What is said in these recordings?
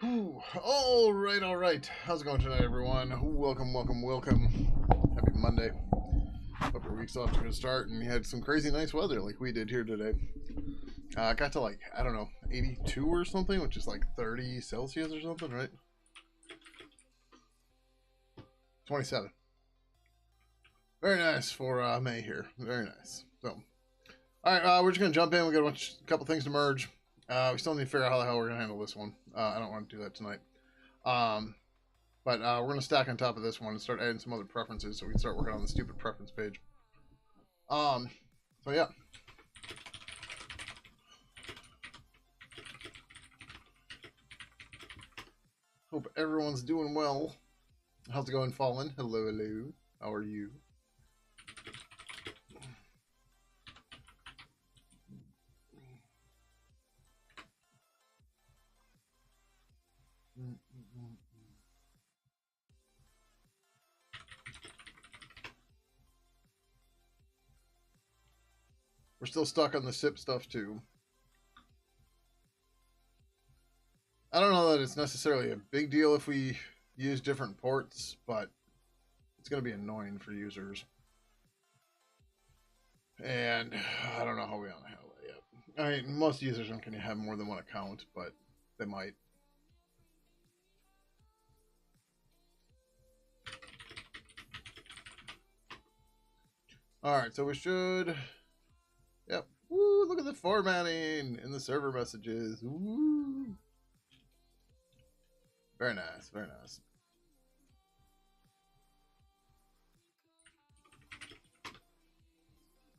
Ooh, all right, all right. How's it going tonight, everyone? Welcome, welcome, welcome. Happy Monday. Hope your week's off to a good start, and you had some crazy nice weather like we did here today. Got to like, I don't know, 82 or something, which is like 30 Celsius or something, right? 27. Very nice for May here. Very nice. So, all right, we're just gonna jump in. We got a couple things to merge. We still need to figure out how the hell we're gonna handle this one. I don't want to do that tonight. Um, but we're gonna stack on top of this one and start adding some other preferences, so we can start working on the stupid preference page. So yeah. Hope everyone's doing well. How's it going, Fallen? Hello, hello. How are you? We're still stuck on the SIP stuff too. I don't know that it's necessarily a big deal if we use different ports, but it's going to be annoying for users. And I don't know how we want to handle that yet. I mean, most users aren't going to have more than one account, but they might. Alright, so we should... Yep. Woo, look at the formatting in the server messages. Woo. Very nice, very nice.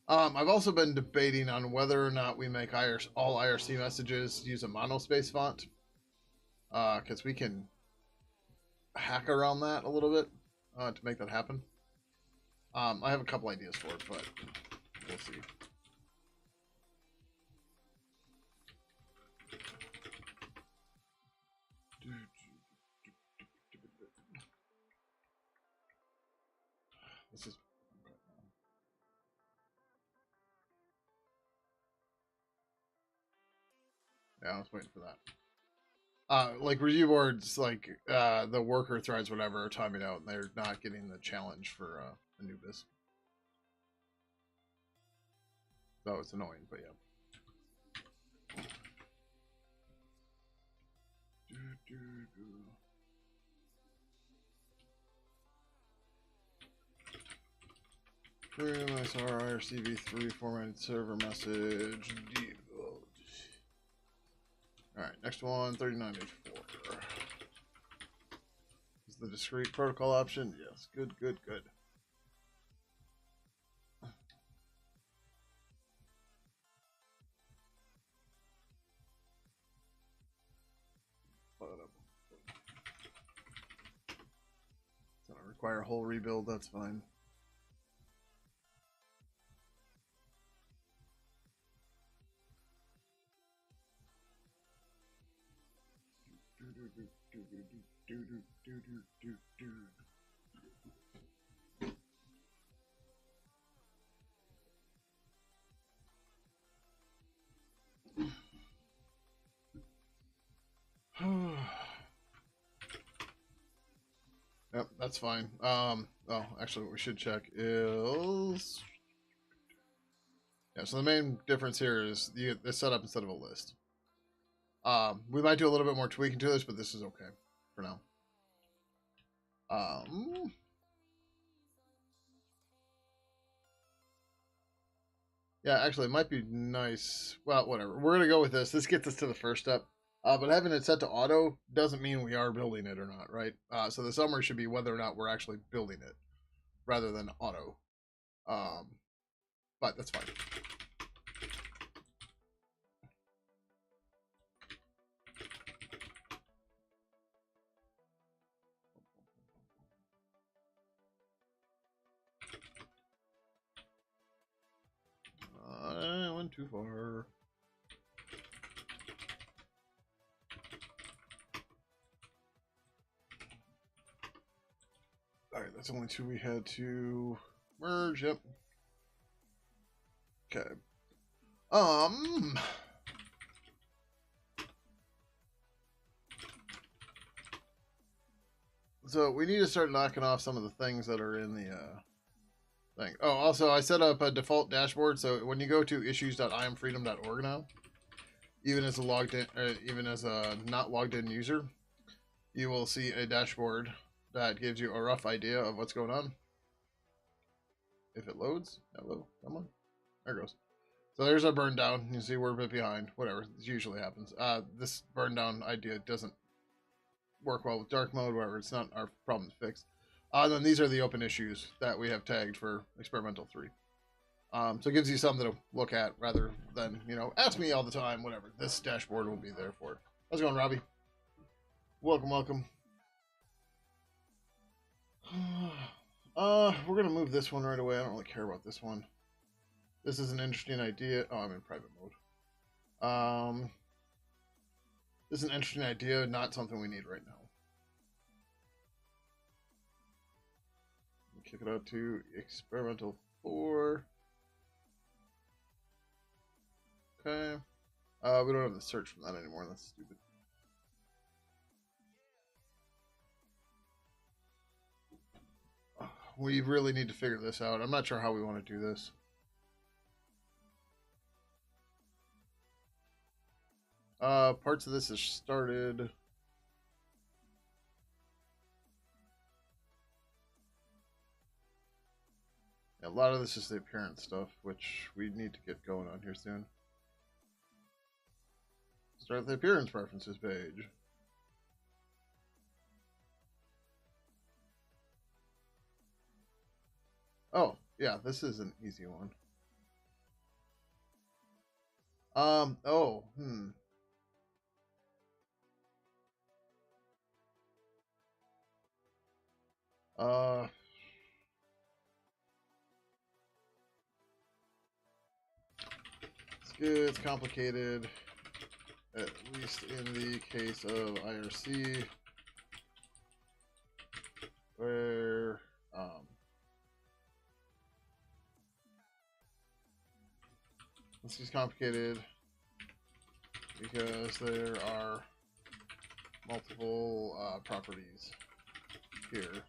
I've also been debating on whether or not we make all IRC messages use a monospace font. Because we can hack around that a little bit to make that happen. I have a couple ideas for it, but we'll see. This is... Yeah, I was waiting for that. Like review boards, like the worker threads, whatever, are timing out, and they're not getting the challenge for Anubis. So it's annoying, but yeah. MSR IRCv3 formatted server message. Alright, next one, 39H4. Is the discrete protocol option? Yes, good, good, good. It's gonna require a whole rebuild, that's fine. Yep, that's fine. Oh, actually, what we should check is... Yeah, so the main difference here is the setup instead of a list. We might do a little bit more tweaking to this, but this is okay for now. Yeah, actually, it might be nice. Well, whatever. We're going to go with this. This gets us to the first step. But having it set to auto doesn't mean we are building it or not, right? So the summary should be whether or not we're actually building it rather than auto. But that's fine. I went too far. Alright, that's only two we had to merge, yep. Okay. So we need to start knocking off some of the things that are in the thing. Oh, also I set up a default dashboard, so when you go to issues.iamfreedom.org now, even as a not logged in user, you will see a dashboard that gives you a rough idea of what's going on. If it loads, hello, come on, there it goes. So there's our burn down. You see we're a bit behind. Whatever, this usually happens. This burn down idea doesn't work well with dark mode. Whatever, it's not our problem to fix. Then these are the open issues that we have tagged for experimental 3. So it gives you something to look at rather than, you know, ask me all the time, whatever. This dashboard will be there for it. How's it going, Robbie? Welcome, welcome. We're going to move this one right away. I don't really care about this one. This is an interesting idea. Oh, I'm in private mode. This is an interesting idea, not something we need right now. Kick it out to experimental 4. Okay. We don't have the search from that anymore. That's stupid. We really need to figure this out. I'm not sure how we want to do this. Parts of this is started. Yeah, a lot of this is the appearance stuff, which we need to get going on here soon. Start the appearance preferences page. Oh, yeah, this is an easy one. It's complicated, at least in the case of IRC, where this is complicated because there are multiple properties here.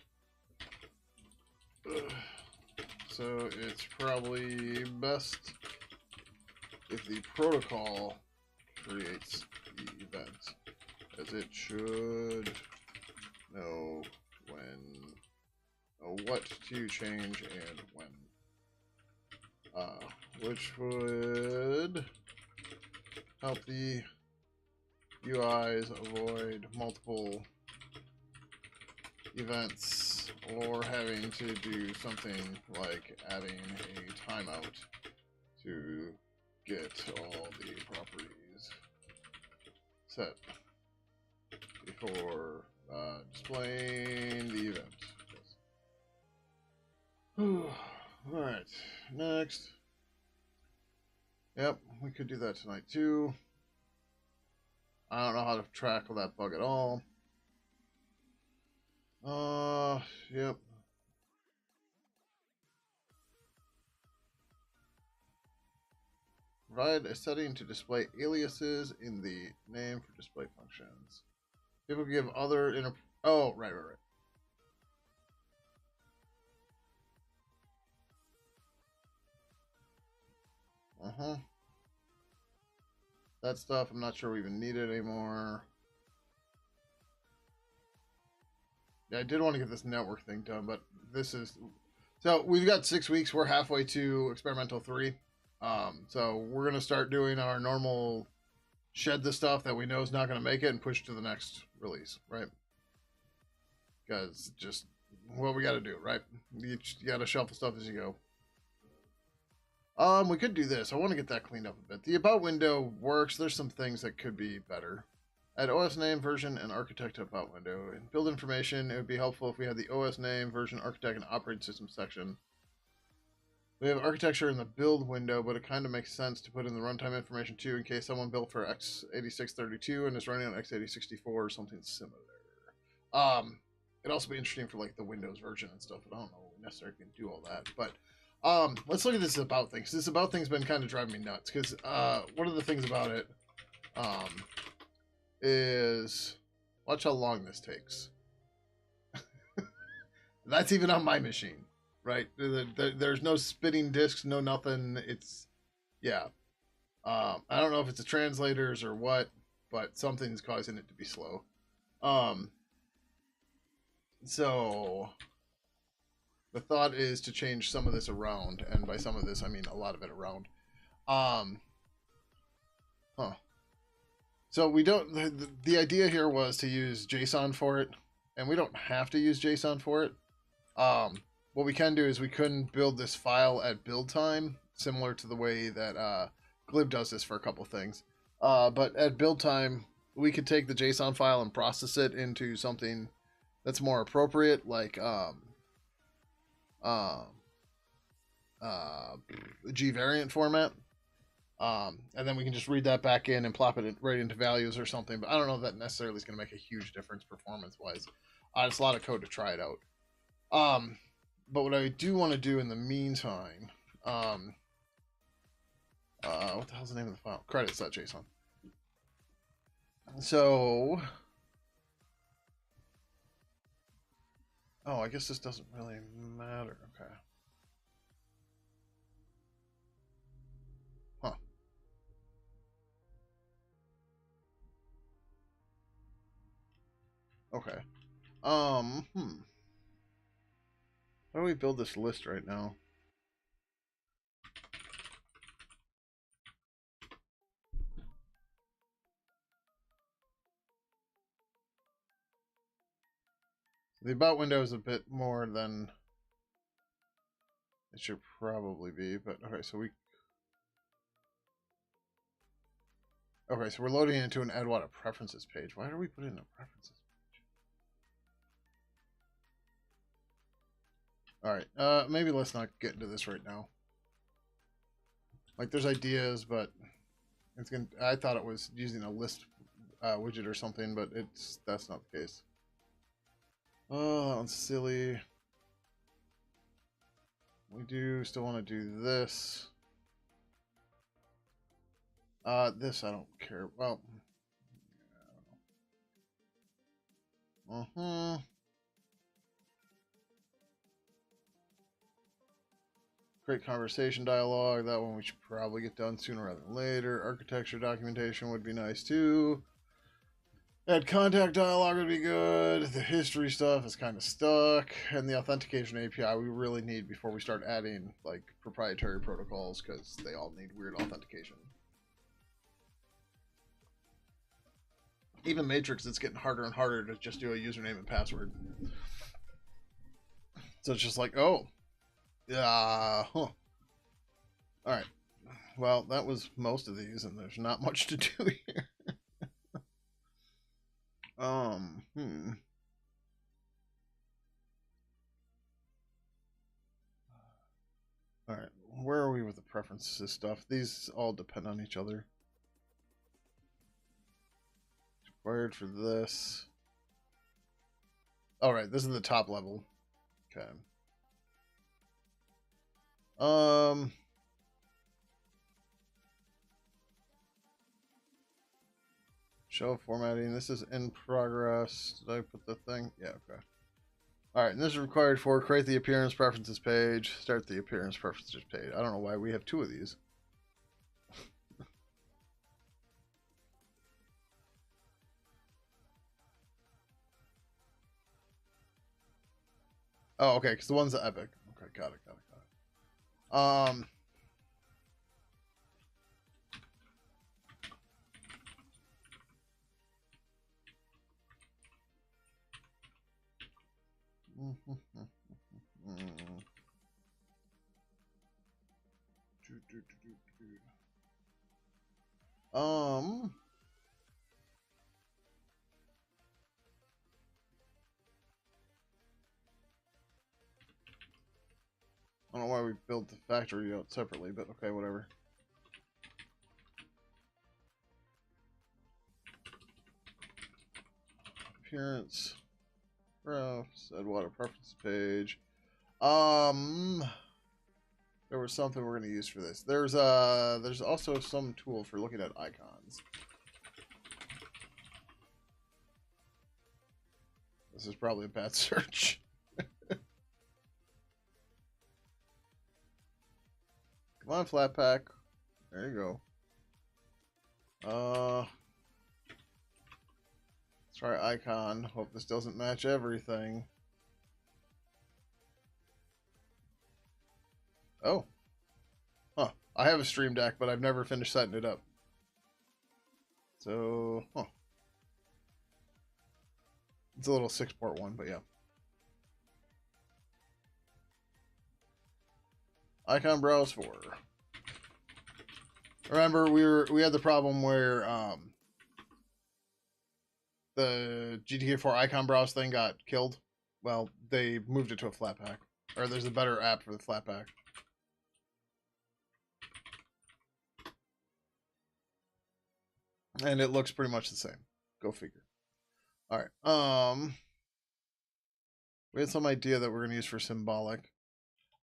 So it's probably best if the protocol creates the event, as it should know what to change and when, which would help the UIs avoid multiple events or having to do something like adding a timeout to get all the properties set before displaying the event. Alright, next. Yep, we could do that tonight too. I don't know how to tackle that bug at all. Yep. Provide a setting to display aliases in the name for display functions. People give other oh, right. That stuff, I'm not sure we even need it anymore. Yeah, I did want to get this network thing done, but this is... So, we've got 6 weeks. We're halfway to experimental 3. So, we're going to start doing our normal shed the stuff that we know is not going to make it and push to the next release, right? Because just what we got to do, right? You got to shelf the stuff as you go. We could do this. I want to get that cleaned up a bit. The about window works. There's some things that could be better. Add OS name, version, and architect to about window. In build information, it would be helpful if we had the OS name, version, architect, and operating system section. We have architecture in the build window, but it kind of makes sense to put in the runtime information too in case someone built for x86-32 and is running on x80-64 or something similar. It'd also be interesting for like the Windows version and stuff, but I don't know if we necessarily can do all that. But let's look at this about thing. This about thing's been kind of driving me nuts because one of the things about it is watch how long this takes. That's even on my machine, right? There's no spinning discs, no nothing. It's yeah. I don't know if it's the translators or what, but something's causing it to be slow. Um, so the thought is to change some of this around, and by some of this I mean a lot of it around. Um, huh. So we don't. The idea here was to use JSON for it, and we don't have to use JSON for it. Um, what we can do is we can build this file at build time, similar to the way that Glib does this for a couple things. But at build time, we could take the JSON file and process it into something that's more appropriate, like uh, G variant format. And then we can just read that back in and plop it right into values or something. But I don't know if that necessarily is going to make a huge difference performance wise. It's a lot of code to try it out. But what I do want to do in the meantime, what the hell's the name of the file? Credits.json. So, I guess this doesn't really matter. Okay. Huh. Okay. How do we build this list right now? The about window is a bit more than it should probably be, but okay, so we're loading into an add what a preferences page. Why are we putting in a preferences page? All right, maybe let's not get into this right now. Like, there's ideas, but it's gonna. I thought it was using a list widget or something, but that's not the case. Oh, that one's silly. We do still want to do this. This I don't care. Well, Create conversation dialogue. That one we should probably get done sooner rather than later. Architecture documentation would be nice too. Add contact dialogue would be good. The history stuff is kind of stuck. And the authentication API we really need before we start adding like proprietary protocols because they all need weird authentication. Even Matrix, it's getting harder and harder to just do a username and password. So it's just like, oh, yeah, huh. Alright. Well, that was most of these, and there's not much to do here. Alright, where are we with the preferences stuff? These all depend on each other. Required for this. Alright, this is the top level. Okay. Show formatting. This is in progress. Did I put the thing? Yeah, okay. Alright, and this is required for create the appearance preferences page, start the appearance preferences page. I don't know why we have two of these. Oh, okay, because the one's the epic. Okay, got it. I don't know why we built the factory out separately, but okay, whatever. Appearance. Said water preference page. There was something we're going to use for this. There's also some tool for looking at icons. This is probably a bad search. Come on, flat pack. There you go. Let's try icon. Hope this doesn't match everything. Oh. Huh. I have a stream deck, but I've never finished setting it up. So, huh. It's a little 6-port one, but yeah. Icon browse 4. Remember, we had the problem where the GTK 4 icon browse thing got killed. Well, they moved it to a flat pack, or there's a better app for the flat pack. And it looks pretty much the same. Go figure. All right. We had some idea that we're gonna use for symbolic.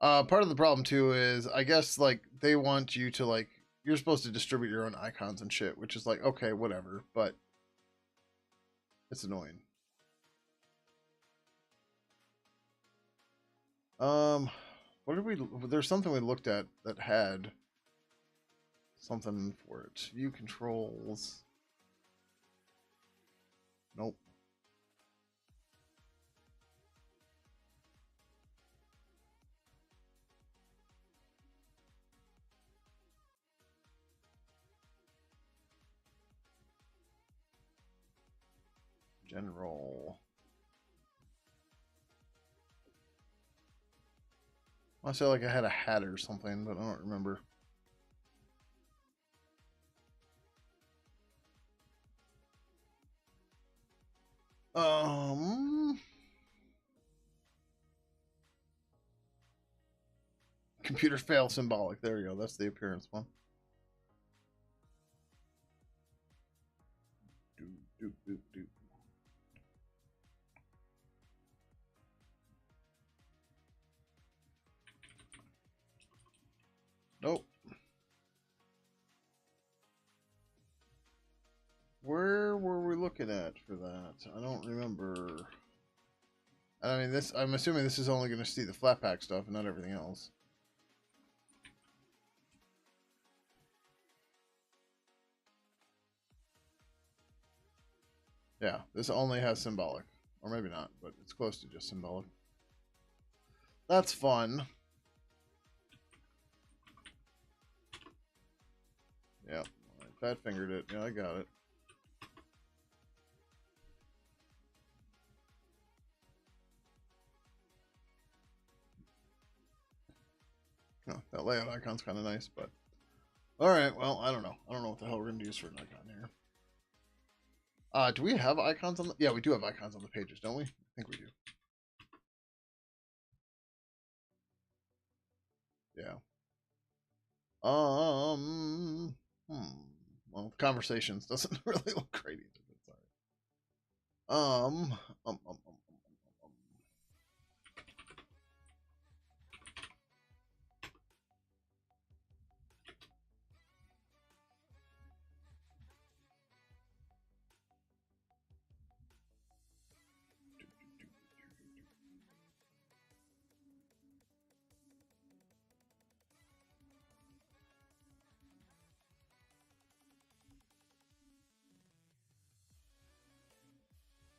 Part of the problem too is I guess like they want you to like you're supposed to distribute your own icons and shit, which is like okay, whatever, but it's annoying. What did we? There's something we looked at that had something for it. View controls. Nope. General. I say like I had a hat or something, but I don't remember. Computer fail symbolic. There you go. That's the appearance one. Doop, doop, doop. Nope. Where were we looking at for that? I don't remember. I mean, this. I'm assuming this is only going to see the flat pack stuff and not everything else. Yeah, this only has symbolic. Or maybe not, but it's close to just symbolic. That's fun. Yep, I fat fingered it. Yeah, I got it. Oh, that layout icon's kind of nice, but... Alright, well, I don't know. I don't know what the hell we're going to use for an icon here. Do we have icons on the... Yeah, we do have icons on the pages, don't we? I think we do. Yeah. Well, conversations doesn't really look great either, but sorry.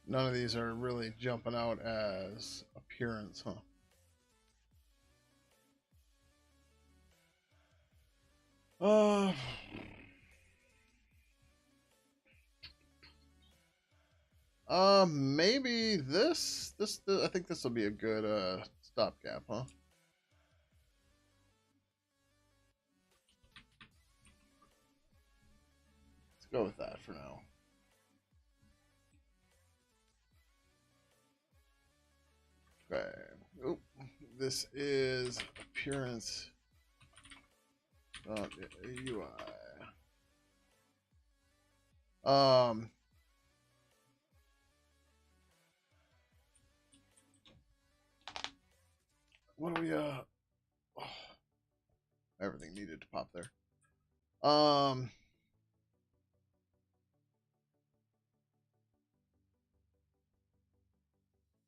None of these are really jumping out as appearance, huh? Maybe this. I think this will be a good stopgap, huh? Let's go with that for now. Okay. Oop. This is appearance. UI. What do we oh, everything needed to pop there.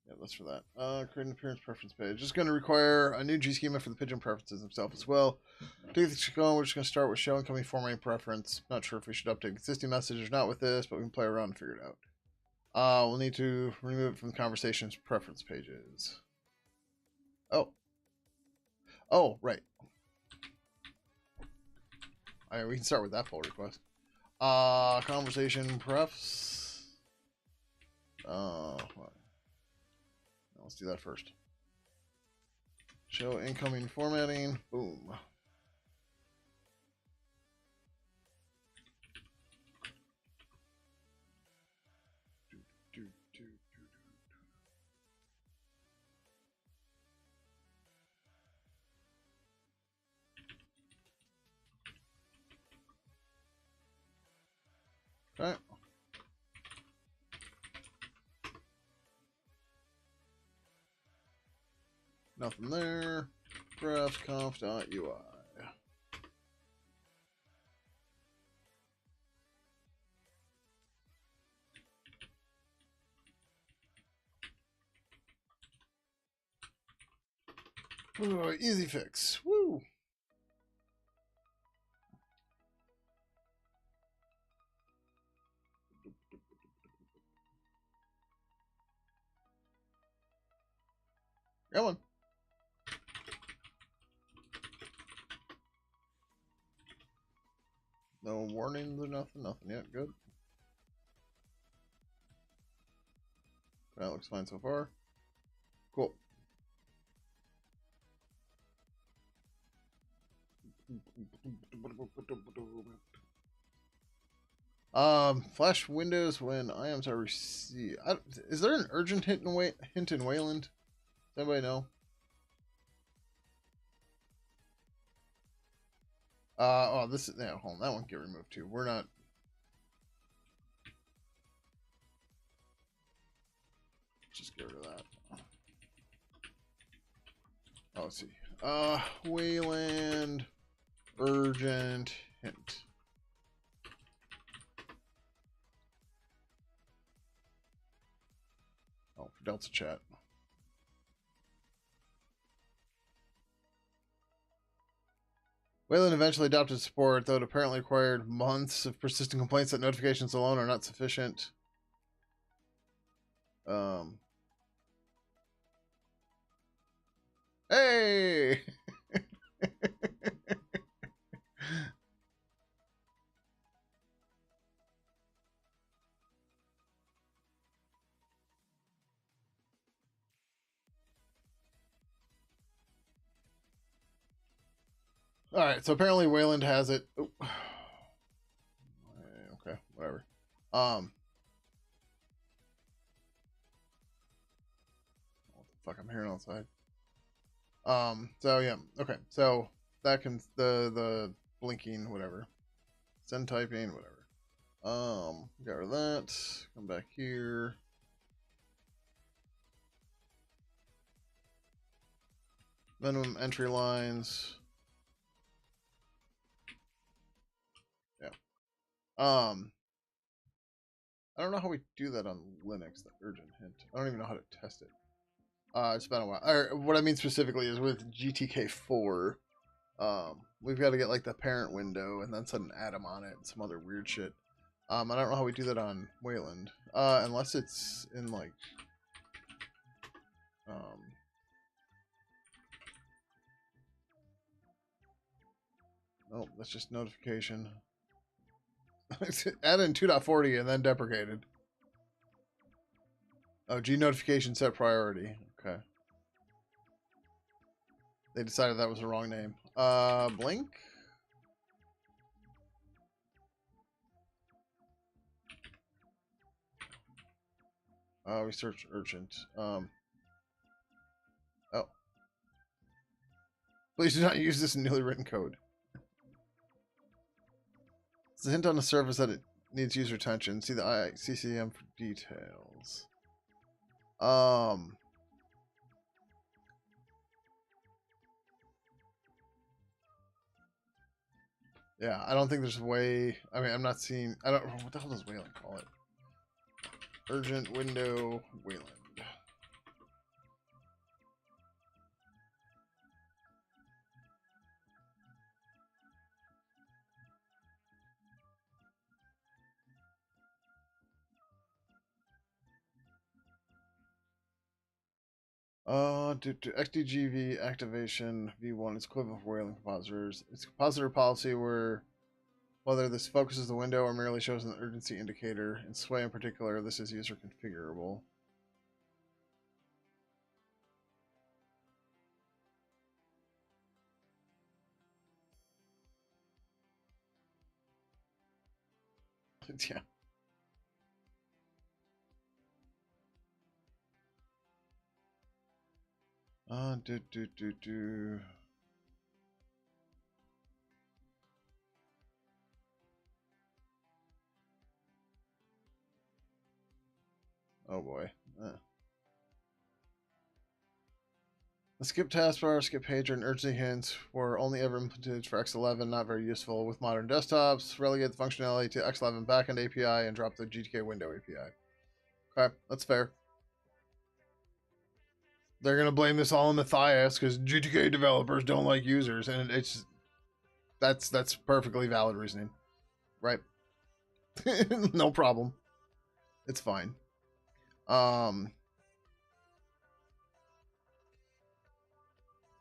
Yeah, that's for that. Create an appearance preference page. Just going to require a new G schema for the Pidgin preferences themselves as well. Take this going. We're just going to start with show incoming formatting preference. Not sure if we should update existing messages or not with this, but we can play around and figure it out. We'll need to remove it from the conversations preference pages. Oh, right. All right, we can start with that pull request. Conversation prefs. Let's do that first. Show incoming formatting. Boom. Okay. Nothing there. Prefs.conf.ui. Ooh, easy fix. Woo. Come on. No warnings or nothing. Nothing yet. Good. That looks fine so far. Cool. Flash windows when IAMs are received. Is there an urgent hint in Wayland? Does anybody know? Oh, this is, yeah, hold on, that one can get removed too. We're not. Just get rid of that. Oh, let's see. Wayland urgent hint. Oh, for Delta chat. Wayland eventually adopted support, though it apparently required months of persistent complaints that notifications alone are not sufficient. Hey! All right, so apparently Wayland has it. Oh. Okay, whatever. What the fuck? I'm hearing outside. So yeah, okay. So that can the blinking, whatever. Send typing, whatever. Got rid of that. Come back here. Minimum entry lines. Yeah. I don't know how we do that on Linux, the urgent hint. I don't even know how to test it. It's been a while. Or what I mean specifically is with GTK 4, we've got to get like the parent window and then set an atom on it and some other weird shit. I don't know how we do that on Wayland. Unless it's in like oh, that's just notification. Add in 2.40 and then deprecated. Oh, G notification set priority. Okay. They decided that was the wrong name. Blink? We search urgent. Oh. Please do not use this in newly written code. It's a hint on the surface that it needs user attention. See the CCM for details. Yeah, I don't think there's a way. I mean, I'm not seeing. I don't. What the hell does Wayland call it? Urgent window Wayland. XDGV activation V1 is equivalent for whaling compositors. It's a compositor policy where whether this focuses the window or merely shows an urgency indicator. In Sway in particular, this is user configurable. Yeah. Do do do do. Oh boy. The skip taskbar, skip pager, and urgency hints were only ever implemented for X11, not very useful with modern desktops. Relegate the functionality to X11 backend API and drop the GTK window API. Okay, that's fair. They're gonna blame this all on Matthias because GTK developers don't like users, and it's that's perfectly valid reasoning, right? No problem. It's fine. Oh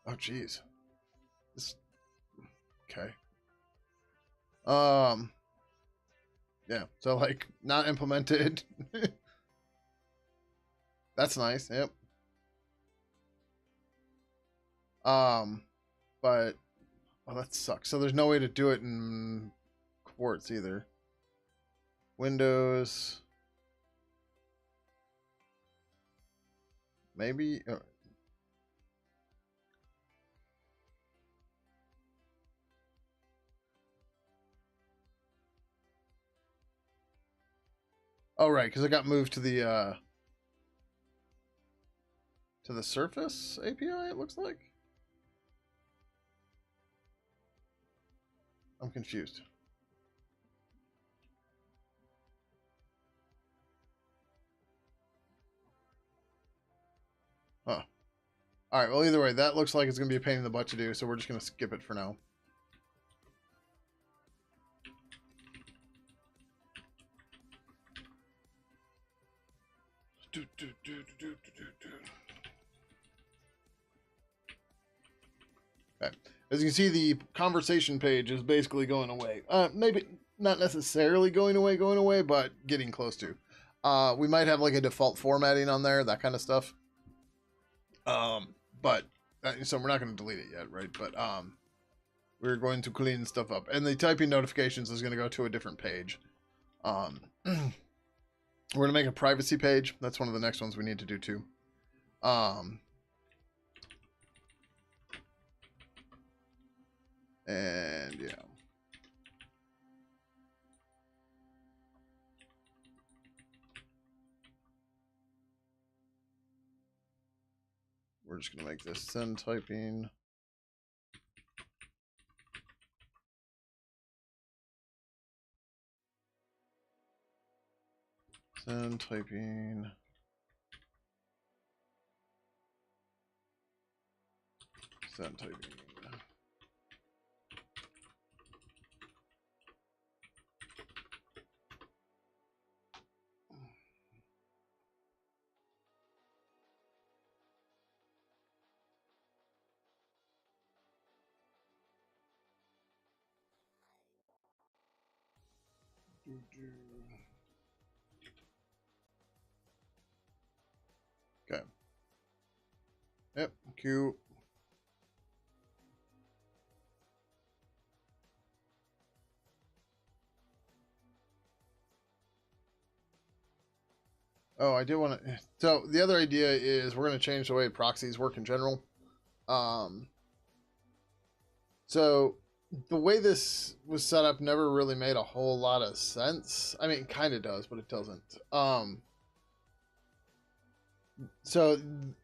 jeez. This okay. Yeah. So like not implemented. That's nice. Yep. But oh, that sucks. So there's no way to do it in Quartz either. Windows. Maybe. Oh right, because it got moved to the Surface API. It looks like. I'm confused. Huh. All right. Well, either way, that looks like it's gonna be a pain in the butt to do, so we're just gonna skip it for now. Okay. As you can see, the conversation page is basically going away. Maybe not necessarily going away, but getting close to. We might have like a default formatting on there, that kind of stuff. But so we're not going to delete it yet, right? But we're going to clean stuff up, and the typing notifications is going to go to a different page. We're going to make a privacy page. That's one of the next ones we need to do too. And yeah. We're just going to make this send typing. Send typing. Send typing. Okay. Yep, Q. Oh, I do want to. So the other idea is we're going to change the way proxies work in general. So the way this was set up never really made a whole lot of sense. I mean, it kind of does, but it doesn't. So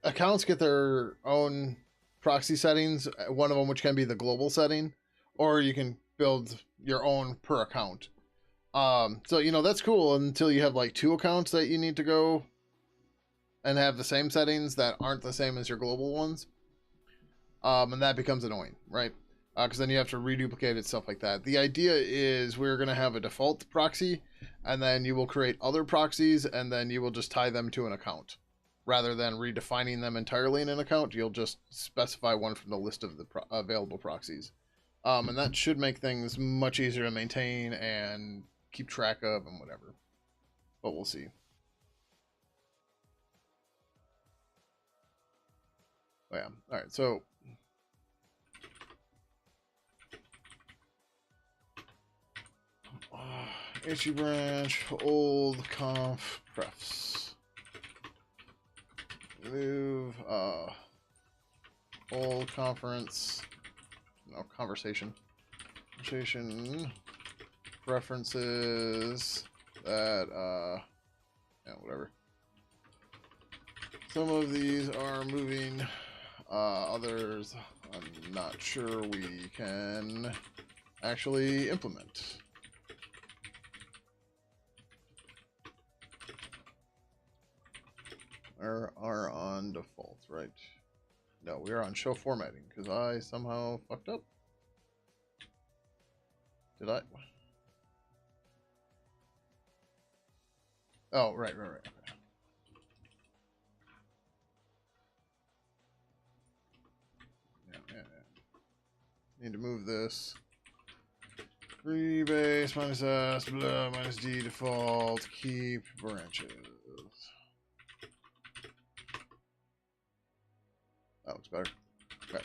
accounts get their own proxy settings, one of them which can be the global setting, or you can build your own per account. So that's cool until you have like two accounts that you need to go and have the same settings that aren't the same as your global ones. And that becomes annoying, right? Because then you have to reduplicate it, stuff like that. The idea is we're going to have a default proxy, and then you will create other proxies, and then you will just tie them to an account, rather than redefining them entirely in an account, you'll just specify one from the list of the available proxies. And that should make things much easier to maintain and keep track of and whatever. But we'll see. Oh, yeah. All right, so HE branch, old conf prefs. Move old conference, no, conversation preferences that yeah, whatever. Some of these are moving, others I'm not sure we can actually implement. Are on default, right? No, we are on show formatting because I somehow fucked up. Did I? Oh, right. Okay. Yeah. Need to move this. Rebase minus S, blah, minus D default, keep branches. That looks better. Okay.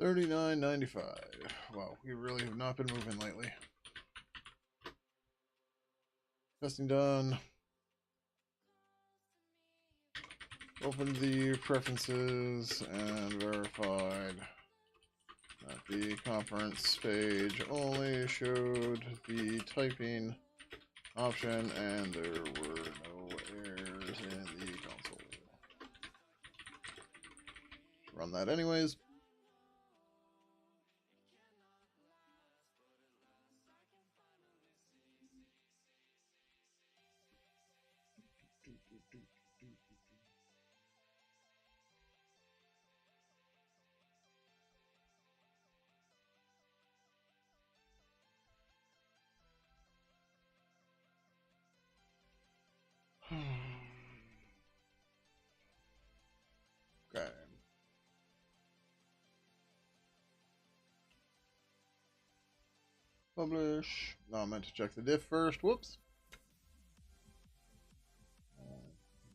$39.95. Wow, we really have not been moving lately. Testing done. Opened the preferences and verified that the conference page only showed the typing option and there were no errors in the console. Run that anyways. Okay. Publish. No, I meant to check the diff first. Whoops.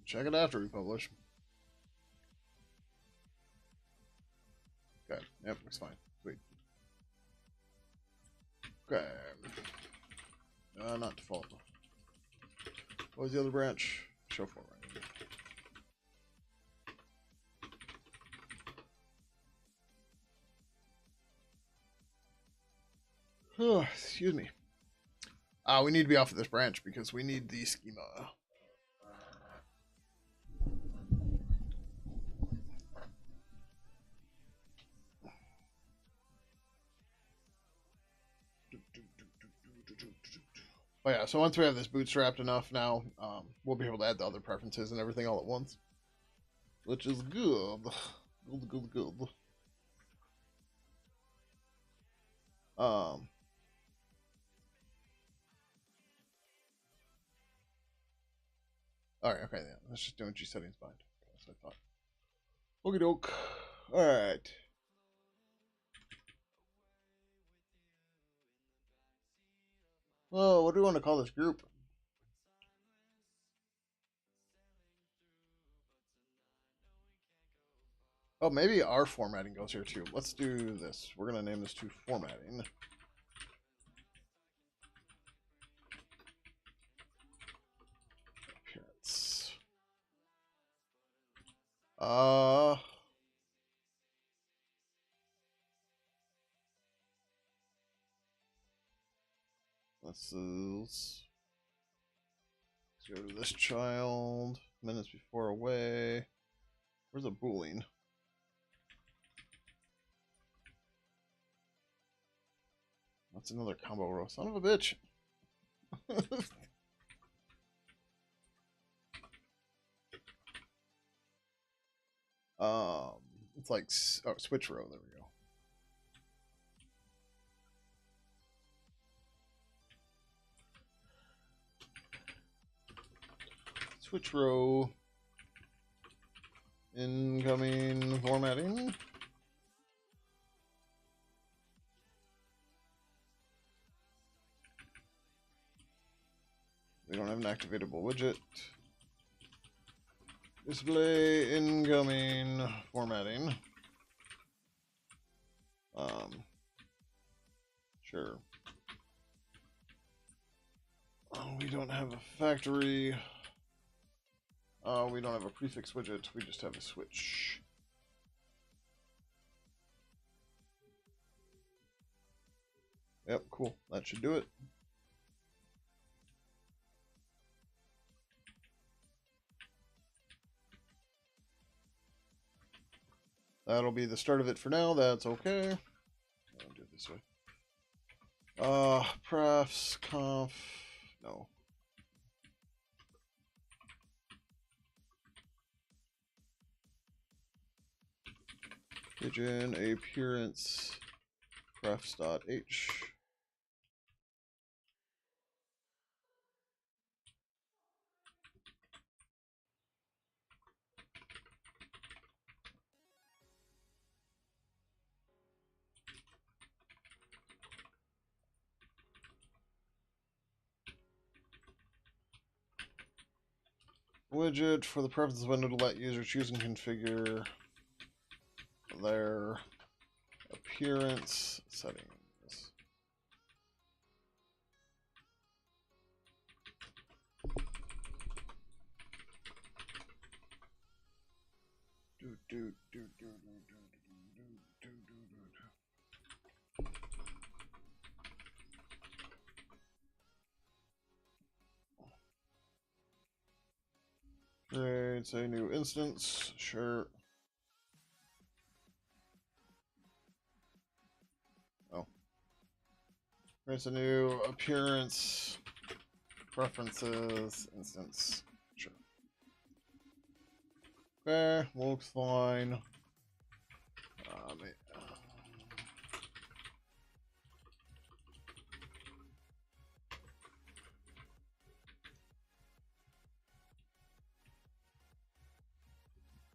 Check it after we publish. Okay. Yep, looks fine. Sweet. Okay. Not default. What was the other branch? Show format. Oh, excuse me. We need to be off of this branch because we need the schema. Oh yeah, so once we have this bootstrapped enough now, we'll be able to add the other preferences and everything all at once. Which is good. Good. Alright, okay, yeah. Let's just do G settings bind. That's what I thought. Okie doke. Alright. Well, what do we want to call this group? Oh, maybe our formatting goes here too. Let's do this. We're going to name this to formatting. Appearance. Let's go to this child. Minutes before away. Where's a boolean? That's another combo row. Son of a bitch. It's like switch row. There we go. Switch row. Incoming formatting. We don't have an activatable widget. Display incoming formatting. Sure. Oh, we don't have a factory. We don't have a prefix widget. We just have a switch. Yep, cool. That should do it. That'll be the start of it for now. That's okay. I'll do it this way. Prefs, conf, no. Pidgin appearance prefs.h. Widget for the preferences window to let users choose and configure their appearance settings. Create a new instance, sure. Oh. Create a new appearance preferences instance, sure. Okay, looks fine.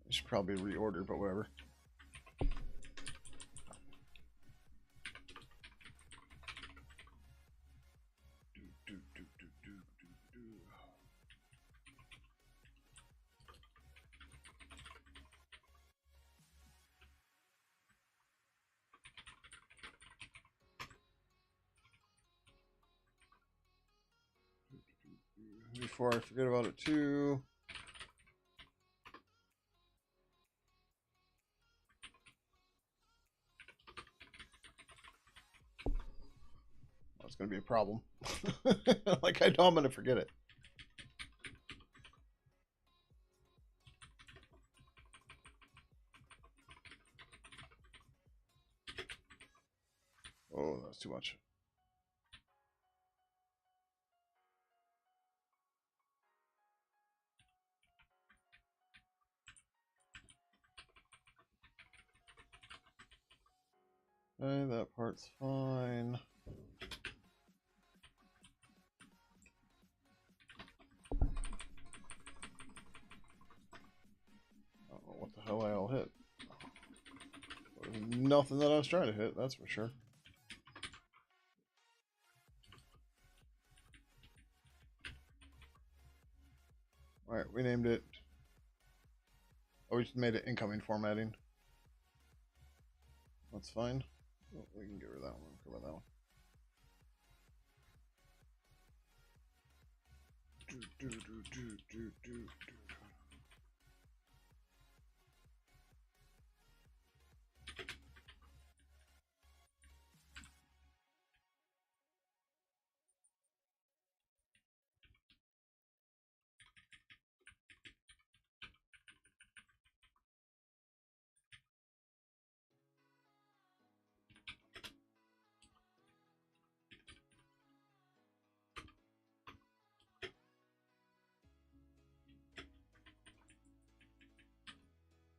I should probably reorder, but whatever. Before I forget about it too. That's going to be a problem. Like, I know I'm going to forget it. Oh, that's too much. Okay, that part's fine. I don't know what the hell I'll hit. Nothing that I was trying to hit, that's for sure. Alright, we named it. Oh, we just made it incoming formatting. That's fine. Oh, we can get rid of that one. Cover that one.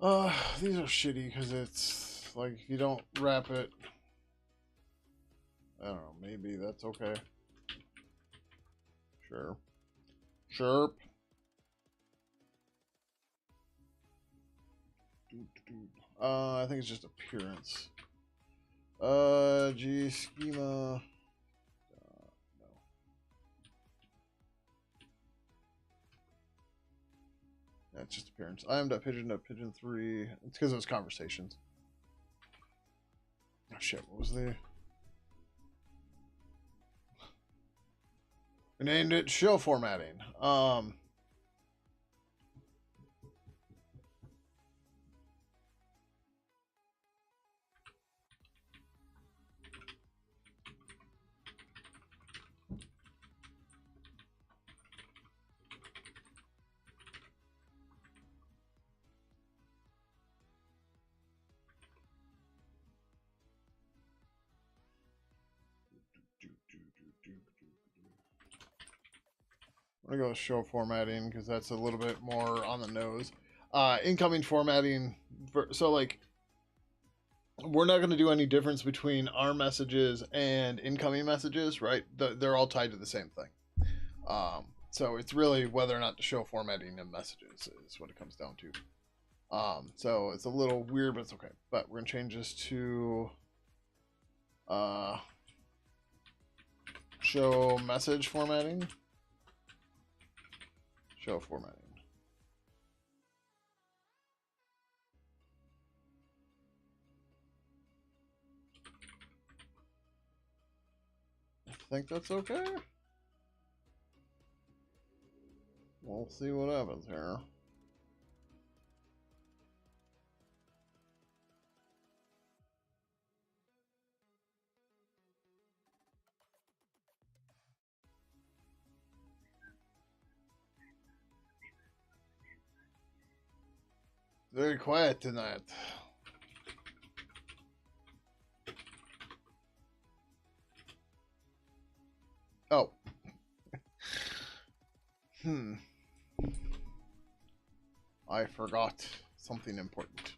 These are shitty because it's like you don't wrap it. I don't know. Maybe that's okay. Sure. Sure. I think it's just appearance. G schema. No. Yeah, it's just appearance. I am Pidgin 3. It's because it was conversations. Oh shit, what was the... We named it show formatting. I'm gonna go with show formatting because that's a little bit more on the nose. Incoming formatting, so like we're not going to do any difference between our messages and incoming messages, right? They're all tied to the same thing. So it's really whether or not to show formatting in messages is what it comes down to. So it's a little weird, but it's okay. But we're going to change this to show message formatting. Show formatting. I think that's okay. We'll see what happens here. Very quiet tonight. Oh. I forgot something important.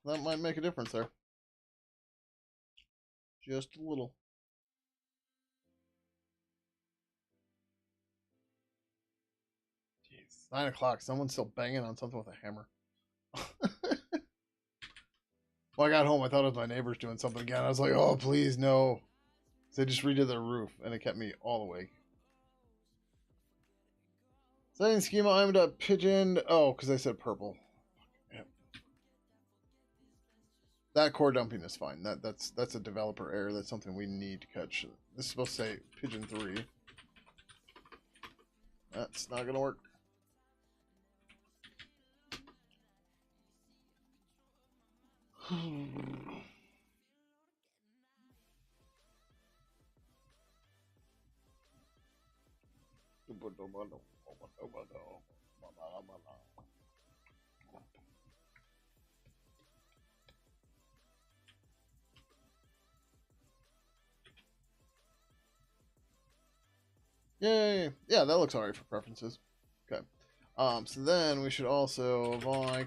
That might make a difference there. Just a little. Jeez, 9 o'clock. Someone's still banging on something with a hammer. When I got home, I thought it was my neighbors doing something again. I was like, oh, please, no. They just redid their roof, and it kept me all awake. Setting schema, I'm a pigeon. Oh, because I said purple. Yep. That core dumping is fine. That's a developer error. That's something we need to catch. This is supposed to say Pidgin 3. That's not going to work. Yay! Yeah, that looks alright for preferences. Okay. So then we should also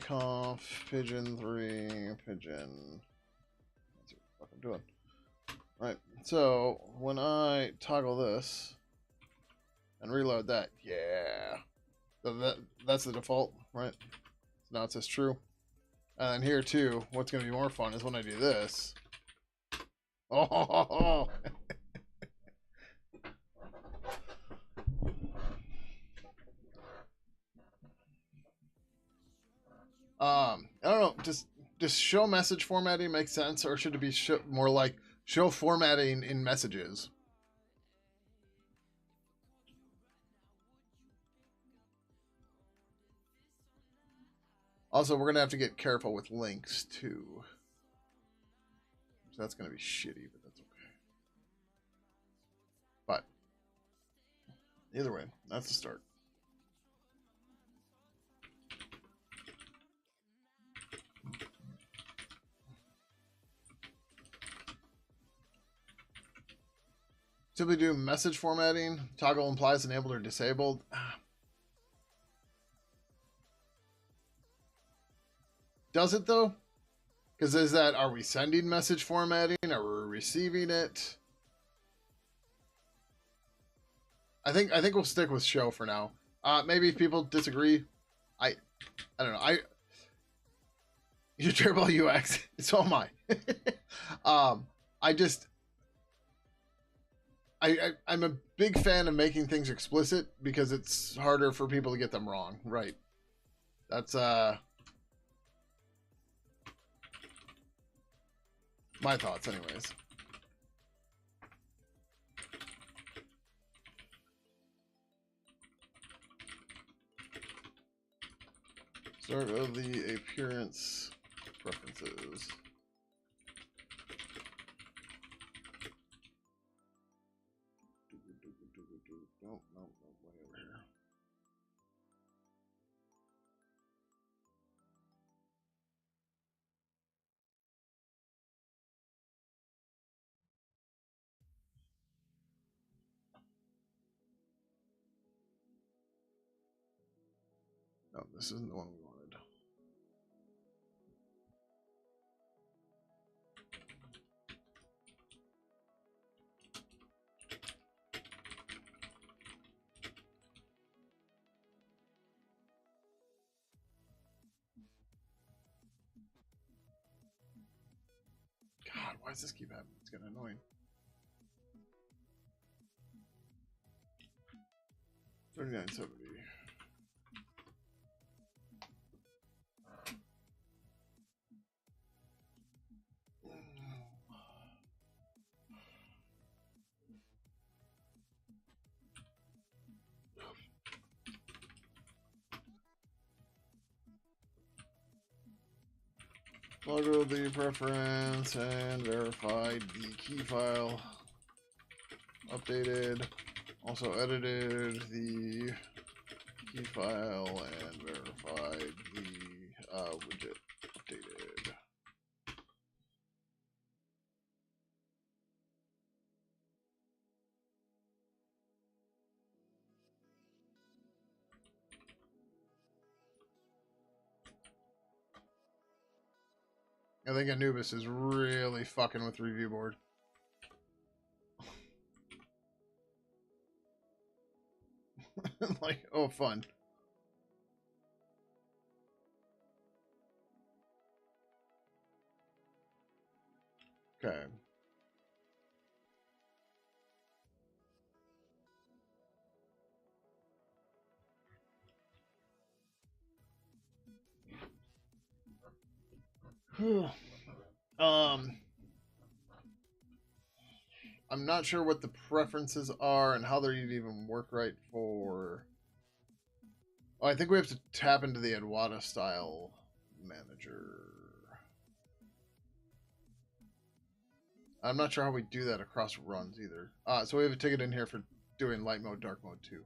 conf Pidgin 3 Pidgin. That's what I'm doing. Right. So when I toggle this and reload that, yeah. So that's the default, right? So now it says true. And then here too, what's gonna be more fun is when I do this. Oh, I don't know. Does show message formatting make sense, or should it be more like show formatting in messages? Also, we're gonna have to get careful with links too. So that's gonna be shitty, but that's okay. But either way, that's the start. Typically do message formatting. Toggle implies enabled or disabled. Does it though? Because is that, are we sending message formatting? Are we receiving it? I think we'll stick with show for now. Maybe if people disagree, I don't know. You're terrible at UX. So am I. I just I'm a big fan of making things explicit because it's harder for people to get them wrong. Right. That's my thoughts anyways. Start of the appearance preferences. No, way over here. No, this isn't the one we wanted. God, why does this keep happening? It's getting annoying. 3970. Toggle the preference and verified the key file. Updated. Also edited the key file and verified the widget. Updated. I think Anubis is really fucking with review board. Like, oh, fun. Okay. I'm not sure what the preferences are and how they'd even work right for. Oh, I think we have to tap into the Adwada style manager. I'm not sure how we do that across runs either. So we have a ticket in here for doing light mode, dark mode too.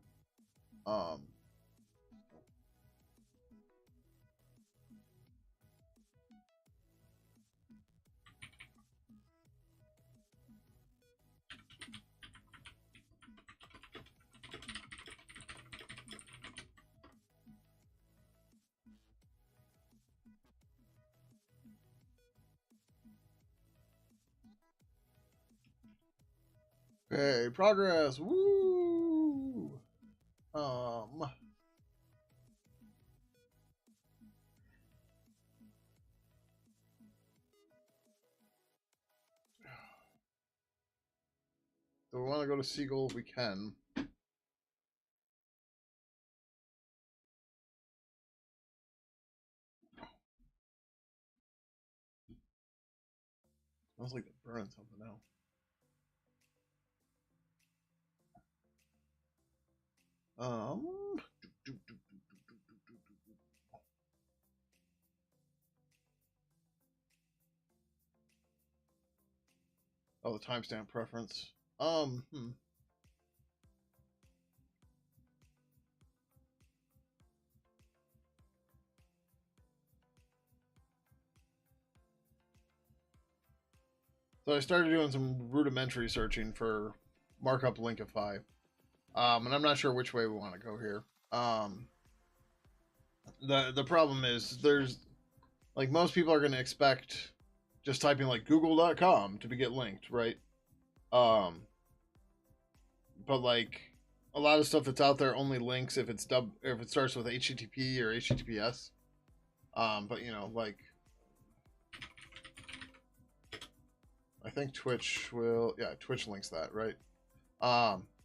Okay, progress. Woo! So we want to go to Seagull if we can. Smells like they're burning something now. Oh, the timestamp preference. So I started doing some rudimentary searching for markup Linkify. And I'm not sure which way we want to go here. The problem is there's like most people are going to expect just typing like google.com to get linked, right? Um, but like a lot of stuff that's out there only links if if it starts with HTTP or HTTPS. But you know, like I think Twitch Twitch links that, right?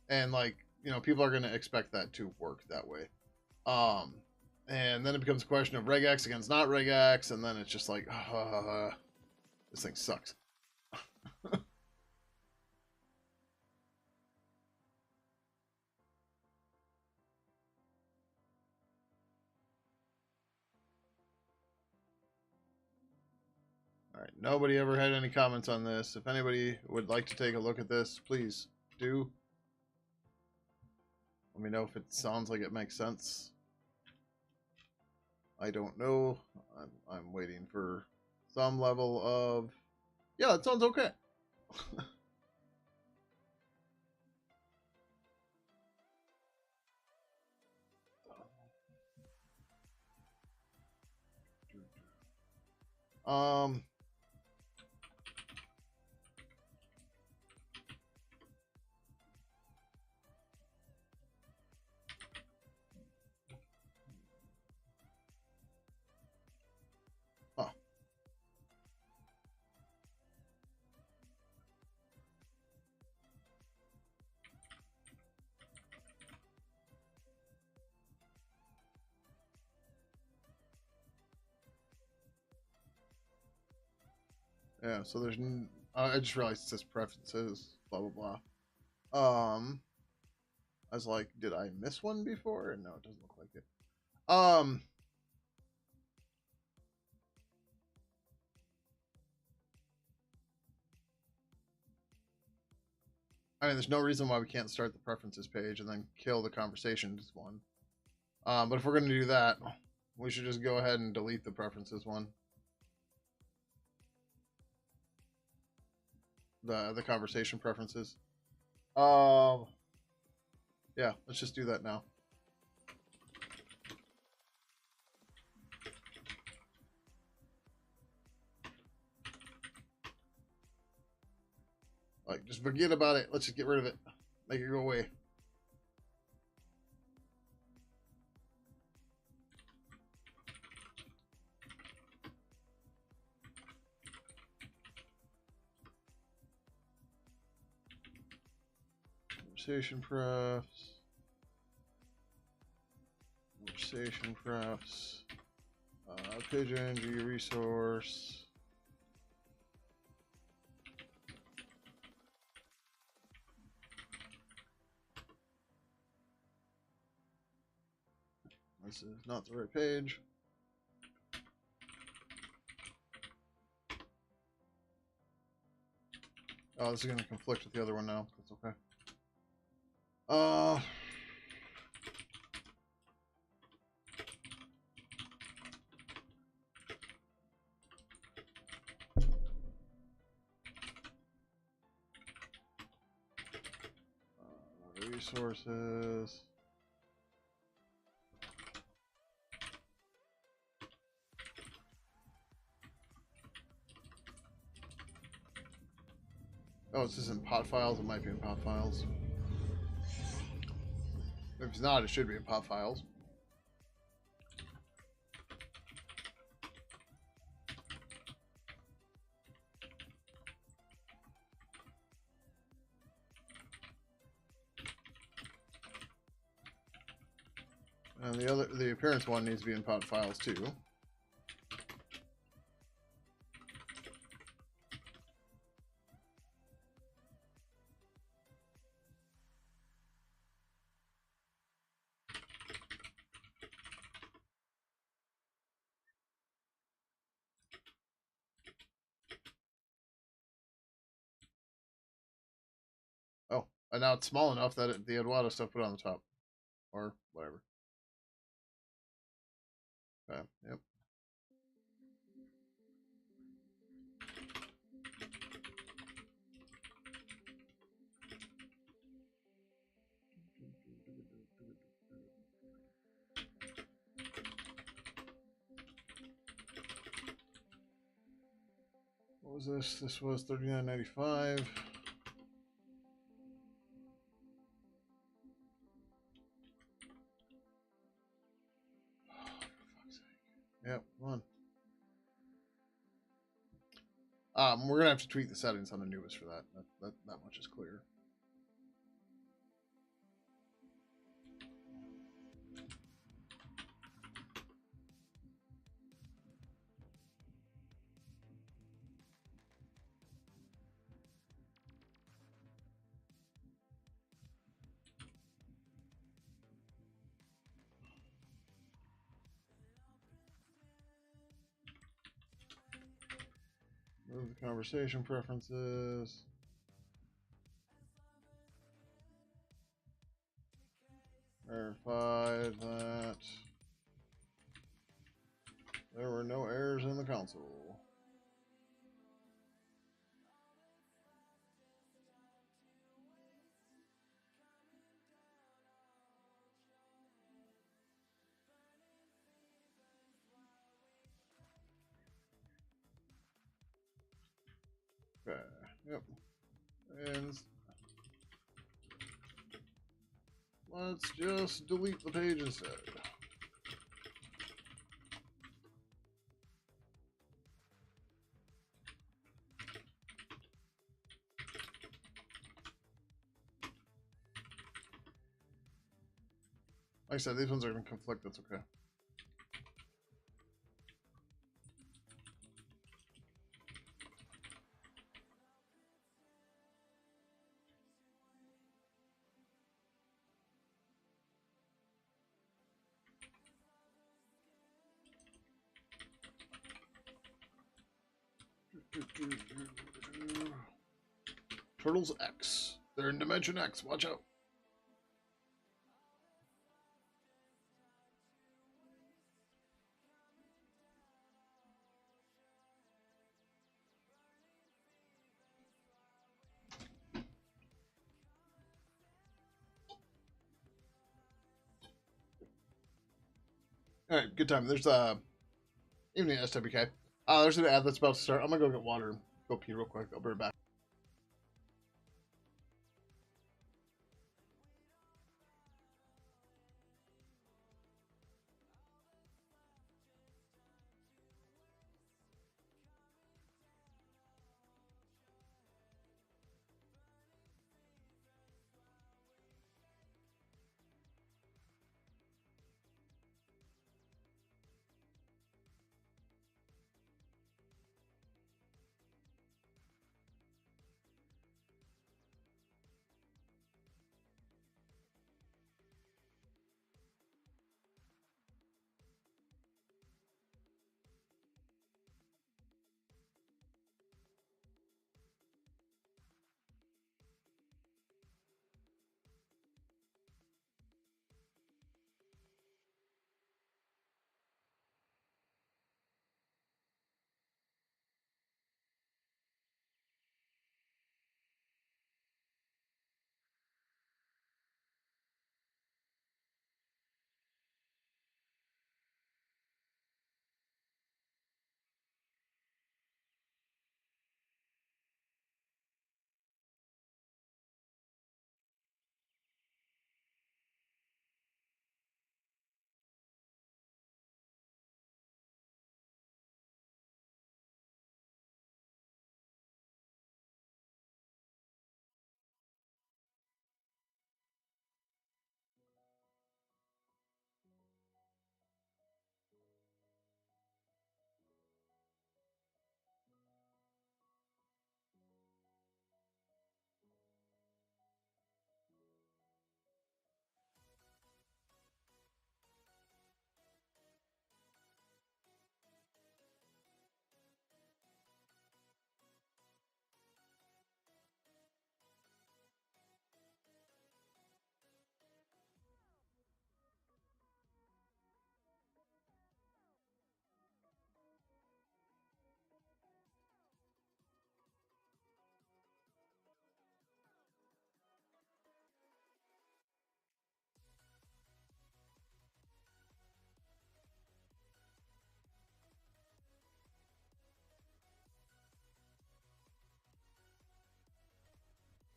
And like, you know, people are going to expect that to work that way. And then it becomes a question of regex against not regex, and then it's just like, this thing sucks. All right, nobody ever had any comments on this. If anybody would like to take a look at this, please do. Let me know if it sounds like it makes sense. I don't know. I'm waiting for some level of, yeah, it sounds okay. um huh. Yeah, so there's I just realized it says preferences, blah blah blah. I was like, did I miss one before? No, it doesn't look like it. I mean, there's no reason why we can't start the preferences page and then kill the conversations one. But if we're going to do that, we should just go ahead and delete the preferences one. The conversation preferences. Yeah, let's just do that now. Like, just forget about it. Let's just get rid of it. Make it go away. Conversation prefs. Conversation prefs. Pidgin, G resource. This is not the right page. Oh, this is going to conflict with the other one now. That's okay. Resources. Oh, this isn't pot files. It might be in pot files. If it's not, it should be in pot files. And the appearance one needs to be in pot files too. Oh, and now it's small enough that the Eduardo stuff put on the top, or whatever. Okay, yep. What was this? This was $39.95. Yep, come on. We're gonna have to tweak the settings on the newest for that. That much is clear. Move the conversation preferences. Verify that there were no errors in the console. Okay, yep. And let's just delete the page instead. Like I said, these ones are going to conflict, that's okay. Turtles X. They're in Dimension X. Watch out. All right, good time. There's evening SWK. There's an ad that's about to start. I'm gonna go get water. Go pee real quick. I'll be right back.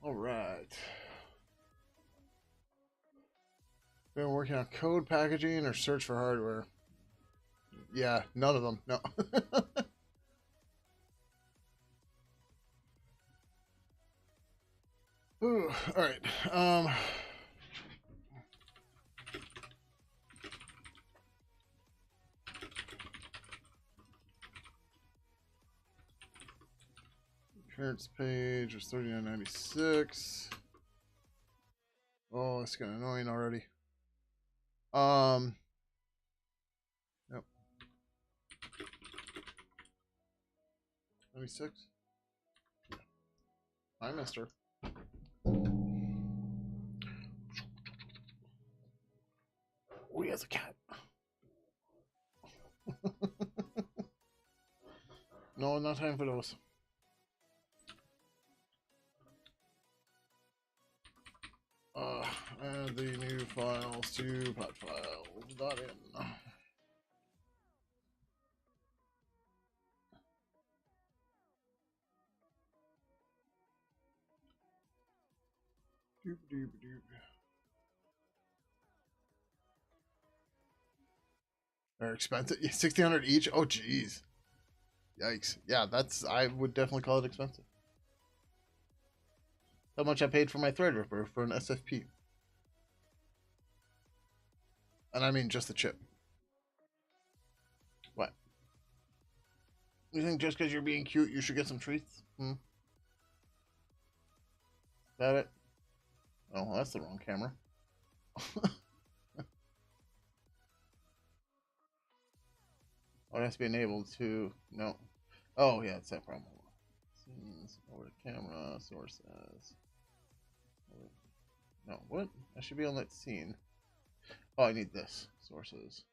All right. Been working on code packaging or search for hardware. Yeah, none of them. No. Ooh, all right. Appearance page was 39.96. Oh, it's getting annoying already. Yep. 96. Yeah. Hi, mister. Oh, he has a cat. No, not time for those. Add the new files to pod files.in. Doop doop doop. They're expensive. 1,600 each. Oh, jeez. Yikes. Yeah, that's. I would definitely call it expensive. How much I paid for my Threadripper for an SFP. And I mean just the chip. What? You think just because you're being cute, you should get some treats? Is that it? Oh, well, that's the wrong camera. Oh, it has to be enabled to. No. Oh, yeah, it's that problem. Scenes, over the camera, sources. No, what? I should be on that scene. Oh, I need this. Sources.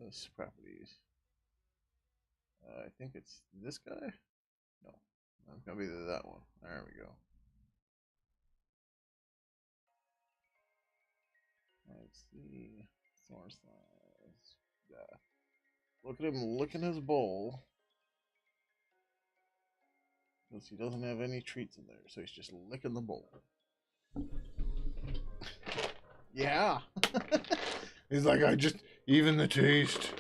This, properties. I think it's this guy? No. It's gonna be that one. There we go. Let's see. Source size. Yeah. Look at him licking his bowl. Because he doesn't have any treats in there, so he's just licking the bowl. Yeah. He's like, I just, even the taste.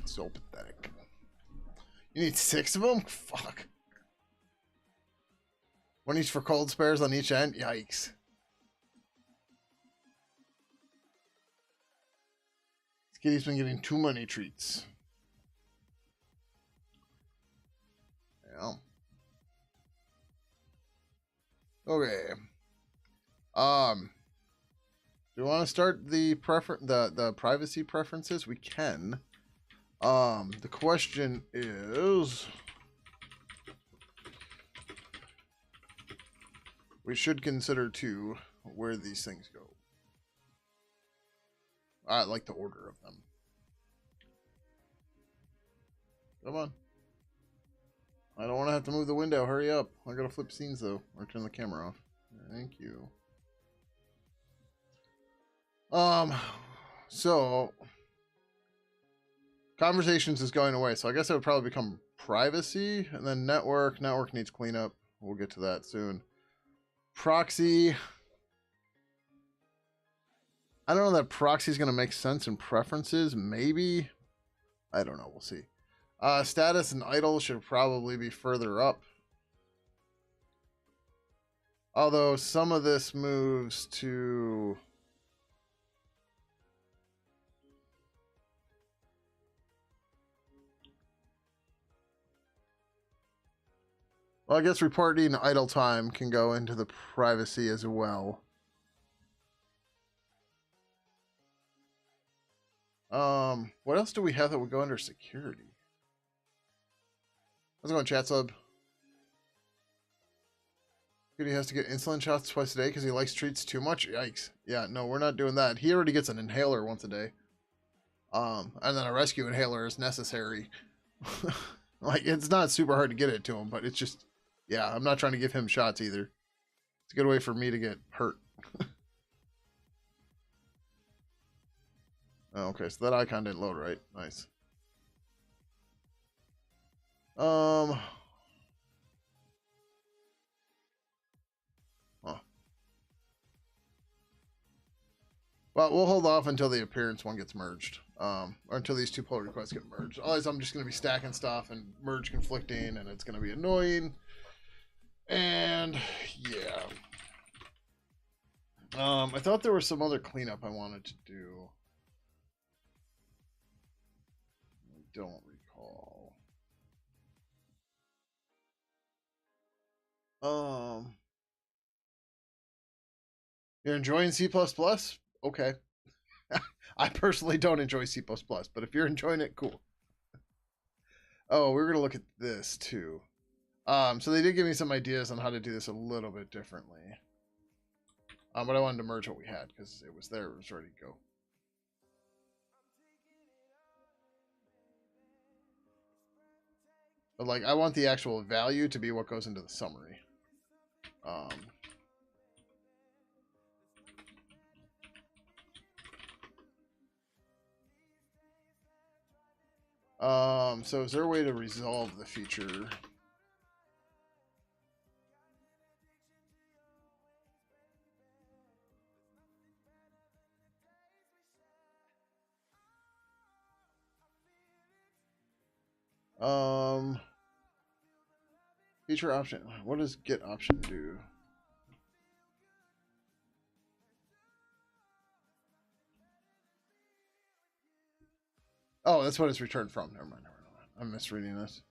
So pathetic. You need 6 of them? Fuck. One each for cold spares on each end? Yikes. This kitty's been getting too many treats. Yeah. Okay. Do you want to start the privacy preferences? We can. The question is, we should consider too where these things go. I like the order of them. Come on. I don't want to have to move the window. Hurry up. I gotta flip scenes though, or turn the camera off. Thank you. So conversations is going away, so I guess it would probably become privacy, and then network. Network needs cleanup. We'll get to that soon. Proxy. I don't know that proxy is going to make sense in preferences. Maybe. I don't know. We'll see. Status and idle should probably be further up. Although some of this moves to... Well, I guess reporting idle time can go into the privacy as well. What else do we have that would go under security? How's it going, chat sub? He has to get insulin shots twice a day because he likes treats too much. Yikes. Yeah, no, we're not doing that. He already gets an inhaler once a day. And then a rescue inhaler is necessary. Like, it's not super hard to get it to him, but it's just, yeah, I'm not trying to give him shots either. It's a good way for me to get hurt. Oh, okay, so that icon didn't load right. Nice. Huh. Well, we'll hold off until the appearance one gets merged. Or until these two pull requests get merged. Otherwise, I'm just going to be stacking stuff and merge conflicting, and it's going to be annoying. And yeah. I thought there was some other cleanup I wanted to do. I don't recall. You're enjoying C++? Okay. I personally don't enjoy C++, but if you're enjoying it, cool. Oh, we're going to look at this too. So they did give me some ideas on how to do this a little bit differently. But I wanted to merge what we had because it was there, it was ready to go. But like, I want the actual value to be what goes into the summary. So is there a way to resolve the feature? Feature option. What does get option do? Oh, that's what it's returned from. Never mind. I'm misreading this.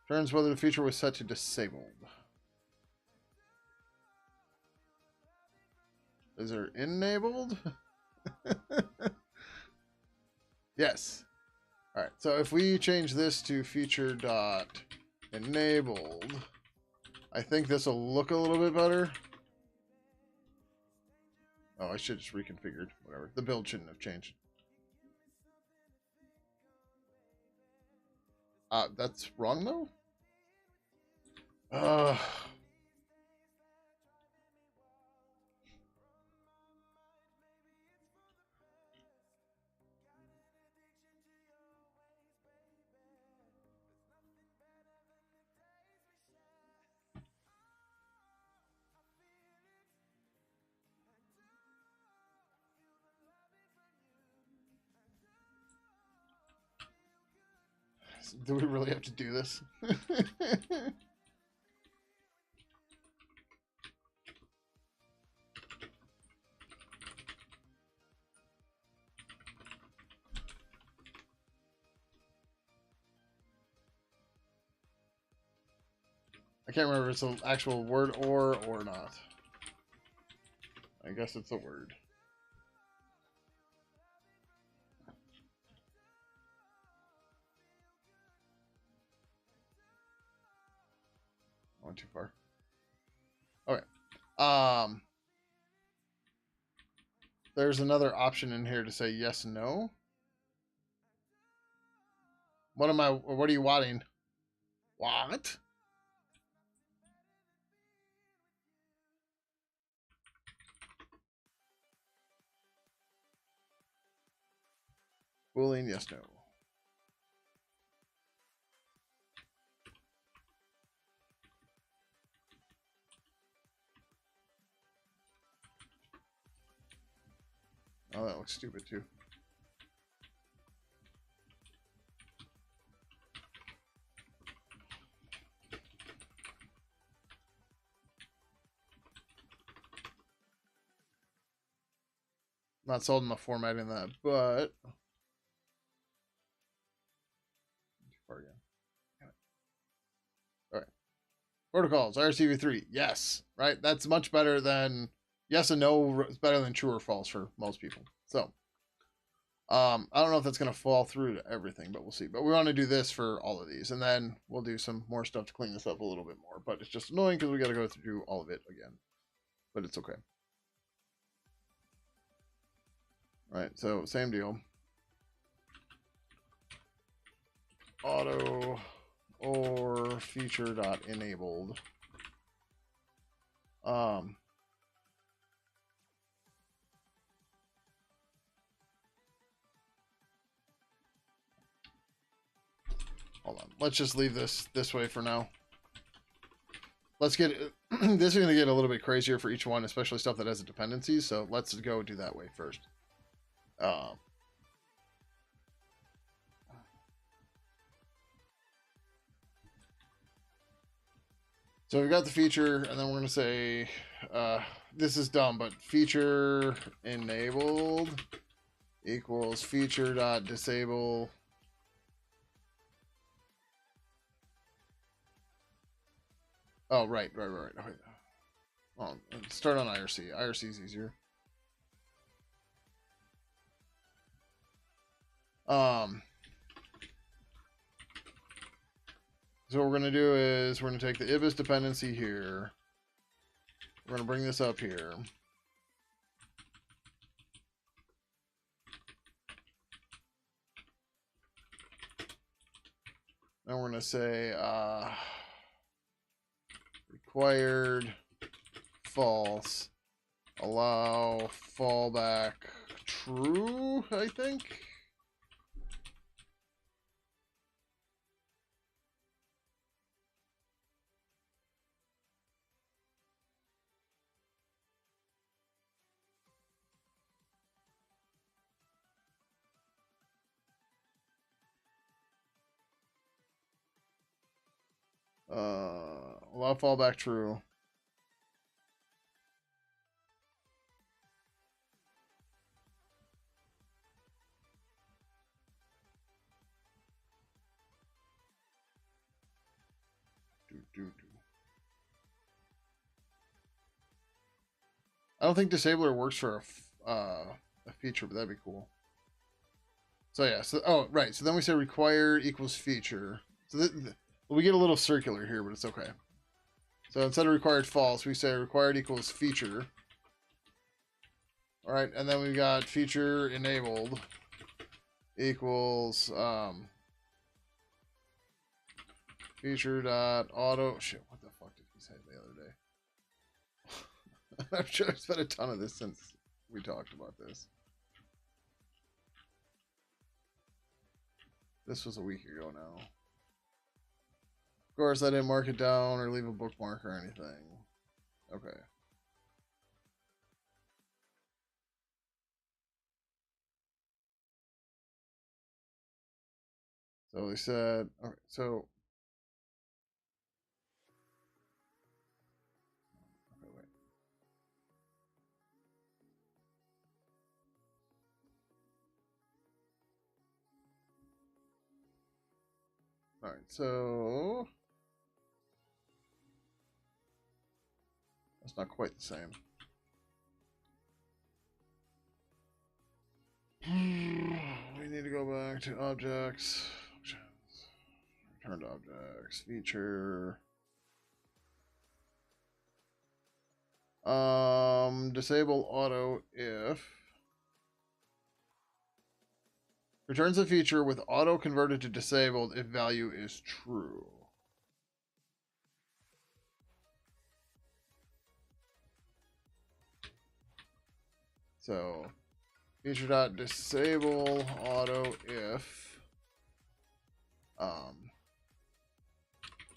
Returns whether the feature was set to disabled. Is there enabled? Yes. All right. So if we change this to feature dot enabled, I think this will look a little bit better. Oh, I should just reconfigured. Whatever. The build shouldn't have changed. That's wrong though. Do we really have to do this? I can't remember if it's an actual word or not. I guess it's a word. I went too far. Okay. There's another option in here to say yes and no. What are you wanting? What? Boolean yes, no. Oh, that looks stupid too. Not sold in the formatting that, but too far again. All right. Protocols, IRCv3, yes. Right? That's much better than yes and no. It's better than true or false for most people. So I don't know if that's going to fall through to everything, but we'll see. But we want to do this for all of these, and then we'll do some more stuff to clean this up a little bit more. But it's just annoying because we got to go through all of it again. But it's okay. All right, so same deal. auto or feature dot enabled. Hold on. Let's just leave this way for now. Let's get this is going to get a little bit crazier for each one, especially stuff that has a dependency. So let's go do that way first. So we've got the feature, and then we're going to say, this is dumb, but feature enabled equals feature dot disable. Oh, right. Okay. Oh, start on IRC. IRC is easier. So what we're going to do is we're going to take the ibis dependency here. We're going to bring this up here. And we're going to say required false, allow fallback true, I think. Allow fallback true. I don't think disabler works for a feature, but that'd be cool. So yeah, so oh right, so then we say required equals feature. So we get a little circular here, but it's okay. So instead of required false, we say required equals feature. All right, and then we got feature enabled equals feature dot auto. Shit, what the fuck did we say the other day? I'm sure I've spent a ton of this since we talked about this. This was a week ago now. Of course, I didn't mark it down or leave a bookmark or anything. Okay. So we said, all right, so. Okay, wait. All right, so. That's not quite the same. We need to go back to objects. Return to objects. Feature. Disable auto if returns a feature with auto converted to disabled if value is true. So feature dot disable auto if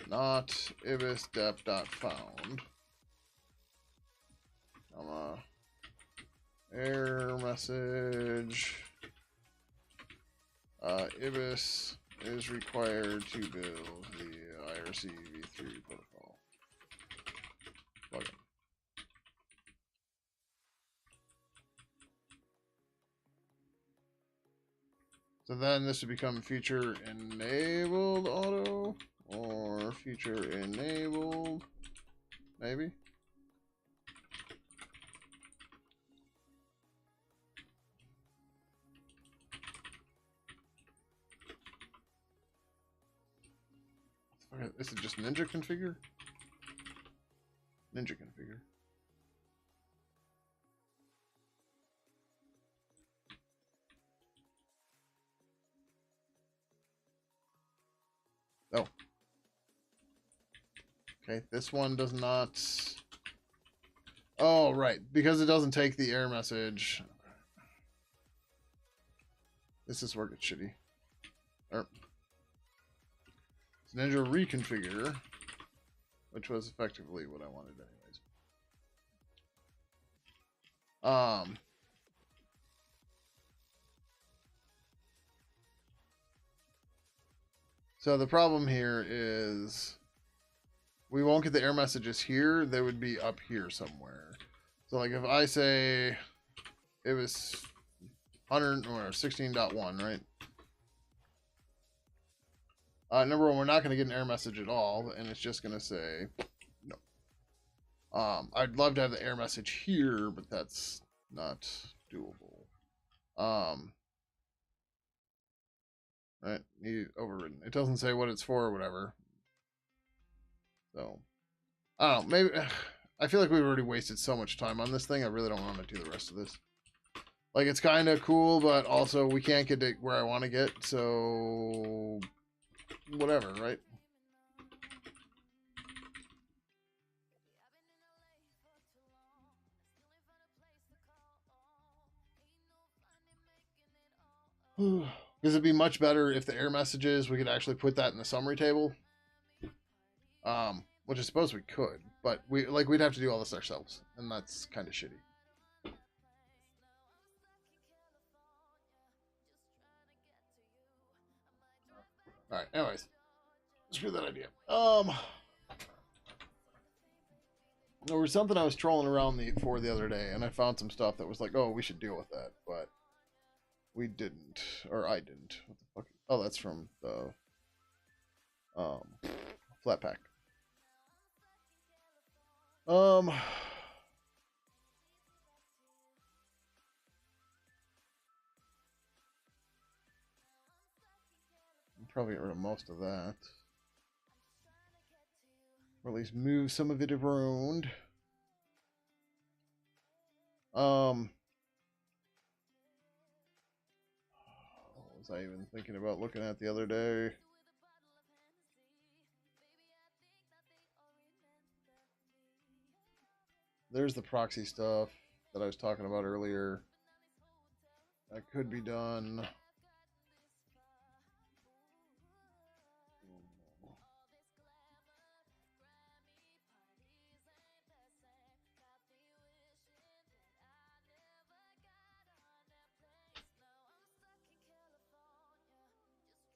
not ibis dep dot found, error message ibis is required to build the IRC v3 protocol plugin. So then this would become feature enabled auto or feature enabled, maybe. Okay, this is just Ninja configure. Ninja configure. Okay, this one does not. Oh, right. Because it doesn't take the error message. This is where it gets shitty. Ninja reconfigure, which was effectively what I wanted anyways. So the problem here is we won't get the error messages here. They would be up here somewhere. So like if I say it was 100 or 16.1, right? Number one, we're not going to get an error message at all, and it's just going to say no. I'd love to have the error message here, but that's not doable. Right, need overridden. It doesn't say what it's for or whatever. So, I don't know. Maybe I feel like we've already wasted so much time on this thing. I really don't want to do the rest of this. Like, it's kind of cool, but also we can't get to where I want to get, so whatever, right? Because it'd be much better if the error messages, we could actually put that in the summary table. Which I suppose we could, but we'd have to do all this ourselves, and that's kind of shitty. Alright, anyways. Screw that idea. There was something I was trolling around for the other day, and I found some stuff that was like, oh, we should deal with that, but we didn't. Or I didn't. What the fuck? Oh, that's from the flat pack. Probably get rid of most of that. Or at least move some of it around. What was I even thinking about looking at the other day? There's the proxy stuff that I was talking about earlier. That could be done.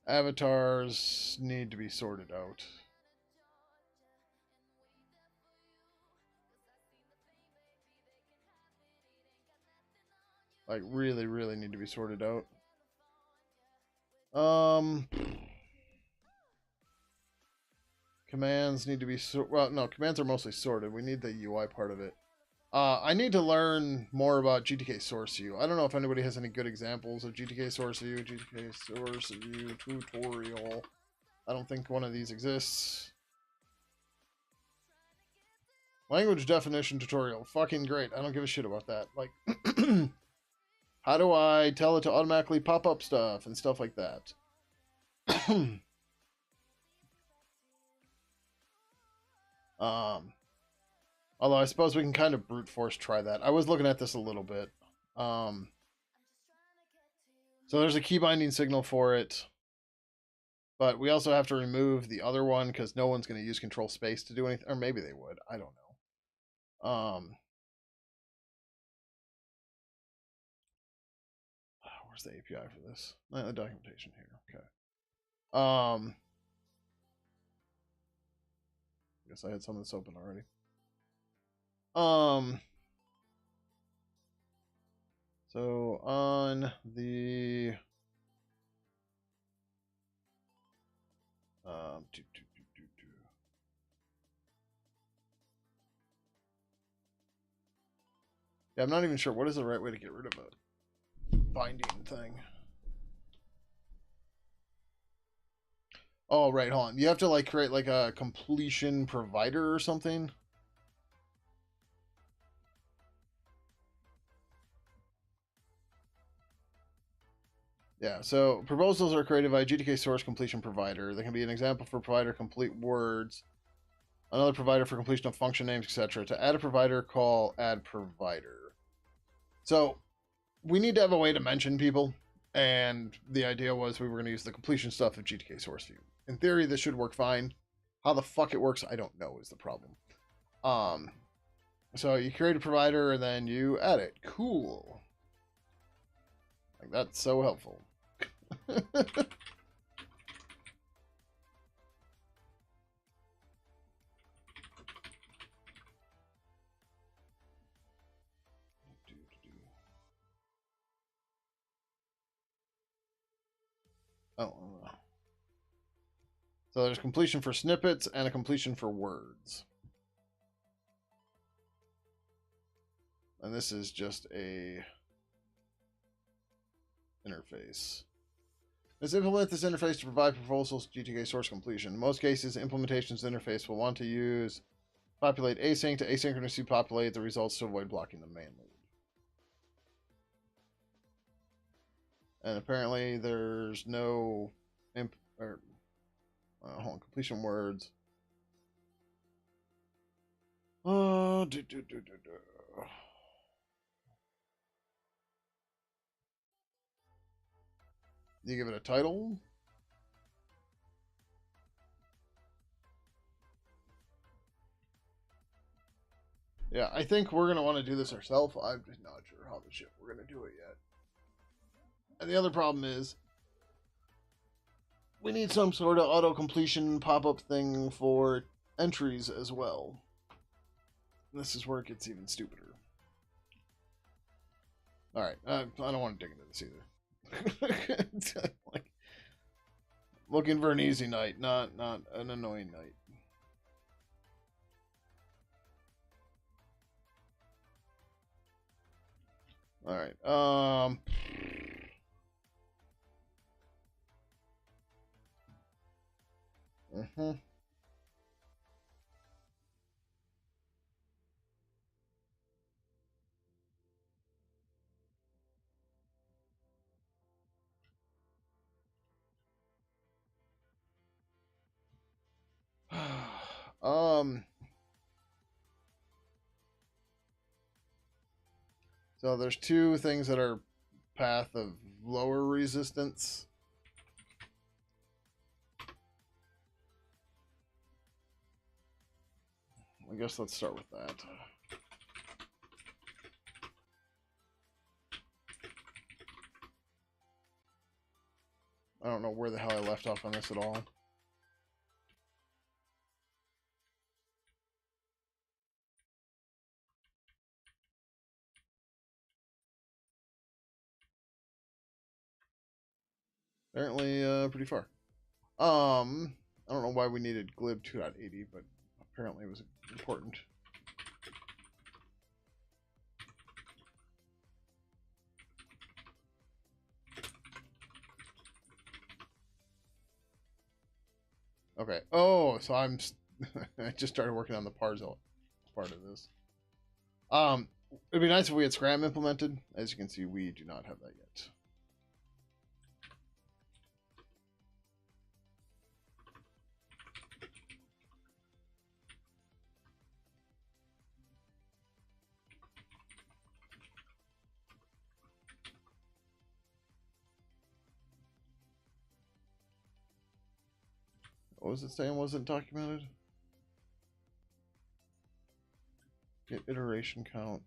Avatars need to be sorted out. Like, really, really need to be sorted out. Commands need to be well, no, commands are mostly sorted. We need the UI part of it. I need to learn more about GTK source view. I don't know if anybody has any good examples of GTK source view, GTK source view tutorial. I don't think one of these exists. Language definition tutorial. Fucking great. I don't give a shit about that. Like, how do I tell it to automatically pop up stuff and stuff like that? Although I suppose we can kind of brute force try that. I was looking at this a little bit. So there's a key binding signal for it. But we also have to remove the other one because no one's going to use control space to do anything. Or maybe they would. I don't know. Where's the API for this? The documentation here. Okay. I guess I had some of this open already. So on the yeah, I'm not even sure what is the right way to get rid of a binding thing. Oh, right, hold on. You have to like create like a completion provider or something. Yeah, so proposals are created by GTK source completion provider. They can be an example for provider complete words. Another provider for completion of function names, etc. To add a provider, call add provider. So we need to have a way to mention people, and the idea was we were going to use the completion stuff of GTK source view. In theory, this should work fine. How the fuck it works, I don't know, is the problem. So you create a provider and then you add it. Cool. Like, that's so helpful. Oh. So there's completion for snippets and a completion for words. And this is just a interface. Let's implement this interface to provide proposals GTK source completion. In most cases, implementations interface will want to use populate async to asynchronously populate the results to avoid blocking the main loop. And apparently there's no hold on, completion words. You give it a title. Yeah, I think we're going to want to do this ourselves. I'm just not sure how the shit we're going to do it yet. And the other problem is we need some sort of auto-completion pop-up thing for entries as well. And this is where it gets even stupider. Alright, I don't want to dig into this either. Like, looking for an easy night, not an annoying night. Alright, so there's two things that are path of lower resistance. I guess let's start with that. I don't know where the hell I left off on this at all. Apparently, pretty far. I don't know why we needed glib 2.80, but apparently it was important. Okay. Oh, so I'm... I just started working on the parcel part of this. It'd be nice if we had Scram implemented. As you can see, we do not have that yet. What was it saying wasn't documented? Get iteration count.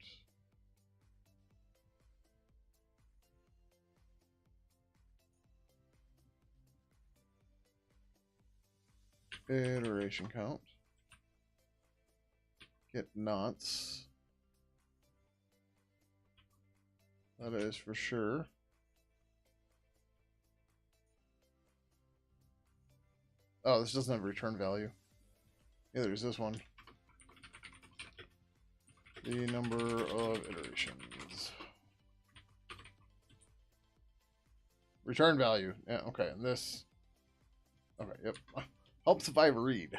Iteration count. Get knots. That is for sure. Oh, this doesn't have a return value. Neither is this one. The number of iterations. Return value. Yeah, okay. And this. Okay, yep. Helps if I read.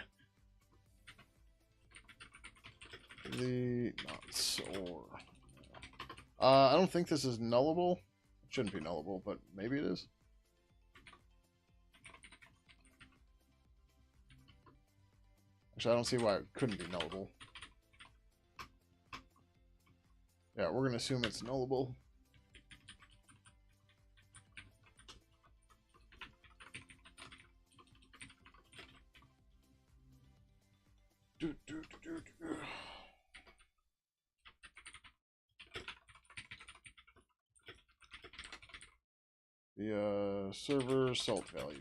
The knots or. I don't think this is nullable. It shouldn't be nullable, but maybe it is. Actually, I don't see why it couldn't be nullable. Yeah, we're going to assume it's nullable. The server salt value.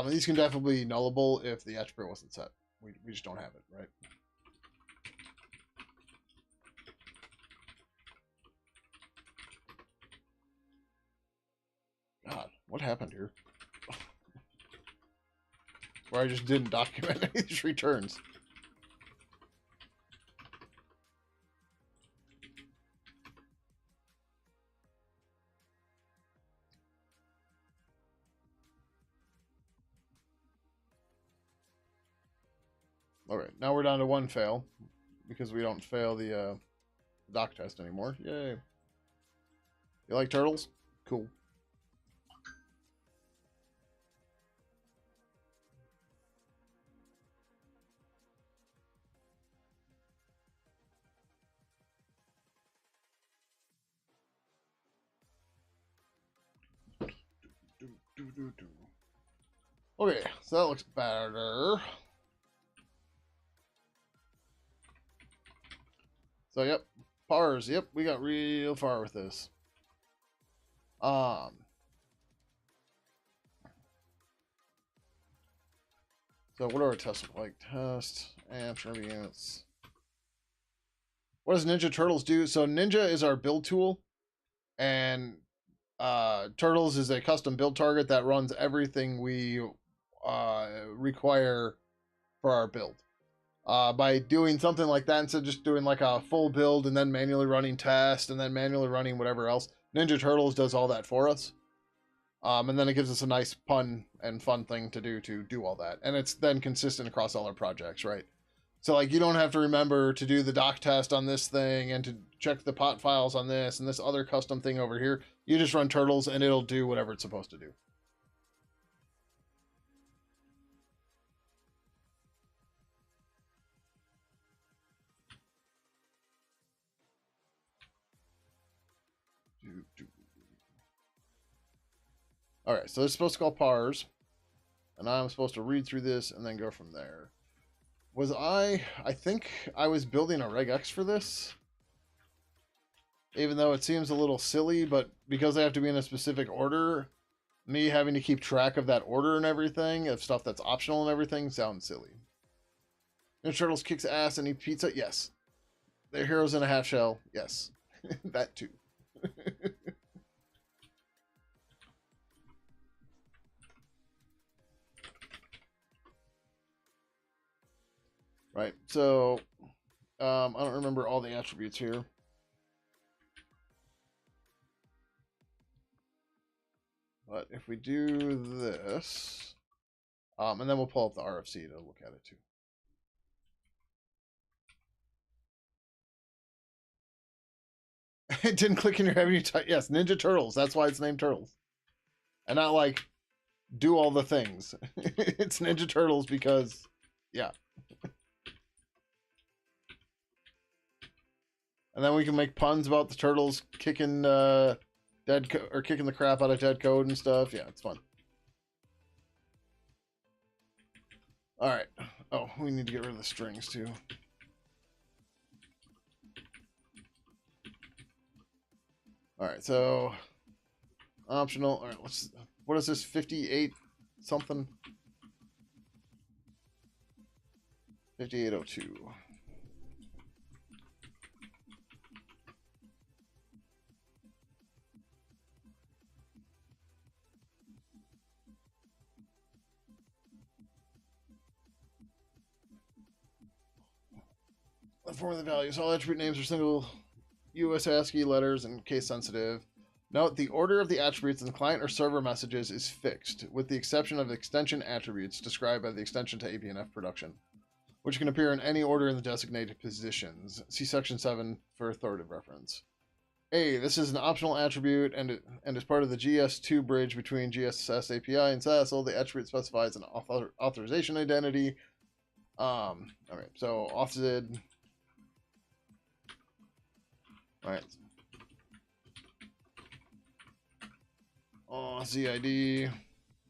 These can definitely be nullable if the attribute wasn't set. We just don't have it, right? God, what happened here? Where I just didn't document any of these returns. Alright, now we're down to one fail. Because we don't fail the doc test anymore. Yay. You like turtles? Cool. Okay, so that looks better. So, yep. Pars, yep, we got real far with this. So what do our tests look like? Test, amps, units. What does Ninja Turtles do? So Ninja is our build tool, and Turtles is a custom build target that runs everything we require for our build. By doing something like that, instead of just doing like a full build and then manually running test and then manually running whatever else, Ninja Turtles does all that for us. And then it gives us a nice fun thing to do all that. And it's then consistent across all our projects, right? So like you don't have to remember to do the doc test on this thing and to check the pot files on this and this other custom thing over here. You just run Turtles and it'll do whatever it's supposed to do. All right, so it's supposed to call pars, and I'm supposed to read through this and then go from there. I think I was building a regex for this, even though it seems a little silly, but because I have to be in a specific order, me having to keep track of that order and everything, of stuff that's optional and everything, sounds silly. Ninja Turtles kicks ass and eat pizza? Yes. They're heroes in a half shell? Yes. That too. Right, so I don't remember all the attributes here. But if we do this, and then we'll pull up the RFC to look at it too. It didn't click in your heavy type. Yes, Ninja Turtles. That's why it's named Turtles. And not like do all the things. It's Ninja Turtles because, yeah. And then we can make puns about the turtles kicking kicking the crap out of dead code and stuff. Yeah, it's fun. All right. Oh, we need to get rid of the strings too. All right, so optional. All right, let's. What is this? 58 something. 5802. Form of the values. All attribute names are single US ASCII letters and case sensitive. Note, the order of the attributes in the client or server messages is fixed, with the exception of extension attributes described by the extension to APNF production, which can appear in any order in the designated positions. See Section 7 for authoritative reference. A, this is an optional attribute and is part of the GS2 bridge between GSS API and SASL. The attribute specifies an authorization identity. Okay, so authorized. All right. ZID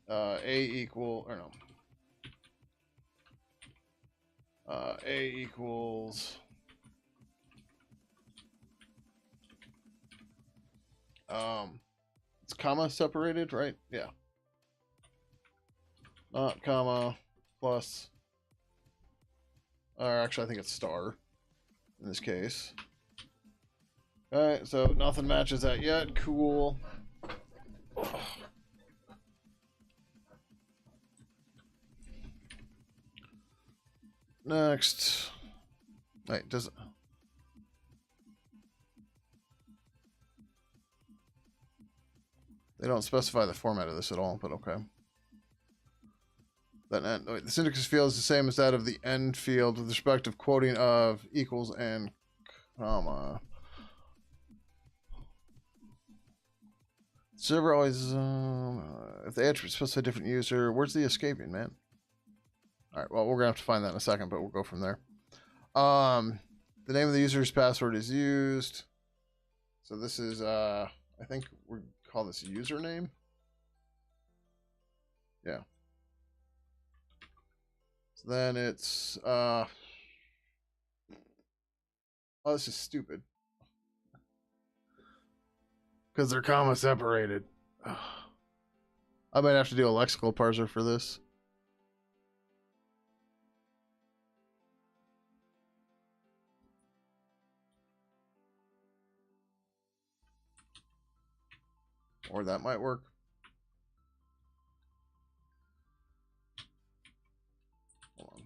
A equal or no. A equals it's comma separated, right? Yeah. Not comma plus, or actually I think it's star in this case. Alright, so nothing matches that yet. Cool. Next. Wait, does it? They don't specify the format of this at all, but okay. Wait, the syntax field is the same as that of the end field with respect of quoting of equals and comma. Server always, if the attribute specify a different user, where's the escaping, man? All right, well, we're gonna have to find that in a second, but we'll go from there. The name of the user's password is used. So this is, I think we call this username. Yeah. So then it's, oh, this is stupid. Because they're comma separated. I might have to do a lexical parser for this. Or that might work. Hold on.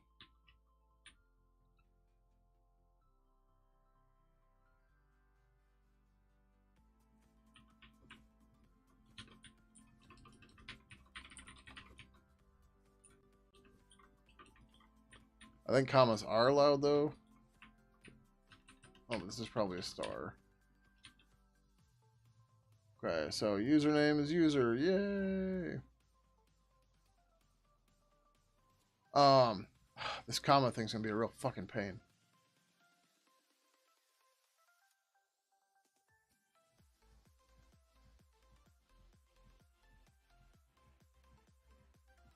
I think commas are allowed though. Oh, this is probably a star. Okay, so username is user. Yay. This comma thing's gonna be a real fucking pain.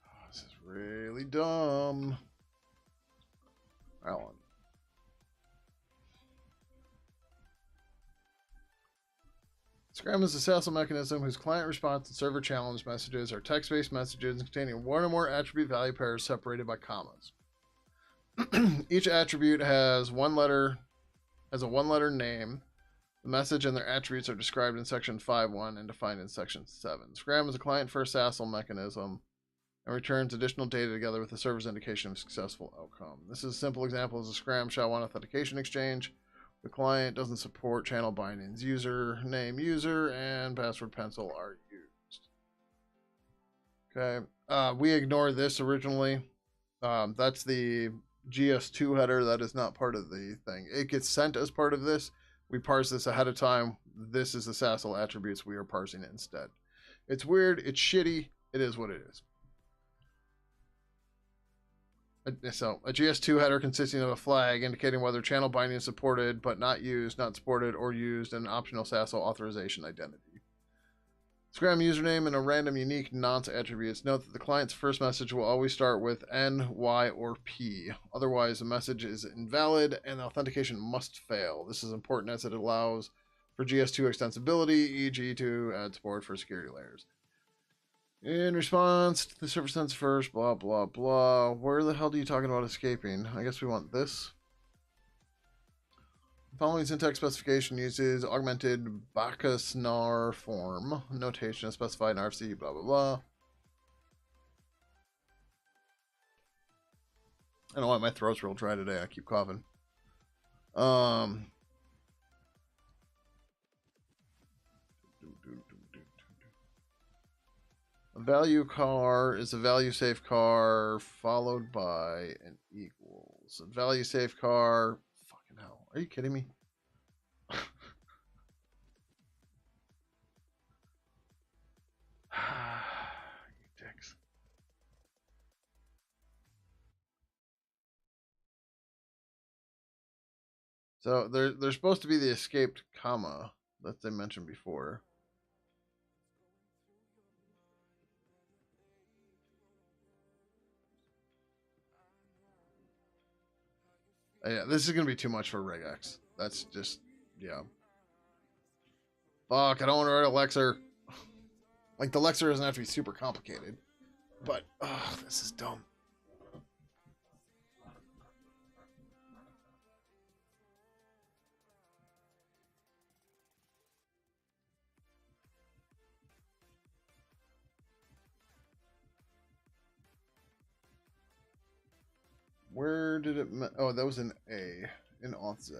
Oh, this is really dumb. That one. Scram is a SASL mechanism whose client response and server challenge messages are text-based messages containing one or more attribute value pairs separated by commas. Each attribute has a one-letter name. The message and their attributes are described in section 5.1 and defined in section 7. Scram is a client-first SASL mechanism and returns additional data together with the server's indication of successful outcome. This is a simple example of a Scram SHA-1 authentication exchange. The client doesn't support channel bindings. User name user and password pencil are used. Okay. We ignored this originally. That's the GS2 header. That is not part of the thing. It gets sent as part of this. We parse this ahead of time. This is the SASL attributes. We are parsing it instead. It's weird. It's shitty. It is what it is. So a GS2 header consisting of a flag indicating whether channel binding is supported but not used, not supported, or used, and an optional SASL authorization identity. Scram username and a random unique nonce attributes. Note that the client's first message will always start with N, Y, or P. Otherwise, the message is invalid and authentication must fail. This is important as it allows for GS2 extensibility, e.g. to add support for security layers. In response, the server sends first, blah, blah, blah. Where the hell are you talking about escaping? I guess we want this. The following syntax specification uses augmented Bacchus-nar form. Notation is specified in RFC, blah, blah, blah. I don't know why my throat's real dry today. I keep coughing. A value car is a value safe car followed by an equals. A value safe car. Fucking hell. Are you kidding me? You dicks. So there's supposed to be the escaped comma that they mentioned before. Yeah, this is gonna be too much for regex. That's just yeah. Fuck, I don't want to write a Lexer. Like the Lexer doesn't have to be super complicated, but this is dumb. Where did it? Oh, that was an A in auth Z.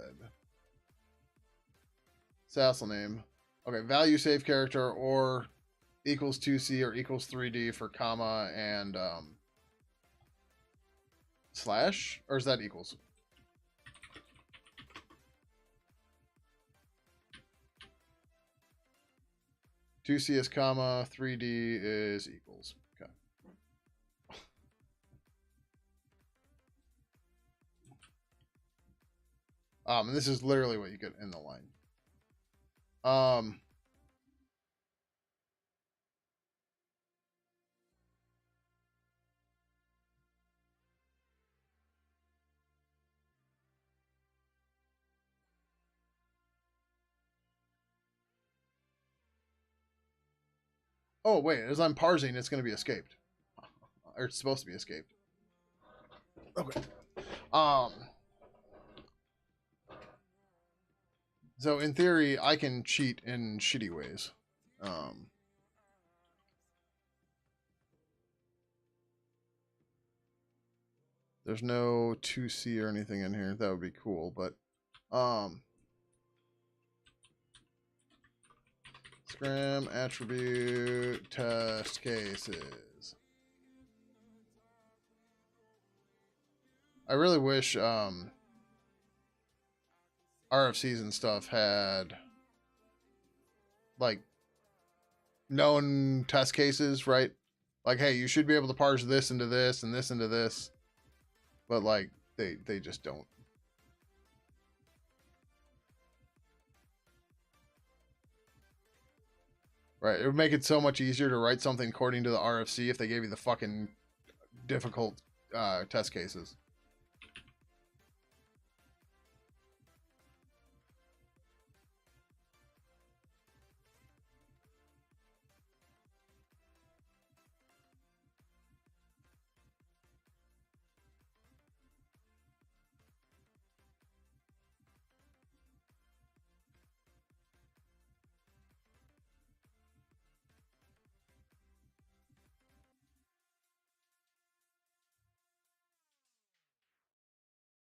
Sassel name. Okay, value save character or equals 2C or equals 3D for comma and slash, or is that equals? Two C is comma, 3D is equals. Okay. And this is literally what you get in the line. Oh wait, as I'm parsing, it's going to be escaped, or it's supposed to be escaped. Okay. So in theory, I can cheat in shitty ways. There's no 2C or anything in here. That would be cool, but scram attribute test cases. I really wish RFCs and stuff had like known test cases, right? Like, hey, you should be able to parse this into this and this into this, but like they just don't. Right, it would make it so much easier to write something according to the RFC if they gave you the fucking difficult test cases.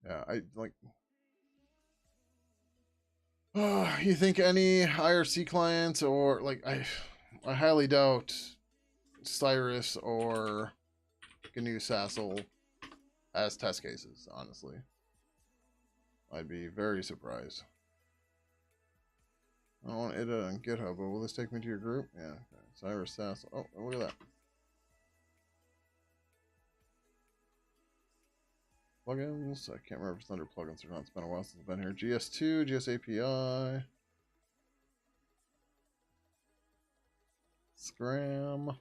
Yeah, I like. You think any IRC clients or like I highly doubt Cyrus or GNU Sassel as test cases. Honestly, I'd be very surprised. I don't want it on GitHub, but will this take me to your group? Yeah, okay. Cyrus Sassel. Oh, look at that. Plugins. I can't remember if it's under plugins or not. It's been a while since I've been here. GS2, GS API. Scram.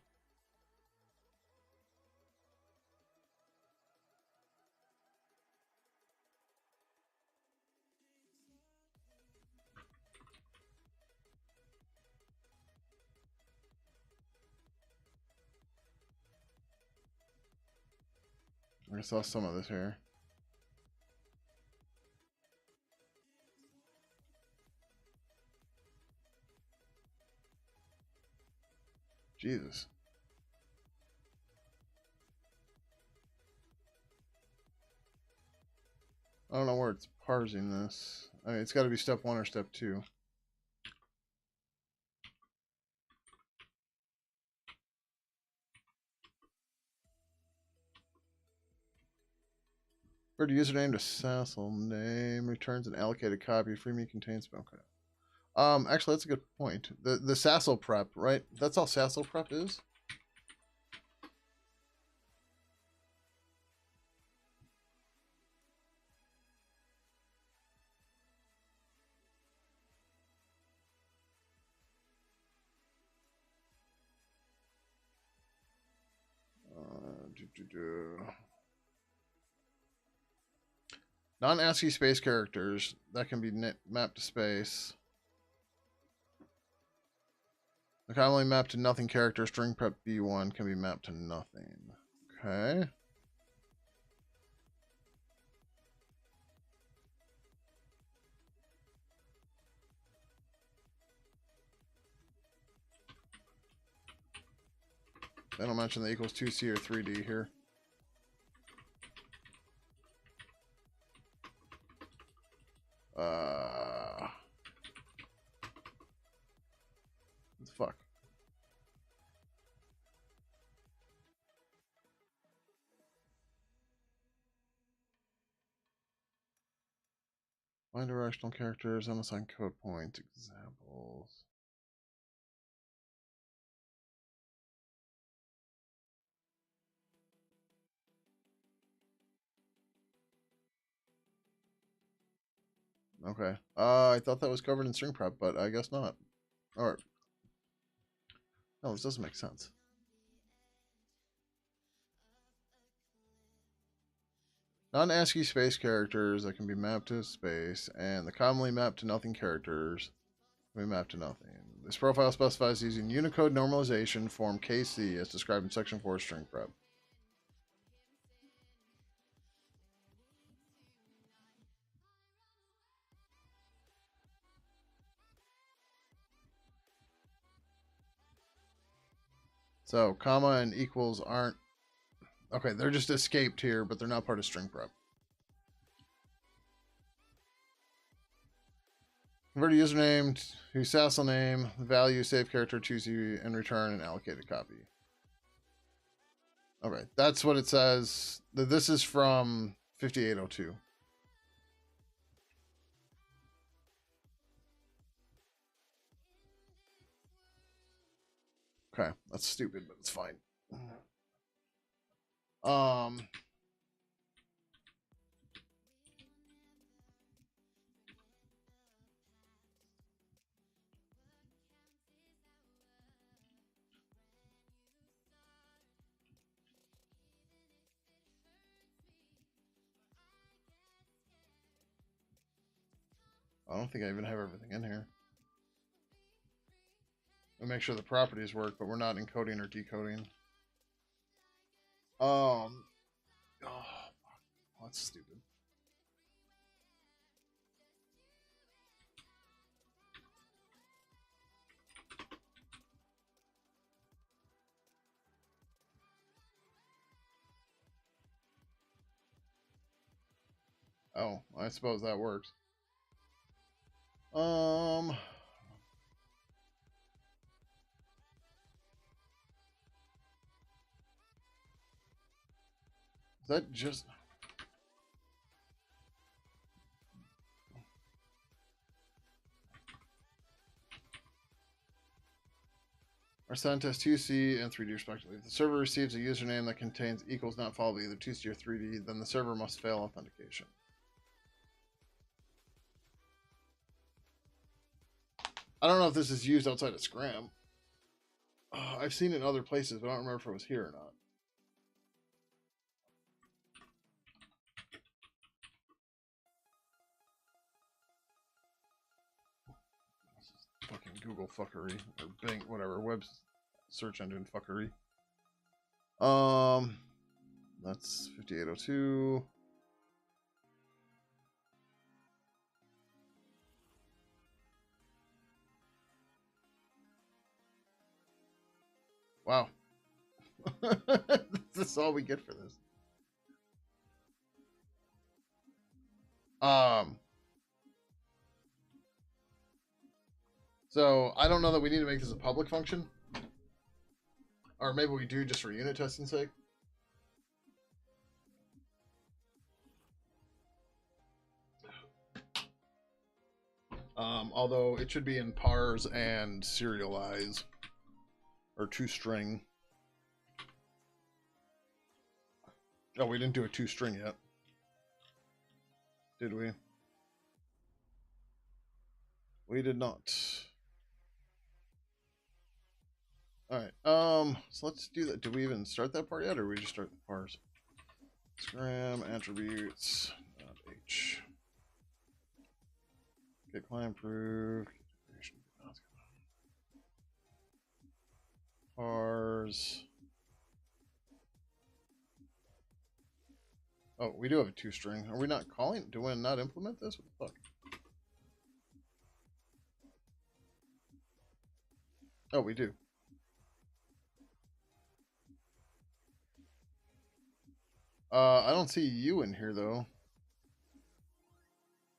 I saw some of this here. Jesus. I don't know where it's parsing this. I mean, it's got to be step 1 or step 2. Refer to username to Sassel name. Returns an allocated copy. Freeme contains. Okay. Actually, that's a good point. The Sassel prep, right? That's all Sassel prep is. Non-ASCII space characters that can be mapped to space. The commonly mapped to nothing character string prep B1 can be mapped to nothing. Okay. They don't mention the equals 2C or 3D here. What the fuck? Find directional characters, unassigned code point examples. Okay. I thought that was covered in string prep, but I guess not. Alright. No, this doesn't make sense. Non-ASCII space characters that can be mapped to space, and the commonly mapped to nothing characters can be mapped to nothing. This profile specifies using Unicode normalization form KC as described in Section 4 string prep. So, comma and equals aren't... Okay, they're just escaped here, but they're not part of string prep. Convert a username to Sassel name, value, save character, choose you, and return an allocated copy. Okay, that's what it says. This is from 5802. Okay, that's stupid, but it's fine. I don't think I even have everything in here. We'll make sure the properties work, but we're not encoding or decoding. Oh, that's stupid. Oh, I suppose that works. Is that just... Are sent as 2C and 3D respectively. If the server receives a username that contains equals not followed by either 2C or 3D, then the server must fail authentication. I don't know if this is used outside of Scram. I've seen it in other places, but I don't remember if it was here or not. This is fucking Google fuckery, or Bing, whatever, web search engine fuckery. That's 5802. Wow. This is all we get for this. So I don't know that we need to make this a public function. Or maybe we do just for unit testing sake. Although it should be in pars and serialize or two string. Oh, we didn't do a two string yet, did we? We did not. All right. So let's do that. Did we even start that part yet, or we just start the pars? Scram attributes H. Get client proof. Pars. Oh, we do have a two string. Are we not calling? Do we not implement this? What the fuck? Oh, we do. I don't see you in here though.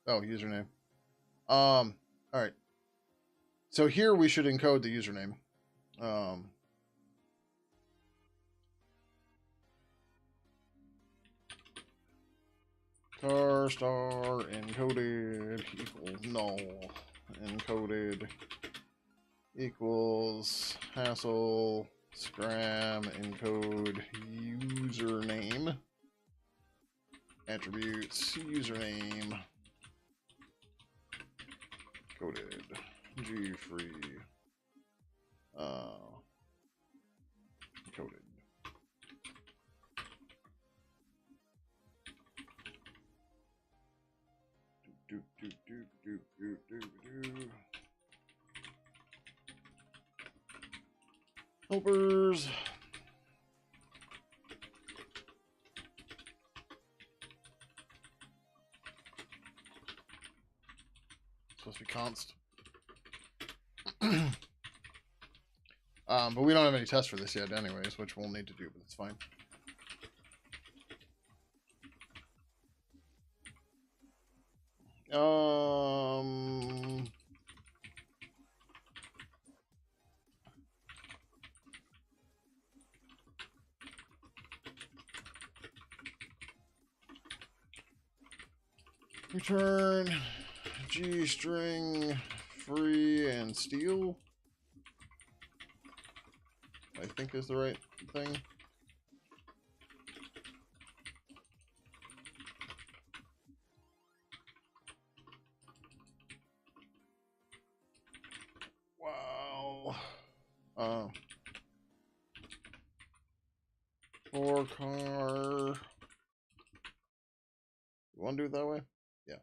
Oh, username. All right. So here we should encode the username. Tar star encoded equals null. Encoded equals hassle scram encode username. Attributes username coded G free coded. Do. Helpers. Supposed to be const. But we don't have any tests for this yet anyways, which we'll need to do, but it's fine. Return G string free and steal, I think is the right thing. Wow. For car. You want to do it that way? Yeah.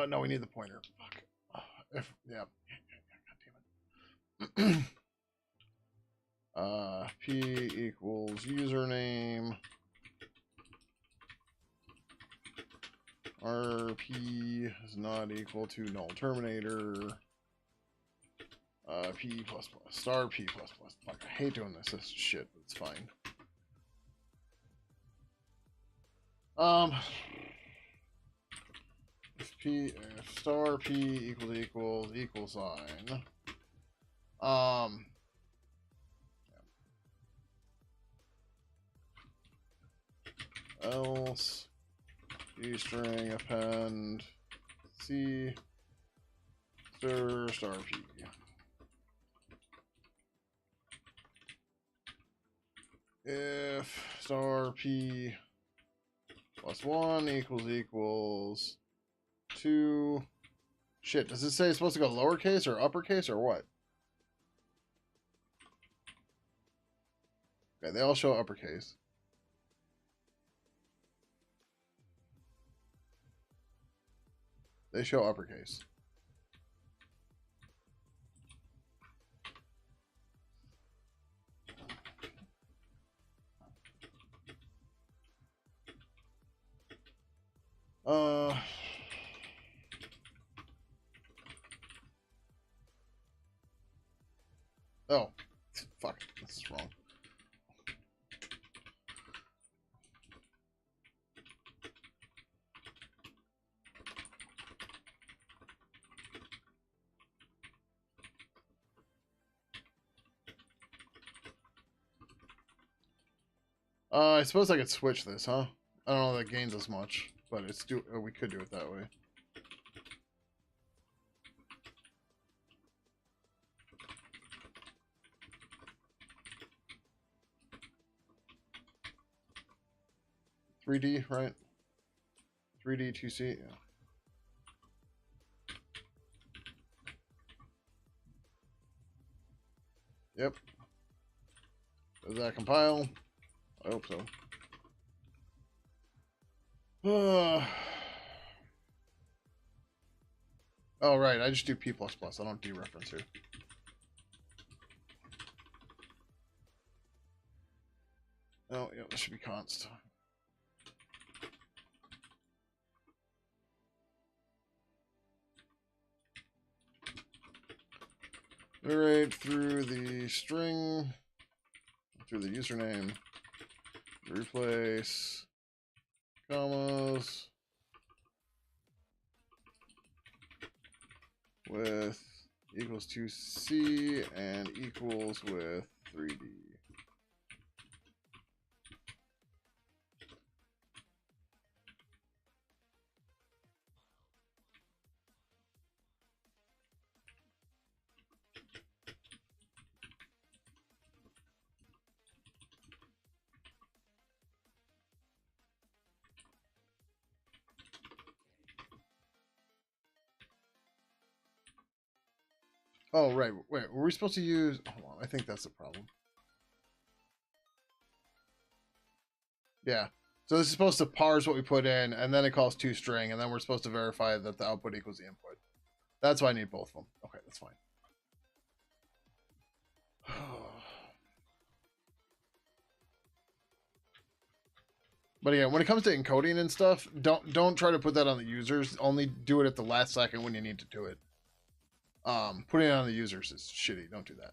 No, we need the pointer. Fuck. Yeah. God damn it. P equals username. RP is not equal to null terminator. P plus plus star P plus plus. Fuck, I hate doing this. This is shit, but it's fine. If star P equals sign. Else G string append C star P. If star P plus 1 equals 2. Shit, does it say it's supposed to go lowercase or uppercase or what? Okay, they all show uppercase. They show uppercase. Oh, fuck, this is wrong. I suppose I could switch this, huh? I don't know if that gains us much, but it's we could do it that way. 3D, right? 3D, 2C, yeah. Yep. Does that compile? I hope so. Oh, right. I just do P++. I don't dereference here. Oh, yeah, this should be const. Iterate through the string, through the username, replace commas with equals to C and equals with 3D. Oh, right. Wait, were we supposed to use... Hold on, I think that's the problem. Yeah. So this is supposed to parse what we put in, and then it calls toString, and then we're supposed to verify that the output equals the input. That's why I need both of them. Okay, that's fine. But yeah, when it comes to encoding and stuff, don't try to put that on the users. Only do it at the last second when you need to do it. Putting it on the users is shitty. Don't do that.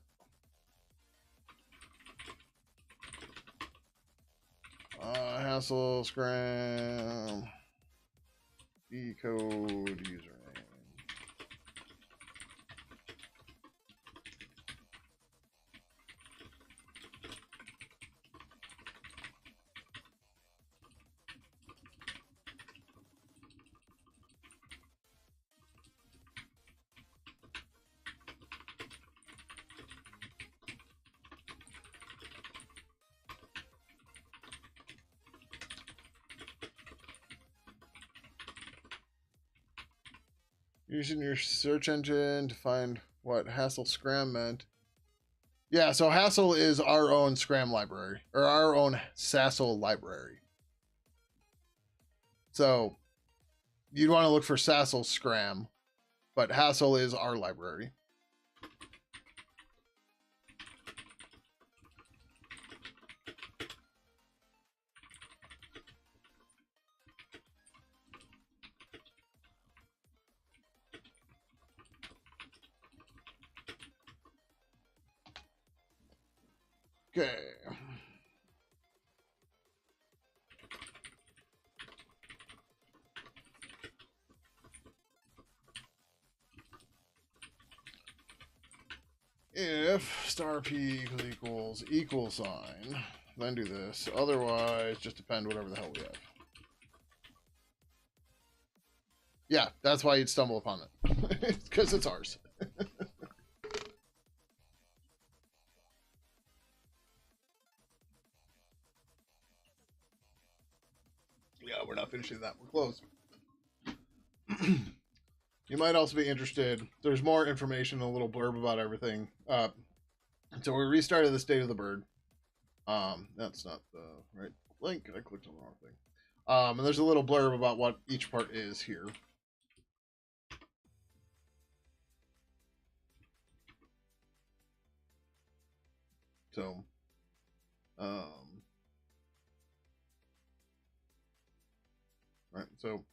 Hassle, scram, decode username. Using your search engine to find what hassle scram meant. Yeah, so hassle is our own scram library, or our own Sassel library. So you'd want to look for Sassel scram, but hassle is our library. Okay. If star p equal sign, then do this. Otherwise, just append whatever the hell we have. Yeah, that's why you'd stumble upon it. Because it's ours. Yeah, we're not finishing that. We're close. You might also be interested. There's more information, a little blurb about everything. So we restarted the state of the bird. That's not the right link. I clicked on the wrong thing. And there's a little blurb about what each part is here. So, right. So,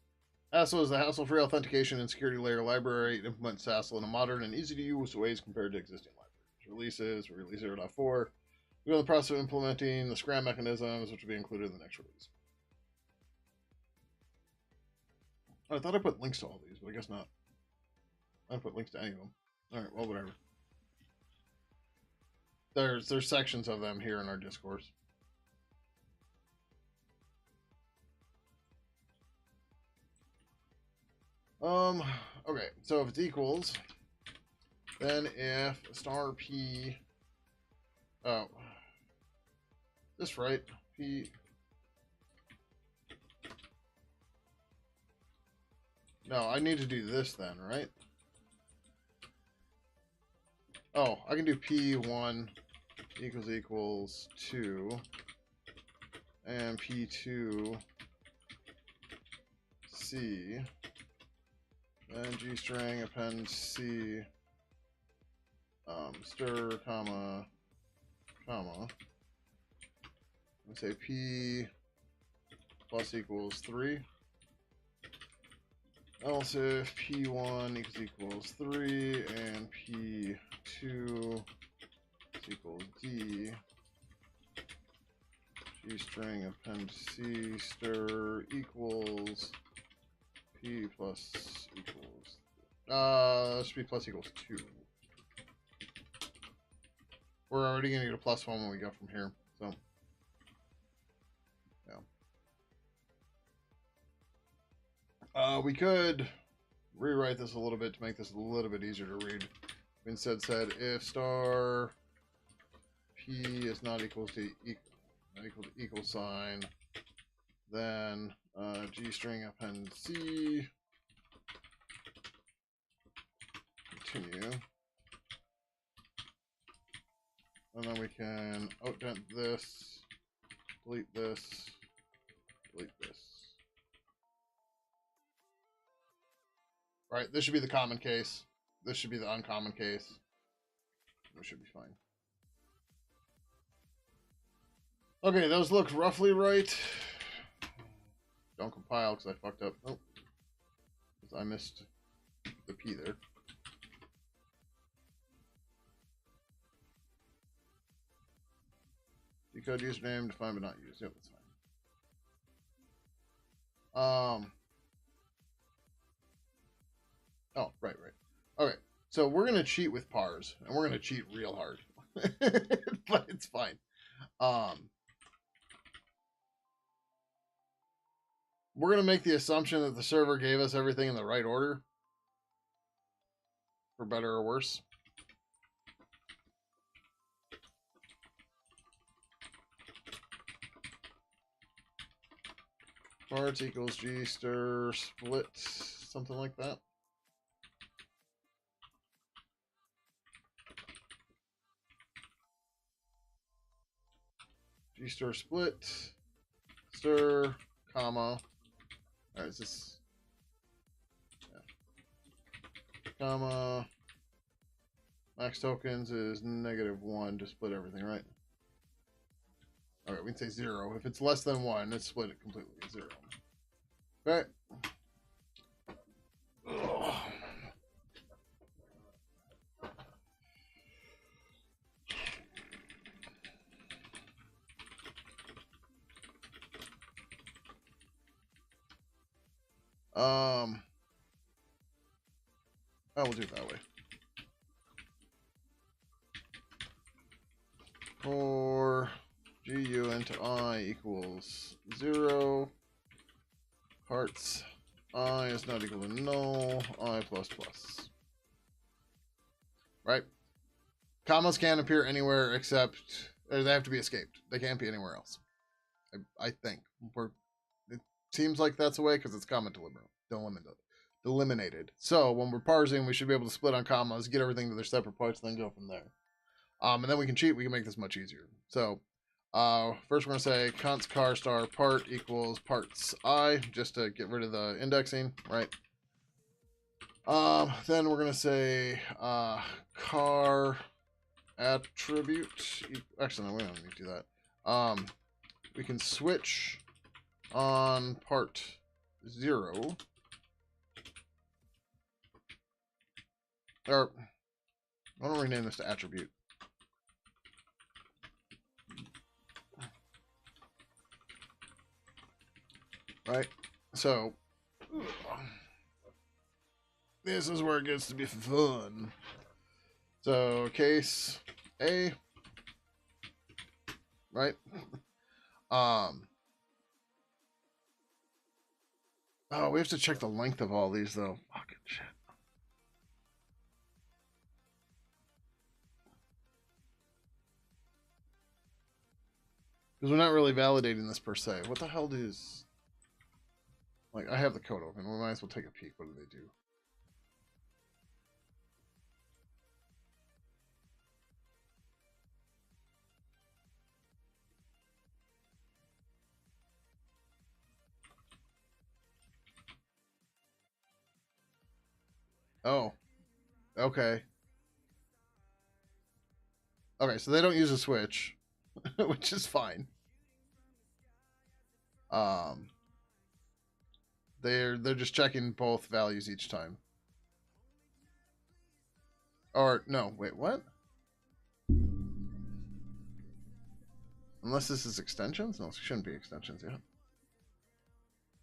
Hassle is the hassle-free authentication and security layer library. It implements Hassle in a modern and easy-to-use ways compared to existing libraries. Releases, we release 0.4. We're in the process of implementing the scram mechanisms, which will be included in the next release. Oh, I thought I put links to all these, but I guess not. I didn't put links to any of them. All right, well, whatever. There's sections of them here in our discourse. Okay, so if it's equals, then if star p, oh, this right, p, No, I need to do this then, right? Oh, I can do P1 equals 2 and P2 C, then G string append C, stir, comma, and say P plus equals 3. Else if P1 equals 3 and P2 equals D, G string append C stir equals P plus equals should be plus equals 2. We're already gonna get a plus 1 when we go from here, so yeah. We could rewrite this a little bit to make this a little bit easier to read. We instead said if star P is not equal to equal sign, then G string append C, continue, and then we can outdent this, delete this, delete this. Right, this should be the common case. This should be the uncommon case. We should be fine. Okay, those look roughly right. Don't compile because I fucked up. Oh, because I missed the P there. Decode username, define but not used. Yep, that's fine. Oh, right. Okay, so we're gonna cheat with pars, and we're gonna cheat real hard, but it's fine. We're gonna make the assumption that the server gave us everything in the right order, for better or worse. Parts equals G stir split, something like that. G stir split, stir, comma. All right, is this? Yeah. Comma. Max tokens is -1 to split everything, right? All right, we can say 0. If it's less than 1, let's split it completely at 0. Okay. I will do it that way. For GU into I equals 0, parts I is not equal to null, I plus plus. Right? Commas can't appear anywhere except they have to be escaped. They can't be anywhere else. I think. It seems like that's the way because it's comma delimited. So when we're parsing, we should be able to split on commas, get everything to their separate parts, and then go from there. And then we can cheat. We can make this much easier. So first we're going to say const car star part equals parts I, just to get rid of the indexing, right? Then we're going to say car attribute. Actually, no, we don't need to do that. We can switch on part 0. Or, I want to rename this to attribute. Right? So, this is where it gets to be fun. So, case A. Right? Oh, we have to check the length of all these, though. Fucking shit. Because we're not really validating this per se. What the hell does... Like, I have the code open. We might as well take a peek. What do they do? Oh, okay. Okay, so they don't use a switch, which is fine. Um, they're just checking both values each time. Or no, wait, what? Unless this is extensions? No, it shouldn't be extensions, yeah.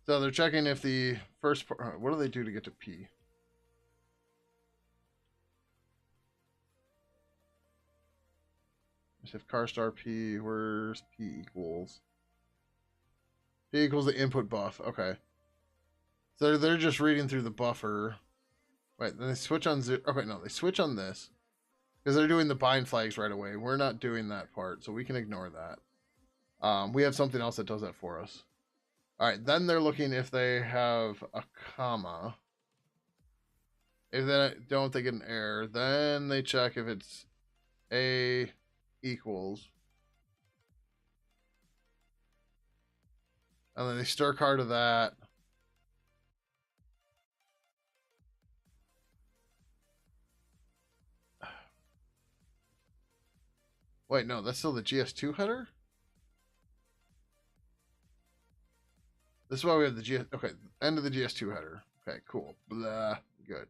So they're checking if the first part. What do they do to get to P? If car star P, where's P equals? P equals the input buff. Okay. So they're just reading through the buffer. Wait, then they switch on zero. Okay, no, they switch on this. Because they're doing the bind flags right away. We're not doing that part, so we can ignore that. We have something else that does that for us. All right, then they're looking if they have a comma. If they don't, they get an error. Then they check if it's A equals. And then they stir car to that. Wait, no, that's still the GS2 header? This is why we have the GS. Okay, end of the GS2 header. Okay, cool. Blah. Good.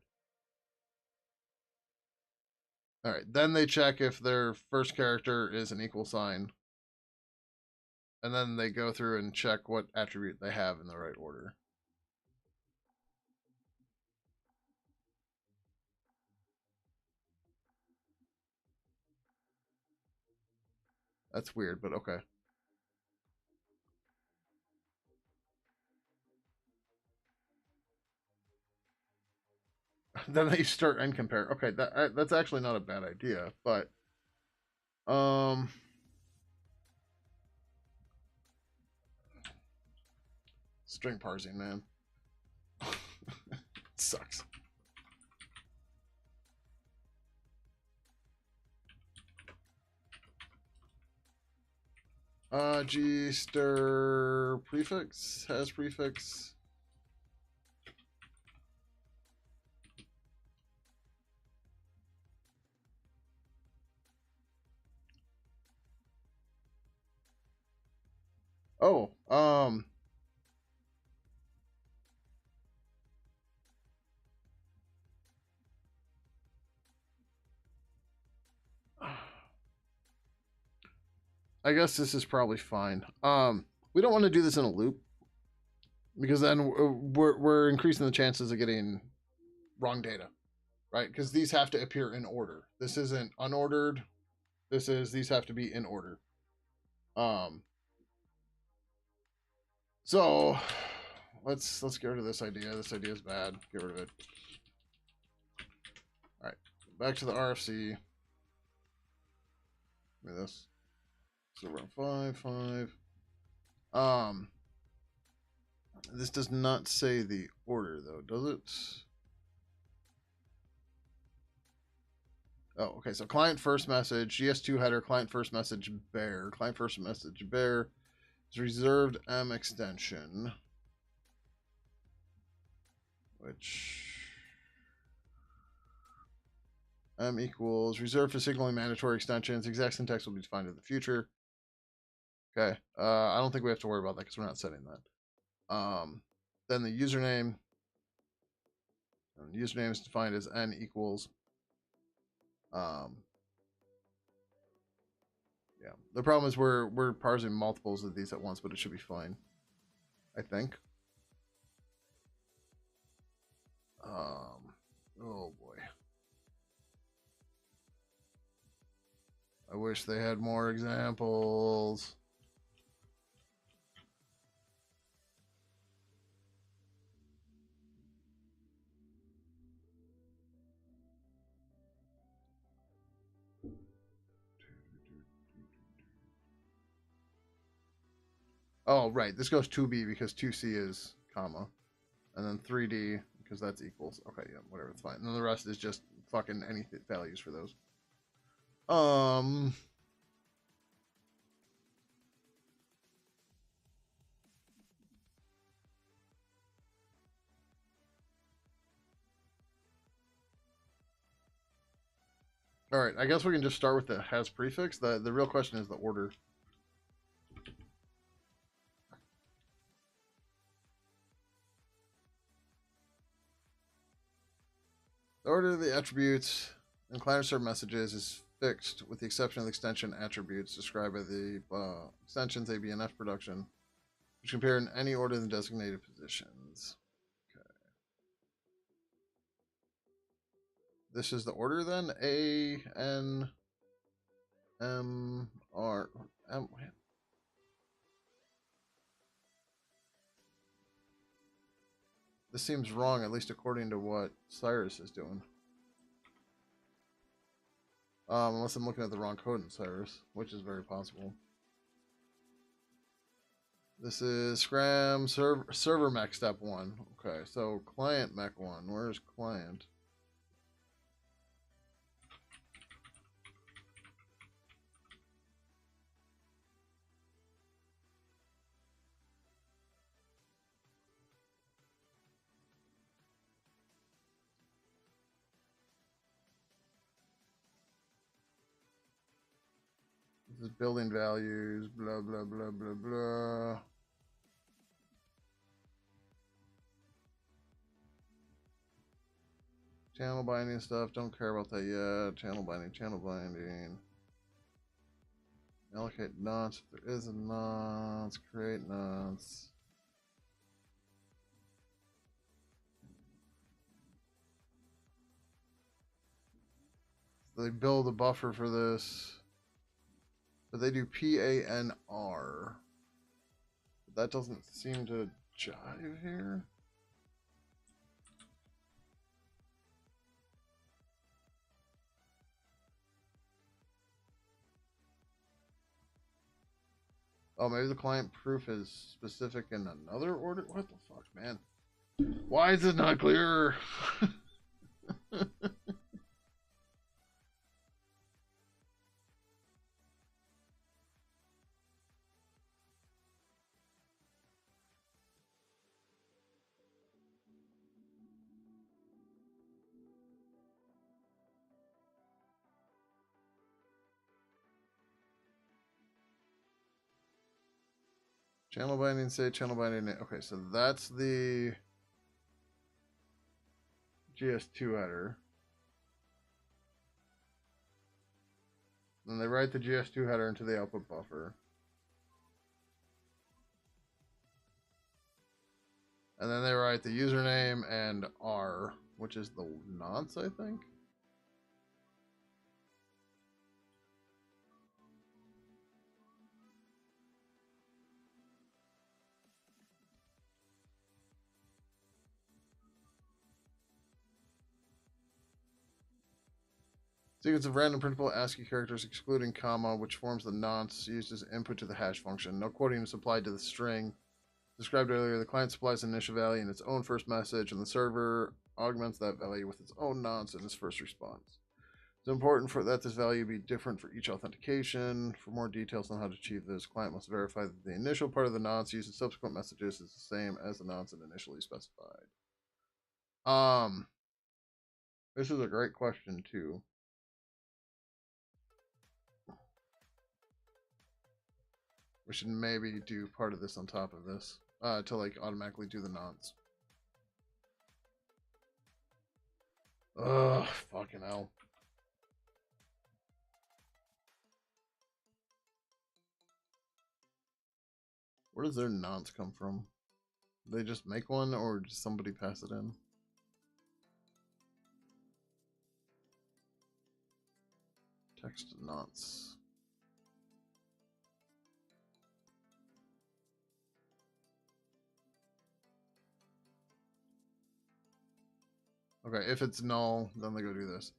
All right, then they check if their first character is an equal sign. And then they go through and check what attribute they have in the right order. That's weird, but okay. Then they start and compare. Okay, that's actually not a bad idea, but um string parsing, man. Sucks. G stir prefix has prefix. Oh, I guess this is probably fine. We don't want to do this in a loop because then we're increasing the chances of getting wrong data, right? Because these have to appear in order. This isn't unordered. These have to be in order. Um, so let's get rid of this idea. This idea is bad. Get rid of it. All right, back to the RFC. Give me this. So we're on 5, 5. This does not say the order though, does it? Oh, okay. So client first message, GS2 header, client first message bear, client first message bear is reserved M extension, which M equals reserved for signaling mandatory extensions. Exact syntax will be defined in the future. Okay. I don't think we have to worry about that because we're not setting that. Then the username. And username is defined as N equals. Yeah. The problem is we're parsing multiples of these at once, but it should be fine. I think. Oh boy. I wish they had more examples. Oh, right. This goes 2B because 2C is comma. And then 3D, because that's equals. Okay, yeah, whatever, it's fine. And then the rest is just fucking any values for those. All right, I guess we can just start with the has prefix. The real question is the order. The order of the attributes and client server messages is fixed with the exception of the extension attributes described by the extensions AB and F production, which compare in any order in the designated positions. Okay. This is the order then? A, N, M, R, M. This seems wrong, at least according to what Cyrus is doing. Unless I'm looking at the wrong code in Cyrus, which is very possible. This is Scram server mech step 1. Okay, so client mech 1. Where's client? This is building values, blah, blah, blah, blah, blah. Channel binding stuff, don't care about that yet. Channel binding, channel binding. Allocate nonce if there is a nonce, create nonce. So they build a buffer for this. But they do PANR. That doesn't seem to jive here. Oh, maybe the client proof is specific in another order? What the fuck, man? Why is it not clear? Channel binding, say channel binding. Okay, so that's the GS2 header. Then they write the GS2 header into the output buffer. And then they write the username and R, which is the nonce, I think. Sequence of random printable ASCII characters excluding comma, which forms the nonce used as input to the hash function. No quoting is applied to the string. Described earlier, the client supplies an initial value in its own first message, and the server augments that value with its own nonce in its first response. It's important for that this value be different for each authentication. For more details on how to achieve this, client must verify that the initial part of the nonce used in subsequent messages is the same as the nonce initially specified. This is a great question too. We should maybe do part of this on top of this to like automatically do the nonce. Ugh, fucking hell. Where does their nonce come from? They just make one, or does somebody pass it in? Text nonce. Okay, if it's null, then they go do this.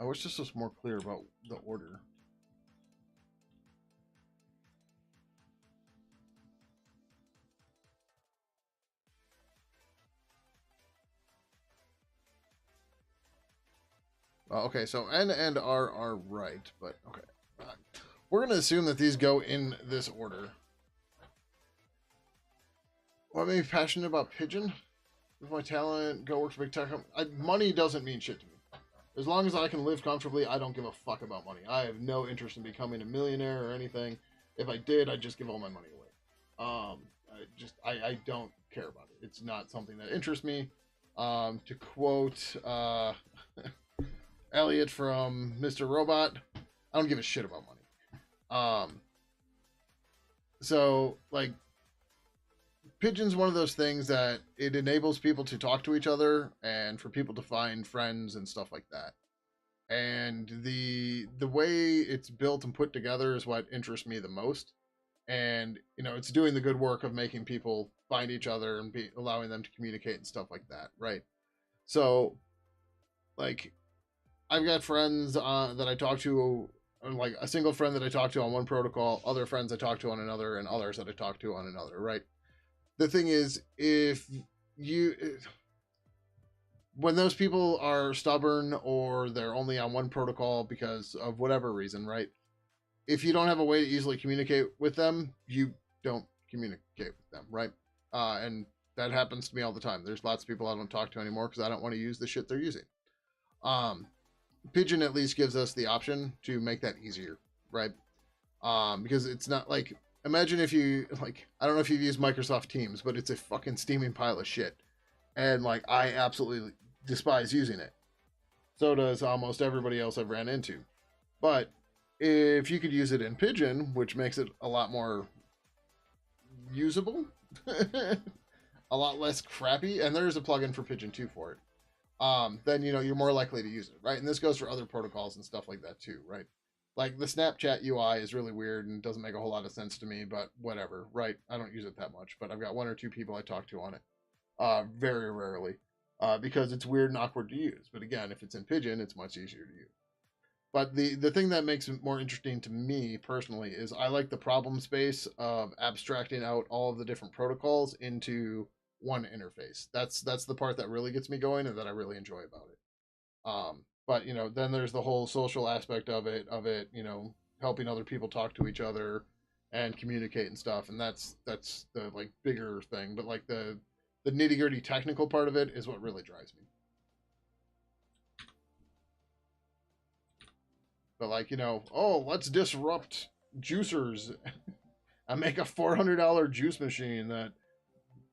I wish this was more clear about the order. Okay, so N and R are right, but okay. We're going to assume that these go in this order. What made me passionate about Pidgin? With my talent, go work for big tech. Money doesn't mean shit to me. As long as I can live comfortably, I don't give a fuck about money. I have no interest in becoming a millionaire or anything. If I did, I'd just give all my money away. I don't care about it. It's not something that interests me. To quote Elliot from Mr. Robot, I don't give a shit about money. So like Pidgin's one of those things that it enables people to talk to each other and for people to find friends and stuff like that. And the way it's built and put together is what interests me the most. And it's doing the good work of making people find each other and allowing them to communicate and stuff like that, right? So, like, I've got friends that I talk to, like a single friend that I talk to on one protocol, other friends I talk to on another, and others that I talk to on another, right? The thing is, when those people are stubborn or they're only on one protocol because of whatever reason, right? If you don't have a way to easily communicate with them, you don't communicate with them, right? And that happens to me all the time. There's lots of people I don't talk to anymore because I don't want to use the shit they're using. Pidgin at least gives us the option to make that easier, right? Because it's not like, imagine if you, like, I don't know if you've used Microsoft Teams, but it's a fucking steaming pile of shit. And, like, I absolutely despise using it. So does almost everybody else I've ran into. But if you could use it in Pidgin, which makes it a lot more usable, a lot less crappy, and there's a plugin for Pidgin 2 for it, then you're more likely to use it, right? And this goes for other protocols and stuff like that too, right? Like the Snapchat UI is really weird and doesn't make a whole lot of sense to me, but whatever, right? I don't use it that much, but I've got one or two people I talk to on it, very rarely, because it's weird and awkward to use. But again, if it's in Pidgin, it's much easier to use. But the thing that makes it more interesting to me personally is I like the problem space of abstracting out all of the different protocols into one interface. That's the part that really gets me going and that I really enjoy about it. But then there's the whole social aspect of it, helping other people talk to each other and communicate and stuff, and that's the like bigger thing. But like the nitty gritty technical part of it is what really drives me. But like, oh, let's disrupt juicers and make a $400 juice machine that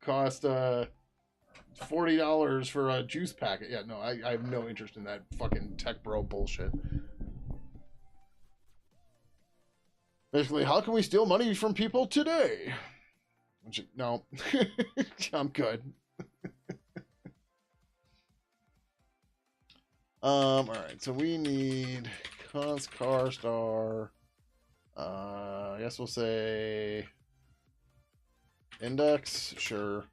cost $40 for a juice packet. Yeah, no, I have no interest in that fucking tech bro bullshit. Basically, how can we steal money from people today? No, I'm good. All right, so we need cons car star. I guess we'll say index, sure.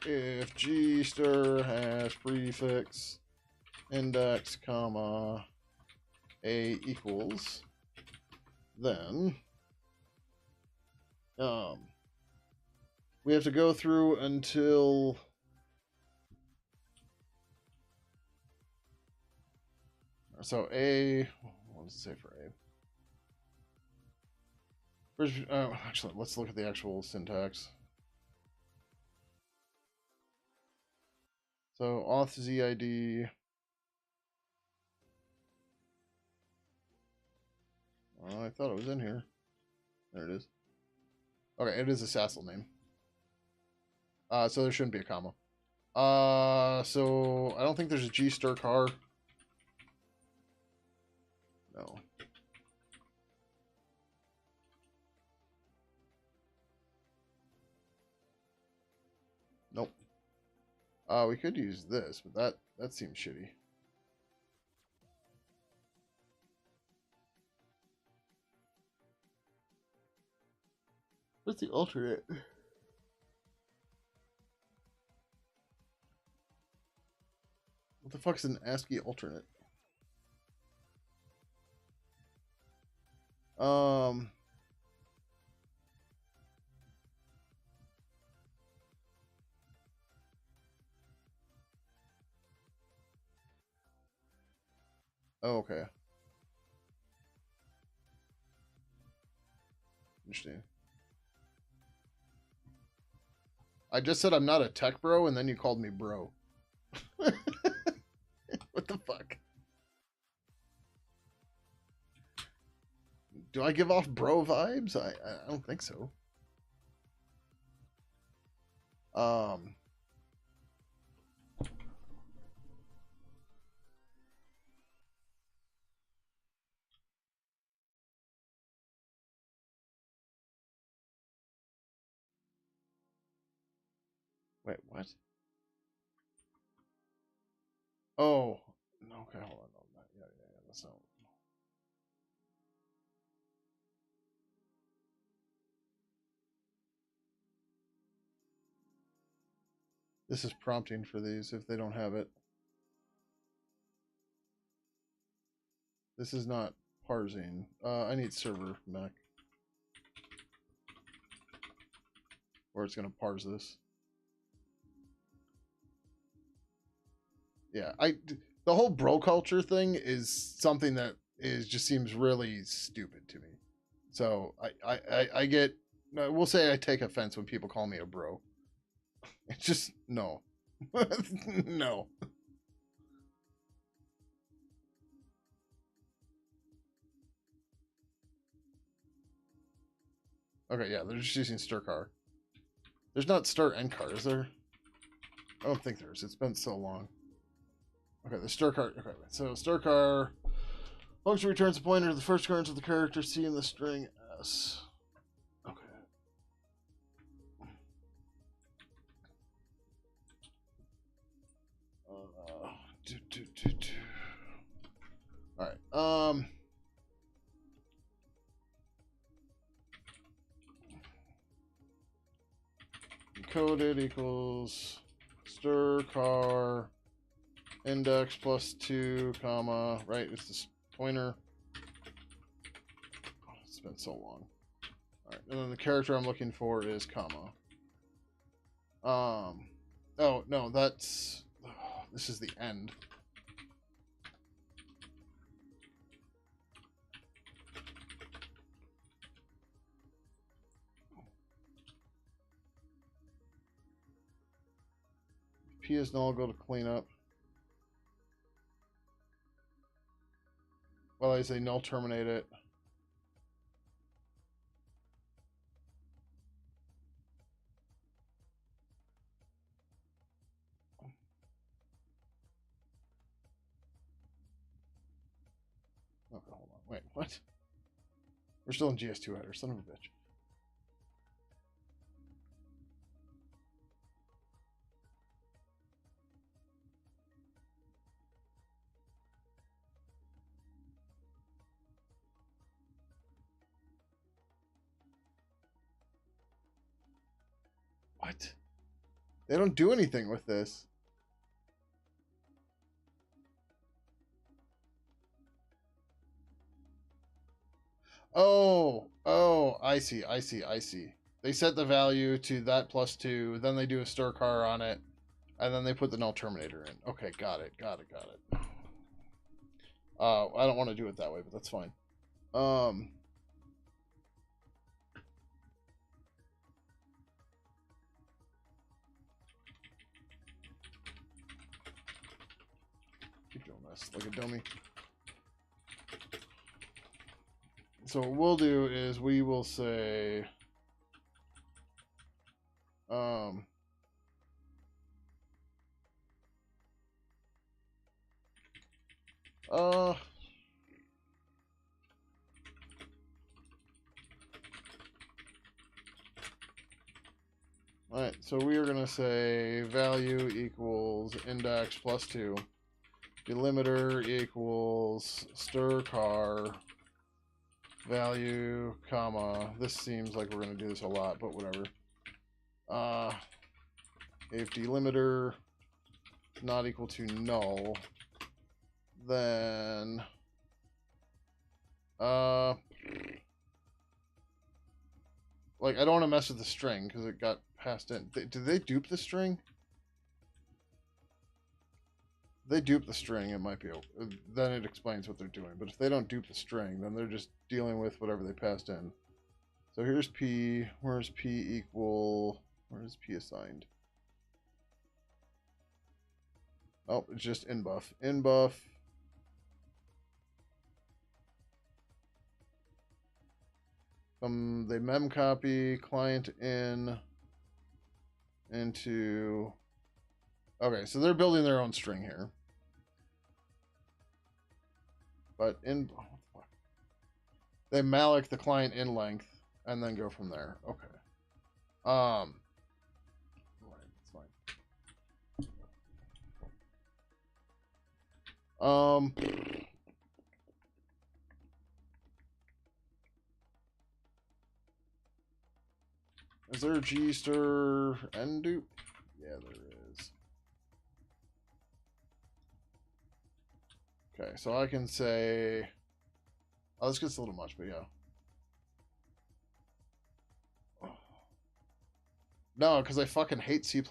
If gstir has prefix index comma a equals, then we have to go through until so a, what does it say for a? First, actually, let's look at the actual syntax. So auth ZID. Oh, I thought it was in here. There it is. Okay, it is a Sassel name. So there shouldn't be a comma. So I don't think there's a gstir car. No. Nope. We could use this, but that seems shitty. What's the alternate? the fuck is an ASCII alternate? Oh, okay. Interesting. I just said I'm not a tech bro, and then you called me bro. What the fuck? Do I give off bro vibes? I don't think so. Wait, what? Oh, okay, hold on. No, yeah, that's not. This is prompting for these if they don't have it. This is not parsing. I need server Mac. Or it's gonna parse this. Yeah, the whole bro culture thing is something that just seems really stupid to me. So I get, we'll say I take offense when people call me a bro. It's just no. No. Okay, yeah, they're just using stir car. There's not stir and car, is there? I don't think there is. It's been so long. Okay, the stir car. Okay, so stir car function returns a pointer to the first occurrence of the character C in the string S. Okay. All right. Encoded equals stir car index plus 2 comma, right? It's this pointer. Oh, it's been so long. All right, and then the character I'm looking for is comma. Oh no, that's this is the end. P is null, go to cleanup. Well, I say null terminate it. Okay, hold on. Wait, what? We're still in GS2 header, son of a bitch. What? They don't do anything with this. Oh, I see. They set the value to that plus 2, then they do a stir car on it, and then they put the null terminator in. Okay, got it. I don't want to do it that way, but that's fine. Keep doing this like a dummy. So what we'll do is we will say alright, so we are going to say value equals index plus 2. Delimiter equals stir car value, comma. This seems like we're going to do this a lot, but whatever. If delimiter not equal to null, then like I don't want to mess with the string because it got passed in. Did they dupe the string? If they dupe the string, it might be, then it explains what they're doing. But if they don't dupe the string, then they're just dealing with whatever they passed in. So here's P. Where's P equal? Where is P assigned? Oh, it's just in buff. In buff. They mem copy client in into. Okay, so they're building their own string here. But in, they malloc the client in length and then go from there. Okay. Right, that's fine. Is there a G-stir end dupe? Yeah, there is. Okay, so I can say, oh, this gets a little much, but yeah. No, because I fucking hate C++.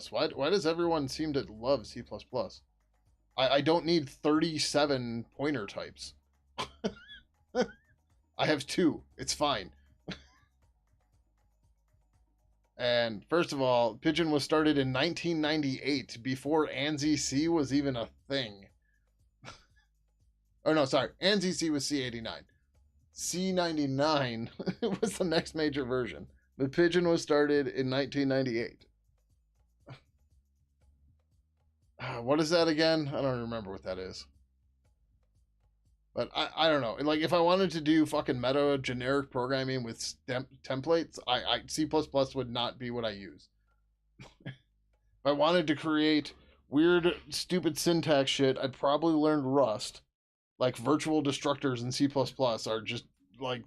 Why does everyone seem to love C++? I don't need 37 pointer types. I have 2. It's fine. And first of all, Pidgin was started in 1998, before ANSI C was even a thing. Oh no, sorry. ANSI C was C89. C99 was the next major version. But Pidgin was started in 1998. What is that again? I don't remember what that is. But I don't know. Like, if I wanted to do fucking meta generic programming with templates, C++ would not be what I use. If I wanted to create weird, stupid syntax shit, I'd probably learn Rust. Like, virtual destructors in C++ are just, like,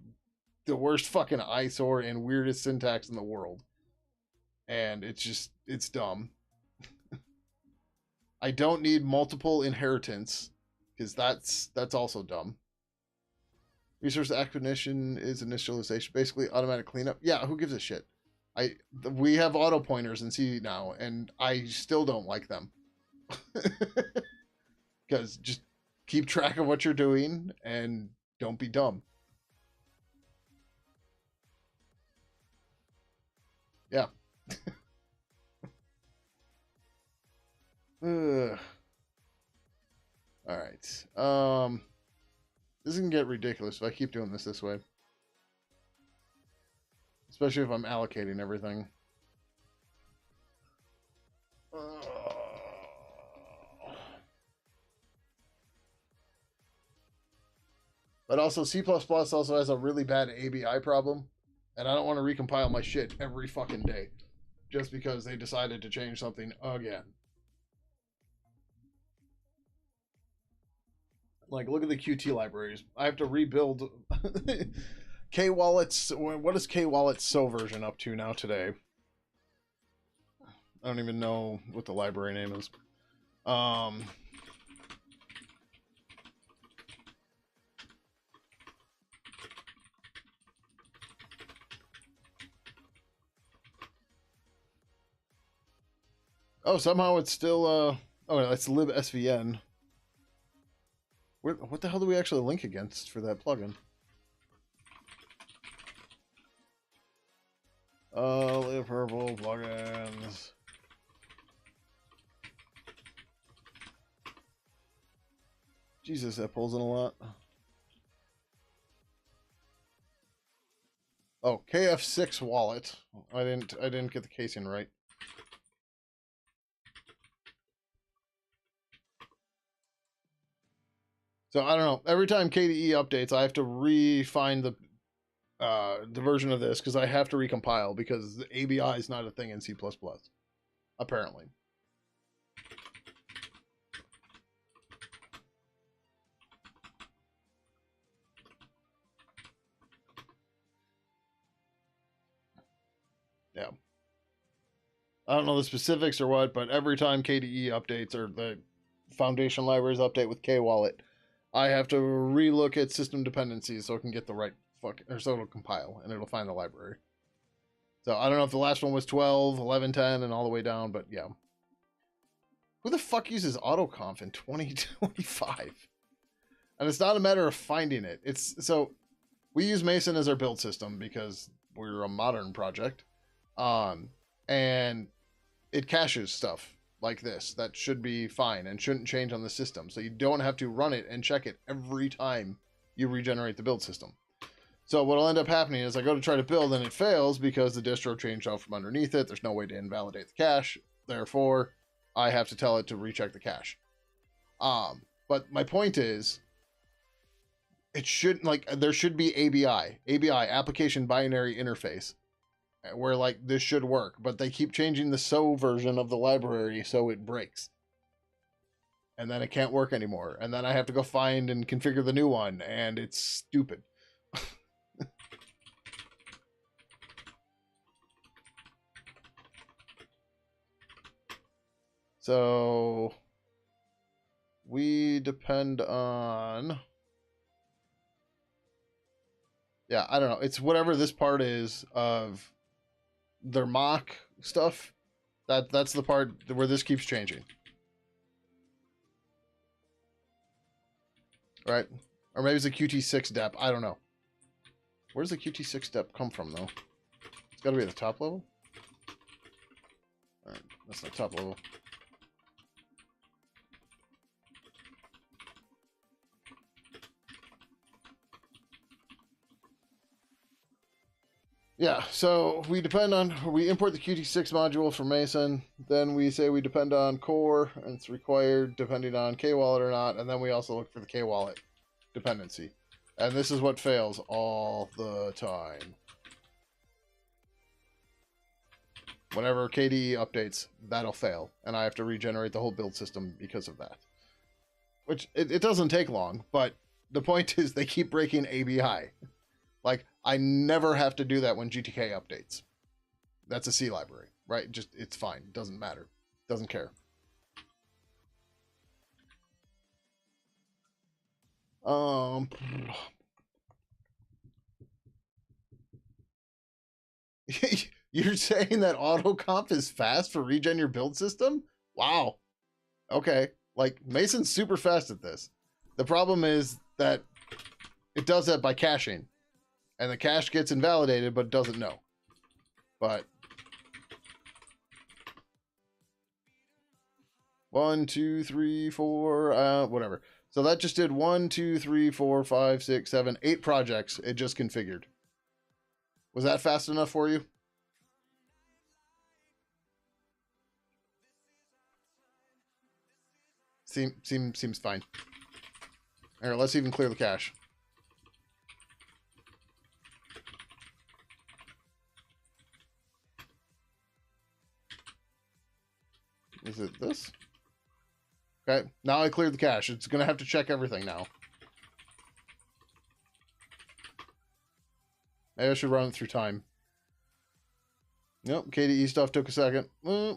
the worst fucking eyesore and weirdest syntax in the world. And it's dumb. I don't need multiple inheritance, because that's also dumb. Resource acquisition is initialization, basically automatic cleanup. Yeah, who gives a shit? We have auto pointers in C now, and I still don't like them. Because just keep track of what you're doing and don't be dumb. Yeah. All right. This can get ridiculous if I keep doing this way. Especially if I'm allocating everything. But also, C++ also has a really bad ABI problem, and I don't want to recompile my shit every fucking day just because they decided to change something again. Like, look at the Qt libraries. I have to rebuild K-Wallet's. What is K-Wallet's So version up to now today? I don't even know what the library name is. Oh, somehow it's still oh, that's libsvn. What the hell do we actually link against for that plugin? Live purple plugins. Jesus, that pulls in a lot. Oh, KF6 wallet. I didn't get the casing right. So I don't know. Every time KDE updates, I have to refine the version of this because I have to recompile because the ABI is not a thing in C++, apparently. Yeah. I don't know the specifics or what, but every time KDE updates or the Foundation libraries update with K-Wallet, I have to relook at system dependencies so it can get the right or so it'll compile and it'll find the library. So I don't know if the last one was 12, 11, 10, and all the way down, but yeah. Who the fuck uses autoconf in 2025? And it's not a matter of finding it. It's so we use Mason as our build system because we're a modern project. And it caches stuff like this that should be fine and shouldn't change on the system. So you don't have to run it and check it every time you regenerate the build system. So what'll end up happening is I go to try to build and it fails because the distro changed out from underneath it. There's no way to invalidate the cache. Therefore, I have to tell it to recheck the cache. But my point is, it should there should be ABI, application binary interface, where like this should work, but they keep changing the SO version of the library so it breaks. And then it can't work anymore. And then I have to go find and configure the new one, and it's stupid. So we depend on, yeah, I don't know. It's whatever this part is of their mock stuff. That's the part where this keeps changing. Right? Or maybe it's a QT6 dep. I don't know. Where's the QT6 dep come from, though? It's got to be at the top level. All right, that's not top level. Yeah, so we import the Qt6 module from Mason, then we say we depend on core, and it's required depending on K-Wallet or not, and then we also look for the K-Wallet dependency. And this is what fails all the time. Whenever KDE updates, that'll fail, and I have to regenerate the whole build system because of that. Which, it doesn't take long, but the point is they keep breaking ABI. Like, I never have to do that when GTK updates. That's a C library, right? Just, it's fine. It doesn't matter. Doesn't care. You're saying that autocomp is fast for regen your build system? Wow. Okay. Like, Mason's super fast at this. The problem is that it does that by caching. And the cache gets invalidated, but doesn't know. But 1, 2, 3, 4, whatever. So that just did 1, 2, 3, 4, 5, 6, 7, 8 projects. It just configured. Was that fast enough for you? Seems fine. All right, let's even clear the cache. Is it this? Okay, now I cleared the cache. It's going to have to check everything now. Maybe I should run it through time. Nope, KDE stuff took a second. And...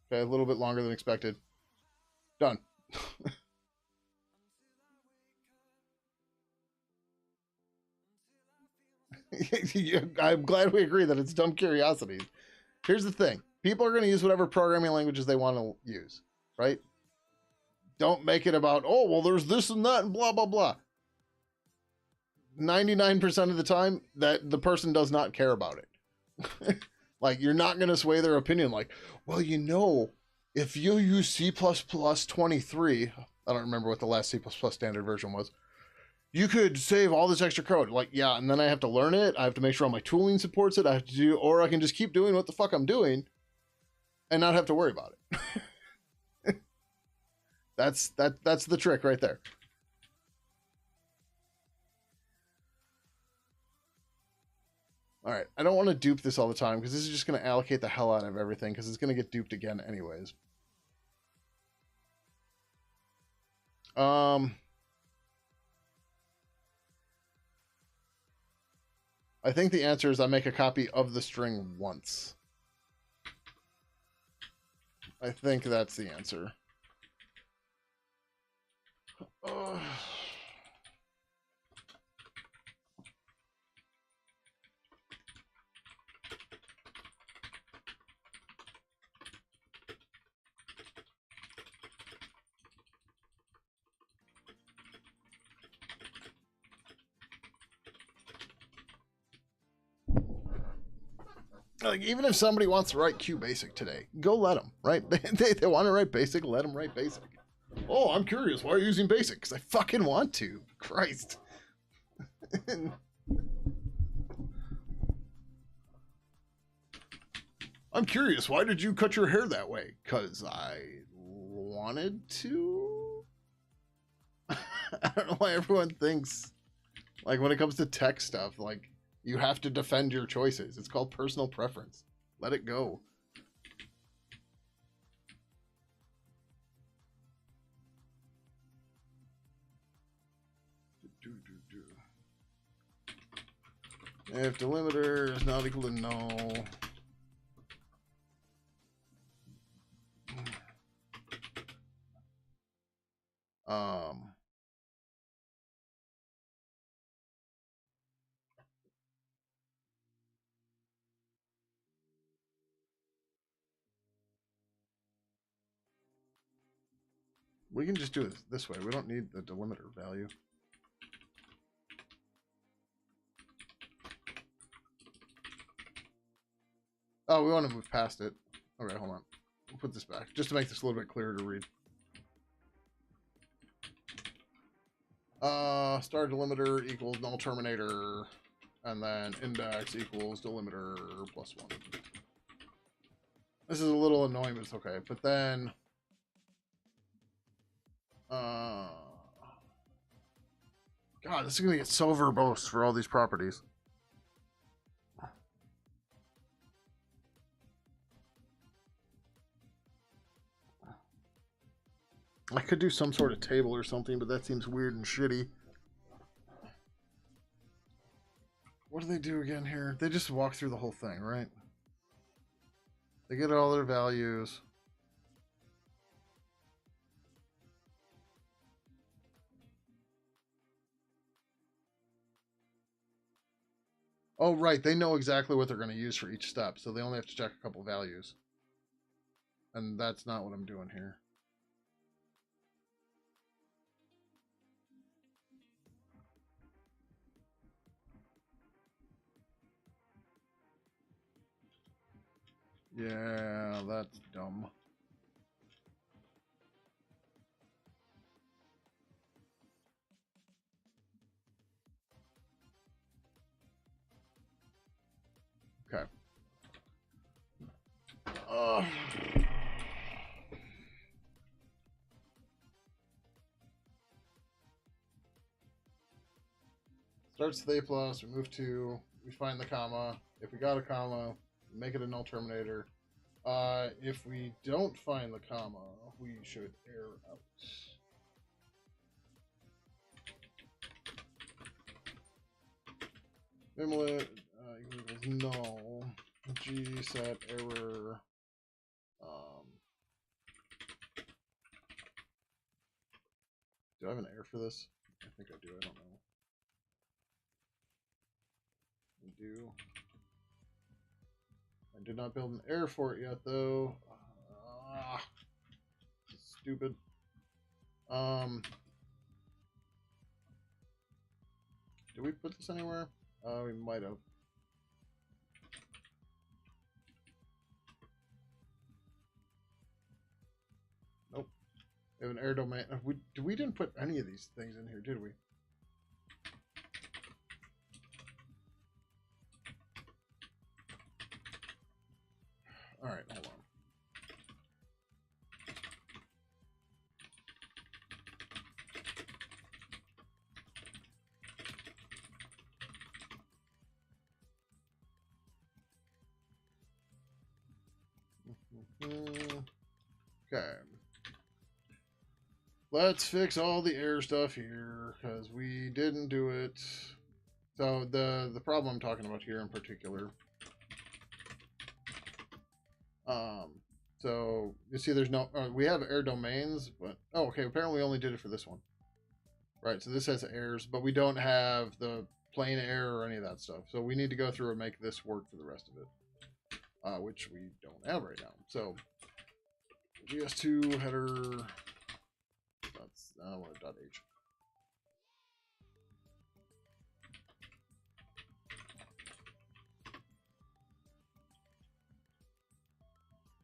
okay, a little bit longer than expected. Done. I'm glad we agree that it's dumb curiosity. Here's the thing. People are going to use whatever programming languages they want to use, right? Don't make it about, oh, well, there's this and that and blah, blah, blah. 99% of the time, that the person does not care about it. Like, you're not going to sway their opinion like, well, you know, if you use C++ 23, I don't remember what the last C++ standard version was, you could save all this extra code. Like, yeah, and then I have to learn it. I have to make sure all my tooling supports it. I have to do, or I can just keep doing what the fuck I'm doing and not have to worry about it. That's the trick right there. All right, I don't want to dupe this all the time because this is just going to allocate the hell out of everything because it's going to get duped again anyways. I think the answer is I make a copy of the string once. I think that's the answer. Like, even if somebody wants to write QBasic today, go let them, right? They want to write basic, let them write basic. Oh, I'm curious. Why are you using basic? Because I fucking want to. Christ. I'm curious. Why did you cut your hair that way? Because I wanted to. I don't know why everyone thinks, like, when it comes to tech stuff, like, you have to defend your choices. It's called personal preference. Let it go. If delimiter is not equal to null, we can just do it this way. We don't need the delimiter value. Oh, we want to move past it. Okay, hold on. We'll put this back just to make this a little bit clearer to read. Star delimiter equals null terminator, and then index equals delimiter plus 1. This is a little annoying, but it's okay. But then, God, this is gonna get so verbose for all these properties. I could do some sort of table or something, but that seems weird and shitty. What do they do again here? They just walk through the whole thing, right? They get all their values. Oh, right. They know exactly what they're going to use for each step, so they only have to check a couple values. And that's not what I'm doing here. Yeah, that's dumb. Okay. Starts with A plus, we move to, we find the comma. If we got a comma, make it a null terminator. If we don't find the comma, we should error out. Vimlet equals null. G set error. Do I have an error for this? I think I do. I don't know. I do. I did not build an error for it yet, though. Stupid. Did we put this anywhere? We might have. Nope. We have an error domain. We didn't put any of these things in here, did we? All right, hold on. Okay. Let's fix all the error stuff here, because we didn't do it. So the problem I'm talking about here in particular, so you see there's no, we have air domains, but, oh, okay, apparently we only did it for this one. Right, so this has airs, but we don't have the plane air or any of that stuff. So we need to go through and make this work for the rest of it, which we don't have right now. So GS2 header, that's, I want a .h.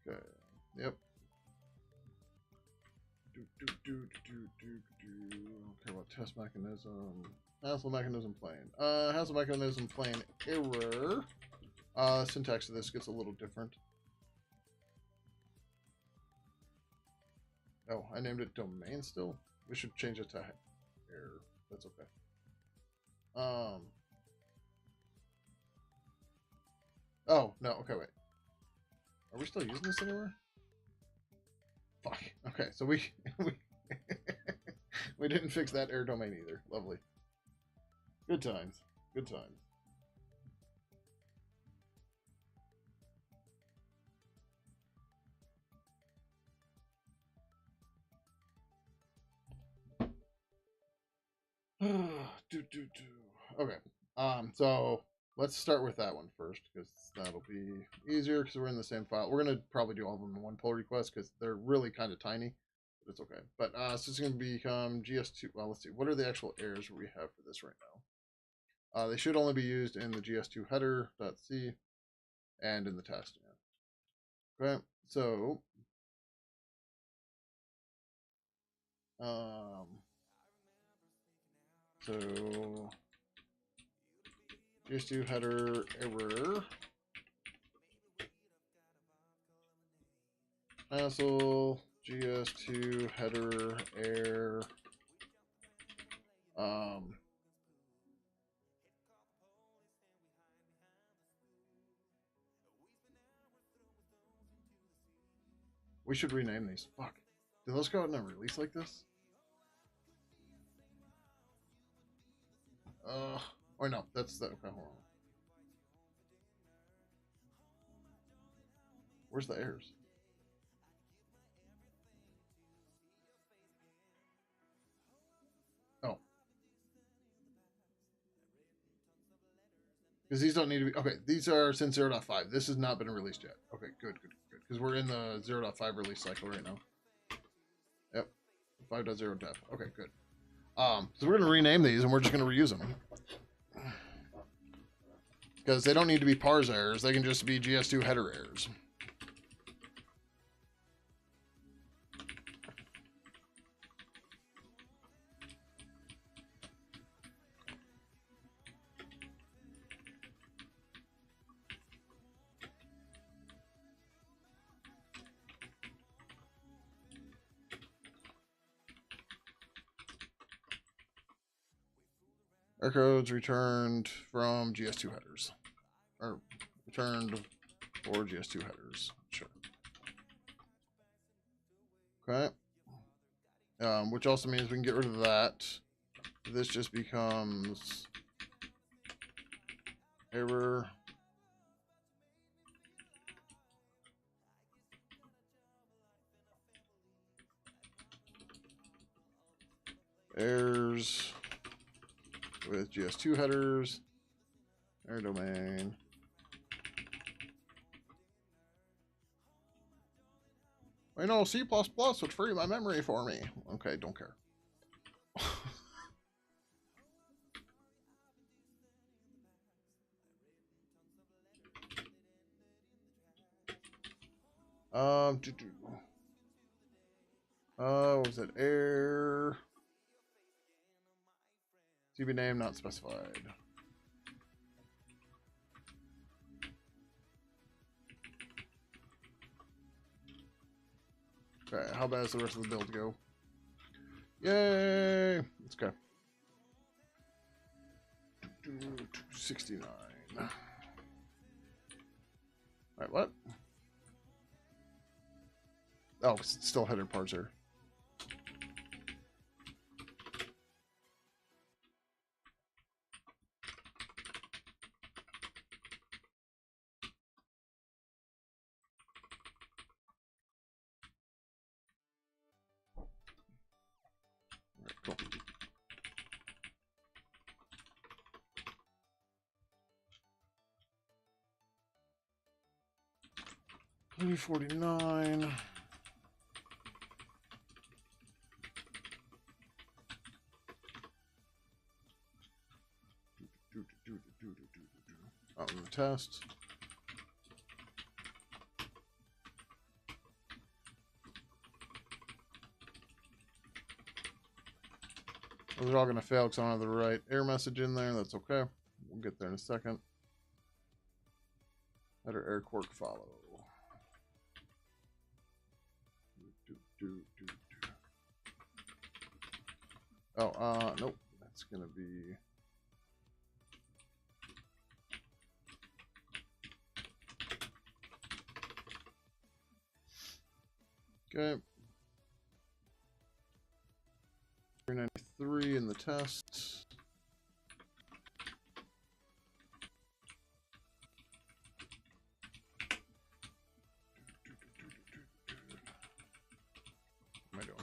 Okay, yep. Okay, what test mechanism? Hassle mechanism plane. Hassle mechanism plane error. Syntax of this gets a little different. Oh, I named it domain still? We should change it to error. That's okay. Oh, no, okay, wait. Are we still using this anywhere? Fuck. Okay, so we we didn't fix that air domain either. Lovely. Good times. Good times. Okay. So let's start with that one first because that'll be easier because we're in the same file. We're gonna probably do all of them in one pull request because they're really kind of tiny, but it's okay. But so it's gonna become GS2. Well, let's see. What are the actual errors we have for this right now? They should only be used in the GS2 header.c and in the test. Okay. So so GS2 header error. Hassle GS2 header air. We should rename these. Fuck. Do those go out in a release like this? Or no, that's the, okay, hold on. Where's the errors? Oh. Because these don't need to be, okay, these are since 0.5. This has not been released yet. Okay, good. Because we're in the 0.5 release cycle right now. Yep. 5.0 dev. Okay, good. So we're gonna rename these and we're just gonna reuse them. Because they don't need to be parse errors, they can just be GS2 header errors. Error codes returned from GS2 headers. Or returned for GS2 headers. Sure. Okay. Which also means we can get rid of that. This just becomes error. Errors with GS2 headers. Error domain. I know C++ would free my memory for me. Okay, don't care. What was it? Error. CB name not specified. Okay, how bad does the rest of the build go? Yay! Let's go. 69. Alright, what? Oh, it's still header parser. 349. Out in the test. Those are all going to fail because I don't have the right error message in there. That's okay. We'll get there in a second. Header error quark follow. Oh, nope. That's going to be... Okay. 393 in the test. What am I doing?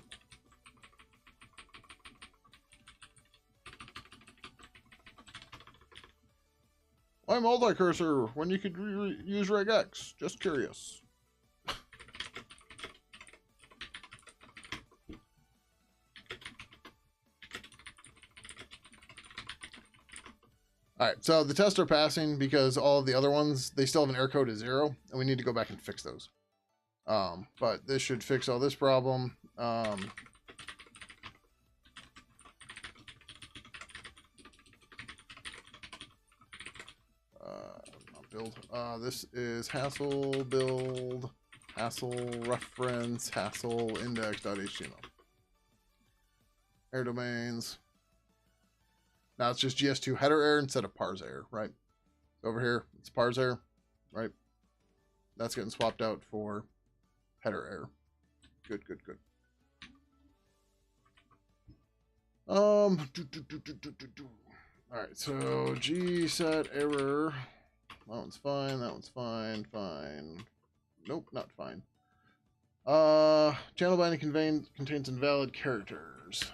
Why multi-cursor when you could use regex? Just curious. All right, so the tests are passing because all of the other ones, they still have an error code of 0, and we need to go back and fix those. But this should fix all this problem. Build. This is hassle build, hassle reference, hassle index.html. Error domains. Now it's just GS2 header error instead of parse error, right? Over here, it's parse error, right? That's getting swapped out for header error. Good, good, good. All right, so G set error. That one's fine. That one's fine. Fine. Nope, not fine. Channel binding contains invalid characters.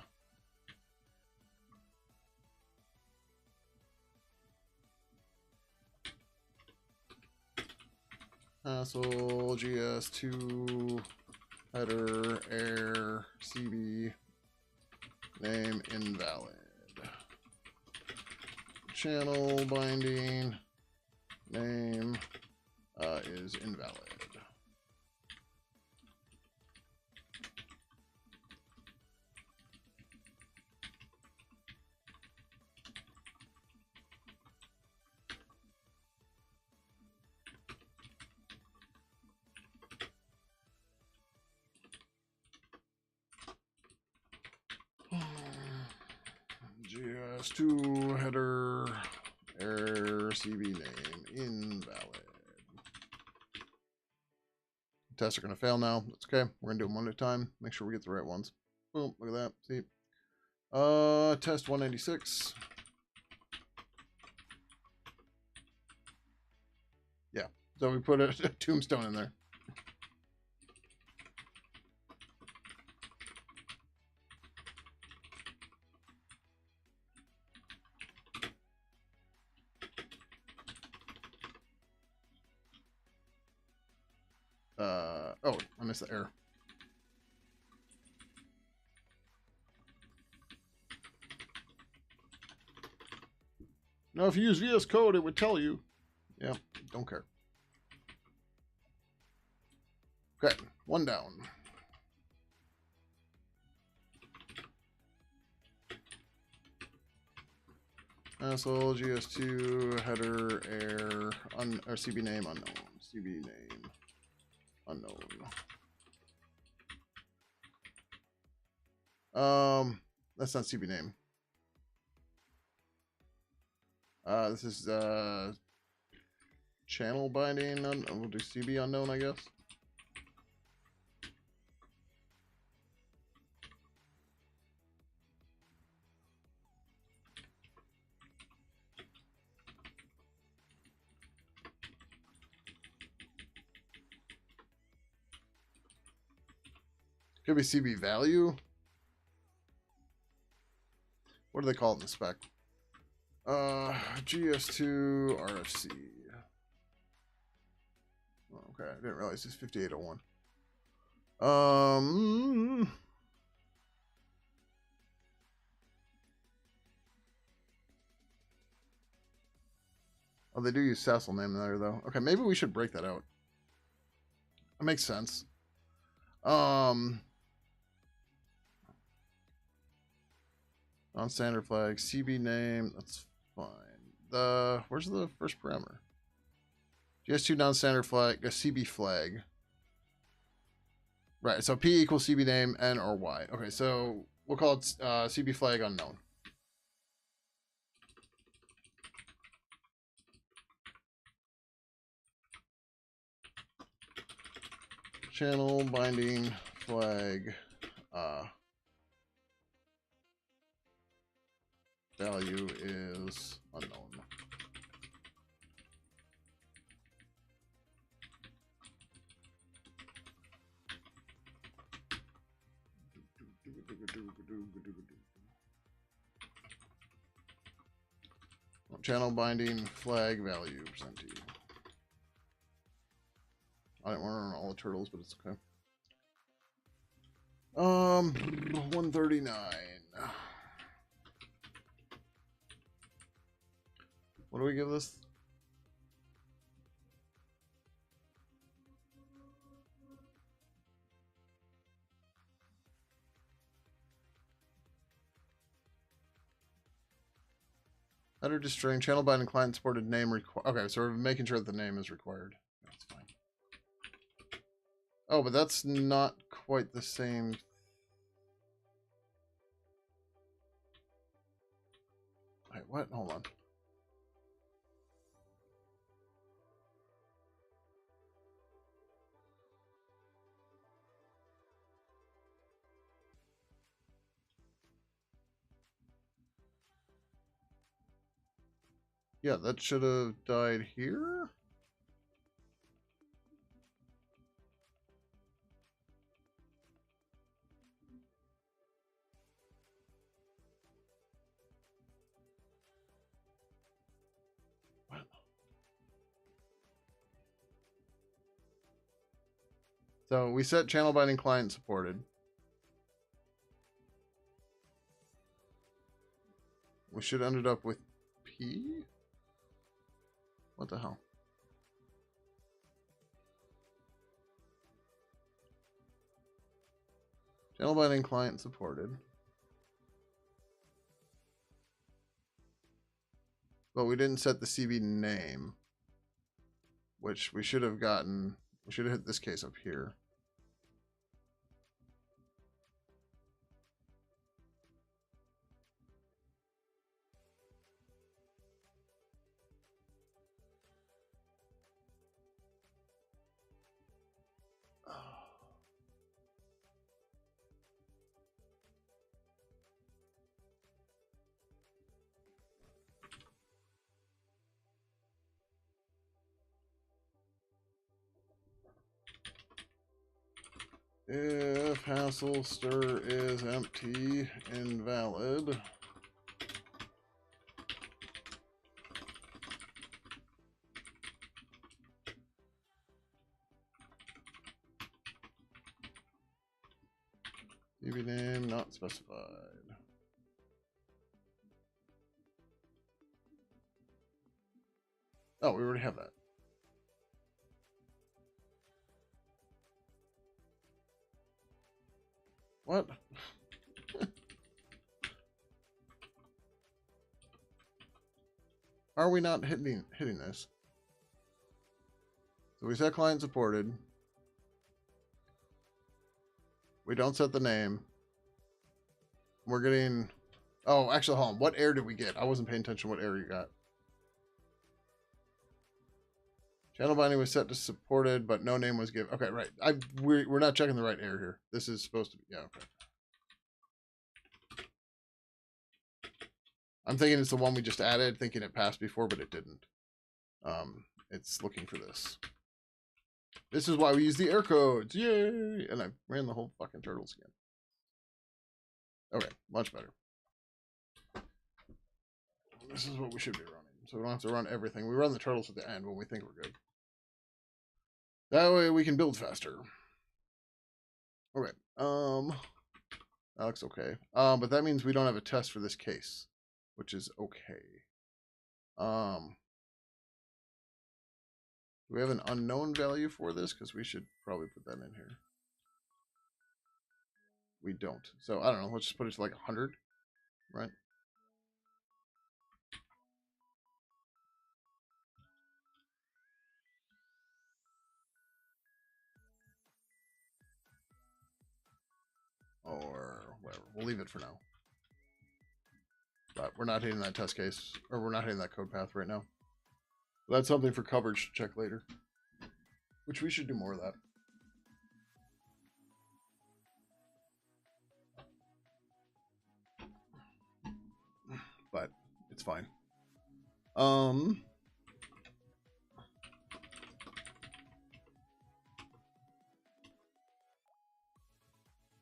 Hassle GS2 header error CB name invalid. Channel binding name is invalid. GS2 header error CB name invalid. Tests are going to fail now. That's okay. We're going to do them one at a time. Make sure we get the right ones. Boom. Look at that. See? Test 196. Yeah. So we put a tombstone in there. Oh, I missed the error. Now, if you use VS Code, it would tell you. Yeah, don't care. Okay, one down. Asshole GS2 header error or CB name unknown. CB name unknown. That's not CB name. This is channel binding. We'll do CB unknown, I guess. Could be CB value. What do they call it in the spec? GS2 RFC. Oh, Okay, I didn't realize it's 5801. Oh, they do use Cecil name there though. Okay, maybe we should break that out. That makes sense. Non-standard flag, CB name, that's fine. Where's the first parameter? GS2 non-standard flag, a CB flag. Right, so P equals CB name, N or Y. Okay, so we'll call it CB flag unknown. Channel binding flag value is unknown. Channel binding flag value %T. I didn't want to run all the turtles, but it's okay. 139. What do we give this? Header to string, channel binding client supported name required. Okay, so we're making sure that the name is required. That's fine. Oh, but that's not quite the same. Wait, what? Hold on. Yeah, that should have died here. What? So we set channel binding client supported. We should have ended up with P? What the hell? Channel binding client supported. But we didn't set the CB name, which we should have gotten. We should have hit this case up here. If hassle stir is empty, invalid. CB name not specified. Oh, we already have that. What? Are we not hitting this? So we set client supported. We don't set the name. We're getting... Oh, actually, hold on. What error did we get? I wasn't paying attention to what error you got. Channel binding was set to supported, but no name was given. Okay, right. We're not checking the right error here. This is supposed to be... Yeah, okay. I'm thinking it's the one we just added, thinking it passed before, but it didn't. It's looking for this. This is why we use the error codes. Yay! And I ran the whole fucking turtles again. Okay, much better. This is what we should be running. So we don't have to run everything. We run the turtles at the end when we think we're good. That way we can build faster. Okay. That looks okay. But that means we don't have a test for this case, which is okay. Do we have an unknown value for this? Because we should probably put that in here. We don't. So I don't know. Let's just put it to like 100, right? Or whatever. We'll leave it for now. But we're not hitting that test case, or we're not hitting that code path right now. That's something for coverage to check later, which we should do more of that. But it's fine.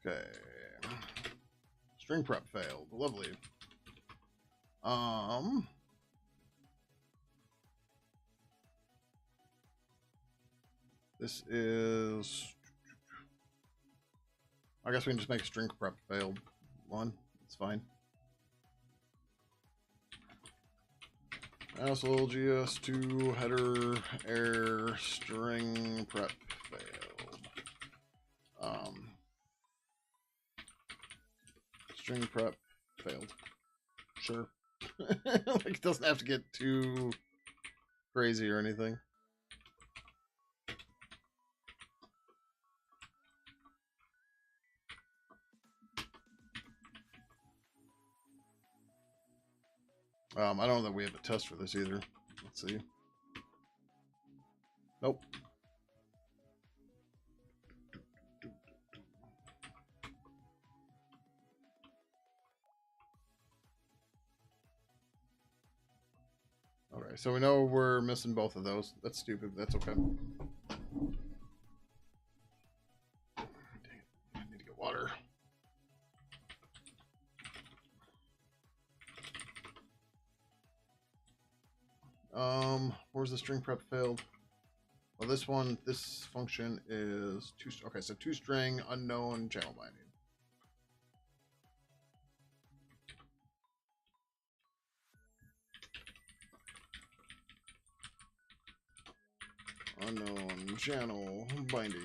Okay. String prep failed. Lovely. This is... I guess we can just make a string prep failed one. It's fine. Asshole GS2 header error string prep failed. String prep failed. Sure. Like it doesn't have to get too crazy or anything. I don't know that we have a test for this either. Let's see. Nope. Okay, so we know we're missing both of those. That's stupid. That's okay. Dang it. I need to get water. Where's the string prep failed? Well, this function is two. Okay, so two string unknown channel binding. Unknown channel binding.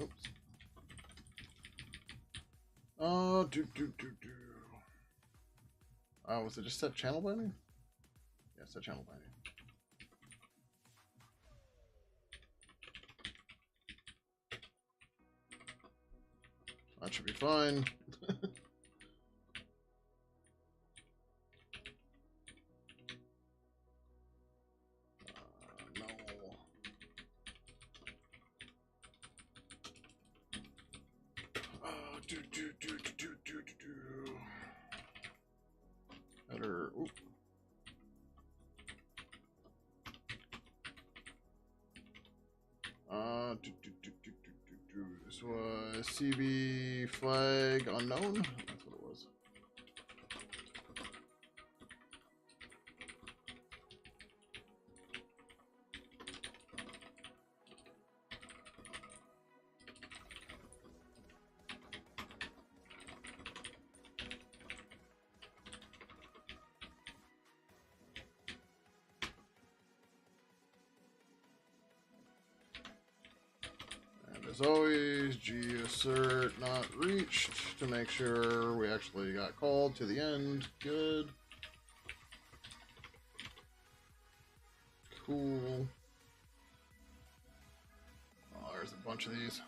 Oops. Oh, was it just set channel binding? Yeah, set channel binding. That should be fine. No. Header. Oop. This was CB flag unknown. That's what it was. As always, gassert not reached to make sure we actually got called to the end. Good. Cool. Oh, there's a bunch of these.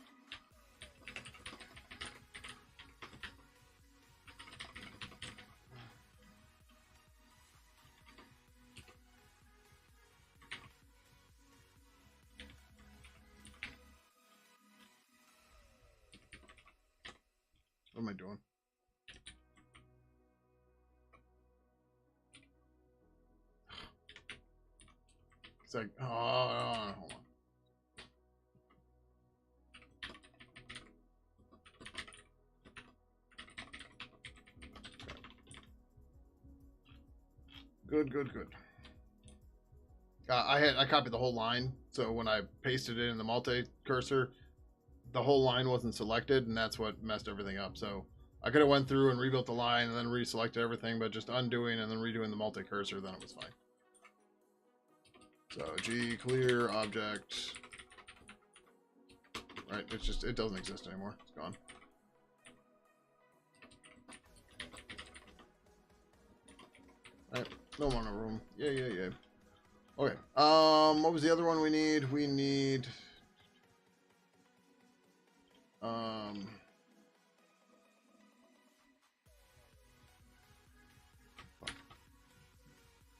am I doing? It's like, oh, hold on. Good, good, good. I copied the whole line, so when I pasted it in the multi-cursor, the whole line wasn't selected, and that's what messed everything up. So I could have went through and rebuilt the line and then reselected everything, but just undoing and then redoing the multi-cursor, then it was fine. So G clear object. Right, it's just, it doesn't exist anymore. It's gone. Alright, no more room. Yeah, yeah, yeah. Okay. What was the other one we need? We need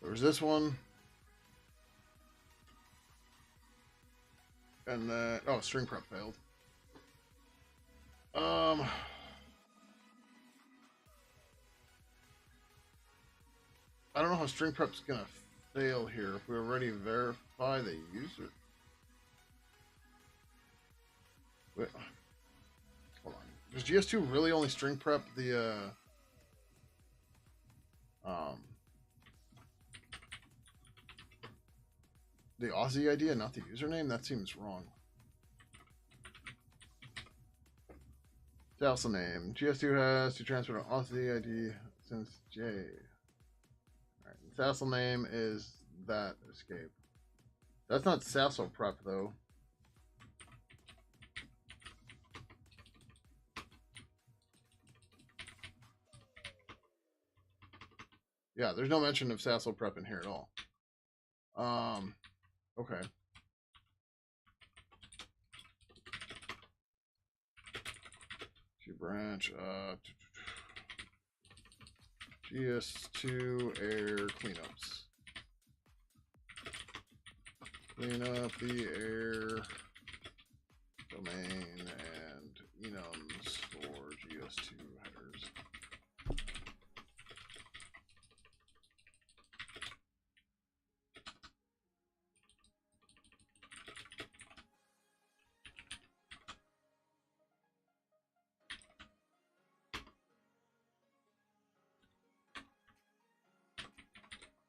there was this one. And then oh, string prep failed. I don't know how string prep's gonna fail here if we already verify the user. Wait, hold on. Does GS2 really only string prep the Aussie ID and not the username? That seems wrong. Salsa name. GS2 has to transfer to Aussie ID since J. Alright, Salsa name is that escape. That's not Salsa prep though. Yeah, there's no mention of Sassel prep in here at all. Okay. Branch GS2 air cleanups. Clean up the air domain and enums for GS2 headers.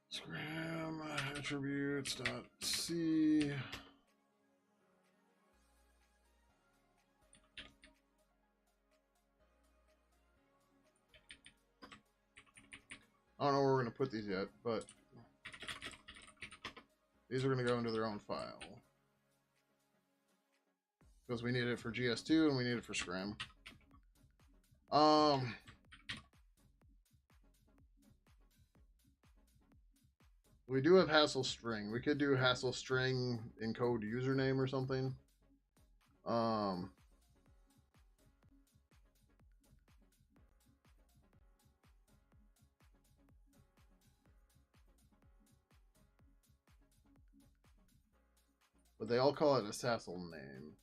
Scram attributes.c. I don't know where we're going to put these yet, but these are going to go into their own file. Because we need it for GS2 and we need it for Scram. We do have hassle string. We could do hassle string encode username or something. But they all call it a Sassel name.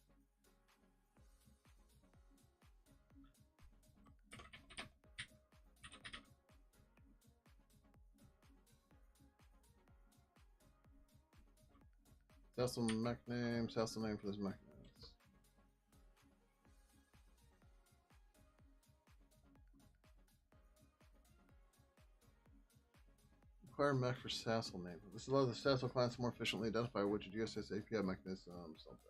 Sassel mech name, Sassel name for this mech name. Require mech for Sassel name. This allows the Sassel client to more efficiently identify which GSS API mechanism. Something.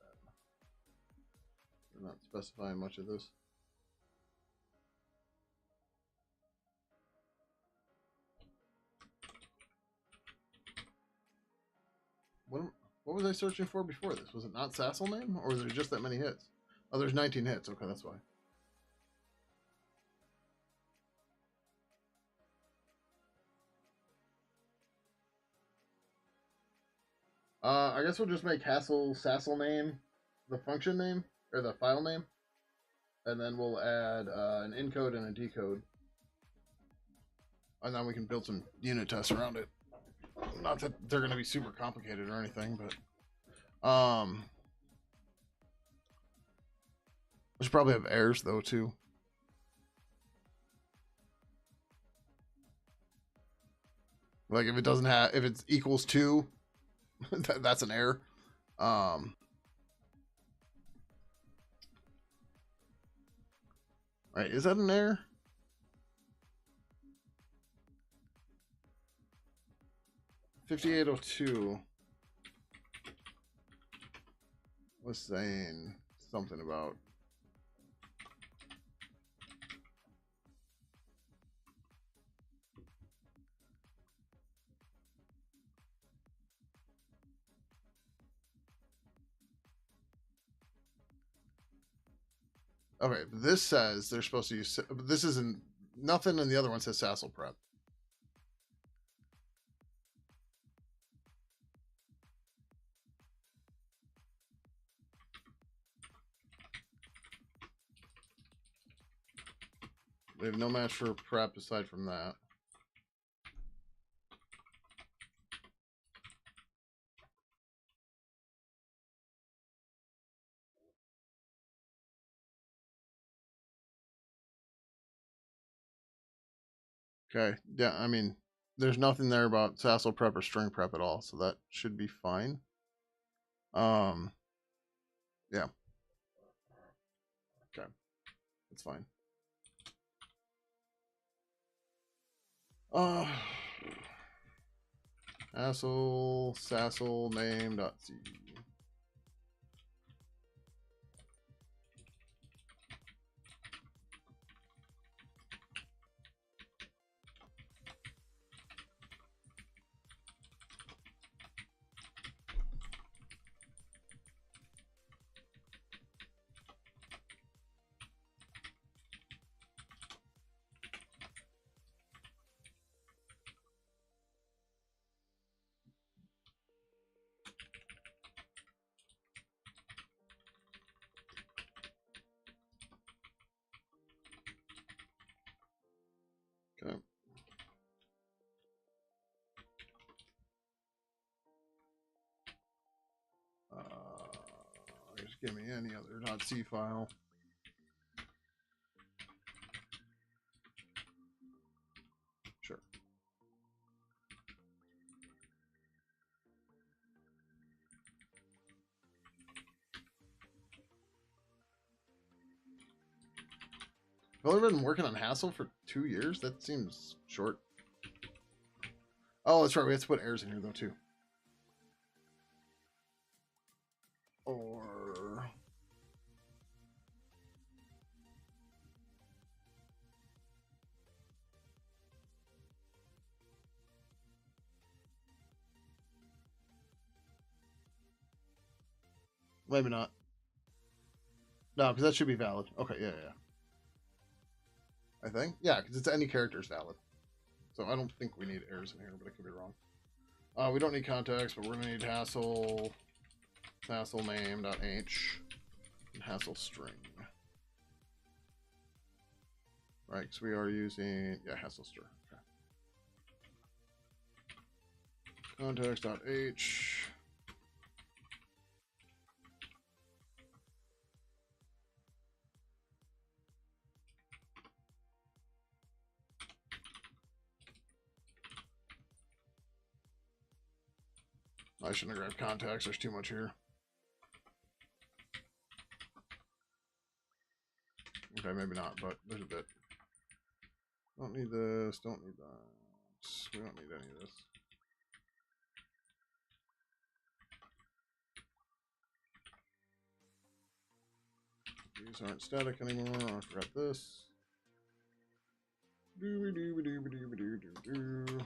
We're not specifying much of this. What was I searching for before this? Was it not Sassel name, or was there just that many hits? Oh, there's 19 hits. Okay, that's why. I guess we'll just make Sassel name the function name, or the file name. And then we'll add an encode and a decode. And then we can build some unit tests around it. Not that they're going to be super complicated or anything, but... we should probably have errors, though, too. Like if it doesn't have, if it's equals 2, that's an error. Right, is that an error? $58.02 was saying something about. Okay, this says they're supposed to use. This isn't nothing, and the other one says Sassel Prep. They have no match for prep aside from that. Okay, yeah, I mean, there's nothing there about Sassel Prep or String Prep at all, so that should be fine. Yeah. Okay, that's fine. Sassel name.c. Okay. Just give me any other .c file. Sure. I've only been working on Hassel for 2 years. That seems short. Oh, that's right. We have to put errors in here though too. Or maybe not. No, because that should be valid. Okay, yeah. I think. Yeah, because it's any character is valid. So I don't think we need errors in here, but I could be wrong. We don't need context, but we're gonna need Hassel name.h and Hassel string. Right, because we are using Hassel string. Okay. Context.h. I shouldn't have grabbed context. There's too much here. Okay, maybe not, but there's a bit. Don't need this. Don't need that. We don't need any of this. These aren't static anymore. I forgot this. Doo-ba-doo-ba-doo-ba-doo-ba-doo-ba-doo.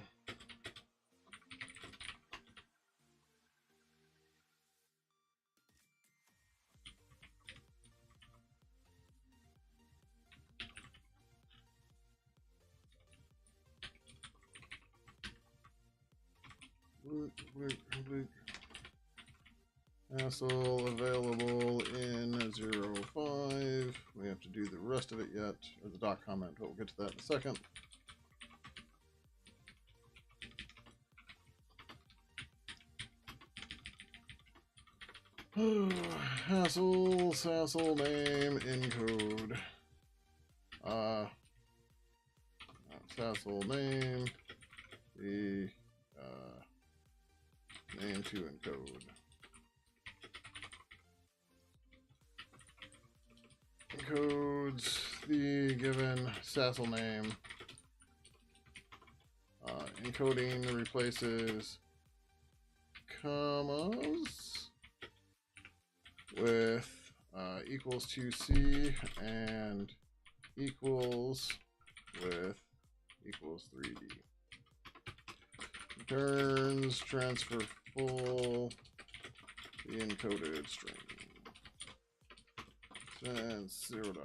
Hassel available in 05. We have to do the rest of it yet, or the doc comment, but we'll get to that in a second. Hassel, Sassel name encode. Sassel name. The name to encode. Encodes the given Sassel name. Encoding replaces commas with equals to C and equals with equals 3D. Returns transfer full the encoded string. Since 0.5.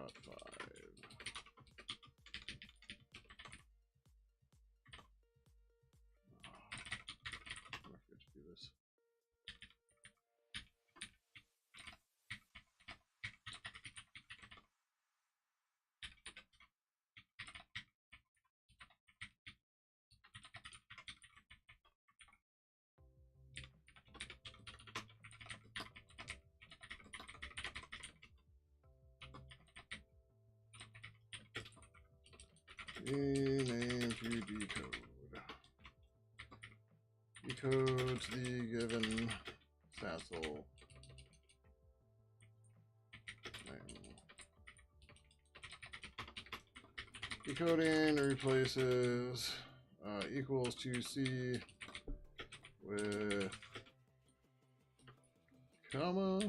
Name to decode. Decodes the given Sassel name. Decoding replaces equals to C with comma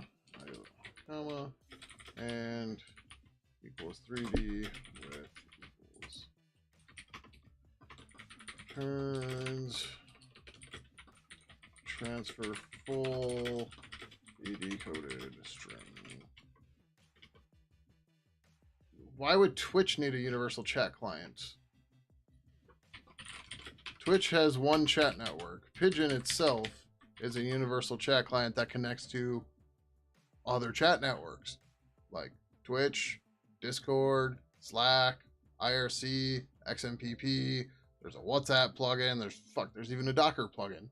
and equals 3D with equals. Turns transfer full the decoded string. Why would Twitch need a universal chat client? Twitch has one chat network. Pidgin itself is a universal chat client that connects to other chat networks like Twitch, Discord, Slack, IRC, XMPP. There's a WhatsApp plugin. There's even a Docker plugin.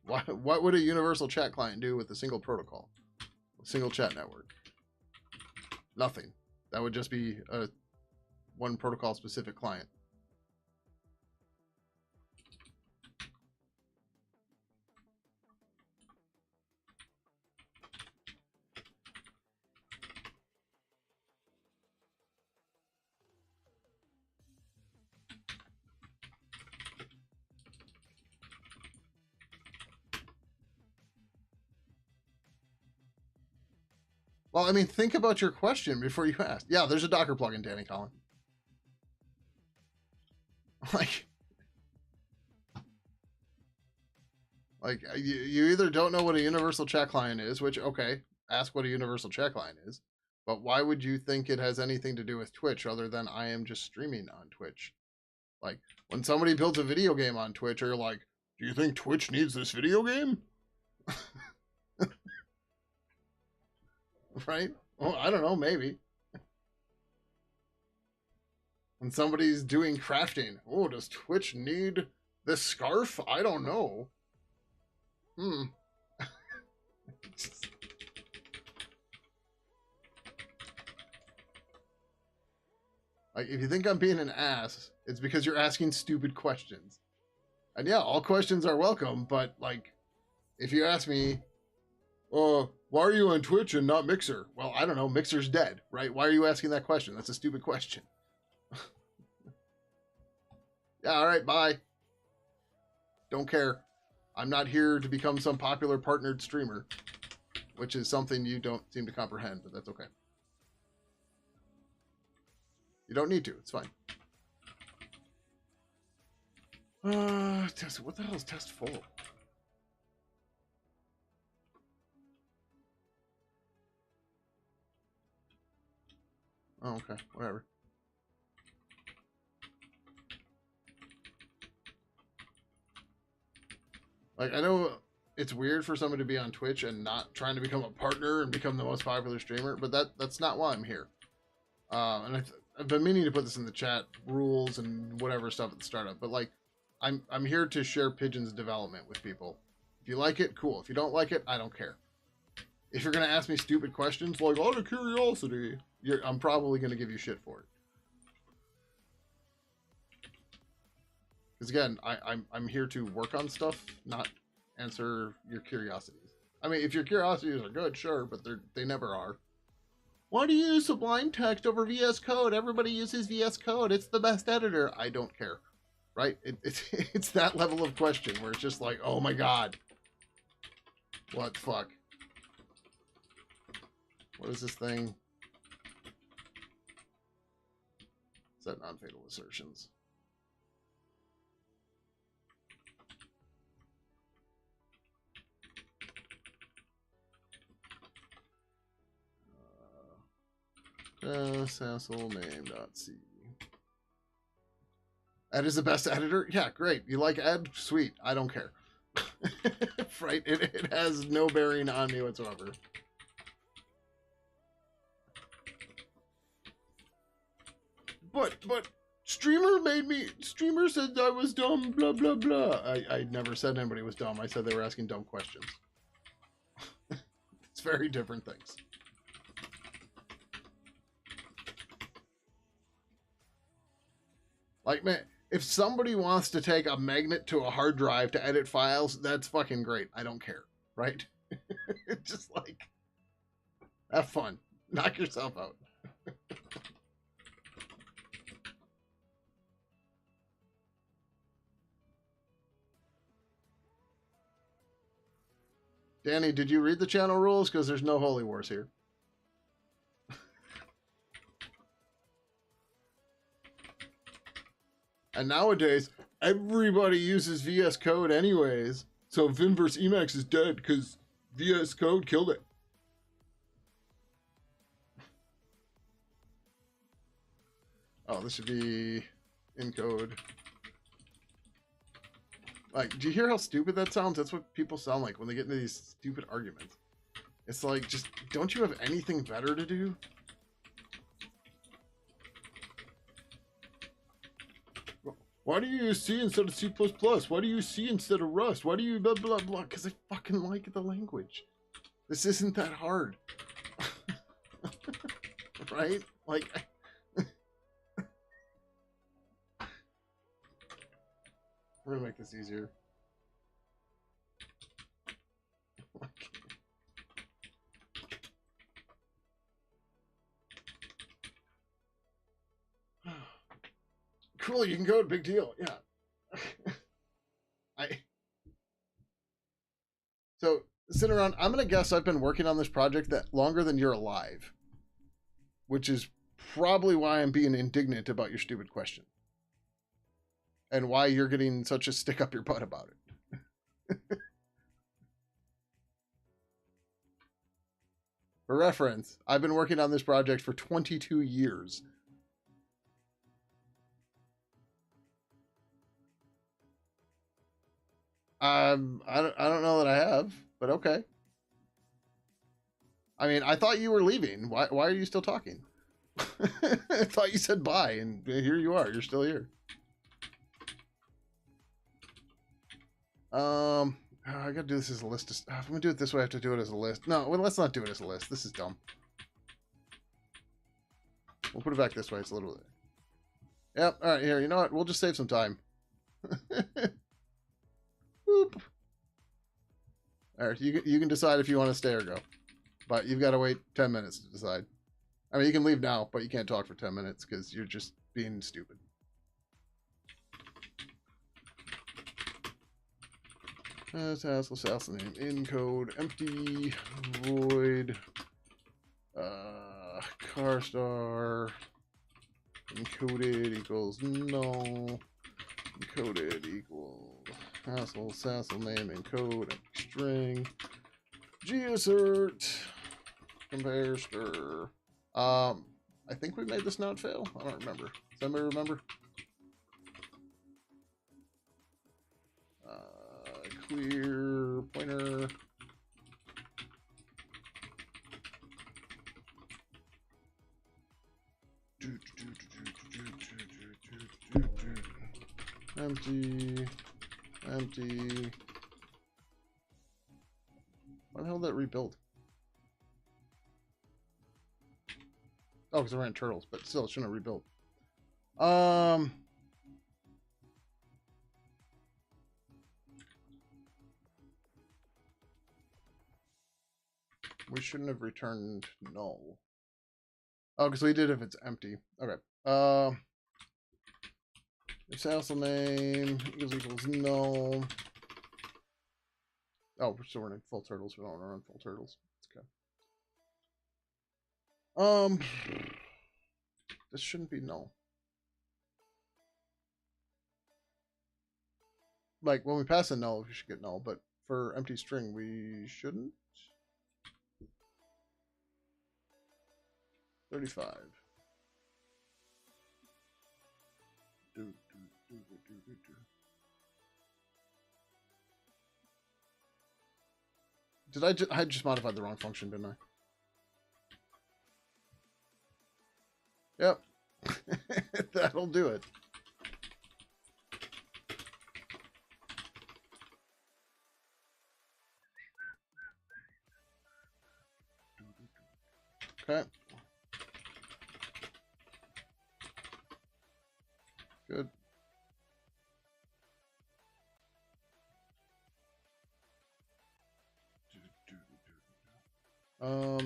What would a universal chat client do with a single protocol, a single chat network? Nothing. That would just be a one protocol specific client. Well, I mean, think about your question before you ask. Yeah, there's a Docker plugin, Danny Collin. Like you either don't know what a universal chat client is, which, okay, ask what a universal chat client is. But why would you think it has anything to do with Twitch other than I am just streaming on Twitch? Like, when somebody builds a video game on Twitch, you're like, do you think Twitch needs this video game? Right? Well, I don't know, maybe. When somebody's doing crafting, oh, does Twitch need this scarf? I don't know. Like, if you think I'm being an ass, it's because you're asking stupid questions. And yeah, all questions are welcome, but like, if you ask me, why are you on Twitch and not Mixer? Well, I don't know. Mixer's dead, right? Why are you asking that question? That's a stupid question. Yeah, all right, bye. Don't care. I'm not here to become some popular partnered streamer, which is something you don't seem to comprehend, but that's okay. You don't need to. It's fine. Test. What the hell is test full? Oh, okay. Whatever. Like, I know it's weird for somebody to be on Twitch and not trying to become a partner and become the most popular streamer, but that's not why I'm here. And I've been meaning to put this in the chat, rules and whatever stuff at the startup, but like, I'm here to share Pidgin's development with people. If you like it, cool. If you don't like it, I don't care. If you're gonna ask me stupid questions like out of curiosity, I'm probably gonna give you shit for it. Because again, I'm here to work on stuff, not answer your curiosities. I mean, if your curiosities are good, sure, but they never are. Why do you use Sublime Text over VS Code? Everybody uses VS Code. It's the best editor. I don't care, right? It's that level of question where it's just like, oh my god, what the fuck? What is this thing? Set non-fatal assertions. Sassel name.c. Ed is the best editor? Yeah, great. You like Ed? Sweet. I don't care. Right? It has no bearing on me whatsoever. But Streamer said I was dumb, blah, blah, blah. I never said anybody was dumb. I said they were asking dumb questions. It's very different things. Like, man, if somebody wants to take a magnet to a hard drive to edit files, that's fucking great. I don't care, right? It's just like, have fun. Knock yourself out. Danny, did you read the channel rules? Because there's no Holy Wars here. And nowadays, everybody uses VS Code anyways. So Vim vs. Emacs is dead because VS Code killed it. Oh, this should be in code. Like, do you hear how stupid that sounds? That's what people sound like when they get into these stupid arguments. It's like, just, don't you have anything better to do? Why do you use C instead of C++? Why do you use C instead of Rust? Why do you blah, blah, blah? Because I fucking like the language. This isn't that hard. Right? Like... We're gonna make this easier. Cool, you can go. Big deal. Yeah. So, sitting around, I'm gonna guess I've been working on this project that longer than you're alive, which is probably why I'm being indignant about your stupid question. And why you're getting such a stick up your butt about it. For reference, I've been working on this project for 22 years. I don't know that I have, but okay. I mean, I thought you were leaving. Why are you still talking? I thought you said bye, and here you are. You're still here. I gotta do this as a list. If I'm gonna do it this way, I have to do it as a list. No, well, let's not do it as a list. This is dumb. We'll put it back this way. It's a little... Yep, alright, here. You know what? We'll just save some time. Boop. Alright, you can decide if you want to stay or go. But you've got to wait 10 minutes to decide. I mean, you can leave now, but you can't talk for 10 minutes because you're just being stupid. Task name in code empty void car star encoded equals null encoded equals hassle name in code empty string gassert compare stir. I think we made this not fail. I don't remember. Does anybody remember? Clear pointer. Empty. Why the hell did that rebuild? Oh, because I ran turtles, but still, it shouldn't have rebuilt. we shouldn't have returned null. Oh, because we did if it's empty. Okay. If Sassel name equals null. Oh, we're still running full turtles. We don't want to run full turtles. It's okay. This shouldn't be null. Like when we pass a null, we should get null, but for empty string, we shouldn't. 35. Did I just modified the wrong function, didn't I? Yep. That'll do it. Okay. Good.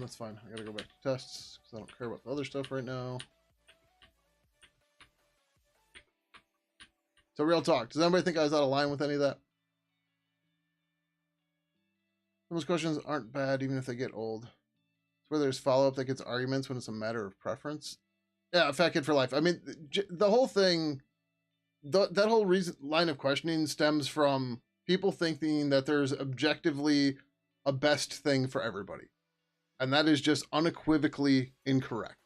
That's fine. I gotta go back to tests because I don't care about the other stuff right now. So real talk. Does anybody think I was out of line with any of that? Those questions aren't bad even if they get old. It's where there's follow-up that gets arguments when it's a matter of preference. Yeah, Fat Kid for Life. I mean, the whole thing, that whole line of questioning stems from people thinking that there's objectively a best thing for everybody. And that is just unequivocally incorrect.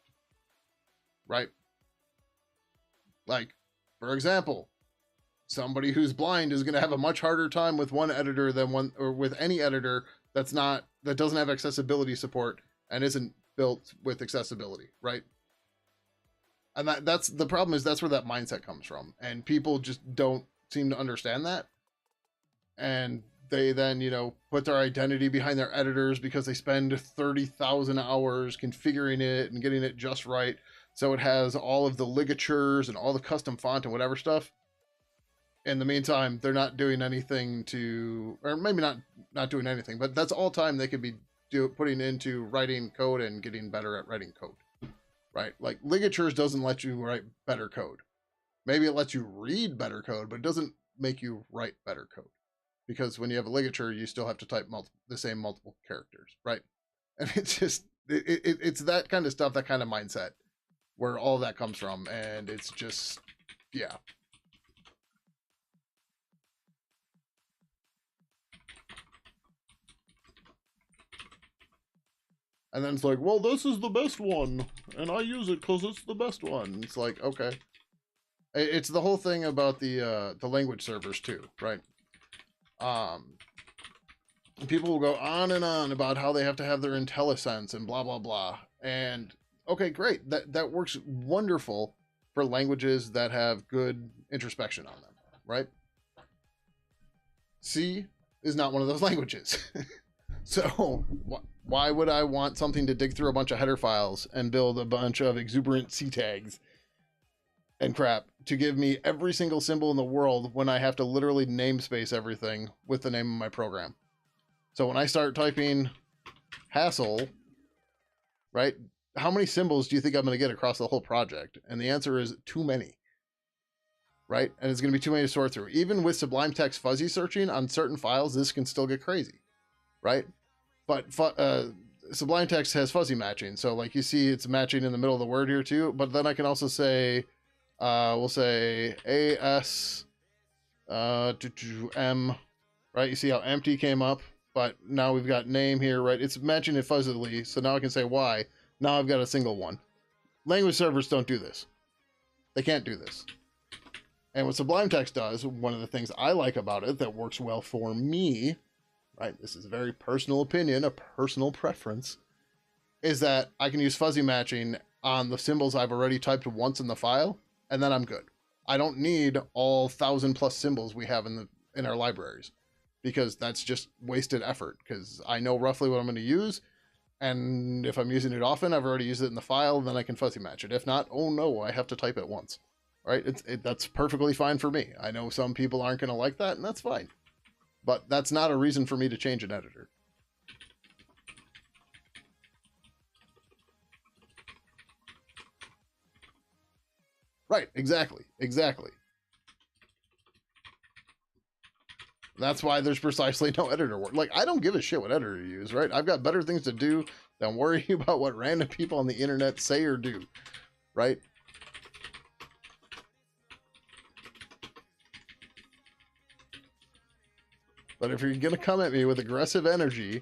Right? Like, for example, somebody who's blind is going to have a much harder time with one editor than one, or with any editor that doesn't have accessibility support and isn't built with accessibility, right? And that's the problem, is that's where that mindset comes from, and people just don't seem to understand that, and they then, you know, put their identity behind their editors because they spend 30,000 hours configuring it and getting it just right, so it has all of the ligatures and all the custom font and whatever stuff. In the meantime, they're not doing anything to, or maybe not doing anything, but that's all time they could be putting into writing code and getting better at writing code, right? Like ligatures doesn't let you write better code. Maybe it lets you read better code, but it doesn't make you write better code, because when you have a ligature, you still have to type the same multiple characters, right? And it's just it's that kind of stuff, that kind of mindset, where all that comes from, and it's just, yeah. And then it's like, well, this is the best one, and I use it because it's the best one. It's like, okay. It's the whole thing about the language servers too, right? People will go on and on about how they have to have their IntelliSense and blah, blah, blah. And, okay, great. That works wonderful for languages that have good introspection on them, right? C is not one of those languages. So why would I want something to dig through a bunch of header files and build a bunch of exuberant C tags and crap to give me every single symbol in the world when I have to literally namespace everything with the name of my program? So when I start typing hassle, right, how many symbols do you think I'm going to get across the whole project? And the answer is too many, right? And it's going to be too many to sort through. Even with Sublime Text fuzzy searching on certain files, this can still get crazy, right? But Sublime Text has fuzzy matching. So like you see it's matching in the middle of the word here too. But then I can also say, we'll say AS M, right? You see how empty came up, but now we've got name here, right? It's matching it fuzzily. So now I can say Y. Now I've got a single one. Language servers don't do this. They can't do this. And what Sublime Text does, one of the things I like about it that works well for me, right, this is a very personal opinion, a personal preference, is that I can use fuzzy matching on the symbols I've already typed once in the file, and then I'm good. I don't need all 1,000+ symbols we have in our libraries, because that's just wasted effort, because I know roughly what I'm going to use, and if I'm using it often, I've already used it in the file, then I can fuzzy match it. If not, oh no, I have to type it once, right? That's perfectly fine for me. I know some people aren't going to like that, and that's fine. But that's not a reason for me to change an editor. Right, exactly, exactly. That's why there's precisely no editor work. Like, I don't give a shit what editor you use, right? I've got better things to do than worry about what random people on the internet say or do, right? But if you're gonna come at me with aggressive energy,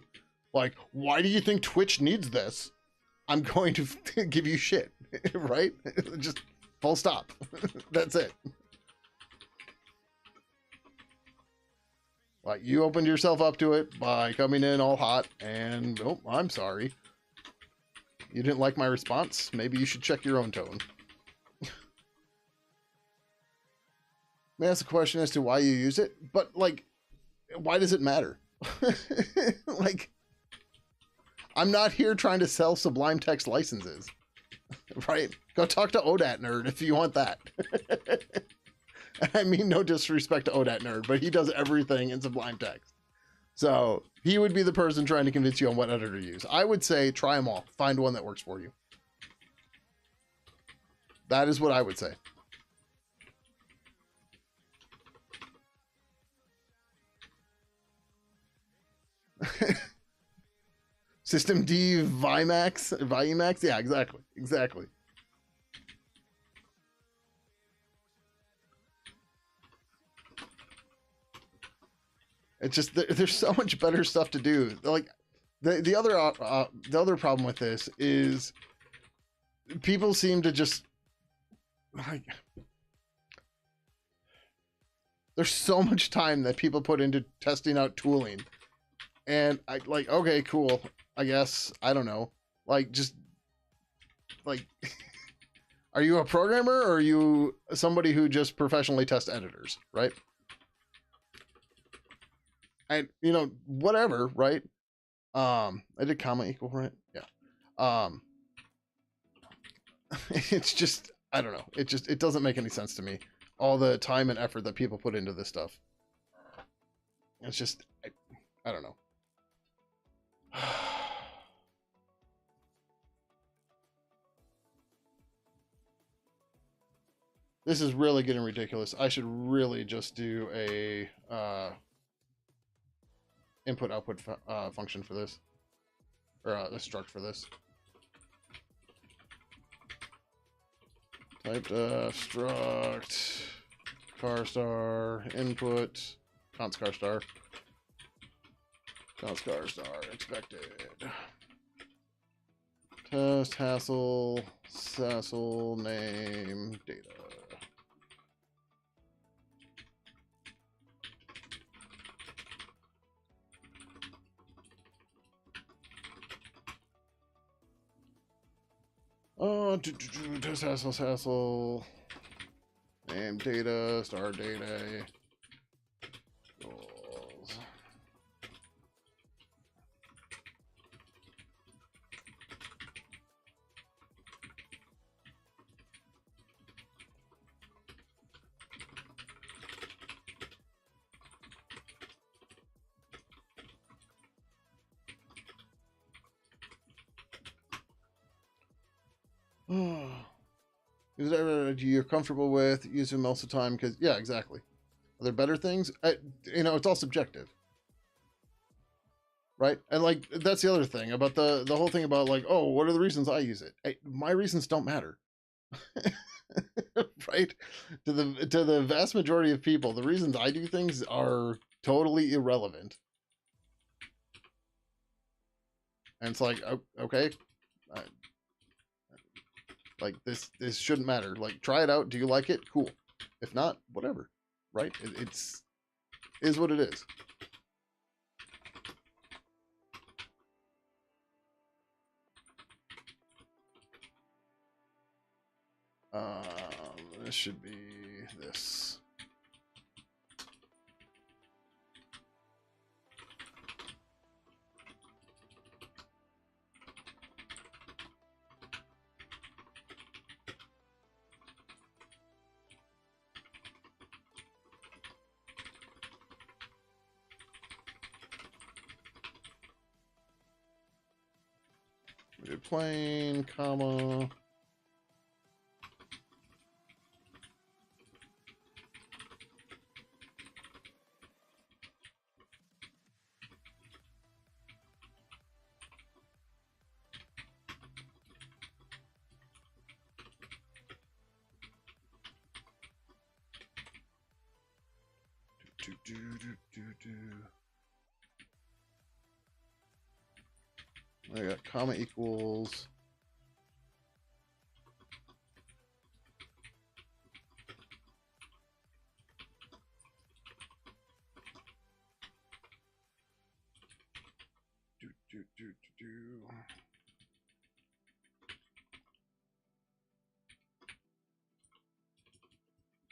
like, why do you think Twitch needs this? I'm going to give you shit, right? Just full stop. That's it. Like, you opened yourself up to it by coming in all hot, and oh, I'm sorry. You didn't like my response? Maybe you should check your own tone. May I ask a question as to why you use it, but like, why does it matter? Like, I'm not here trying to sell Sublime Text licenses, right? Go talk to ODAT Nerd if you want that. I mean, no disrespect to ODAT Nerd, but he does everything in Sublime Text. So he would be the person trying to convince you on what editor to use. I would say try them all. Find one that works for you. That is what I would say. System D Vimax? Yeah, exactly. Exactly. It's just there's so much better stuff to do. Like the other problem with this is people seem to just like there's so much time that people put into testing out tooling, and I like okay, cool. I guess I don't know. Like just like, are you a programmer or are you somebody who just professionally tests editors, right? And you know whatever, right? I did comma equal, right? Yeah. It's just I don't know. It doesn't make any sense to me. All the time and effort that people put into this stuff. It's just I don't know. This is really getting ridiculous. I should really just do a input output function for this, or a struct for this. Typed struct car star input const car star expected test hassle sassle name data. Oh, test hassle name data star data goals. Is there you're comfortable with using most of the time? Because yeah, exactly. Are there better things? You know, it's all subjective, right? And like that's the other thing about the whole thing about like, oh, what are the reasons I use it? My reasons don't matter, right? To the vast majority of people, the reasons I do things are totally irrelevant. And it's like, okay, like this shouldn't matter. Like, try it out. Do you like it? Cool. If not, whatever. Right? It's is what it is. This should be this. We did plain, comma. I got comma equals.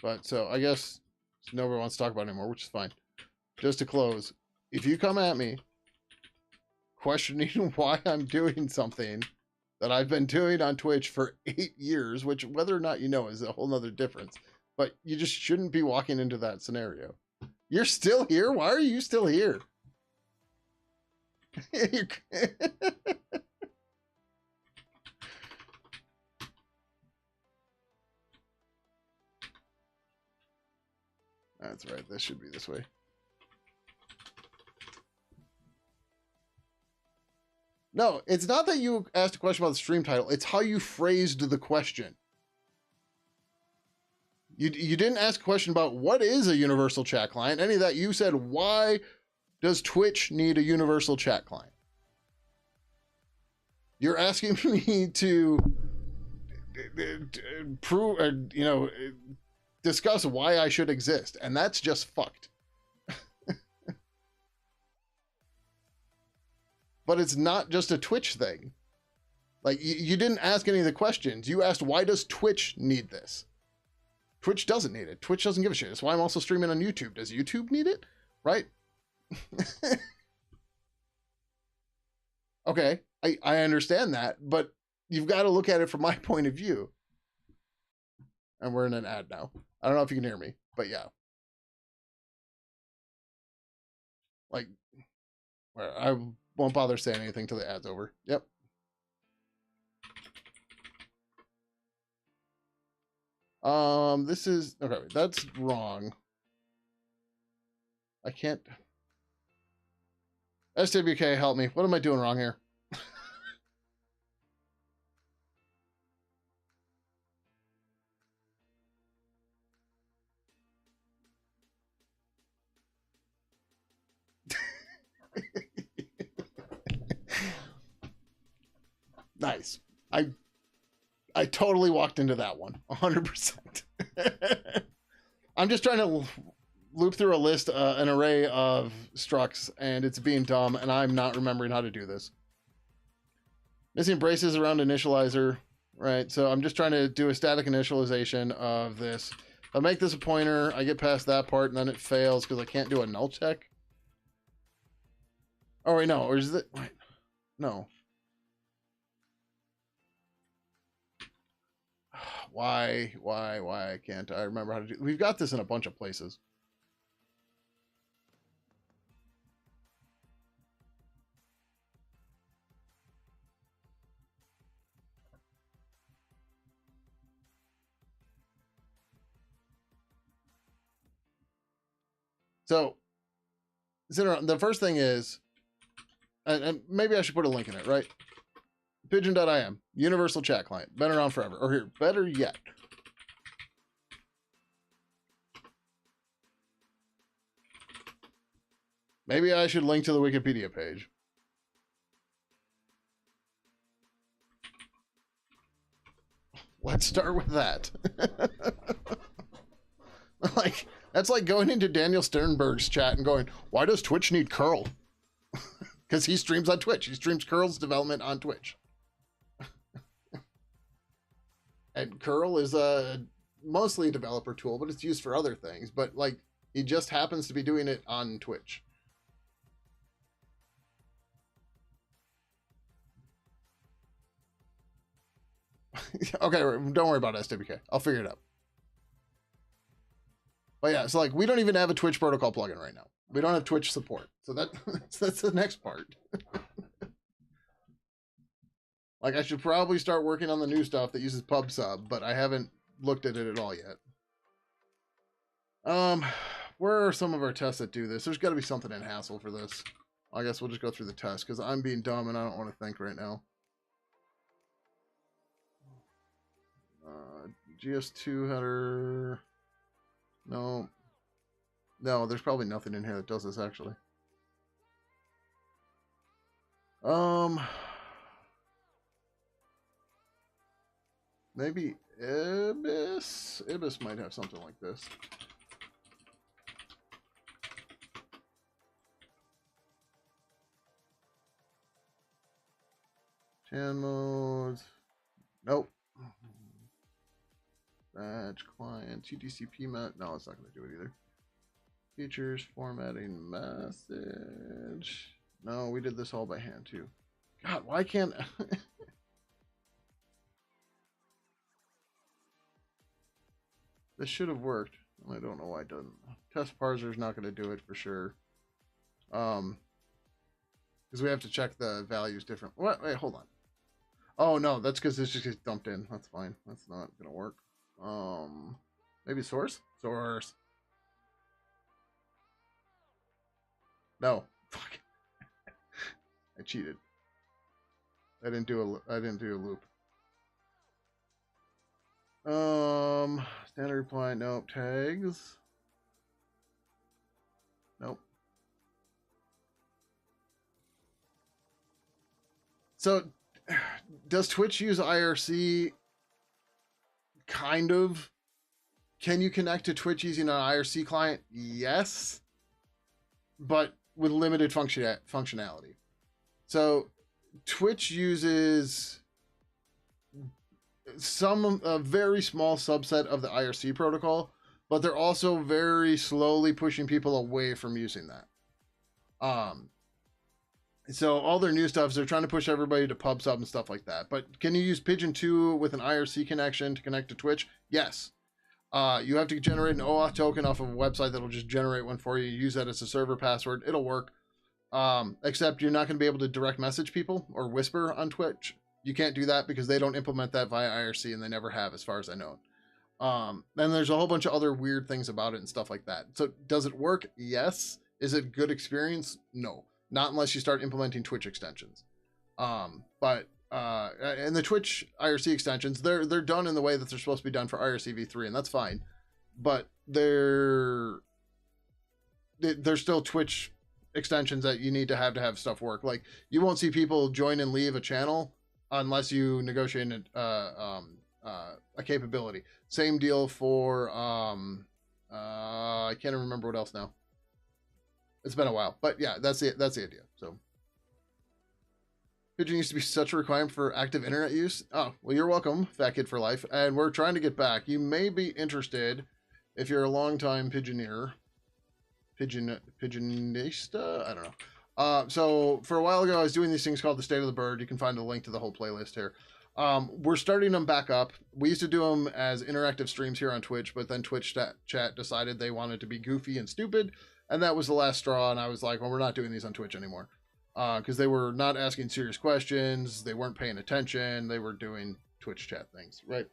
But so I guess nobody wants to talk about it anymore, which is fine. Just to close, if you come at me questioning why I'm doing something that I've been doing on Twitch for 8 years, which whether or not you know is a whole nother difference, but you just shouldn't be walking into that scenario. You're still here? Why are you still here? That's right. This should be this way. No, it's not that you asked a question about the stream title. It's how you phrased the question. You didn't ask a question about what is a universal chat client. Any of that. You said, why does Twitch need a universal chat client? You're asking me to prove, discuss why I should exist, and that's just fucked. But it's not just a Twitch thing. Like, you didn't ask any of the questions. You asked, why does Twitch need this? Twitch doesn't need it. Twitch doesn't give a shit. That's why I'm also streaming on YouTube. Does YouTube need it? Right? Okay, I understand that, but you've got to look at it from my point of view. And we're in an ad now. I don't know if you can hear me, but yeah. Like, I won't bother saying anything till the ad's over. Yep. This is, okay, that's wrong. I can't. SWK, help me. What am I doing wrong here? Nice. I totally walked into that one. 100%. I'm just trying to loop through a list, an array of structs, and it's being dumb, and I'm not remembering how to do this. Missing braces around initializer, right? So I'm just trying to do a static initialization of this. If I make this a pointer, I get past that part, and then it fails because I can't do a null check. Oh, wait, no. Or is it? Wait, no. Why I can't I remember how to do. We've got this in a bunch of places. So the first thing is, and maybe I should put a link in it, right? Pidgin.im, universal chat client, been around forever. Or here, better yet, maybe I should link to the Wikipedia page. Let's start with that. Like, that's like going into Daniel Sternberg's chat and going, why does Twitch need curl? Because he streams on Twitch. He streams curl's development on Twitch. And curl is mostly a developer tool, but it's used for other things. But like, he just happens to be doing it on Twitch. Okay, don't worry about SWK. I'll figure it out. But yeah, so like, we don't even have a Twitch protocol plugin right now. We don't have Twitch support. So that's the next part. Like, I should probably start working on the new stuff that uses pub sub, but I haven't looked at it at all yet. Where are some of our tests that do this? There's got to be something in Hassle for this. I guess we'll just go through the test because I'm being dumb and I don't want to think right now. GS2 header. No. No, there's probably nothing in here that does this actually. Maybe Ibis? Ibis might have something like this. Chan modes. Nope. Batch client. TTCP mat. No, it's not going to do it either. Features, formatting, message. No, we did this all by hand too. God, why can't... This should have worked. I don't know why it doesn't. Test parser is not going to do it for sure. Because we have to check the values different. What? Wait, hold on. Oh no, that's because this just gets dumped in. That's fine. That's not going to work. Maybe source? Source. No. Fuck. I cheated. I didn't do a loop. Standard reply, nope. Tags. Nope. So, does Twitch use IRC? Kind of. Can you connect to Twitch using an IRC client? Yes. But with limited functionality. So, Twitch uses a very small subset of the IRC protocol, but they're also very slowly pushing people away from using that. So all their new stuff is they're trying to push everybody to pub sub and stuff like that. But can you use Pidgin 2 with an IRC connection to connect to Twitch? Yes. You have to generate an OAuth token off of a website that'll just generate one for you. Use that as a server password. It'll work. Except you're not going to be able to direct message people or whisper on Twitch. You can't do that because they don't implement that via IRC and they never have, as far as I know. Then there's a whole bunch of other weird things about it and stuff like that. So does it work? Yes. Is it good experience? No. Not unless you start implementing Twitch extensions. And the Twitch IRC extensions, they're done in the way that they're supposed to be done for IRC v3, and that's fine. But they're still Twitch extensions that you need to have stuff work. Like, you won't see people join and leave a channel unless you negotiate a capability. Same deal for I can't remember what else now. It's been a while, but yeah, that's the idea. So Pidgin used to be such a requirement for active internet use. Oh, well, you're welcome, Fat Kid for Life, and we're trying to get back. You may be interested if you're a longtime Pidgineer. Pidginista? I don't know. So for a while ago, I was doing these things called the State of the Bird. You can find a link to the whole playlist here. We're starting them back up. We used to do them as interactive streams here on Twitch, but then Twitch chat decided they wanted to be goofy and stupid, and that was the last straw. And I was like, well, we're not doing these on Twitch anymore, because they were not asking serious questions. They weren't paying attention. They were doing Twitch chat things, right?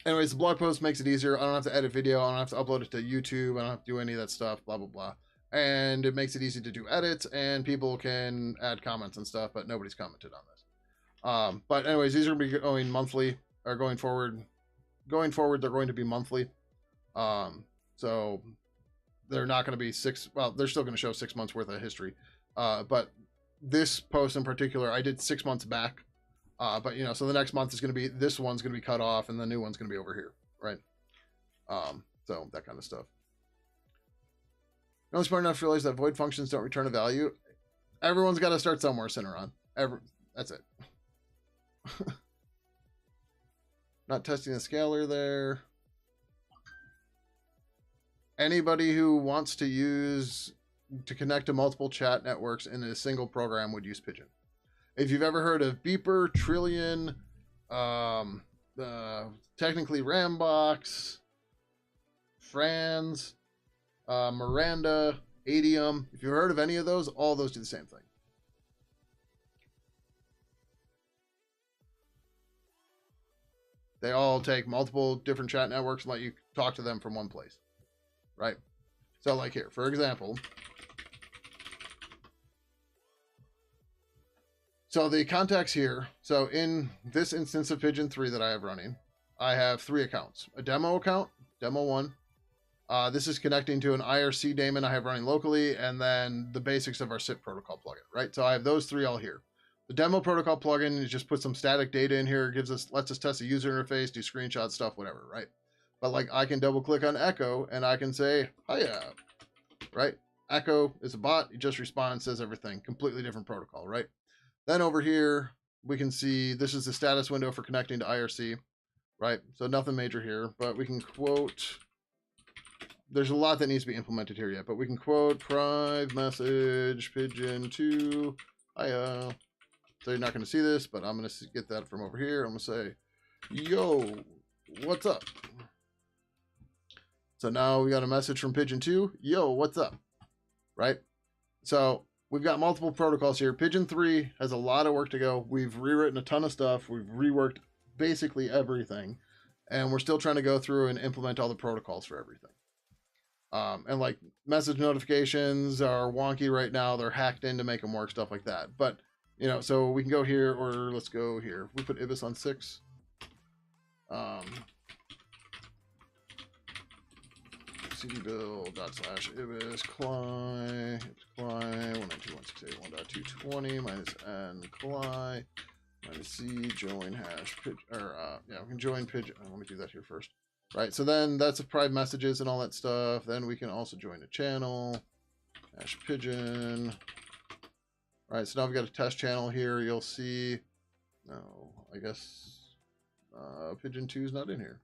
Anyways, the blog post makes it easier. I don't have to edit video. I don't have to upload it to YouTube. I don't have to do any of that stuff, blah, blah, blah. And it makes it easy to do edits, and people can add comments and stuff, but nobody's commented on this. But anyways, these are going to be going monthly, or going forward. Going forward, they're going to be monthly. So they're not going to be they're still going to show 6 months worth of history. But this post in particular, I did 6 months back. But so the next month is going to be, this one's going to be cut off and the new one's going to be over here. Right. So that kind of stuff. No one's smart enough to realize that void functions don't return a value. Everyone's got to start somewhere, Cineron. That's it. Not testing the scaler there. Anybody who wants to connect to multiple chat networks in a single program would use Pidgin. If you've ever heard of Beeper, Trillion, technically Rambox, Franz, Miranda, Adium, if you've heard of any of those, all those do the same thing. They all take multiple different chat networks and let you talk to them from one place, right? So like here, for example, so the contacts here, so in this instance of Pidgin 3 that I have running, I have 3 accounts. A demo account, demo 1, This is connecting to an IRC daemon I have running locally, and then the basics of our SIP protocol plugin, right? So I have those three all here. The demo protocol plugin is just put some static data in here, lets us test the user interface, do screenshot stuff, whatever, right? But like I can double click on Echo and I can say, hiya, right? Echo is a bot, it just responds, says everything, completely different protocol, right? Then over here, we can see this is the status window for connecting to IRC, right? So nothing major here, but we can quote, there's a lot that needs to be implemented here yet, but we can quote prive message Pidgin 2, hiya. So you're not going to see this, but I'm going to get that from over here. I'm going to say, yo, what's up? So now we got a message from Pidgin 2, yo, what's up? Right? So we've got multiple protocols here. Pidgin 3 has a lot of work to go. We've rewritten a ton of stuff. We've reworked basically everything. And we're still trying to go through and implement all the protocols for everything. And like message notifications are wonky right now. They're hacked in to make them work, stuff like that. But, you know, so we can go here, or let's go here. We put Ibis on 6. CD build./ibis cli 192.168.1.220 minus n cli minus c join hash yeah, we can join Pidgin. Let me do that here first. Right, so then that's the private messages and all that stuff. Then we can also join a channel, hash Pidgin. All right, so now we've got a test channel here. You'll see, no, I guess Pidgin 2 is not in here.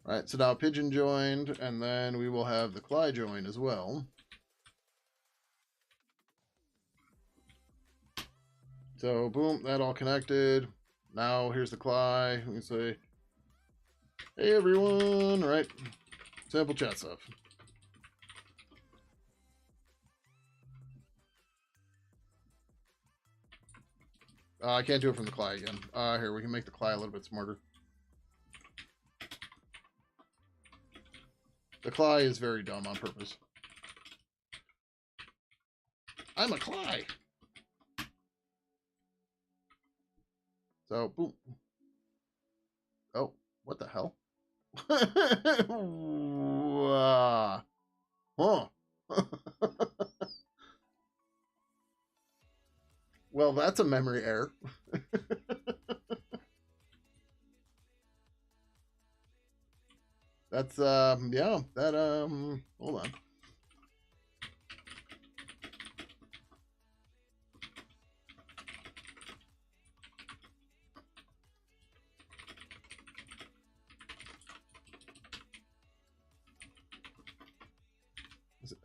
All right, so now Pidgin joined, and then we will have the Cli join as well. So boom, that all connected. Now here's the Cli. We can say, hey everyone, right? Sample chat stuff. I can't do it from the Cli again. Here, we can make the Cli a little bit smarter. The Cli is very dumb on purpose. I'm a Cli. So, boom. Oh, what the hell? Huh. Well, that's a memory error. That's, yeah, that, hold on.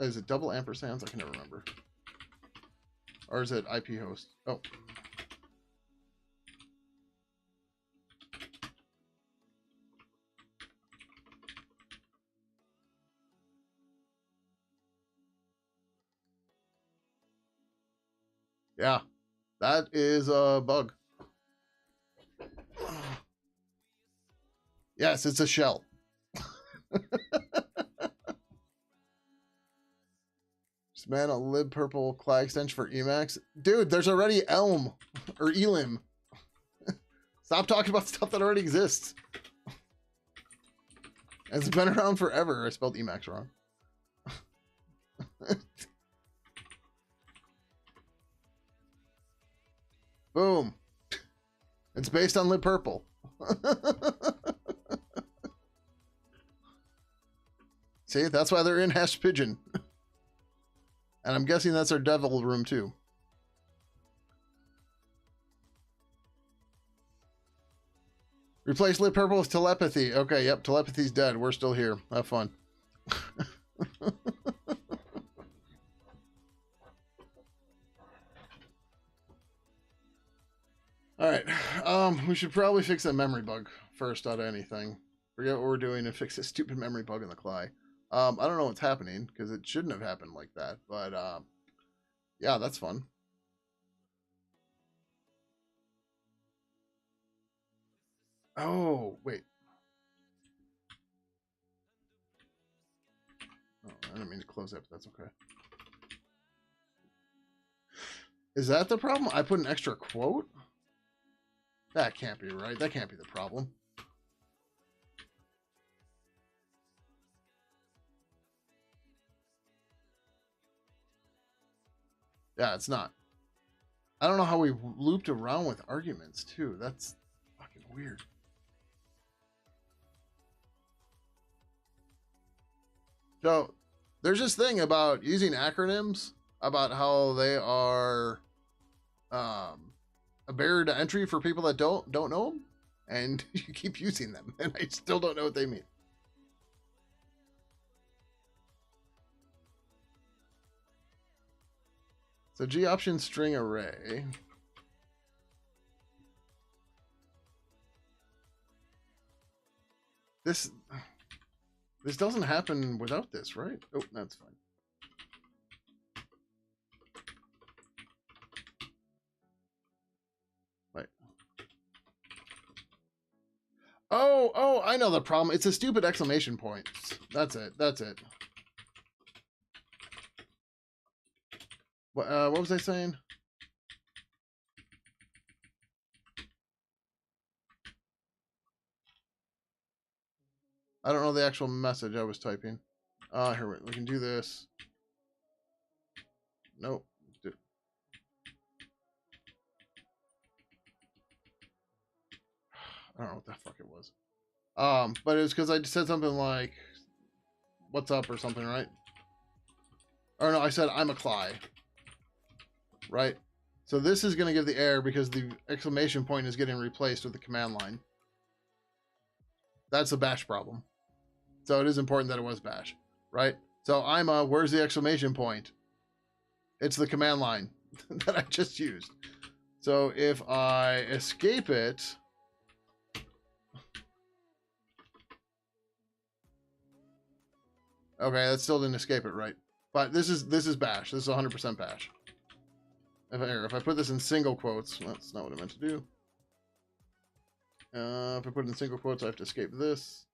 Is it double ampersands? I can never remember. Or is it IP host? Oh. Yeah, that is a bug. Yes, it's a shell. Man, a lib purple Cli extension for Emacs. Dude, there's already Elm or Elim. Stop talking about stuff that already exists. It's been around forever. I spelled Emacs wrong. Boom. It's based on lib purple. See, that's why they're in hash Pidgin. And I'm guessing that's our devil room too. Replace lib purple with telepathy. Okay, yep, telepathy's dead. We're still here. Have fun. All right. We should probably fix that memory bug first out of anything. Forget what we're doing and fix this stupid memory bug in the Cli. I don't know what's happening because it shouldn't have happened like that, but yeah, that's fun. Oh, wait. Oh, I didn't mean to close that, but that's okay. Is that the problem? I put an extra quote? That can't be right. That can't be the problem. Yeah, it's not. I don't know how we looped around with arguments, too. That's fucking weird. So, there's this thing about using acronyms, about how they are a barrier to entry for people that don't know them, and you keep using them, and I still don't know what they mean. So G option string array. This doesn't happen without this, right? Oh, that's fine. Wait. Oh, I know the problem. It's a stupid exclamation point. That's it. That's it. What was I saying? I don't know the actual message I was typing. Here, we can do this. Nope. I don't know what the fuck it was. But it was because I said something like, "What's up?" or something, right? Or no, I said I'm a Cly, right? So this is going to give the error because the exclamation point is getting replaced with the command line. That's a bash problem. So it is important that it was bash, right? So I'm a, where's the exclamation point? It's the command line that I just used. So if I escape it, okay, that still didn't escape it, right? But this is bash. This is 100% bash. If I put this in single quotes, that's not what I meant to do. If I put it in single quotes, I have to escape this.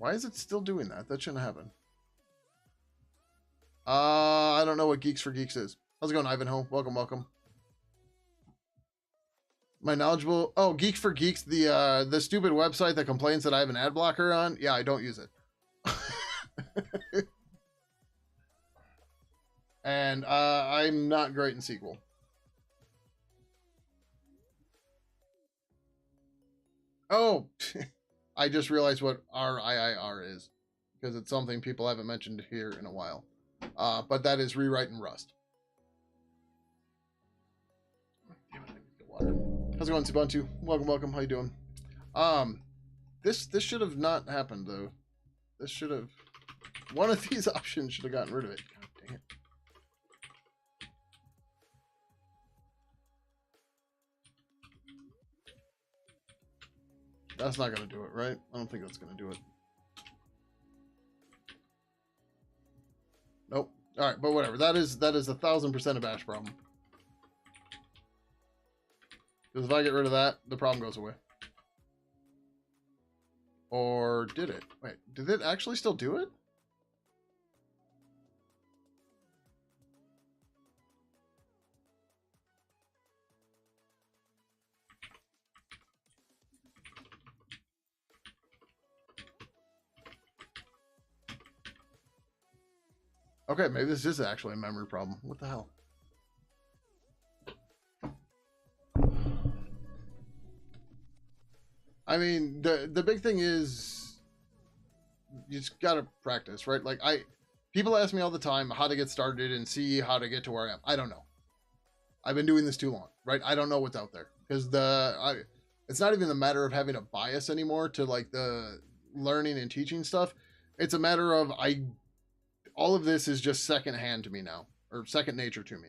Why is it still doing that? That shouldn't happen. I don't know what Geeks for Geeks is. How's it going, Ivanhoe? Welcome, welcome. My knowledgeable. Oh, Geek for Geeks, the stupid website that complains that I have an ad blocker on. Yeah, I don't use it. And I'm not great in SQL. Oh, I just realized what RIIR is because it's something people haven't mentioned here in a while. But that is rewrite in Rust. Damn it, I need the water. How's it going, Subuntu? Welcome, welcome. How you doing? This should have not happened though. This should have. One of these options should have gotten rid of it. God dang it. That's not going to do it, right? I don't think that's going to do it. Nope. All right, but whatever. That is 1,000% a bash problem. Because if I get rid of that, the problem goes away. Or did it? Wait, did it actually still do it? Okay, maybe this is actually a memory problem. What the hell? I mean, the big thing is you just gotta practice, right? Like people ask me all the time how to get started and see how to get to where I am. I don't know. I've been doing this too long, right? I don't know what's out there because it's not even a matter of having a bias anymore to like the learning and teaching stuff. It's a matter of all of this is just secondhand to me now, or second nature to me.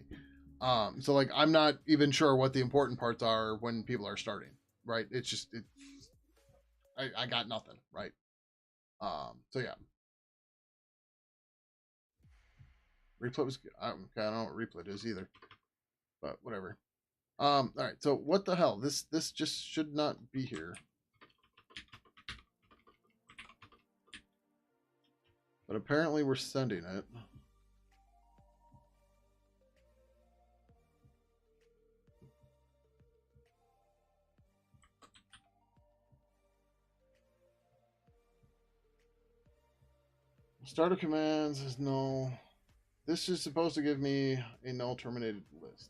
So like I'm not even sure what the important parts are when people are starting, right? It's just I got nothing, right? So yeah. Replit was okay, I don't know what replit is either. But whatever. All right, so what the hell? This just should not be here. But apparently we're sending it. Starter commands is no. This is supposed to give me a null terminated list.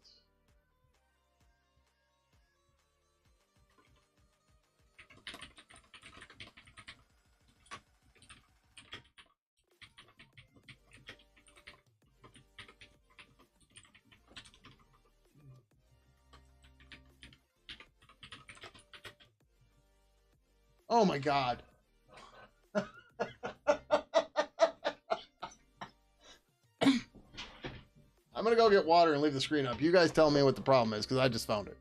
Oh my god. I'm gonna go get water and leave the screen up. You guys tell me what the problem is, because I just found it.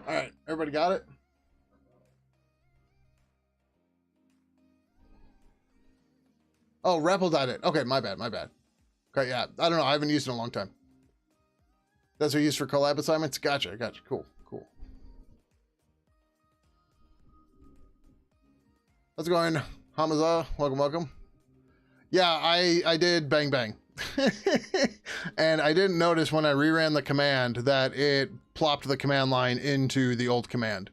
All right, everybody got it? Oh, REPL died it. Okay, my bad, my bad. Okay, yeah, I don't know. I haven't used it in a long time. That's what you use for collab assignments? Gotcha, gotcha. Cool, cool. How's it going, Hamza? Welcome, welcome. Yeah, I did bang bang. And I didn't notice when I reran the command that it plopped the command line into the old command.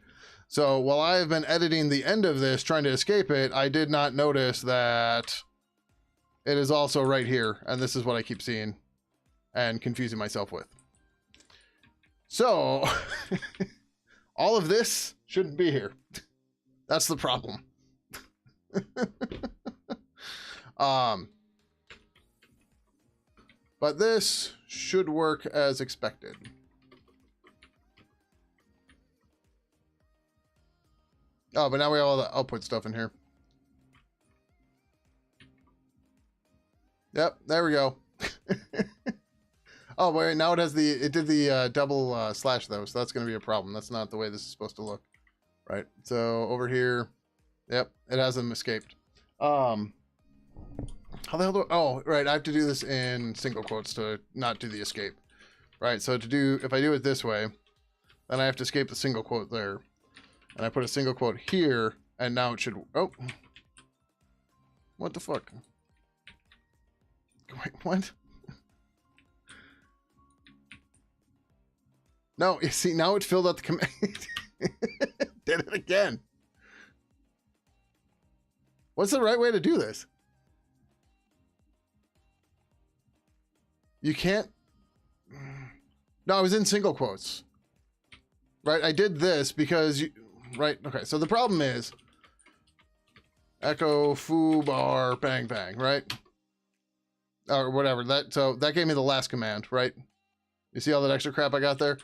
So while I have been editing the end of this, trying to escape it, I did not notice that it is also right here. And this is what I keep seeing and confusing myself with. So all of this shouldn't be here. That's the problem. But this should work as expected. Oh, but now we have all the output stuff in here. Yep, there we go. Oh, wait, now it did the double slash though, so that's going to be a problem. That's not the way this is supposed to look. Right, so over here, yep, it has them escaped. How the hell do oh, right, I have to do this in single quotes to not do the escape. Right, so if I do it this way, then I have to escape the single quote there. And I put a single quote here, and now it should, oh. What the fuck? Wait, what? No, you see, now it filled out the command. Did it again. What's the right way to do this? You can't. No, I was in single quotes. Right, I did this because you. Right, okay, so the problem is echo foo bar bang bang, right? Or whatever. So that gave me the last command, right? You see all that extra crap I got there?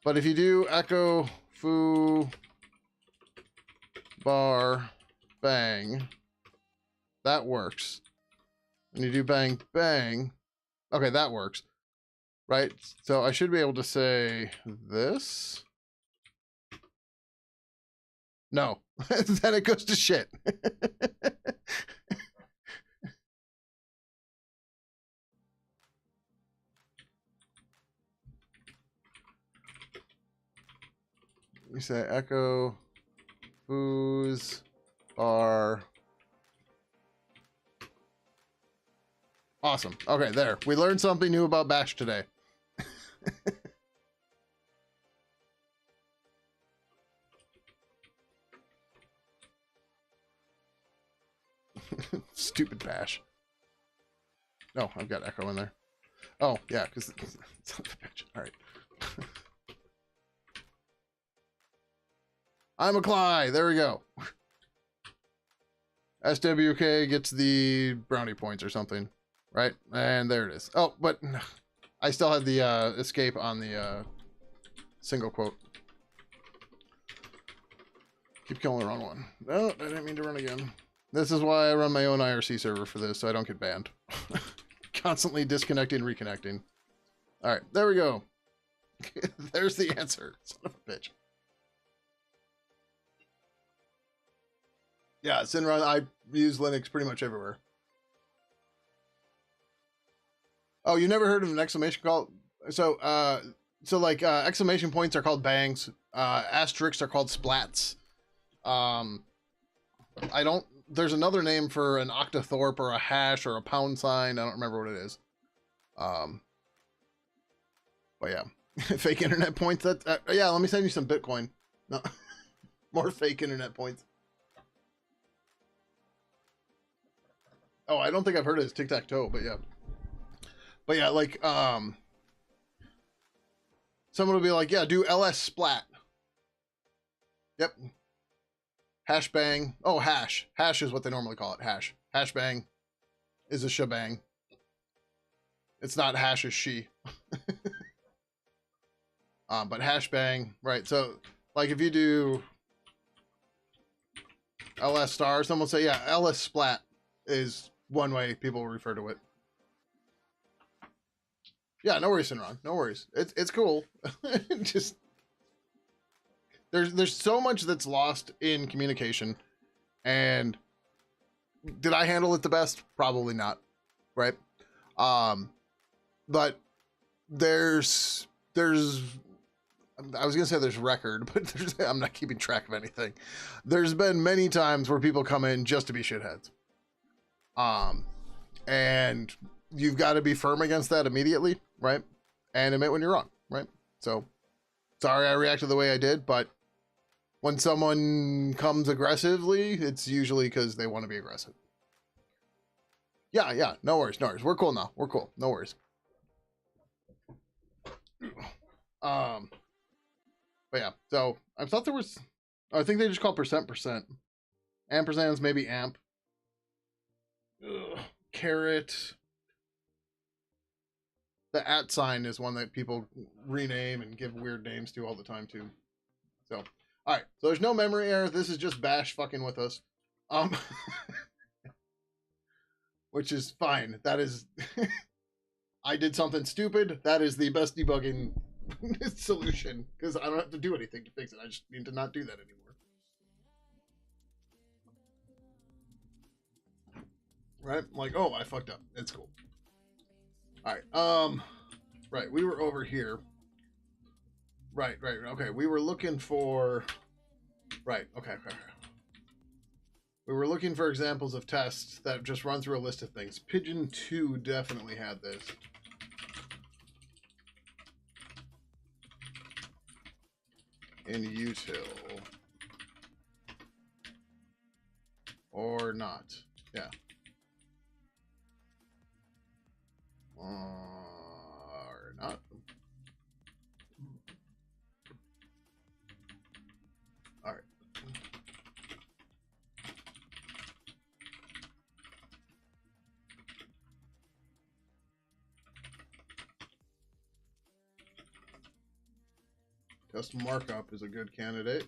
But if you do echo foo bar, bang. That works. And you do bang, bang. Okay, that works. Right? So I should be able to say this. No. Then it goes to shit. You say echo foo's bar. Awesome. Okay, there. We learned something new about Bash today. Stupid Bash. No, I've got echo in there. Oh, yeah, because it's all right. I'm a Cly. There we go. SWK gets the brownie points or something, right? And there it is. Oh, but I still had the escape on the single quote. Keep killing the wrong one. No, I didn't mean to run again. This is why I run my own IRC server for this, so I don't get banned. Constantly disconnecting and reconnecting. All right, there we go. There's the answer. Son of a bitch. Yeah, Synrun, I use Linux pretty much everywhere. Oh, you never heard of an exclamation call? So, like exclamation points are called bangs. Asterisks are called splats. I don't. There's another name for an octothorpe or a hash or a pound sign. I don't remember what it is. But yeah, fake internet points. That yeah. Let me send you some Bitcoin. No, more fake internet points. Oh, I don't think I've heard of it as tic-tac-toe, but yeah. But yeah, like someone will be like, yeah, do ls splat. Yep. Hash bang. Oh, hash. Hash is what they normally call it. Hash. Hash bang is a shebang. It's not hash is she. But hash bang, right? So, like if you do ls star, someone will say, yeah, ls splat is one way people refer to it. Yeah, no worries, Sinron. No worries. It's cool. Just there's so much that's lost in communication, and did I handle it the best? Probably not, right? But there's I was gonna say there's record, but I'm not keeping track of anything. There's been many times where people come in just to be shitheads, and you've got to be firm against that immediately, right? And admit when you're wrong, right? So sorry I reacted the way I did, but when someone comes aggressively, it's usually because they want to be aggressive. Yeah, no worries, no worries. We're cool now. We're cool. No worries. But yeah, so I thought there was, I think they just call percent. Ampersands, maybe amp. Ugh. Caret. The @ sign is one that people rename and give weird names to all the time too. So, all right. So there's no memory error. This is just Bash fucking with us. Which is fine. That is, I did something stupid. That is the best debugging solution because I don't have to do anything to fix it. I just need to not do that anymore. Right? I'm like, oh, I fucked up. It's cool. All right. Right. We were over here. Right. Okay. We were looking for. Right. Okay. We were looking for examples of tests that just run through a list of things. Pidgin 2 definitely had this. In util. Or not. Yeah. Or not. All right. Test markup is a good candidate.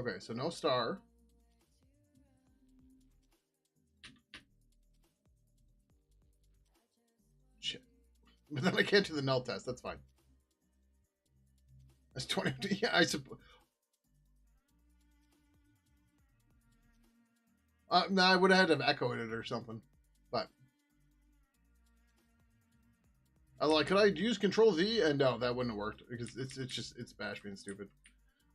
Okay, so no star. Shit. But then I can't do the null test. That's fine. That's 20. Yeah, I suppose. No, I would have had to echo it or something. But I was like, could I use Control Z? And no, that wouldn't have worked because it's Bash being stupid.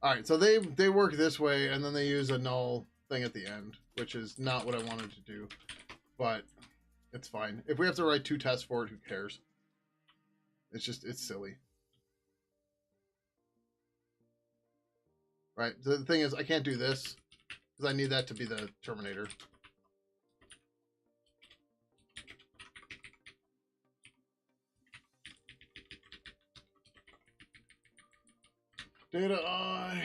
All right, so they work this way, and then they use a null thing at the end, which is not what I wanted to do, but it's fine. If we have to write 2 tests for it, who cares? It's silly. Right. So the thing is, I can't do this because I need that to be the terminator. Data I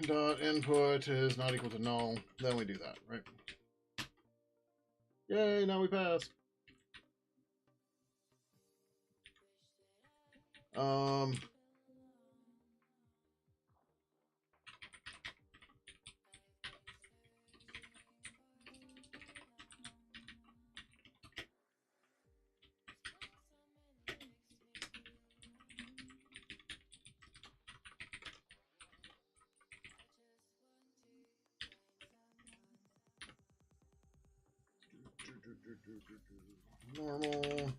dot input is not equal to null. Then we do that, right? Yay, now we passed. Normal.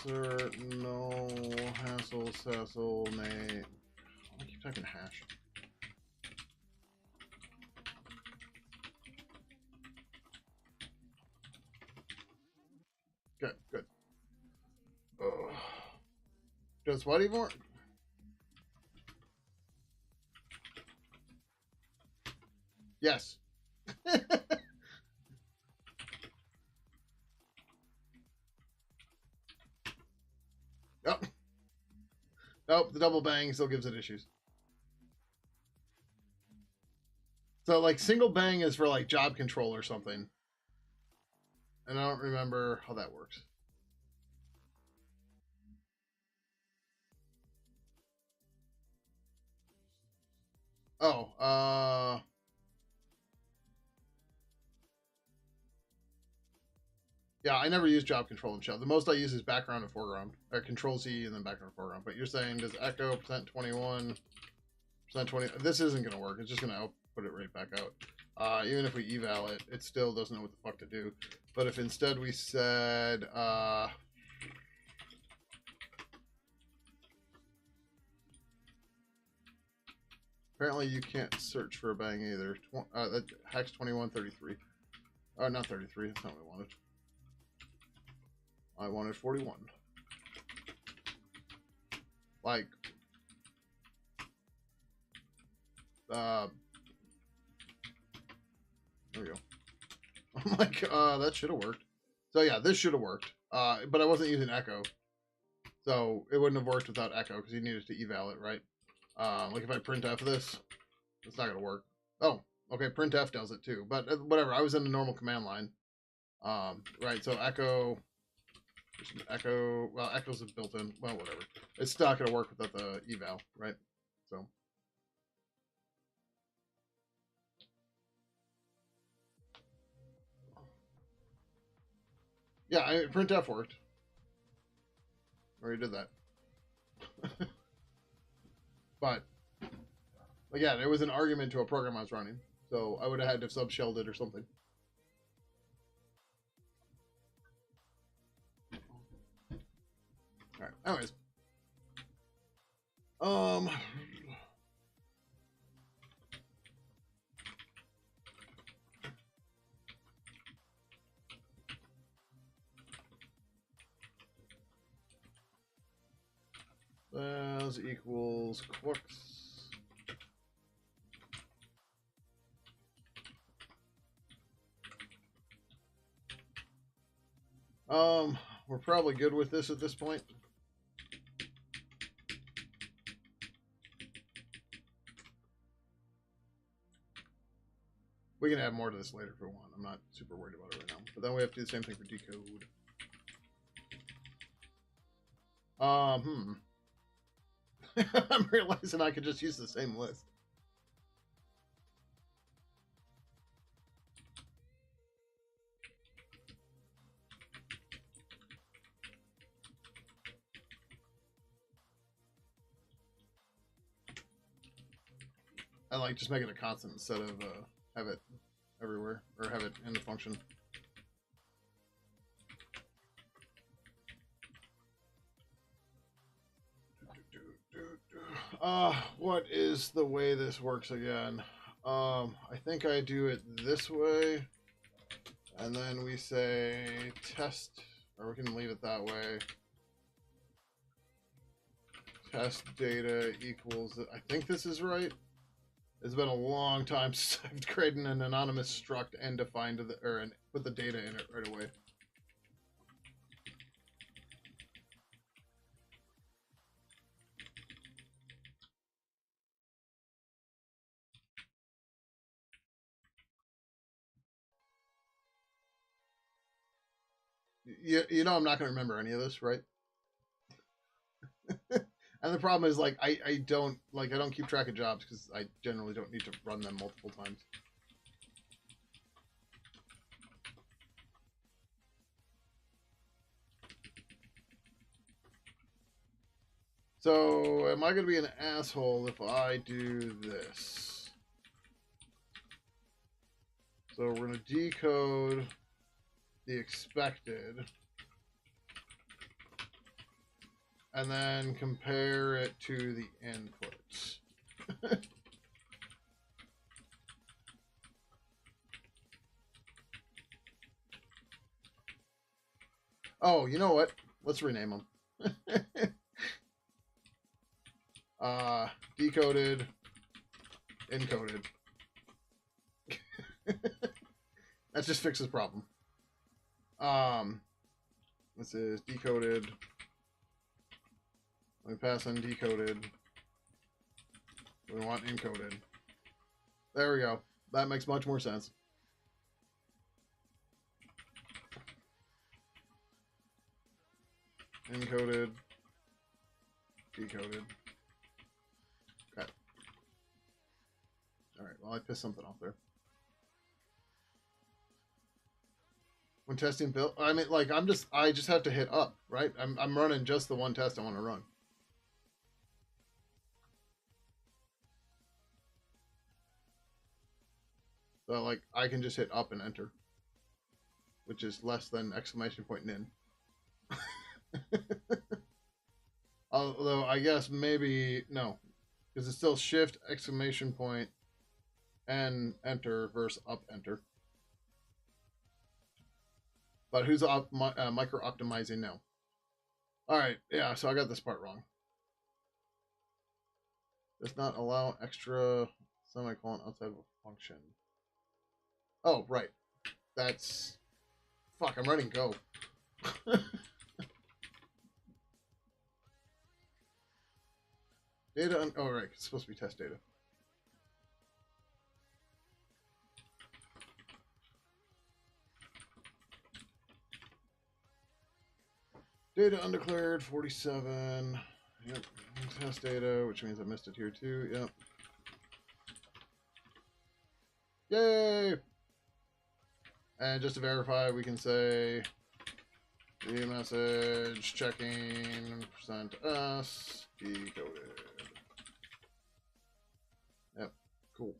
Sir, no hassle, sassle, nay. I keep typing hash. Good, good. Oh. Does what even work? Yes. Oh. Nope, the double bang still gives it issues. So, like, single bang is for, like, job control or something. And I don't remember how that works. Oh, yeah, I never use job control in shell. The most I use is background and foreground. Or Control Z and then background and foreground. But you're saying does echo %21, %20? This isn't going to work. It's just going to output it right back out. Even if we eval it, it still doesn't know what the fuck to do. But if instead we said, apparently you can't search for a bang either. That hex 2133. Oh, not 33. That's not what I wanted. I wanted 41. Like, there we go. I'm like, that should have worked. So yeah, this should have worked. But I wasn't using echo. So it wouldn't have worked without echo because you needed to eval it, right? Like if I printf this, it's not going to work. Oh, okay, printf does it too. But whatever, I was in the normal command line. Right, so echo, well, echo's a built-in, well, whatever. It's not going to work without the eval, right? So. Yeah, printf worked. Already did that. But again, it was an argument to a program I was running, so I would have had to subshelled it or something. All right. Anyways, as equals Quux. We're probably good with this at this point. We can add more to this later if we want. I'm not super worried about it right now. But then we have to do the same thing for decode. I'm realizing I could just use the same list. I like just make it a constant instead of have it everywhere or have it in the function. What is the way this works again? I think I do it this way, and then we say test, or we can leave it that way. Test data equals, I think this is right. It's been a long time since I've created an anonymous struct and defined the, or put the data in it right away. You know I'm not going to remember any of this, right? And the problem is, like, I don't keep track of jobs because I generally don't need to run them multiple times. So, am I going to be an asshole if I do this? So, we're going to decode the expected and then compare it to the inputs. Oh, you know what? Let's rename them. Decoded, encoded. That just fixes the problem. This is decoded. Let me pass in decoded. We want encoded. There we go. That makes much more sense. Encoded. Decoded. Okay. Alright, well I pissed something off there. When testing build, I mean, like, I just have to hit up, right? I'm running just the one test I want to run. So, like, I can just hit up and enter, which is less than exclamation point nin. Although, I guess maybe, no, because it's still shift exclamation point and enter versus up enter. But who's micro optimizing now? All right, yeah, so I got this part wrong. Does not allow extra semicolon outside of a function. Oh, right. That's... Fuck, I'm running Go. Data... Oh, right, it's supposed to be test data. Data undeclared, 47. Yep. Test data, which means I missed it here too. Yep. Yay! And just to verify, we can say the message checking %s decoded. Yep. Cool.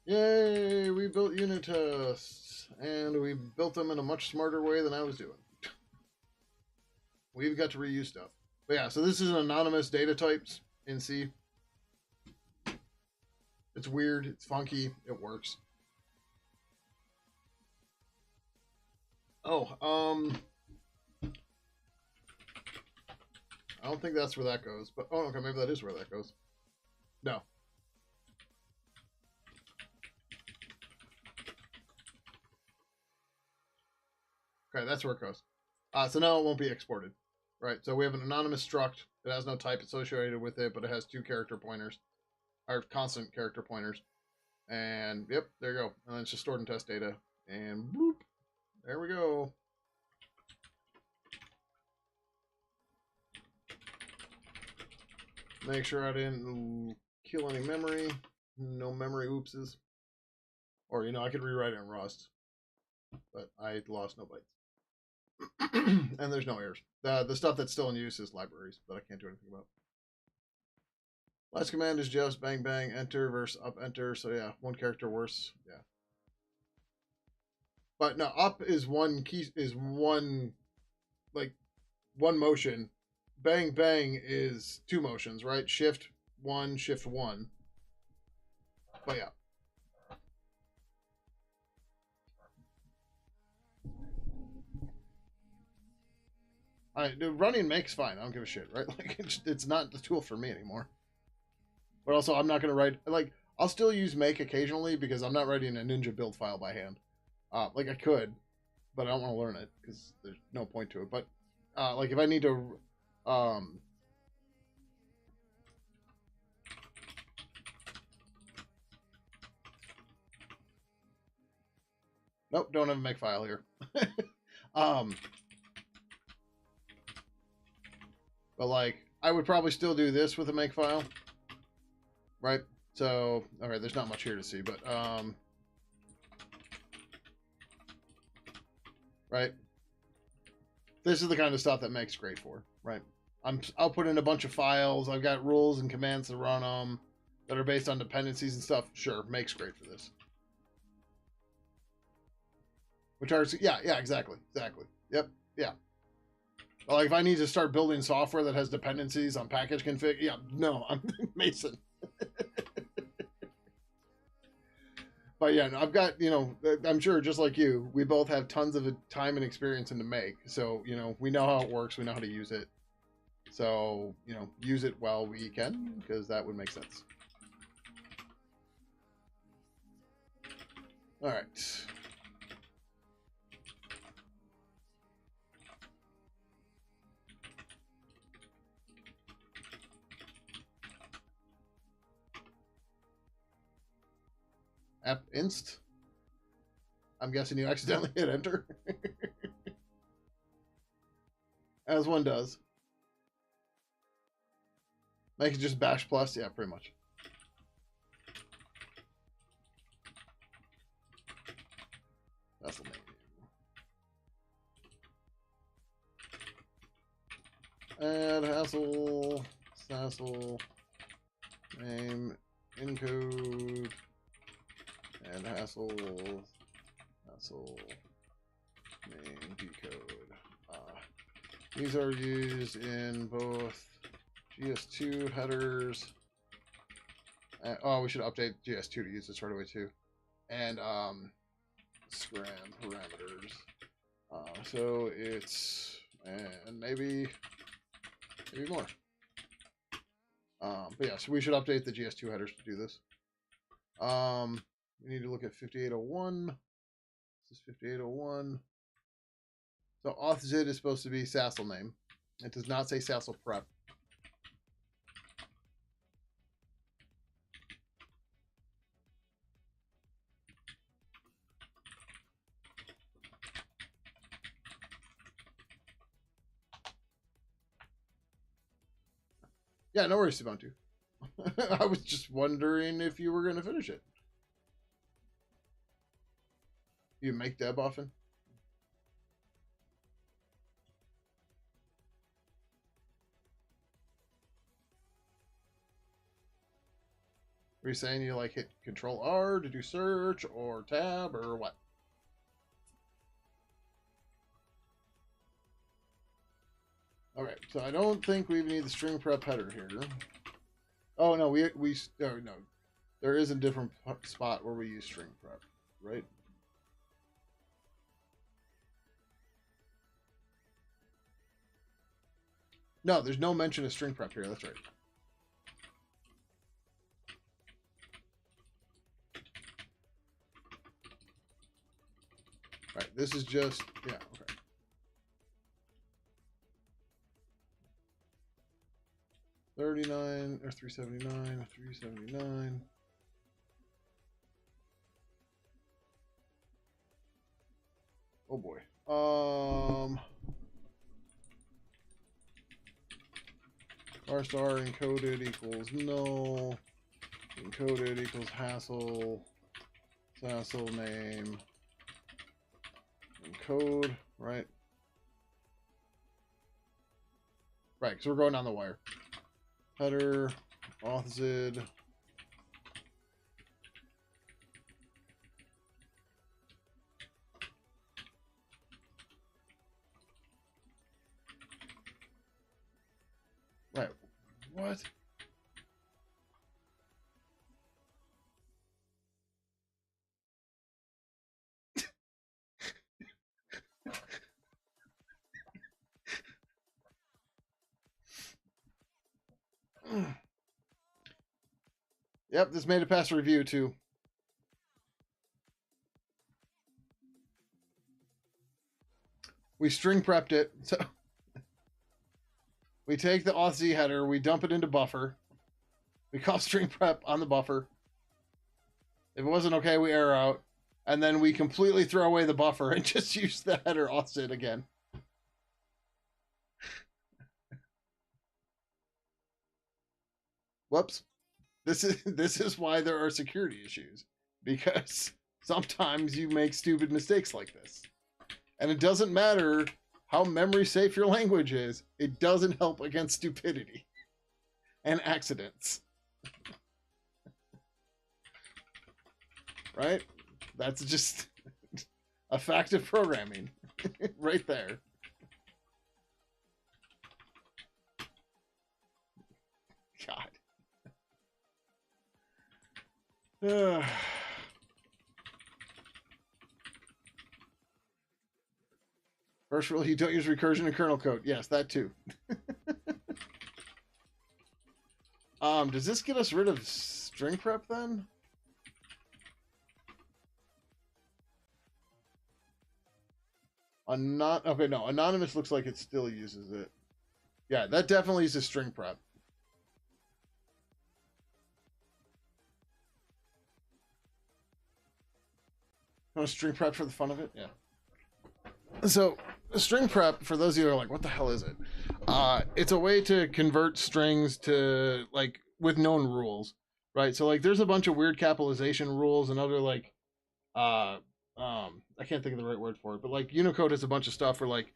Yay! We built unit tests, and we built them in a much smarter way than I was doing. We've got to reuse stuff. But yeah, so this is an anonymous data types in C. It's weird, it's funky, it works. Oh, I don't think that's where that goes, but oh, okay, maybe that is where that goes. No. Okay, that's where it goes. So now it won't be exported, right? So we have an anonymous struct. It has no type associated with it, but it has 2 character pointers, or constant character pointers. And yep, there you go. And then it's just stored in test data. And bloop, there we go. Make sure I didn't kill any memory. No memory oopses. Or, you know, I could rewrite it in Rust. But I lost no bytes. And there's no errors. The stuff that's still in use is libraries that I can't do anything about. Last command is just bang bang enter versus up enter. So yeah, one character worse. Yeah. But no, up is one like one motion. Bang bang is two motions, right? Shift one, shift one. But yeah. Running makes fine. I don't give a shit, right? Like it's not the tool for me anymore. But also, I'm not gonna write like I'll still use make occasionally because I'm not writing a Ninja build file by hand. Like I could, but I don't want to learn it because there's no point to it. But like if I need to, nope, don't have a make file here. But like I would probably still do this with a make file, right? So all right, there's not much here to see, but right. This is the kind of stuff that makes great for, right? I'll put in a bunch of files. I've got rules and commands to run them that are based on dependencies and stuff. Sure, makes great for this. Which are yeah, exactly. Yep, yeah. Like if I need to start building software that has dependencies on package config, yeah, no, I'm Mason. But yeah, I've got, you know, I'm sure just like you, we both have tons of time and experience in the make. So, you know, we know how it works. We know how to use it. So, you know, use it while we can, because that would make sense. All right. App inst. I'm guessing you accidentally hit enter. As one does. Make it just bash plus. Yeah, pretty much. That's the name. Add hassle, sassle, name, encode, and hassle, name, decode. These are used in both GS2 headers. Oh, we should update GS2 to use this right away too. And scram parameters. So it's and maybe more. But yeah, so we should update the GS2 headers to do this. We need to look at 5801. This is 5801. So authzid is supposed to be Sassel name. It does not say Sassel prep. Yeah, no worries, Ubuntu. I was just wondering if you were going to finish it. You make deb often? Are you saying you like hit Control R to do search or tab or what? Okay, so I don't think we need the string prep header here. Oh no, no, there is a different spot where we use string prep, right? No, there's no mention of string prep here. That's right. Right, this is just, yeah, okay. $39 or $379. Oh boy. Var star encoded equals null. Encoded equals hassle. Hassle name. Encode, right? Right, because we're going down the wire. Header, authzid. Right. What? Yep, this made it past review too. We string prepped it. So we take the authz header, we dump it into buffer. We call string prep on the buffer. If it wasn't okay, we error out. And then we completely throw away the buffer and just use the header authz again. Whoops. This is why there are security issues. Because sometimes you make stupid mistakes like this. And it doesn't matter how memory safe your language is. It doesn't help against stupidity and accidents. Right? That's just a fact of programming right there. God. First rule, you don't use recursion in kernel code. Yes, that too. Does this get us rid of string prep then? Okay, no. Anonymous looks like it still uses it. Yeah, that definitely uses string prep. You want string prep for the fun of it? Yeah. So, string prep, for those of you who are like, what the hell is it? It's a way to convert strings to, like, with known rules, right? So, like, there's a bunch of weird capitalization rules and other, like, I can't think of the right word for it, but, like, Unicode has a bunch of stuff where, like,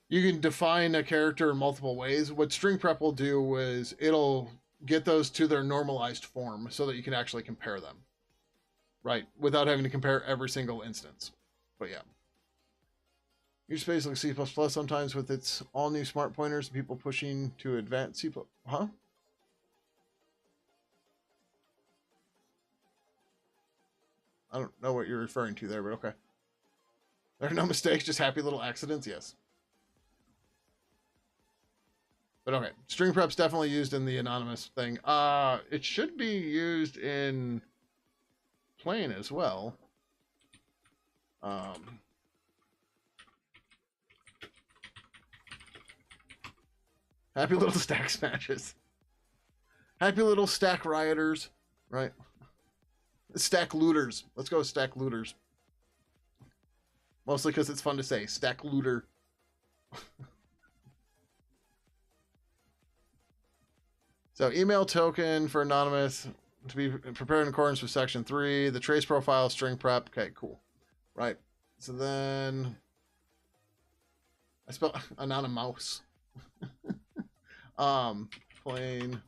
you can define a character in multiple ways. What string prep will do is it'll get those to their normalized form so that you can actually compare them, right? Without having to compare every single instance. But yeah. Use space like C++ sometimes with its all new smart pointers, people pushing to advanced C++. Huh? I don't know what you're referring to there, but okay. There are no mistakes, just happy little accidents, yes. But okay, string prep's definitely used in the anonymous thing. It should be used in plain as well. Happy little stack smashes. Happy little stack rioters, right? Stack looters. Let's go with stack looters. Mostly because it's fun to say. Stack looter. So email token for anonymous to be prepared in accordance with section 3. The trace profile string prep. Okay, cool. Right. So then I spelled anonymous. Plain.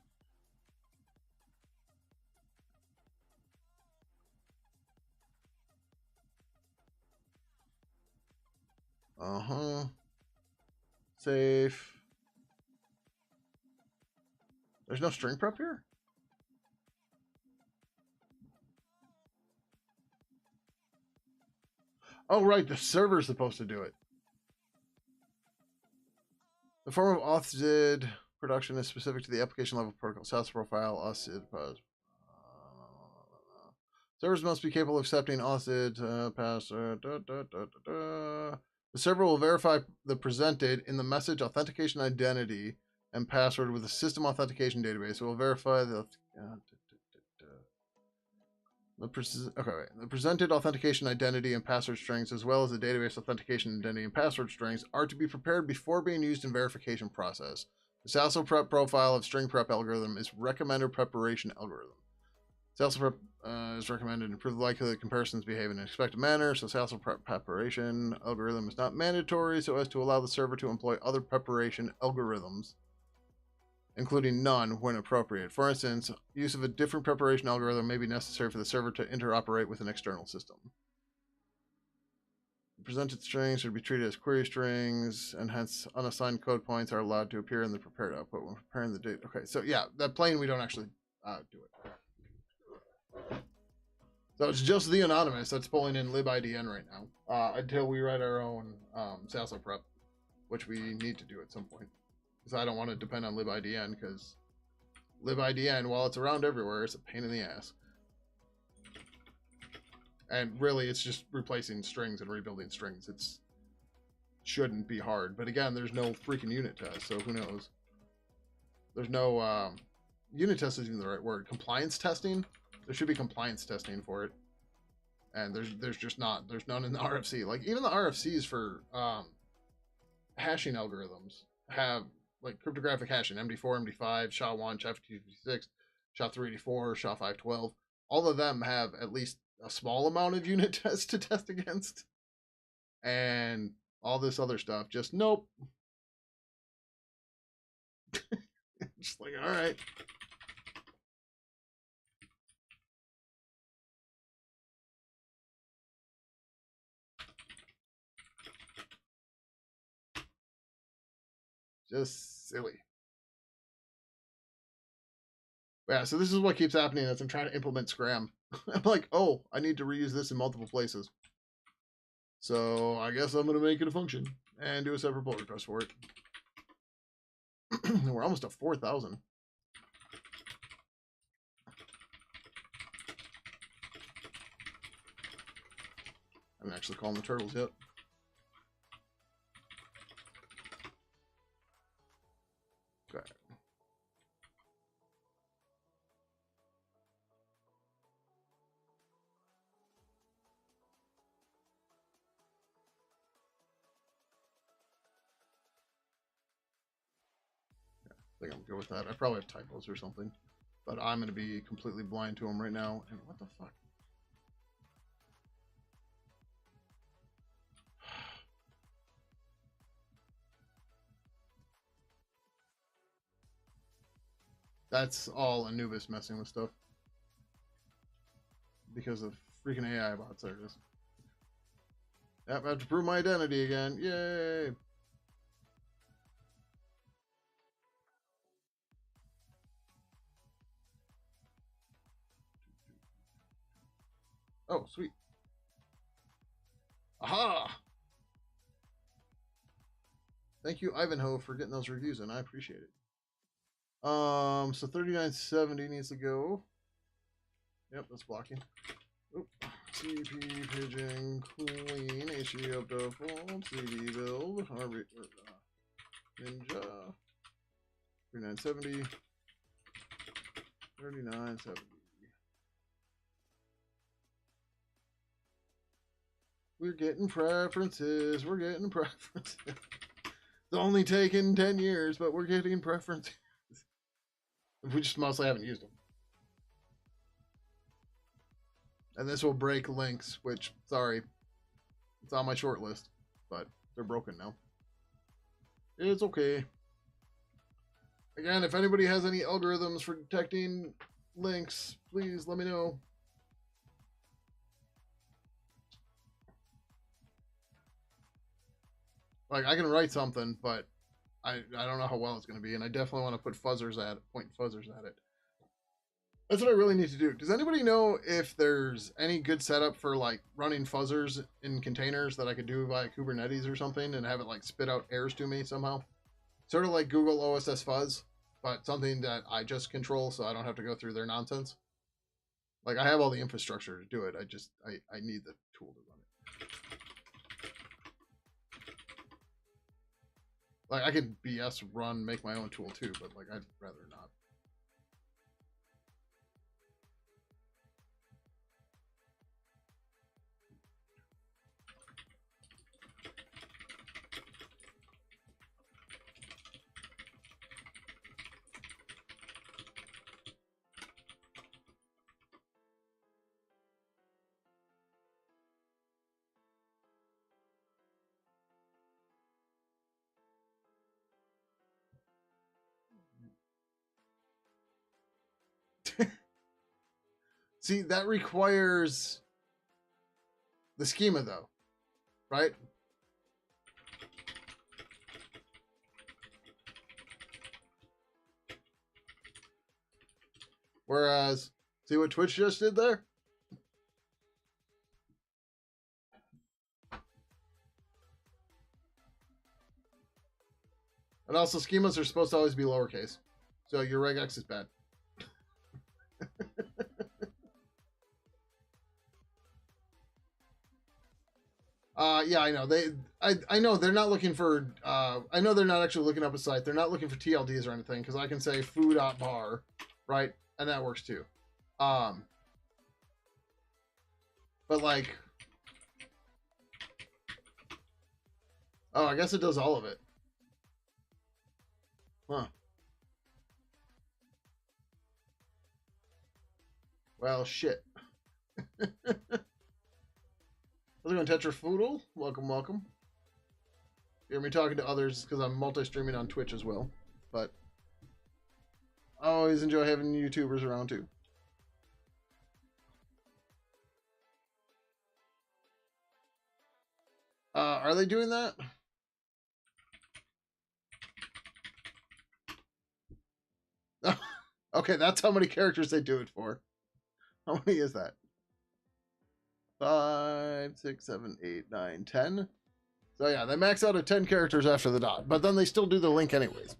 Safe. There's no string prep here? Oh, right. The server's supposed to do it. The form of authzid production is specific to the application level protocol. House profile, authzid. Servers must be capable of accepting authzid password. The server will verify the presented in the message authentication identity and password with a system authentication database. It will verify the presented authentication identity and password strings, as well as the database authentication identity and password strings, are to be prepared before being used in verification process. Salsa prep profile of string prep algorithm is recommended preparation algorithm. Salsa prep is recommended to improve the likelihood that comparisons behave in an expected manner. So salsa prep preparation algorithm is not mandatory so as to allow the server to employ other preparation algorithms, including none when appropriate. For instance, use of a different preparation algorithm may be necessary for the server to interoperate with an external system. Presented strings should be treated as query strings, and hence unassigned code points are allowed to appear in the prepared output when preparing the data. Okay, so yeah, that plane we don't actually do it. So it's just the anonymous that's pulling in libidn right now until we write our own salsa prep, which we need to do at some point. Because I don't want to depend on libidn, because libidn, while it's around everywhere, it's a pain in the ass. And really, it's just replacing strings and rebuilding strings. It shouldn't be hard. But again, there's no freaking unit test, so who knows? There's no... unit test isn't even the right word. Compliance testing? There should be compliance testing for it. And there's just not. There's none in the RFC. Like, even the RFCs for hashing algorithms have, like, cryptographic hashing. MD4, MD5, SHA-1, SHA-256, SHA-384, SHA-512. All of them have at least a small amount of unit tests to test against, and all this other stuff just nope. Just like, all right, just silly. Yeah, so this is what keeps happening as I'm trying to implement Scram. I'm like, oh, I need to reuse this in multiple places. So I guess I'm going to make it a function and do a separate pull request for it. We're almost at 4,000. I haven't actually called the turtles yet. Okay. I think I'm good with that. I probably have typos or something, but I'm going to be completely blind to them right now. And what the fuck? That's all Anubis messing with stuff because of freaking AI bots. There it is. Yep, I have to prove my identity again. Yay! Oh, sweet. Aha! Thank you, Ivanhoe, for getting those reviews, and I appreciate it. So 3970 needs to go. Yep, that's blocking. Oop. CP Pidgin clean HE up default CD build Ninja 3970 3970. We're getting preferences. We're getting preferences. It's only taken 10 years, but we're getting preferences. We just mostly haven't used them. And this will break links, which, sorry, it's on my short list, but they're broken now. It's okay. Again, if anybody has any algorithms for detecting links, please let me know. Like, I can write something, but I don't know how well it's going to be, and I definitely want to put fuzzers at it, point fuzzers at it. That's what I really need to do. Does anybody know if there's any good setup for like running fuzzers in containers that I could do via Kubernetes or something and have it like spit out errors to me somehow? Sort of like Google OSS Fuzz, but something that I just control so I don't have to go through their nonsense. Like, I have all the infrastructure to do it. I need the tool to run it. Like, I can BS run, make my own tool too, but like, I'd rather not. See, that requires the schema, though, right? Whereas, see what Twitch just did there? And also, schemas are supposed to always be lowercase. So your regex is bad. Yeah, I know. I know they're not looking for. I know they're not actually looking up a site. They're not looking for TLDs or anything because I can say foo.bar, right, and that works too. But like, oh, I guess it does all of it. Huh. Well, shit. How's it going, Tetrafoodle? Welcome, welcome. You hear me talking to others because I'm multi-streaming on Twitch as well. But I always enjoy having YouTubers around too. Are they doing that? Okay, that's how many characters they do it for. How many is that? 5, 6, 7, 8, 9, 10. So yeah, they max out at 10 characters after the dot, but then they still do the link anyways.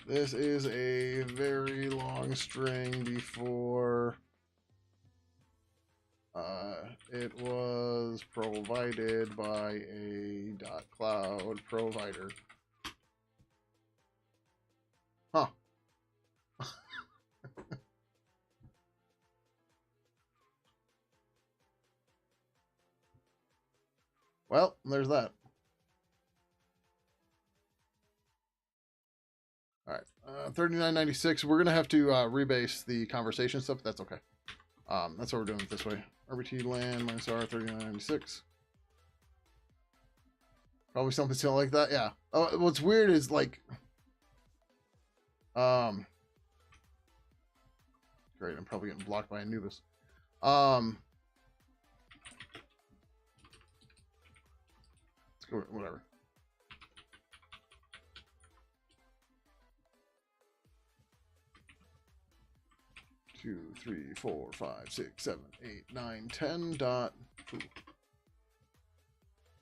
This is a very long string before it was provided by a .cloud provider. Huh. Well, there's that. All right, 39.96. We're gonna have to rebase the conversation stuff. But that's okay. That's what we're doing it this way. RBT land minus R 39.96. Probably something still like that. Yeah. Oh, what's weird is like, great. I'm probably getting blocked by Anubis. Let's go. Whatever. Two, 3, 4, 5, 6, 7, 8, 9, 10 dot. Ooh.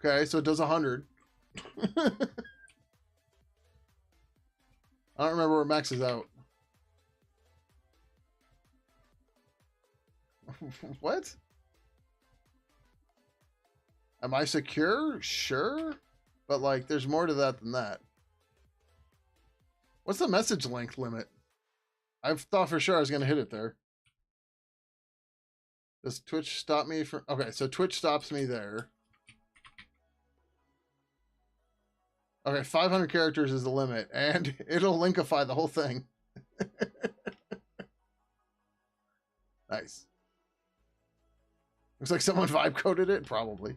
Okay, so it does 100. I don't remember where it maxes out. What? Am I secure? Sure. But like, there's more to that than that. What's the message length limit? I thought for sure I was going to hit it there. Does Twitch stop me from... Okay, so Twitch stops me there. Okay, 500 characters is the limit, and it'll linkify the whole thing. Nice. Looks like someone vibe coded it, probably.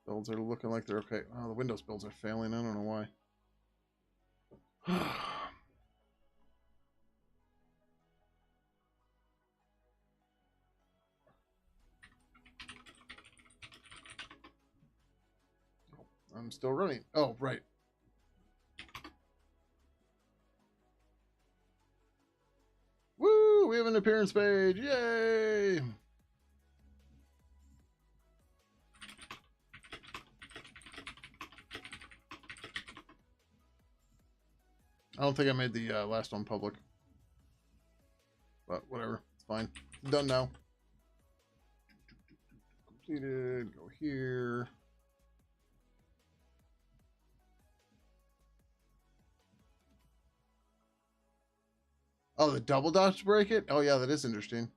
Builds are looking like they're okay. Oh, the Windows builds are failing. I don't know why. I'm still running. Oh, right. Woo! We have an appearance page. Yay! I don't think I made the last one public. But whatever. It's fine. It's done now. Completed. Go here. Oh, the double dots break it? Oh, yeah, that is interesting.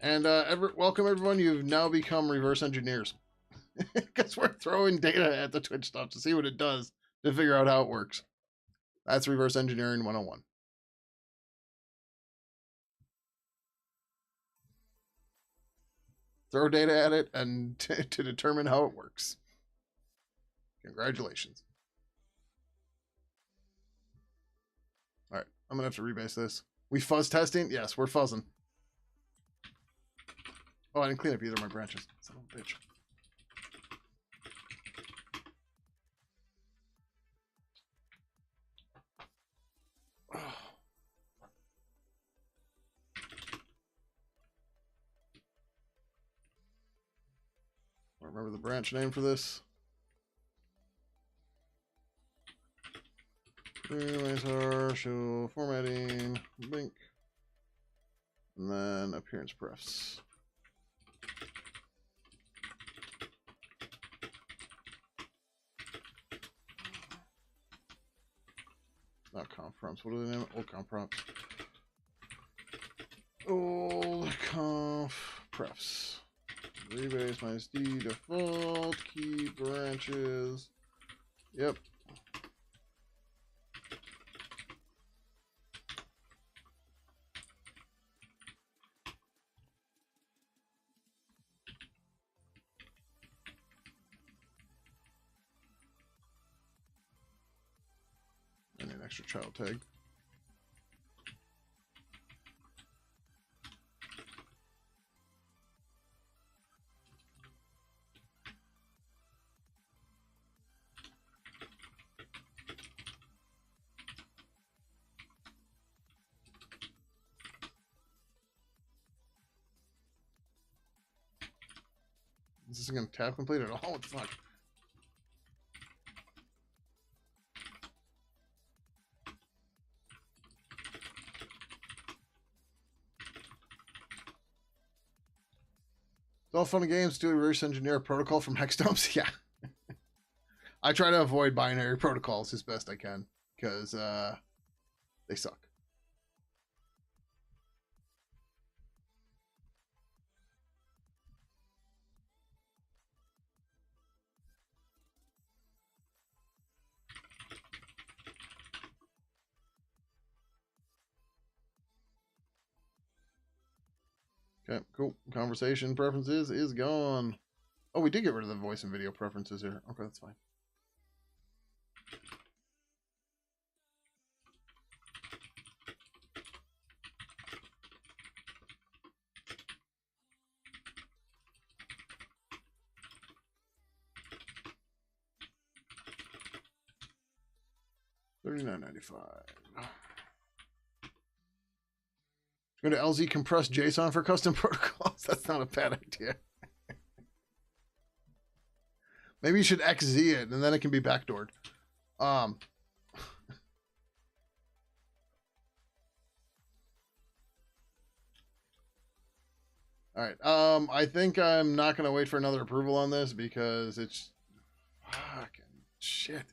And welcome everyone. You've now become reverse engineers because we're throwing data at the Twitch stuff to see what it does to figure out how it works. That's reverse engineering 101. Throw data at it and to determine how it works. Congratulations. All right, I'm gonna have to rebase this. We fuzz testing? Yes, we're fuzzing. Oh, I didn't clean up either of my branches. Son of a bitch. Oh. I remember the branch name for this. Eraser, show formatting, link, and then appearance prefs. Not conf prompts. What are the name? Old conf prompts. Old conf prefs. Rebase minus D default. Keep branches. Yep. And an extra child tag. Is this going to tab complete at all? What the fuck? It's all fun and games to reverse engineer a protocol from hexdomes. Yeah. I try to avoid binary protocols as best I can because they suck. Okay, cool. Conversation preferences is gone. Oh, we did get rid of the voice and video preferences here. Okay, that's fine. $39.95. Go to LZ compress JSON for custom protocols. That's not a bad idea. Maybe you should XZ it, and then it can be backdoored. All right. I think I'm not going to wait for another approval on this because it's fucking shit.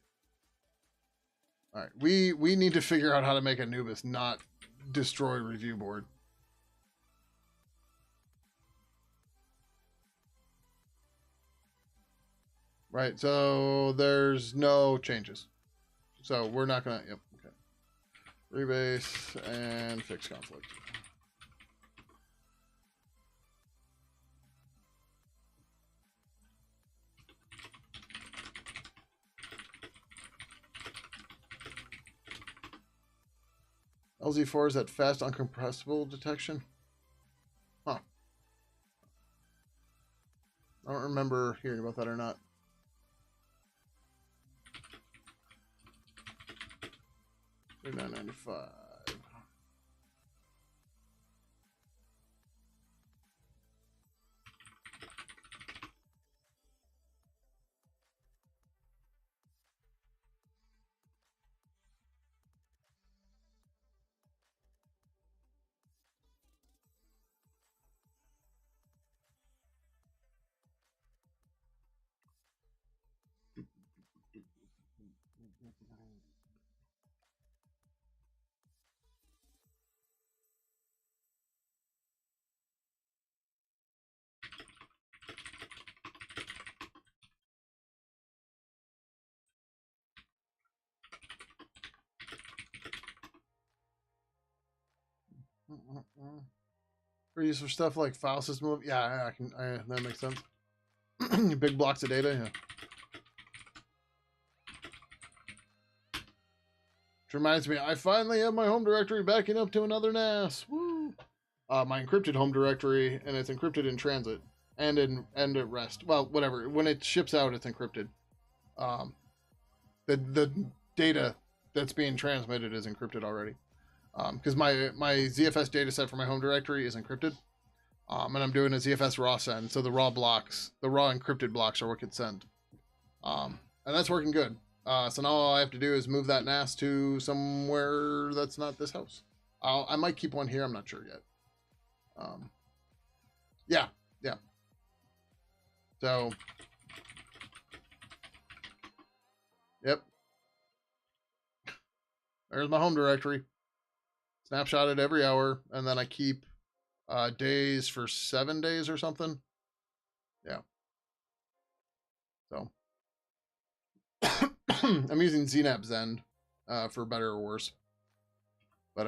All right. We need to figure out how to make Anubis not destroy review board. Right. So there's no changes. So we're not going to, yep. Okay. Rebase and fix conflict. LZ4 is that fast uncompressible detection? Huh. I don't remember hearing about that or not. $39.95. For use for stuff like file system. Yeah, I can. That makes sense. Big blocks of data. Yeah. Which reminds me, I finally have my home directory backing up to another NAS. Woo! My encrypted home directory, and it's encrypted in transit and at rest. Well, whatever. When it ships out, it's encrypted. The data that's being transmitted is encrypted already. Because my ZFS data set for my home directory is encrypted. And I'm doing a ZFS raw send, so the raw encrypted blocks are what get sent. And that's working good. So now all I have to do is move that NAS to somewhere that's not this house. I might keep one here. I'm not sure yet. Yeah. So, yep. There's my home directory. Snapshot it every hour, and then I keep days for 7 days or something. Yeah. So I'm using ZNAP Zend for better or worse. But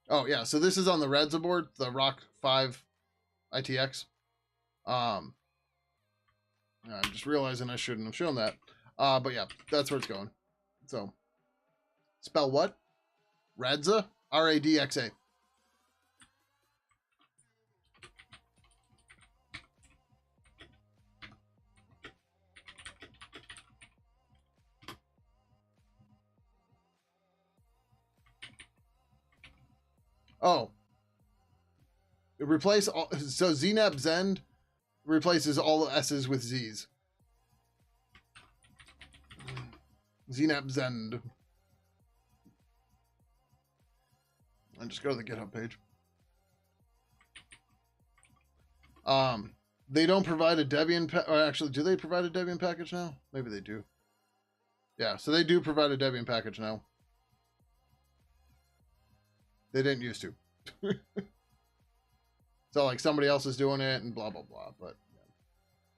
oh yeah, so this is on the Redza board, the Rock 5 ITX. I'm just realizing I shouldn't have shown that. But yeah, that's where it's going. So spell what? Redza? RADXA. Oh. Replace all, so ZNAP Zend replaces all S's with Z's. ZNAP Zend. And just go to the GitHub page. They don't provide a Debian or actually, do they provide a Debian package now? Maybe they do. Yeah, so they do provide a Debian package now. They didn't used to. So like somebody else is doing it and blah blah blah. But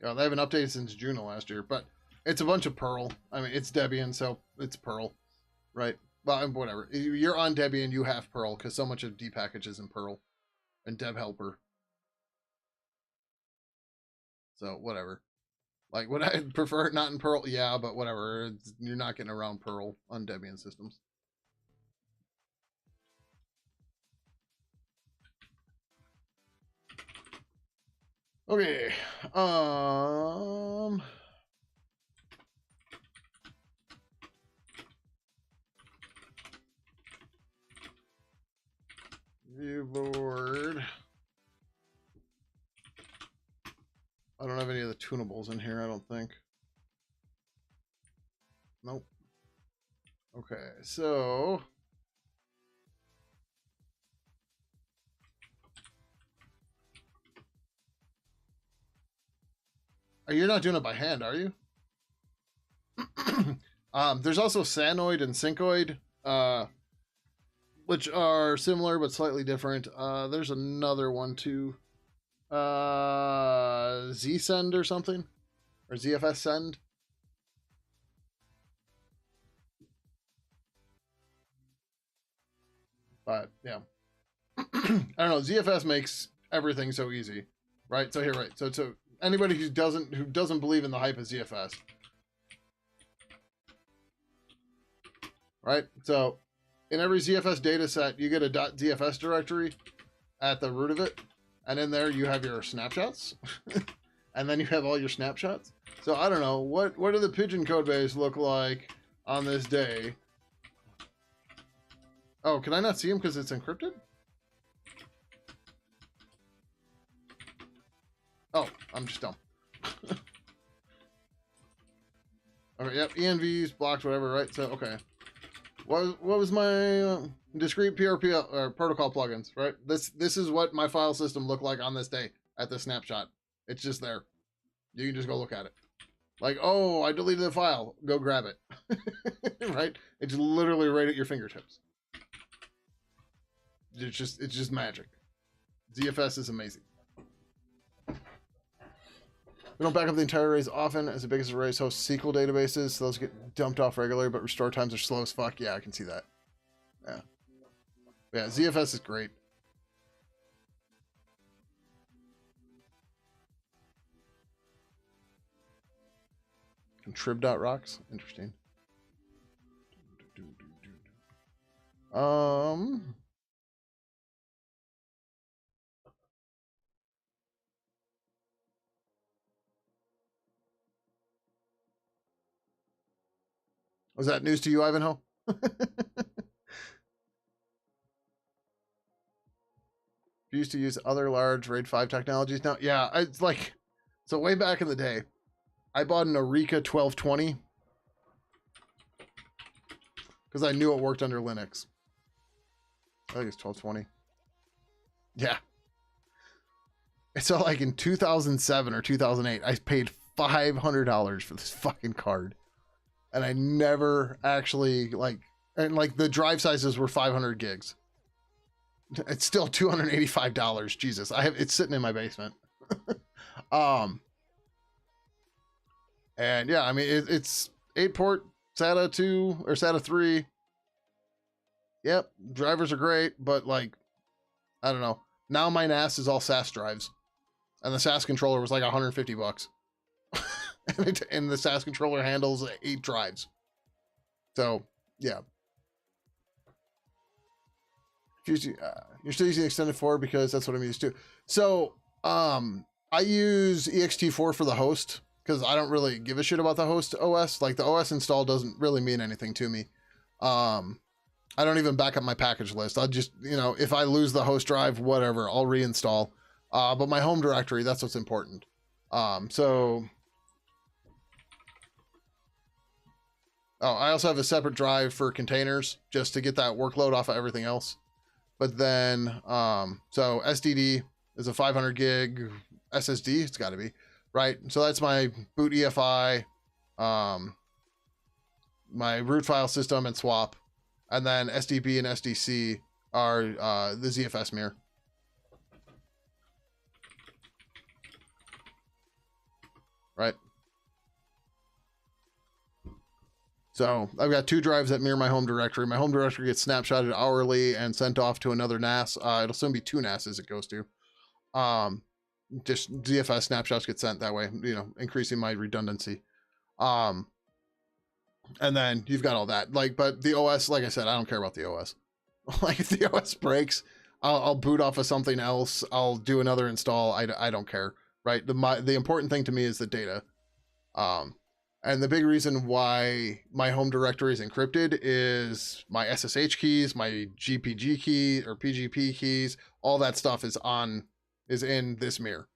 yeah, they haven't updated since June of last year. But it's a bunch of Perl. I mean, it's Debian, so it's Perl, right? Well, whatever. You're on Debian, you have Perl because so much of D packages in Perl and Deb Helper. So whatever. Like, would I prefer it not in Perl? Yeah, but whatever. You're not getting around Perl on Debian systems. Okay. View board. I don't have any of the tunables in here, I don't think. Nope. Okay, so you're not doing it by hand, are you? There's also Sanoid and Syncoid, which are similar but slightly different. There's another one too. Z-Send or something? Or ZFS Send? But yeah. I don't know. ZFS makes everything so easy. Right? So here, right. So anybody who doesn't believe in the hype of ZFS. Right? So in every ZFS data set, you get a .zfs directory at the root of it. And in there you have your snapshots. And then you have all your snapshots. So I don't know, what do the Pidgin codebase look like on this day? Oh, can I not see them because it's encrypted? Oh, I'm just dumb. Okay, yep, ENVs, blocks, whatever, right? So, okay. What was my discrete PRP or protocol plugins, right? This is what my file system looked like on this day at the snapshot. It's just there. You can just go look at it. Like, oh, I deleted the file. Go grab it. Right? It's literally right at your fingertips. It's just magic. ZFS is amazing. We don't back up the entire arrays often, as the biggest arrays host SQL databases, so those get dumped off regularly, but restore times are slow as fuck. Yeah, I can see that. Yeah. Yeah, ZFS is great. Contrib.rocks? Interesting. Was that news to you, Ivanhoe? You used to use other large RAID 5 technologies. Now, yeah, it's like, so way back in the day, I bought an Eureka 1220 because I knew it worked under Linux. I think it's 1220. Yeah. So like in 2007 or 2008, I paid $500 for this fucking card. And I never actually and like the drive sizes were 500 gigs. It's still $285. Jesus. It's sitting in my basement. And yeah, I mean, it's 8-port SATA 2 or SATA 3. Yep. Drivers are great, but like, I don't know. Now my NAS is all SAS drives. And the SAS controller was like $150. And the SAS controller handles 8 drives. So, yeah. You're still using extended 4 because that's what I'm used to. So, I use ext4 for the host because I don't really give a shit about the host OS. Like the OS install doesn't really mean anything to me. I don't even back up my package list. I'll just, if I lose the host drive, whatever, I'll reinstall. But my home directory, that's what's important. I also have a separate drive for containers just to get that workload off of everything else. But then, so SDD is a 500 gig SSD. It's got to be, right? So that's my boot EFI, my root file system and swap. And then SDB and SDC are the ZFS mirror. Right? So I've got 2 drives that mirror my home directory. My home directory gets snapshotted hourly and sent off to another NAS. It'll soon be 2 NASs it goes to. Just ZFS snapshots get sent that way, increasing my redundancy. And then you've got all that. But the OS, like I said, I don't care about the OS. Like if the OS breaks, I'll boot off of something else. I'll do another install. I don't care, right? The important thing to me is the data. And the big reason why my home directory is encrypted is my SSH keys, my GPG key or PGP keys, all that stuff is in this mirror,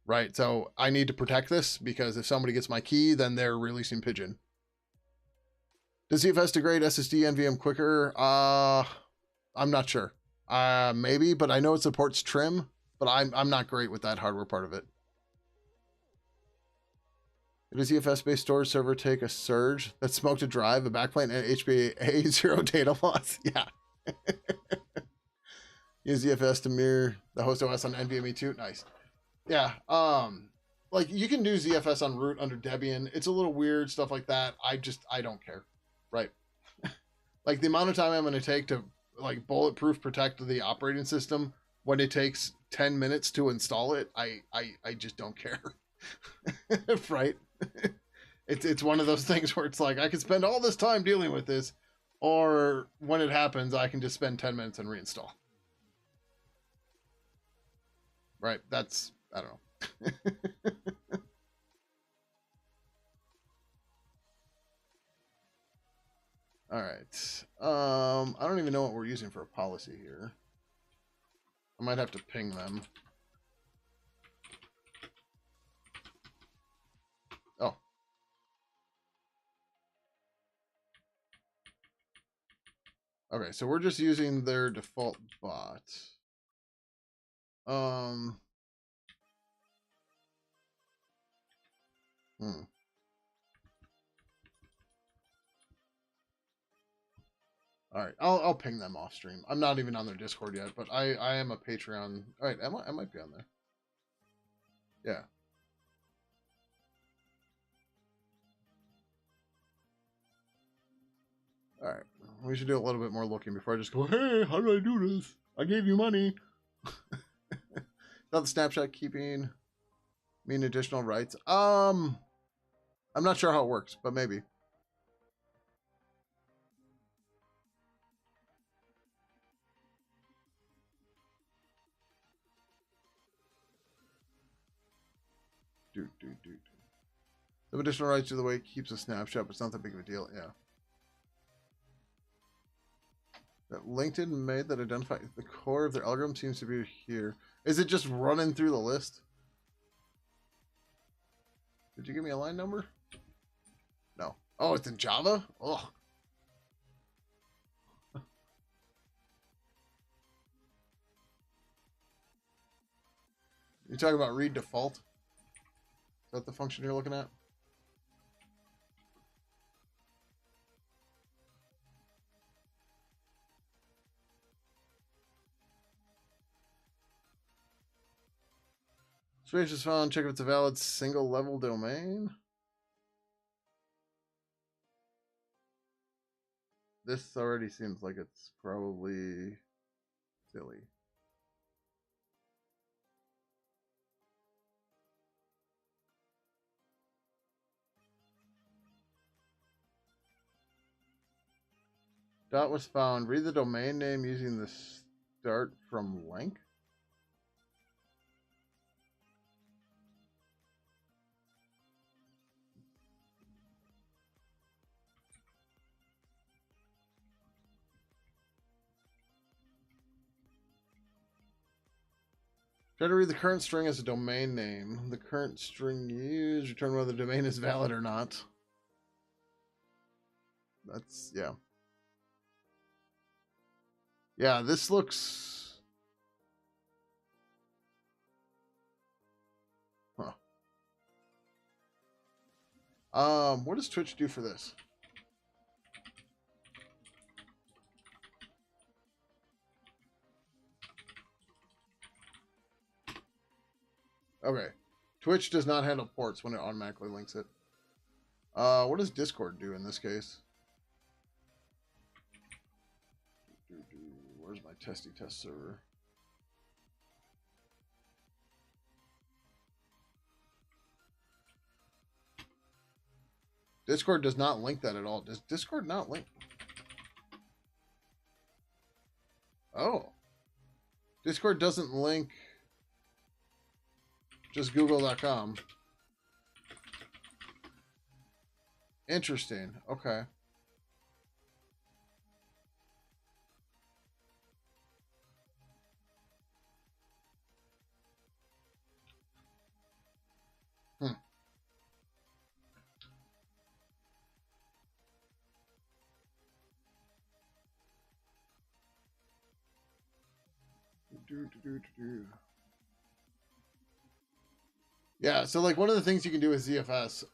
right? So I need to protect this because if somebody gets my key, then they're releasing Pidgin. Does ZFS degrade SSD NVM quicker? I'm not sure. Maybe, but I know it supports trim, but I'm not great with that hardware part of it. Does ZFS-based storage server take a surge that smoked a drive, a backplane, and HBA 0 data loss? Yeah. Use ZFS to mirror the host OS on NVMe 2. Nice. Yeah. Like you can do ZFS on root under Debian. It's a little weird stuff like that. I don't care. Right. Like the amount of time I'm going to take to like bulletproof protect the operating system when it takes 10 minutes to install it, I just don't care. Right. It's one of those things where it's like I could spend all this time dealing with this, or when it happens I can just spend 10 minutes and reinstall. Right. That's, I don't know. All right. I don't even know what we're using for a policy here. I might have to ping them. Oh. Okay, so we're just using their default bot. All right, I'll ping them off stream. I'm not even on their Discord yet, but I am a Patreon. All right, I might be on there. Yeah. All right. We should do a little bit more looking before I just go, hey, how do I do this? I gave you money. Not the snapshot keeping mean additional rights. I'm not sure how it works, but maybe. Some additional rights to the way it keeps a snapshot, but it's not that big of a deal. Yeah. That LinkedIn made that identify the core of their algorithm seems to be here. Is it just running through the list? Did you give me a line number? No. Oh, it's in Java? Oh. You're talking about read default? Is that the function you're looking at? Space is found. Check if it's a valid single level domain. This already seems like it's probably silly. Dot was found. Read the domain name using the start from link. Try to read the current string as a domain name. The current string used. Return whether the domain is valid or not. That's, yeah. Yeah, this looks... Huh. What does Twitch do for this? Okay. Twitch does not handle ports when it automatically links it. What does Discord do in this case? Where's my testy test server? Discord does not link that at all. Does Discord not link? Oh. Discord doesn't link just google.com. Interesting. Okay. Yeah, so like one of the things you can do with ZFS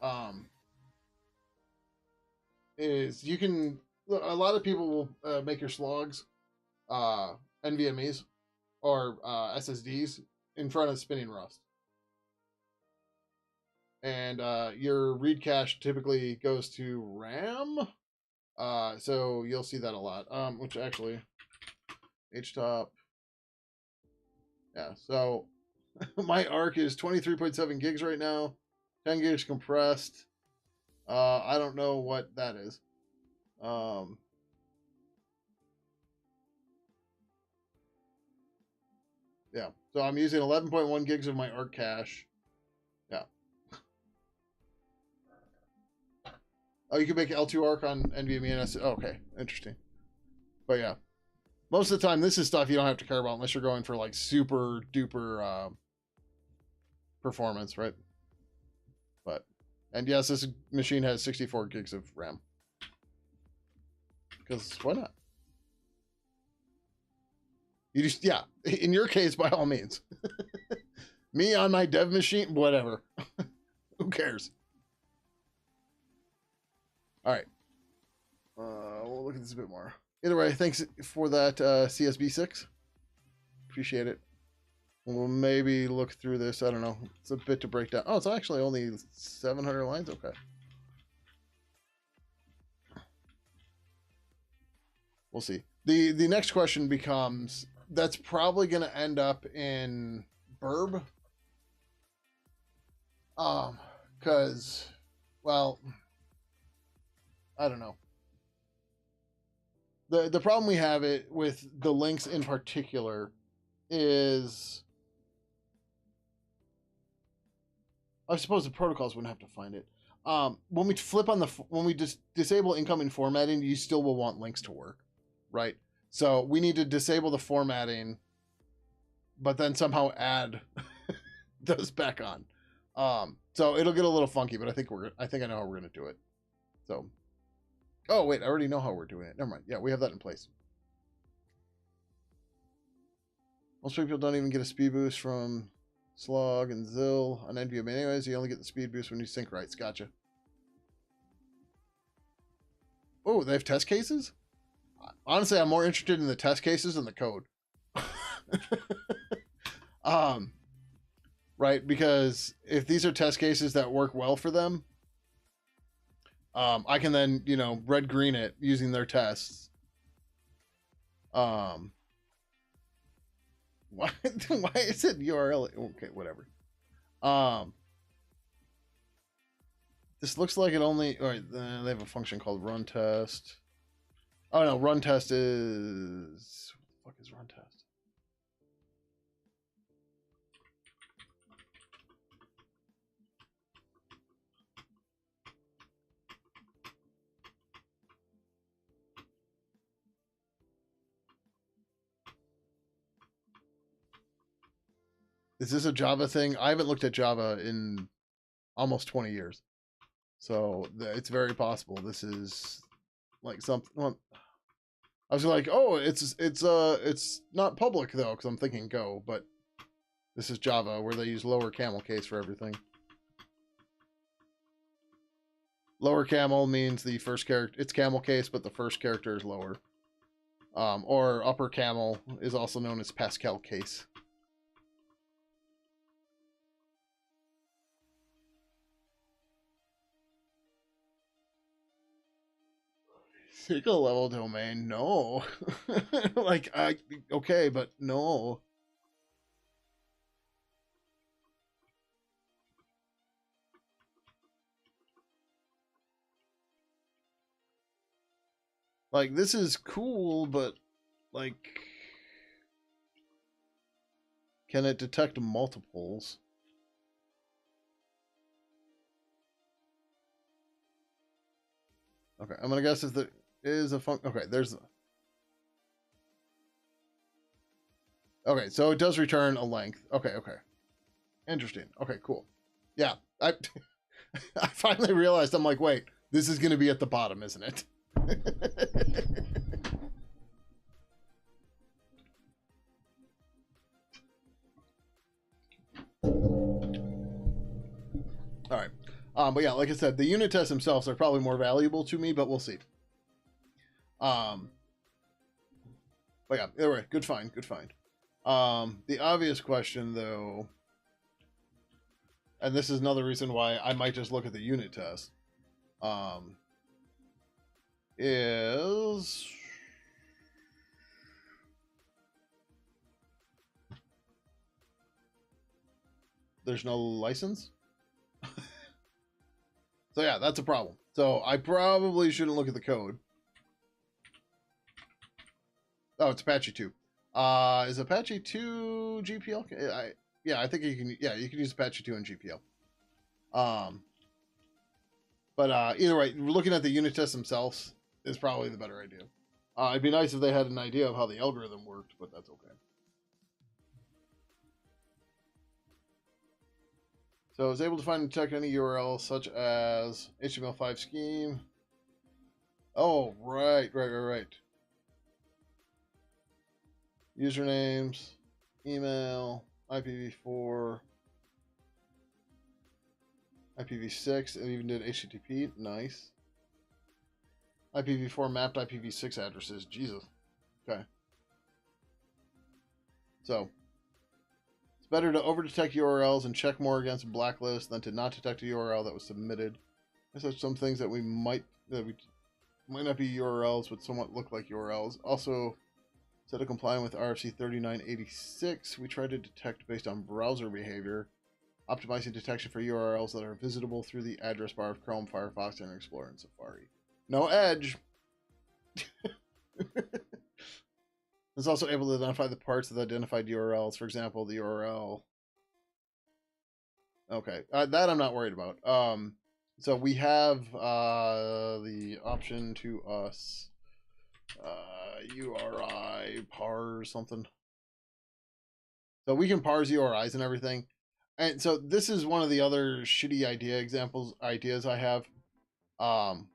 is you can, a lot of people will make your slogs NVMEs or SSDs in front of spinning Rust. And your read cache typically goes to RAM. So you'll see that a lot. Which actually, htop. Yeah, so my ARC is 23.7 gigs right now, 10 gigs compressed. I don't know what that is. Yeah, so I'm using 11.1 gigs of my ARC cache. Yeah. Oh, you can make L2 ARC on NVMe and S. Oh, okay, interesting. But yeah, most of the time, this is stuff you don't have to care about unless you're going for like super duper performance, right? But, and yes, this machine has 64 gigs of RAM. Because why not? You just, yeah, in your case, by all means. Me on my dev machine, whatever. Who cares? All right. We'll look at this a bit more. Either way, thanks for that CSB6. Appreciate it. We'll maybe look through this. I don't know. It's a bit to break down. Oh, it's actually only 700 lines? Okay. We'll see. The next question becomes, that's probably going to end up in Burb. Because, well, I don't know. The problem we have it with the links in particular is, I suppose the protocols wouldn't have to find it. When we flip on when we just disable incoming formatting, you still will want links to work, right? So we need to disable the formatting, but then somehow add those back on. So it'll get a little funky, but I think I know how we're gonna do it. So, oh wait, I already know how we're doing it. Never mind. Yeah, we have that in place. Most people don't even get a speed boost from Slog and Zill on NVM. Anyways, you only get the speed boost when you sync rights. Gotcha. Oh, they have test cases? Honestly, I'm more interested in the test cases than the code. Right, because if these are test cases that work well for them, I can then, red green it using their tests. Why is it URL? Okay, whatever. This looks like it only. All right, they have a function called run test. Oh no, run test is. What the fuck is run test? Is this a Java thing? I haven't looked at Java in almost 20 years. So it's very possible this is like something. Well, I was like, oh, it's not public though, because I'm thinking Go, but this is Java where they use lower camel case for everything. Lower camel means the first character. It's camel case, but the first character is lower. Or upper camel is also known as Pascal case. Single level domain, no. Okay, but no. Like, this is cool, but, like, can it detect multiples? Okay, I'm gonna guess if there is a okay, there's. Okay, so it does return a length. Okay. Interesting. Okay, cool. Yeah, I I finally realized, I'm like, wait, this is gonna be at the bottom, isn't it? All right. But yeah, like I said, the unit tests themselves are probably more valuable to me, but we'll see. But yeah, either way, good find. The obvious question, though, and this is another reason why I might just look at the unit test, is there's no license. So yeah, that's a problem. So I probably shouldn't look at the code. Oh, it's Apache 2. Is Apache 2 GPL? Yeah, I think you can. Yeah, you can use Apache 2 and GPL. But either way, looking at the unit tests themselves is probably the better idea. It'd be nice if they had an idea of how the algorithm worked, but that's okay. So I was able to find and detect any URL such as HTML5 scheme. Oh, right. Usernames, email, IPv4, IPv6, and even did HTTP. Nice. IPv4 mapped IPv6 addresses. Jesus. Okay. So, it's better to over-detect URLs and check more against a blacklist than to not detect a URL that was submitted. There's some things that we might... Might not be URLs, but somewhat look like URLs. Also, instead of complying with RFC 3986, we try to detect based on browser behavior, optimizing detection for URLs that are visitable through the address bar of Chrome, Firefox, Internet Explorer, and Safari. No Edge! It's also able to identify the parts of the identified URLs. For example, the URL. Okay, that I'm not worried about. So we have the option to us URI parse something. So we can parse URIs and everything. And so this is one of the other shitty ideas I have. I'll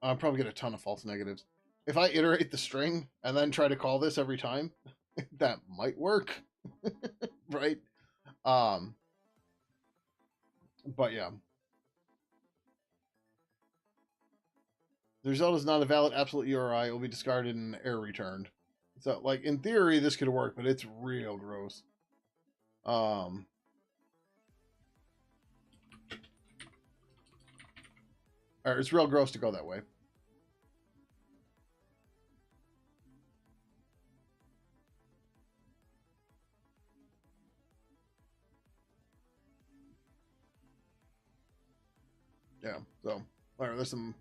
probably get a ton of false negatives. If I iterate the string and then try to call this every time, that might work. Right? But yeah. The result is not a valid absolute URI. It will be discarded and error returned. So, like, in theory, this could work, but it's real gross. Or it's real gross to go that way. Yeah, so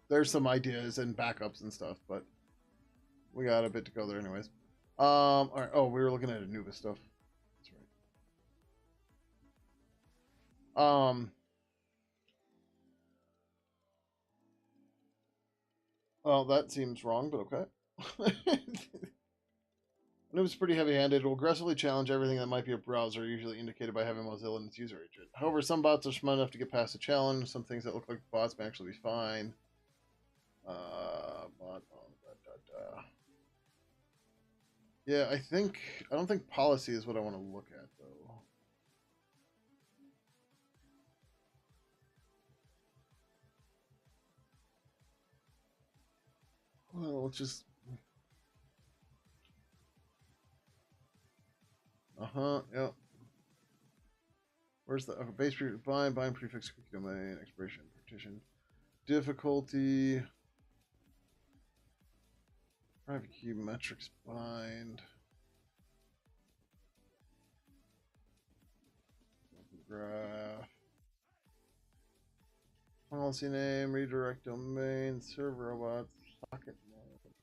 there's some ideas and backups and stuff, but we got a bit to go there anyways. All right. Oh, we were looking at Anubis stuff. That's right. Well, that seems wrong, but okay. Anubis is pretty heavy-handed. It will aggressively challenge everything that might be a browser, usually indicated by having Mozilla in its user agent. However, some bots are smart enough to get past the challenge. Some things that look like bots may actually be fine. Yeah, I don't think policy is what I want to look at though. Well, let's just. Yep. Where's the base bind prefix cookie domain expiration partition difficulty private key metrics bind graph policy name redirect domain server robots socket mode.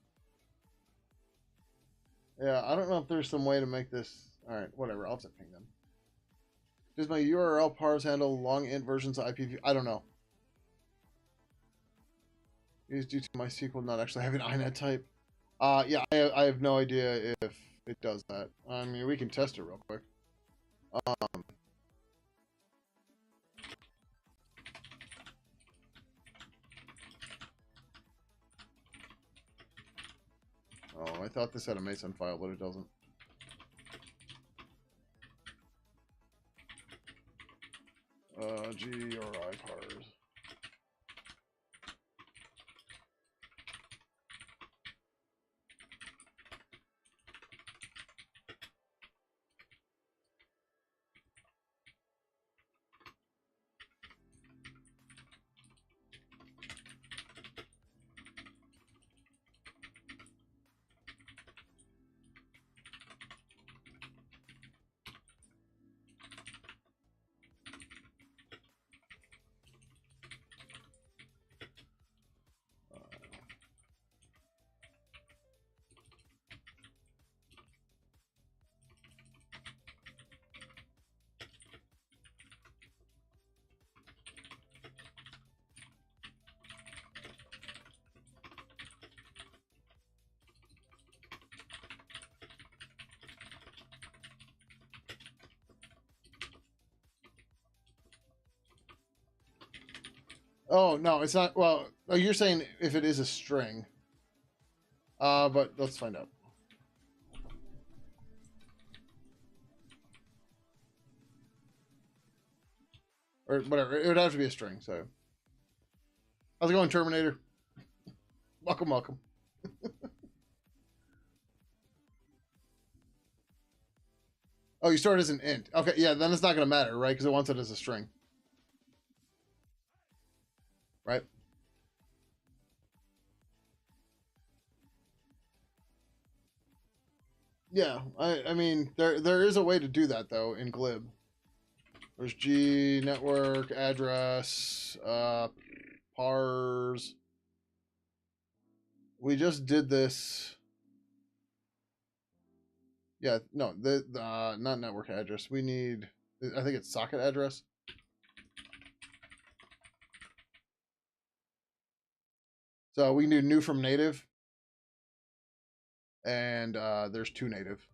Yeah, I don't know if there's some way to make this. All right, whatever. I'll just ping them. Does my URL parse handle long int versions of IPv? I don't know. It is due to my SQL not actually having INET type. Yeah, I have no idea if it does that. I mean, we can test it real quick. Oh, I thought this had a Mason file, but it doesn't. GRI parse. Oh no, it's not. Well, oh, you're saying if it is a string. But let's find out. Or whatever. It would have to be a string. So, how's it going, Terminator? Welcome, welcome. Oh, you store it as an int. Okay, yeah, then it's not going to matter, right? Because it wants it as a string. right? Yeah, I mean there is a way to do that though in glib. There's G network address pars. We just did this. Yeah, no, the not network address. We need, I think it's socket address. So we can do new from native, and there's two native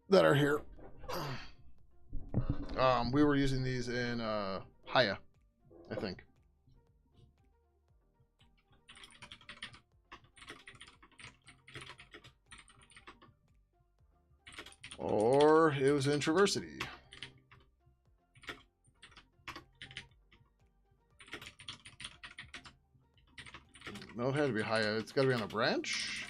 that are here. We were using these in Haya, I think. Or it was in Traversity. No, it had to be Haya. It's got to be on a branch.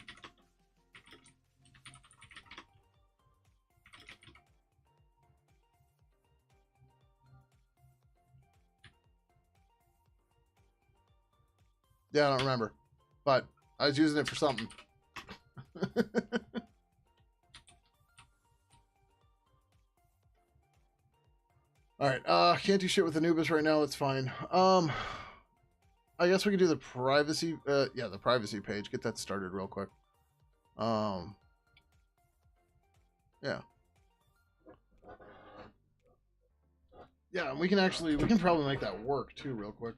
Yeah, I don't remember. But I was using it for something. Alright, can't do shit with Anubis right now, that's fine. I guess we can do the privacy, yeah, the privacy page. Get that started real quick. Yeah. Yeah, we can probably make that work too real quick.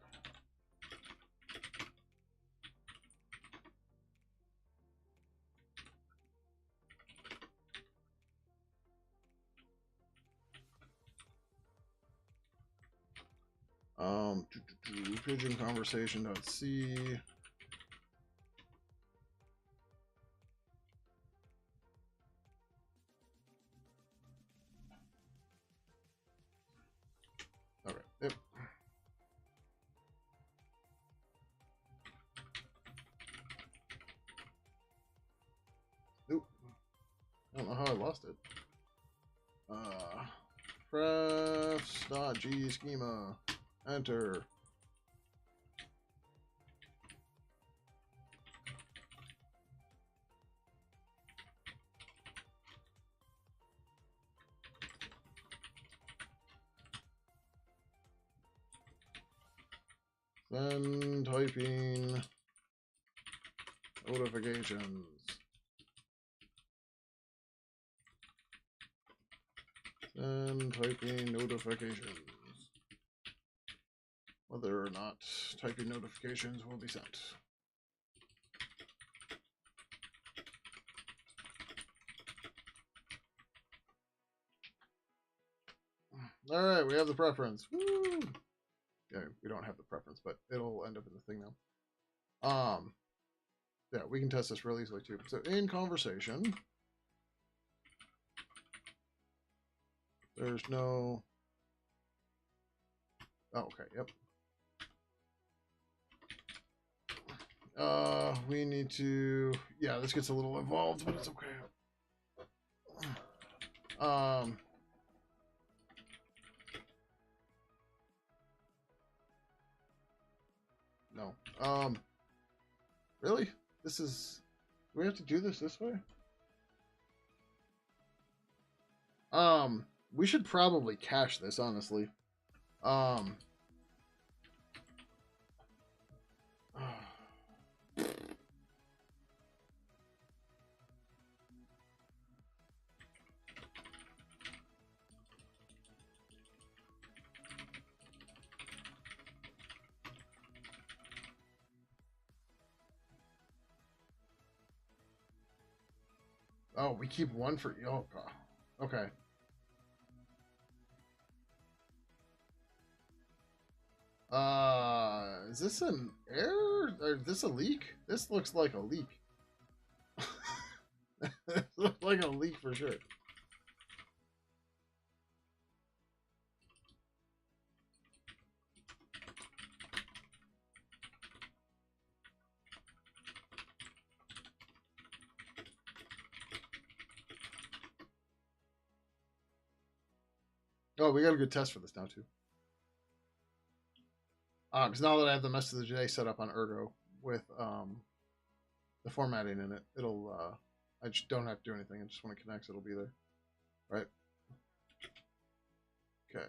Pidgin conversation.c. Okay. Yep. Nope. I don't know how I lost it. Prefs.g schema. Enter. Then typing notifications. Then typing notifications. Whether or not typing notifications will be sent. All right, we have the preference. Woo! Yeah, we don't have the preference, but it'll end up in the thing now. Yeah, we can test this real easily too. So in conversation, there's no. Oh, okay. Yep. We need to. Yeah, this gets a little involved, but it's okay. No. Really? This is. Do we have to do this way? We should probably cache this, honestly. Um. Oh, we keep one for. Oh, God. Okay. Is this an error? Or is this a leak? This looks like a leak. This looks like a leak for sure. Oh, we got a good test for this now too. Because now that I have the message of the day set up on Ergo with the formatting in it, it'll I just don't have to do anything. I just when it connects, it'll be there. Right. Okay,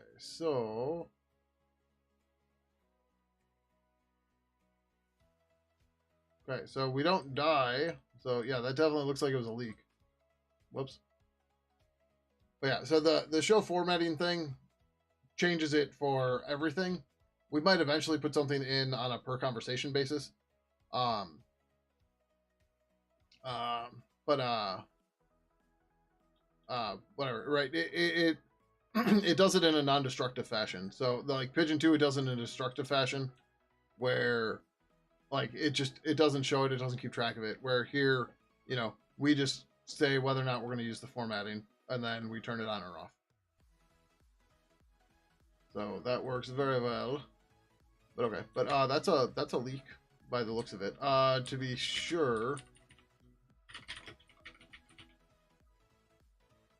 so we don't die. So yeah, that definitely looks like it was a leak. Whoops. But yeah, so the show formatting thing changes it for everything. We might eventually put something in on a per conversation basis. Um, but whatever, right? It it does it in a non-destructive fashion. So like Pidgin 2, it does it in a destructive fashion where like it doesn't show it, it doesn't keep track of it. Where here, we just say whether or not we're going to use the formatting, and then we turn it on or off. So that works very well. But okay, but that's a leak by the looks of it. To be sure,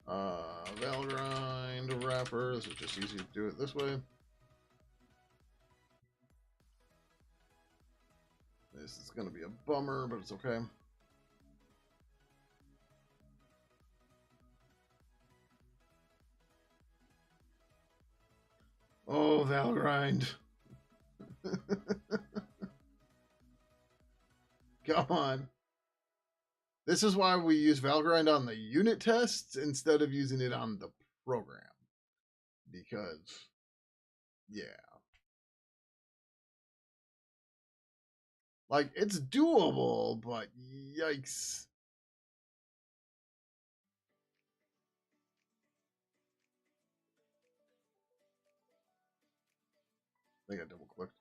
Valgrind wrapper. This is just easy to do it this way. This is gonna be a bummer, but it's okay. Oh, Valgrind. Come on. This is why we use Valgrind on the unit tests instead of using it on the program. Because, yeah. Like, it's doable, but yikes. I think I double clicked.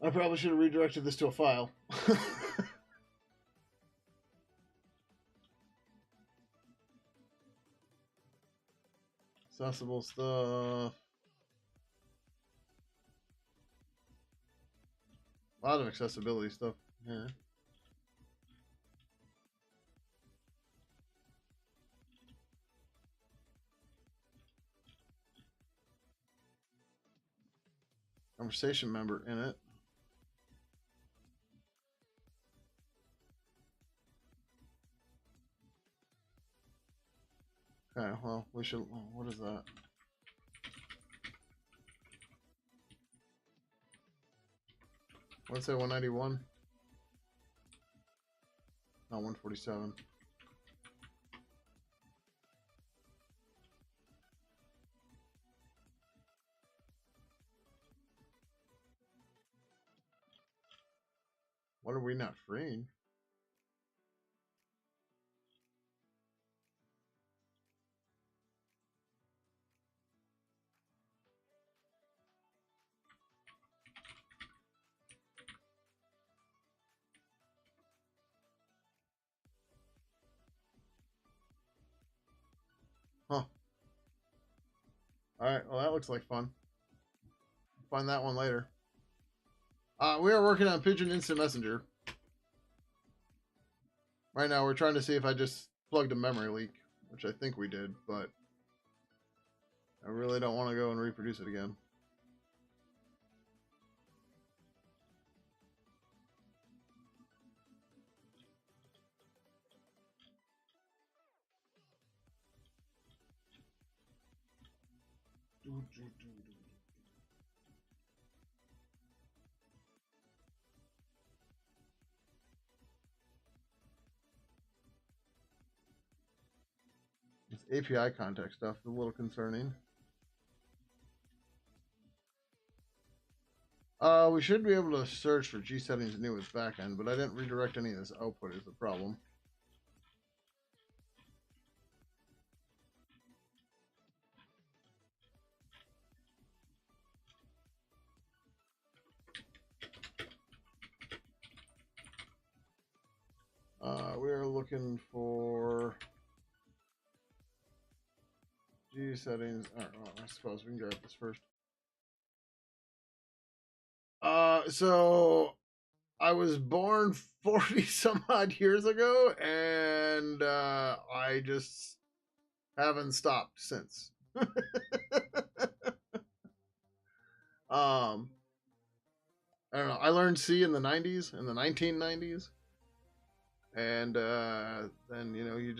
I probably should have redirected this to a file. Accessible stuff. A lot of accessibility stuff. Yeah. Conversation member in it. Okay, well, we should. What is that? Let's say 191. No, 147. What are we not freeing? Huh. Alright, well, that looks like fun. Find that one later. We are working on Pidgin Instant Messenger. Right now, we're trying to see if I just plugged a memory leak, which I think we did, but I really don't want to go and reproduce it again. This API context stuff is a little concerning. We should be able to search for G settings new with backend, but I didn't redirect any of this output is the problem. We are looking for G settings. All right, well, I suppose we can grab this first. So I was born 40 some odd years ago, and I just haven't stopped since. um, I don't know. I learned C in the 90s, in the 1990s, and then you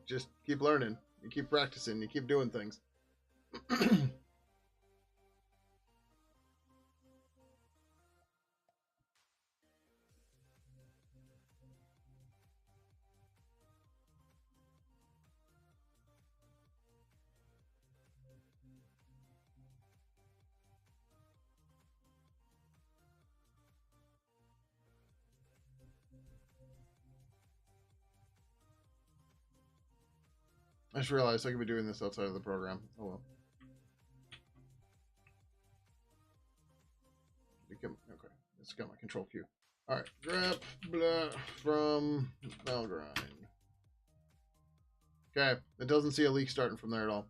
just keep learning, you keep practicing, you keep doing things. I just realized I could be doing this outside of the program. Oh well. Okay, it's got my control Q. All right, grab blah from Valgrind. Okay, it doesn't see a leak starting from there at all.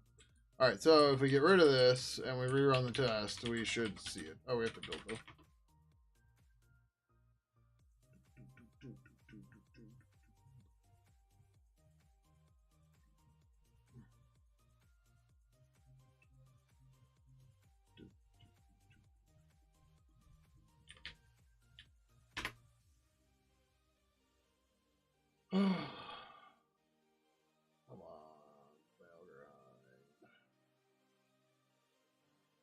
All right, so if we get rid of this and we rerun the test, we should see it. Oh, we have to build though. Come on, Valgrind.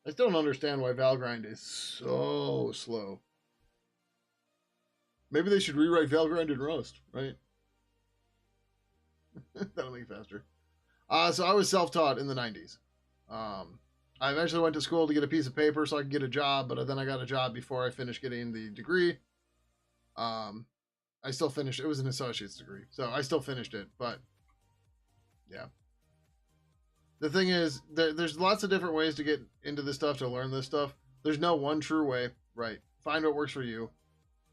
I still don't understand why Valgrind is so slow. Maybe they should rewrite Valgrind in Rust, right? That'll make it faster. So I was self-taught in the 90s. I eventually went to school to get a piece of paper so I could get a job, but then I got a job before I finished getting the degree. I still finished. It was an associate's degree, so I still finished it. But yeah, the thing is, there's lots of different ways to get into this stuff, to learn this stuff. There's no one true way, right? Find what works for you.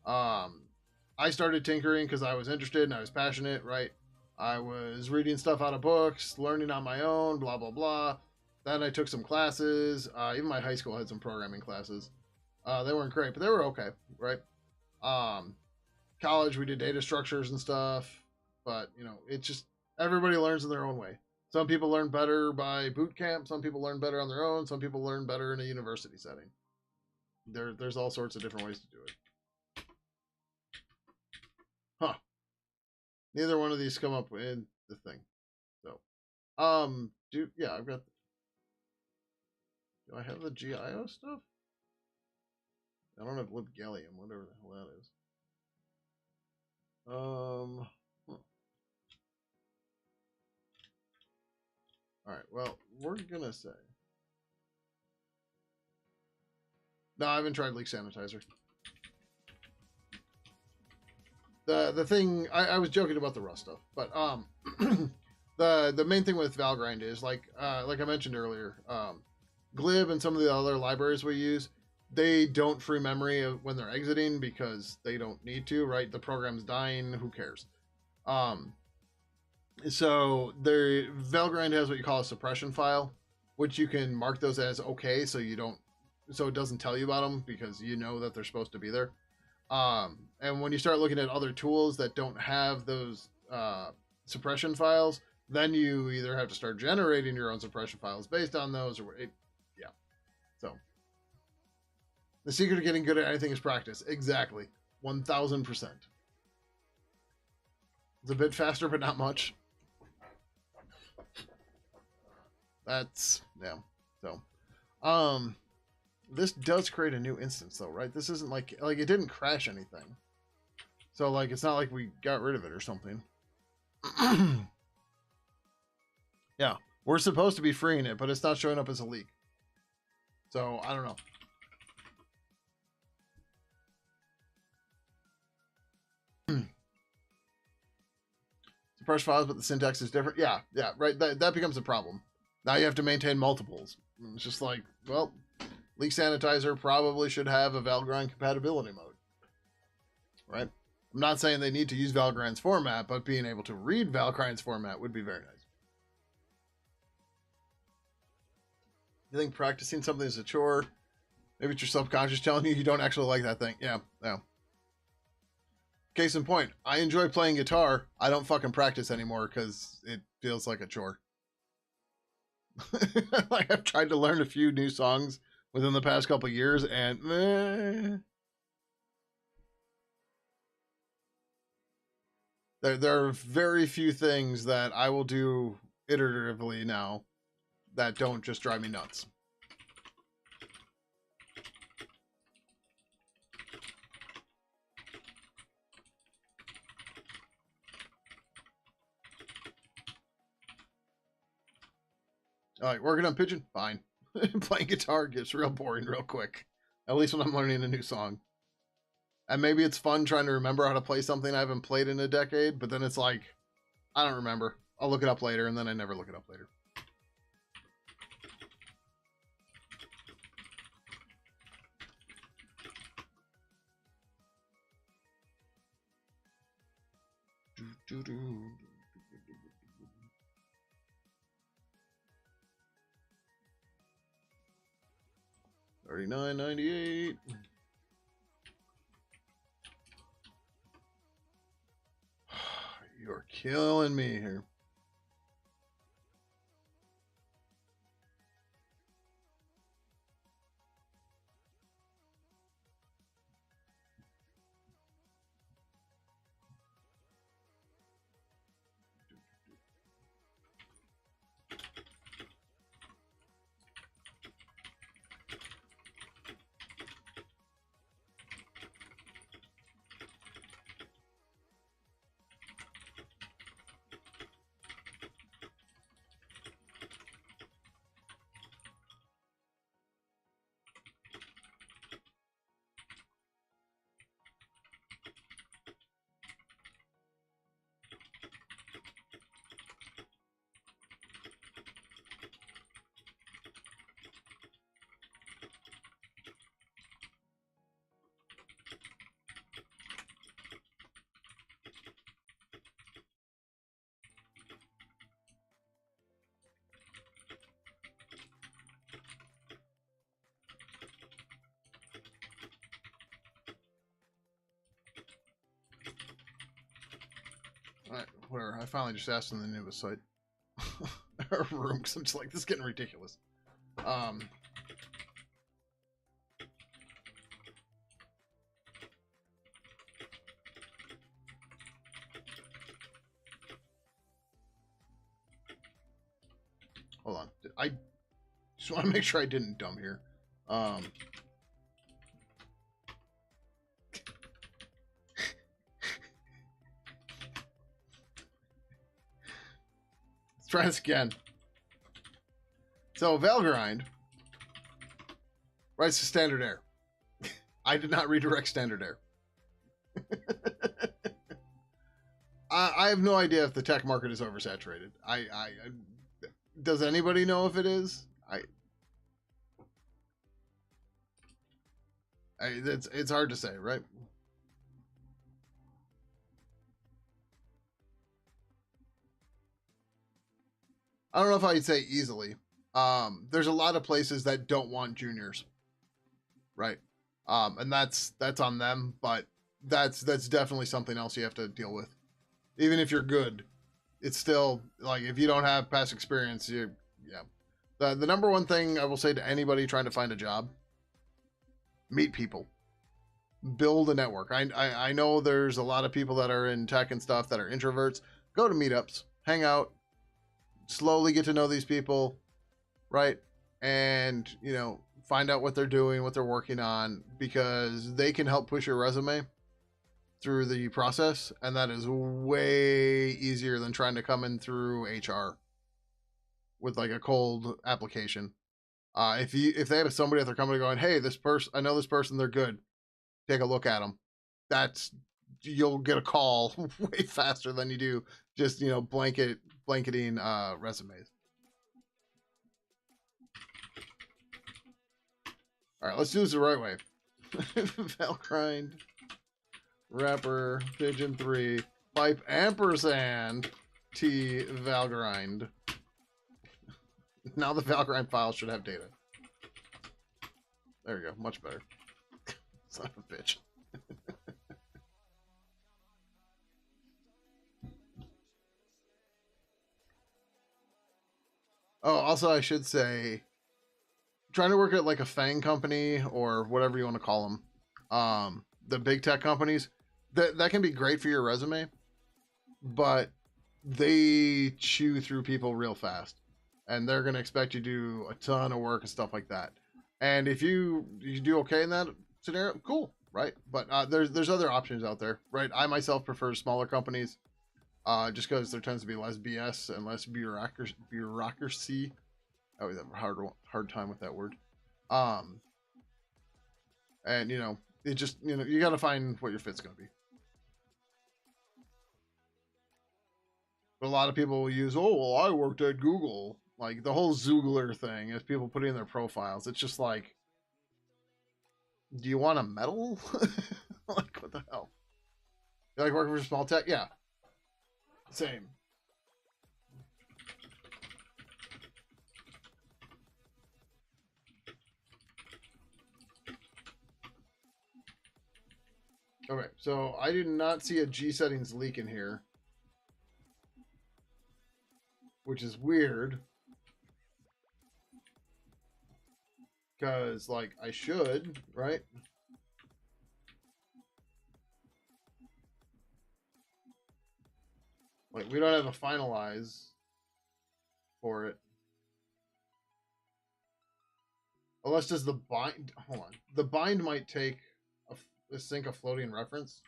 I started tinkering because I was interested and I was passionate, right? I was reading stuff out of books, learning on my own, blah, blah, blah. Then I took some classes. Even my high school had some programming classes. They weren't great, but they were okay, right? College, we did data structures and stuff. But, it's just everybody learns in their own way. Some people learn better by boot camp. Some people learn better on their own. Some people learn better in a university setting. There's all sorts of different ways to do it. Huh. Neither one of these come up in the thing. So, yeah, I've got. Do I have the GIO stuff? I don't have libgallium, whatever the hell that is. All right. Well, we're gonna say. No, I haven't tried leak sanitizer. The thing I was joking about the Rust stuff, but the main thing with Valgrind is like I mentioned earlier, glib and some of the other libraries we use, they don't free memory when they're exiting because they don't need to, right? The program's dying, who cares? So Valgrind has what you call a suppression file, which you can mark those as okay, so it doesn't tell you about them because you know that they're supposed to be there. And when you start looking at other tools that don't have those suppression files, then you either have to start generating your own suppression files based on those, yeah. So the secret of getting good at anything is practice. Exactly, 1000%. It's a bit faster, but not much. That's yeah. So, this does create a new instance though, right? This isn't like it didn't crash anything. So like it's not like we got rid of it or something. Yeah, we're supposed to be freeing it, but it's not showing up as a leak. So I don't know. Suppress files, but the syntax is different. Yeah, right. That becomes a problem. Now you have to maintain multiples. It's just like, well, leak sanitizer probably should have a Valgrind compatibility mode, right? I'm not saying they need to use Valgrind's format, but being able to read Valgrind's format would be very nice. You think practicing something is a chore? Maybe it's your subconscious telling you don't actually like that thing. Yeah, yeah. Case in point, I enjoy playing guitar. I don't fucking practice anymore because it feels like a chore. Like I've tried to learn a few new songs within the past couple of years, and there are very few things that I will do iteratively now that don't just drive me nuts. All right, working on Pidgin? Fine. Playing guitar gets real boring real quick. At least when I'm learning a new song. And maybe it's fun trying to remember how to play something I haven't played in a decade, but then it's like, I don't remember. I'll look it up later, and then I never look it up later. $39.98. You're killing me here. Alright, whatever. I finally just asked in the newest site. Our room, because I'm just like, this is getting ridiculous. Hold on. I just want to make sure I didn't dumb here. Let's try this again. So Valgrind writes to standard error. I did not redirect standard error. I have no idea if the tech market is oversaturated. Does anybody know if it is? It's hard to say, right? I don't know if I'd say easily. There's a lot of places that don't want juniors, right? And that's on them, but that's definitely something else you have to deal with. Even if you're good, it's still like if you don't have past experience, yeah. The number one thing I will say to anybody trying to find a job: meet people, build a network. I know there's a lot of people that are in tech and stuff that are introverts. Go to meetups, hang out, slowly get to know these people, right? And find out what they're doing, what they're working on, because they can help push your resume through the process, and that is way easier than trying to come in through HR with like a cold application. If they have somebody at their company going, hey, this person, I know this person, they're good, take a look at them. You'll get a call way faster than you do just blanketing resumes. All right, let's do this the right way. Valgrind, wrapper, Pidgin 3, pipe ampersand, T Valgrind. Now the Valgrind file should have data. There you go. Much better. Son of a bitch. Oh, also, I should say, trying to work at like a FANG company or whatever you want to call them, the big tech companies, that can be great for your resume, but they chew through people real fast, and they're gonna expect you to do a ton of work and stuff like that. And if you do okay in that scenario, cool, right? But there's other options out there, right? I myself prefer smaller companies, just because there tends to be less BS and less bureaucracy. I always have a hard time with that word. Um, and it just you got to find what your fit's gonna be. But a lot of people will use, oh well, I worked at Google, like the whole Zoogler thing, as people put in their profiles. It's just like, do you want a medal? Like what the hell? You like working for small tech? Yeah, same. Okay, so I did not see a G settings leak in here, which is weird. Because, like, I should, right? Like, we don't have a finalize for it. Unless does the bind, hold on. The bind might take a sync a floating reference.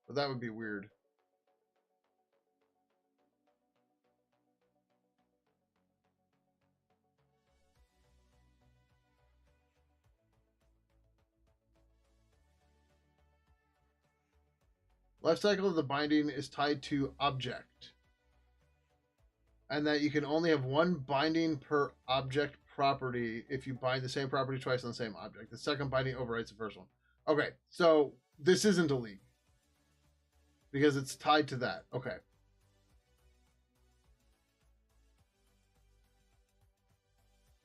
But that would be weird. Life cycle of the binding is tied to object. And that you can only have one binding per object property if you bind the same property twice on the same object. The second binding overrides the first one. Okay, so this isn't a leak. Because it's tied to that. Okay.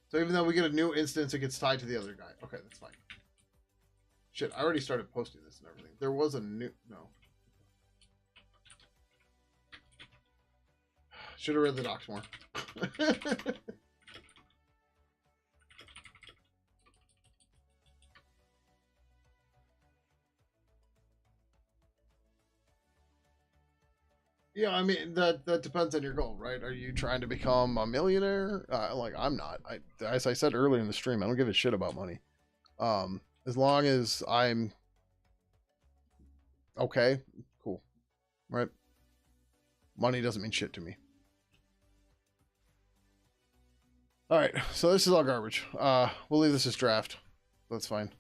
So even though we get a new instance, it gets tied to the other guy. Okay, that's fine. Shit, I already started posting this and everything. There was a new... No. Should have read the docs more. Yeah, I mean that depends on your goal, right? Are you trying to become a millionaire? Like I'm not. As I said earlier in the stream, I don't give a shit about money. As long as I'm okay, cool, right? Money doesn't mean shit to me. All right, so this is all garbage. We'll leave this as draft. That's fine.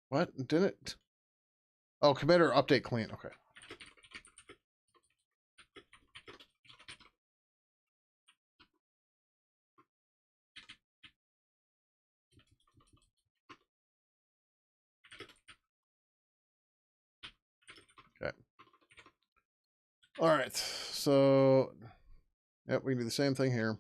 What? Didn't it? Oh, commit or update clean. Okay. Okay. All right. So, yep, we can do the same thing here.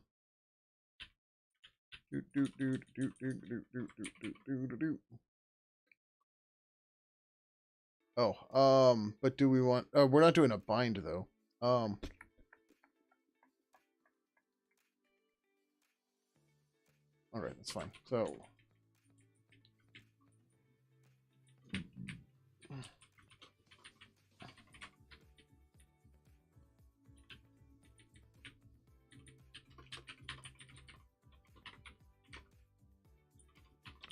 Oh, but do we want? Oh, we're not doing a bind though. All right, that's fine. So.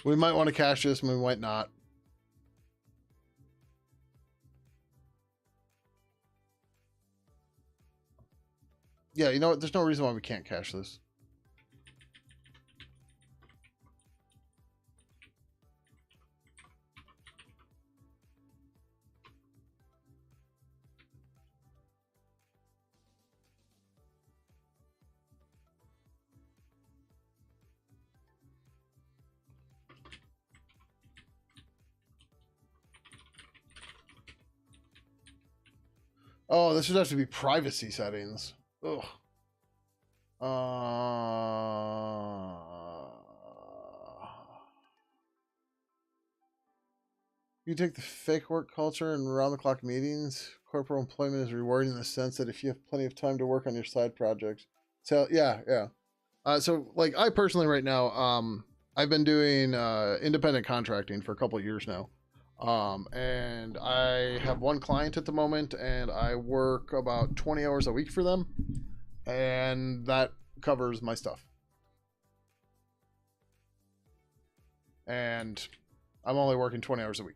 We might want to cache this, and we might not. Yeah, you know what? There's no reason why we can't cache this. Oh, this would have to be privacy settings. Ugh. You take the fake work culture and round the clock meetings. Corporate employment is rewarding in the sense that if you have plenty of time to work on your side projects. So yeah. So like I personally right now, I've been doing independent contracting for a couple of years now. And I have one client at the moment, and I work about 20 hours a week for them, and that covers my stuff. And I'm only working 20 hours a week.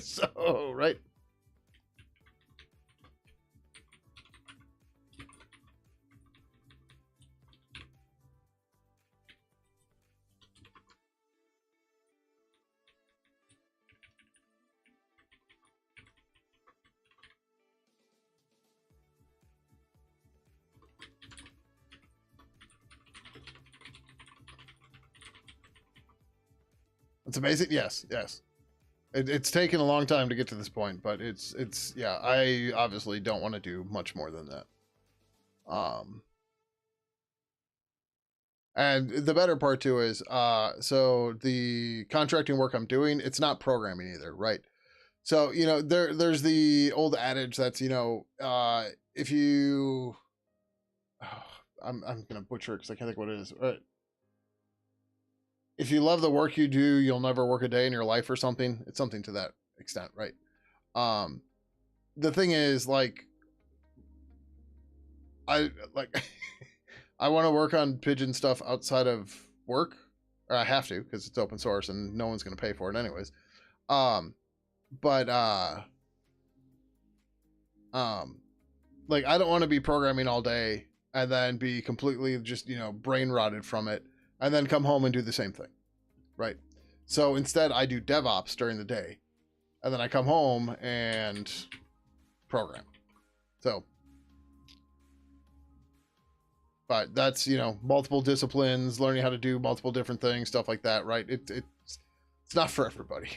So, right. It's amazing. Yes. It's taken a long time to get to this point, but it's yeah. I obviously don't want to do much more than that. And the better part too is, so the contracting work I'm doing, it's not programming either, right? So there's the old adage that's if you, oh, I'm gonna butcher it because I can't think what it is. If you love the work you do, you'll never work a day in your life or something. It's something to that extent, right? Um, the thing is, like, I like, I want to work on Pidgin stuff outside of work, or I have to because it's open source and no one's gonna pay for it anyways. Um, but um, like I don't want to be programming all day and then be completely just brain rotted from it and then come home and do the same thing, right? So instead I do DevOps during the day and then I come home and program. So but that's multiple disciplines, learning how to do multiple different things, stuff like that, right? It's not for everybody.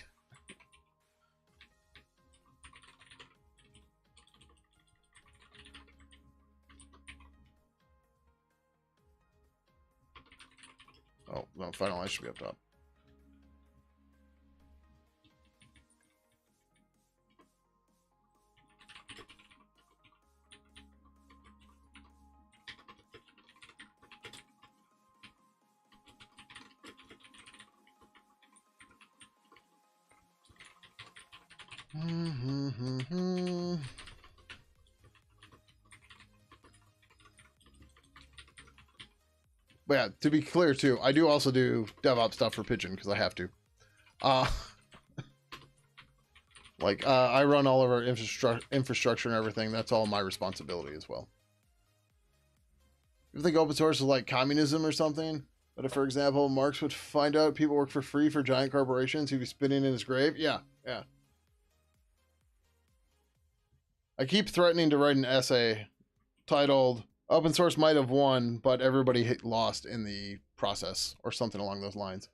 Oh no, finalize should be up top. But yeah, to be clear too, I do also do DevOps stuff for Pidgin because I have to. Uh, I run all of our infrastructure and everything. That's all my responsibility as well. You think open source is like communism or something? But if, for example, Marx would find out people work for free for giant corporations, he'd be spinning in his grave. Yeah. I keep threatening to write an essay titled "Open Source Might Have Won, but Everybody Lost in the Process" or something along those lines.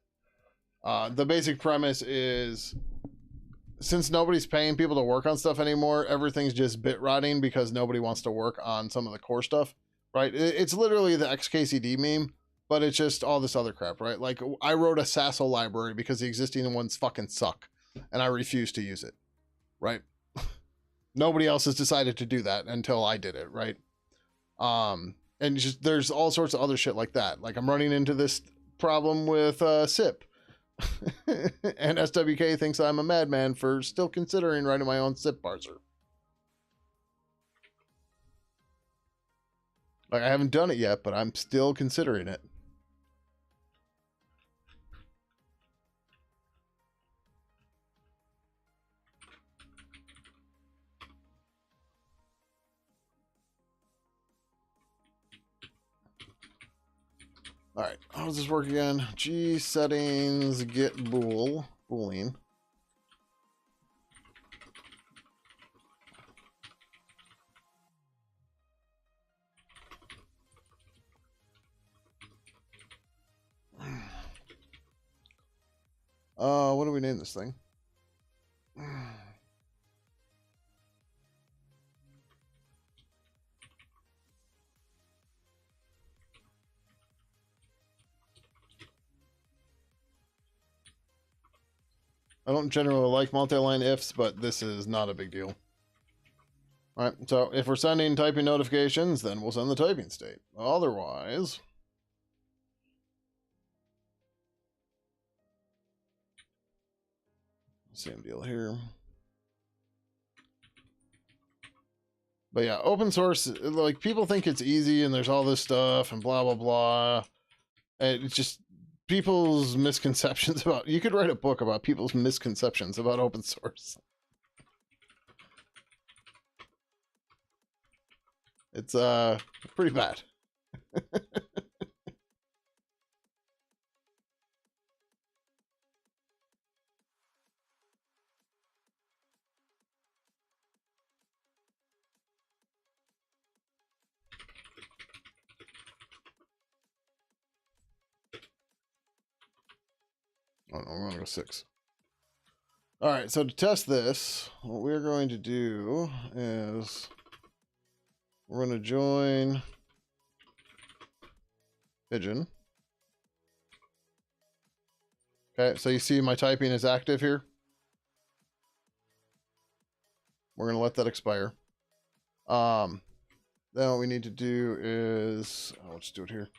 The basic premise is, since nobody's paying people to work on stuff anymore, everything's just bit rotting because nobody wants to work on some of the core stuff, right? It's literally the XKCD meme, but it's just all this other crap, right? Like I wrote a Sasso library because the existing ones fucking suck and I refuse to use it, right? Nobody else has decided to do that until I did it, right? And just there's all sorts of other shit like that. Like I'm running into this problem with SIP. And SWK thinks I'm a madman for still considering writing my own SIP parser. Like I haven't done it yet, but I'm still considering it. All right, how does this work again? G settings, get boolean. What do we name this thing? I don't generally like multi-line ifs, but this is not a big deal. All right, so if we're sending typing notifications, then we'll send the typing state. Otherwise, same deal here. But yeah, open source, like, people think it's easy and there's all this stuff and blah, blah, blah. And it's just people's misconceptions about, you could write a book about people's misconceptions about open source. It's pretty bad. Oh no, we're gonna go 6. All right, so to test this, what we're going to do is we're going to join Pidgin. Okay, so you see my typing is active here. We're going to let that expire. Then what we need to do is, oh, let's do it here.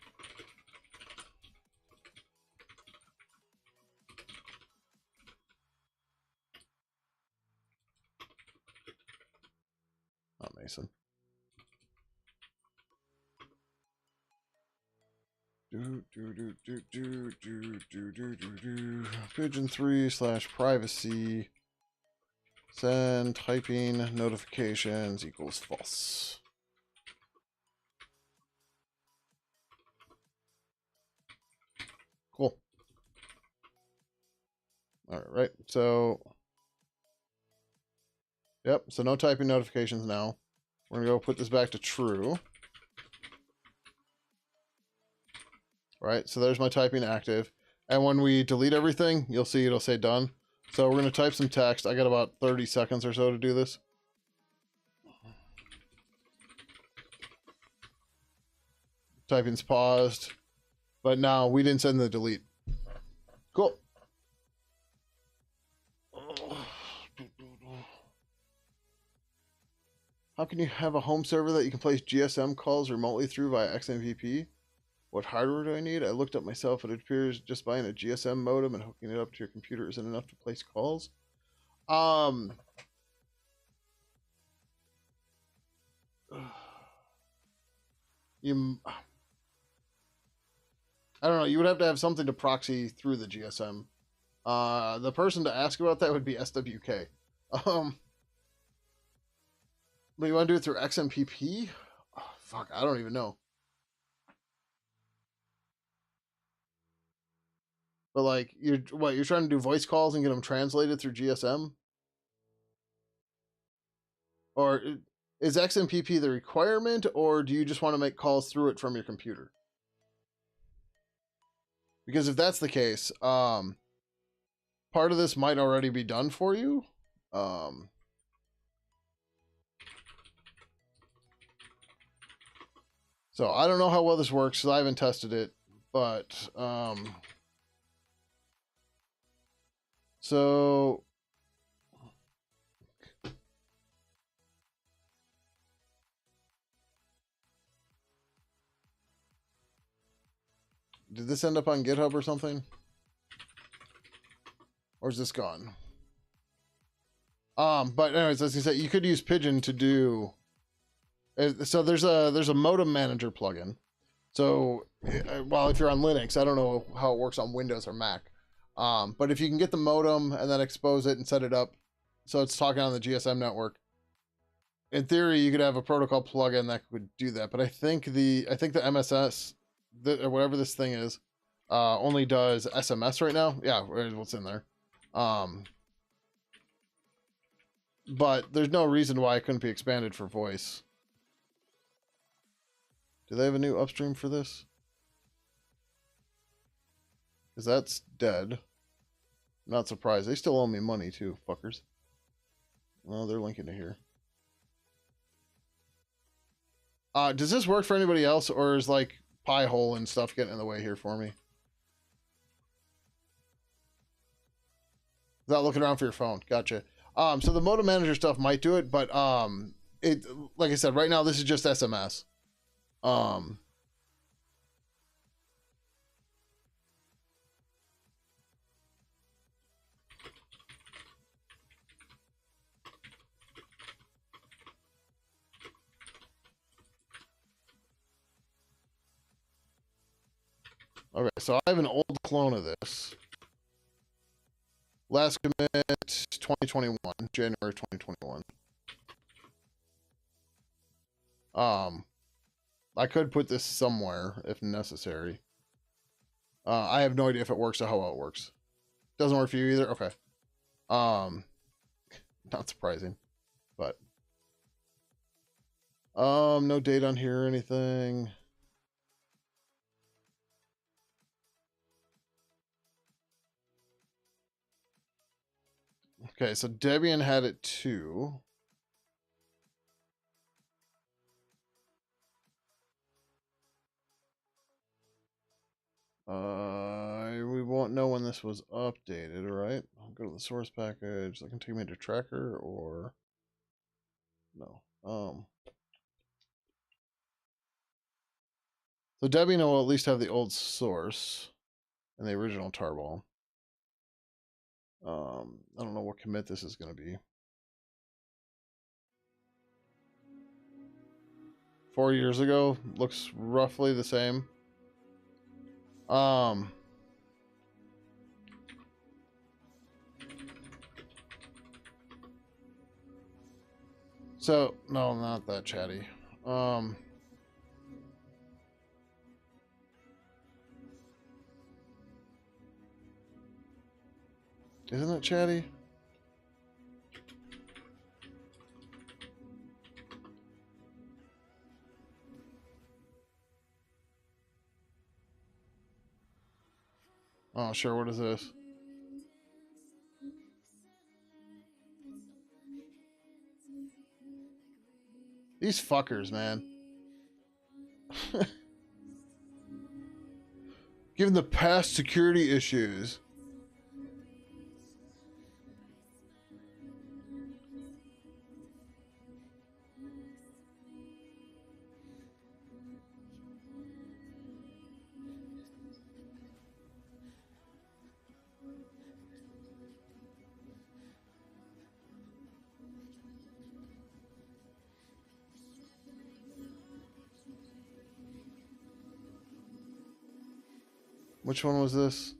Not Mason. Pidgin 3/privacy. Send typing notifications equals false. Cool. All right, so yep, so no typing notifications now. We're gonna go put this back to true. Right, so there's my typing active. And when we delete everything, you'll see it'll say done. So we're gonna type some text. I got about 30 seconds or so to do this. Typing's paused, but now we didn't send the delete. Cool. How can you have a home server that you can place GSM calls remotely through via XMPP? What hardware do I need? I looked up myself. It appears just buying a GSM modem and hooking it up to your computer isn't enough to place calls. I don't know. You would have to have something to proxy through the GSM. The person to ask about that would be SWK. But you want to do it through XMPP? Oh, fuck, I don't even know. But like, you're trying to do voice calls and get them translated through GSM? Or is XMPP the requirement, or do you just want to make calls through it from your computer? Because if that's the case, part of this might already be done for you. So I don't know how well this works because I haven't tested it, but so did this end up on GitHub or something? Or is this gone? But anyways, as you said, you could use Pidgin to do. So there's a modem manager plugin. So, well, if you're on Linux, I don't know how it works on Windows or Mac. But if you can get the modem and then expose it and set it up so it's talking on the GSM network, in theory, you could have a protocol plugin that would do that. But I think the MSS, or whatever this thing is, only does SMS right now. Yeah, what's in there. But there's no reason why it couldn't be expanded for voice. Do they have a new upstream for this? Because that's dead. Not surprised. They still owe me money too, fuckers. Well, they're linking to here. Does this work for anybody else, or is like Pi-hole and stuff getting in the way here for me? without looking around for your phone. Gotcha. So the modem manager stuff might do it, but it, like I said, right now this is just SMS. Okay, so I have an old clone of this. Last commit 2021, January 2021. I could put this somewhere if necessary. I have no idea if it works or how well it works. Doesn't work for you either? Okay. Not surprising, but no date on here or anything. Okay, so Debian had it too. We won't know when this was updated, right? I'll go to the source package. That can take me to tracker or no. So Debian will at least have the old source and the original tarball. I don't know what commit this is going to be. 4 years ago, looks roughly the same. So no, not that chatty. Isn't it chatty? Oh, sure. What is this? These fuckers, man. Given the past security issues. Which one was this?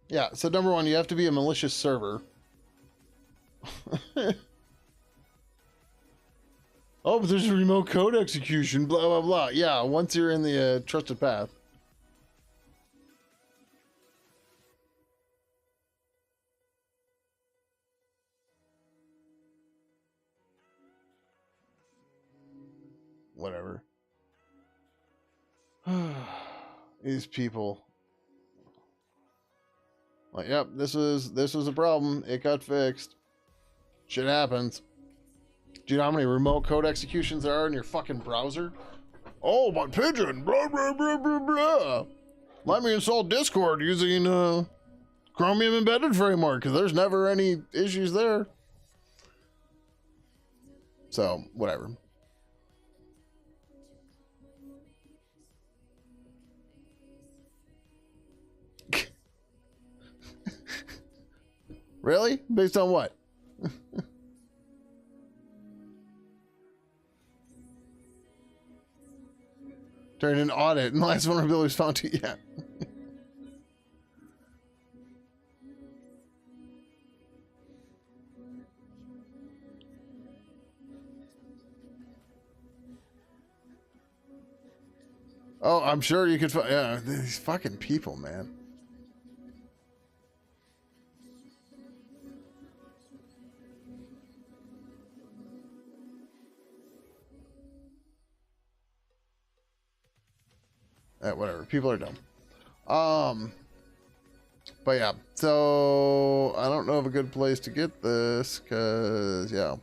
Yeah, so number one, you have to be a malicious server. Oh, but there's a remote code execution, blah, blah, blah. Yeah, once you're in the trusted path. Whatever. These people. Like, yep, this was a problem. It got fixed. Shit happens. Do you know how many remote code executions there are in your fucking browser? Oh, but Pidgin, blah, blah, blah, blah, blah. Let me install Discord using Chromium Embedded Framework, because there's never any issues there. So, whatever. Really? Based on what? During an audit, and the last vulnerability was found to, yeah. Oh, I'm sure you could, yeah, these fucking people, man. Whatever, people are dumb. But yeah, so I don't know of a good place to get this, because, yeah.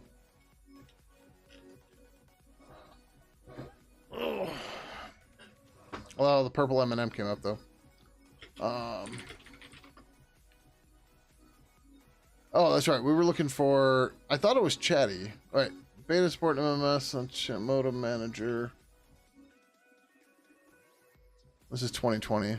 Well, the purple M&M came up, though. Oh, that's right. We were looking for... I thought it was Chatty. All right. Beta support MMS on modem manager. This is 2020.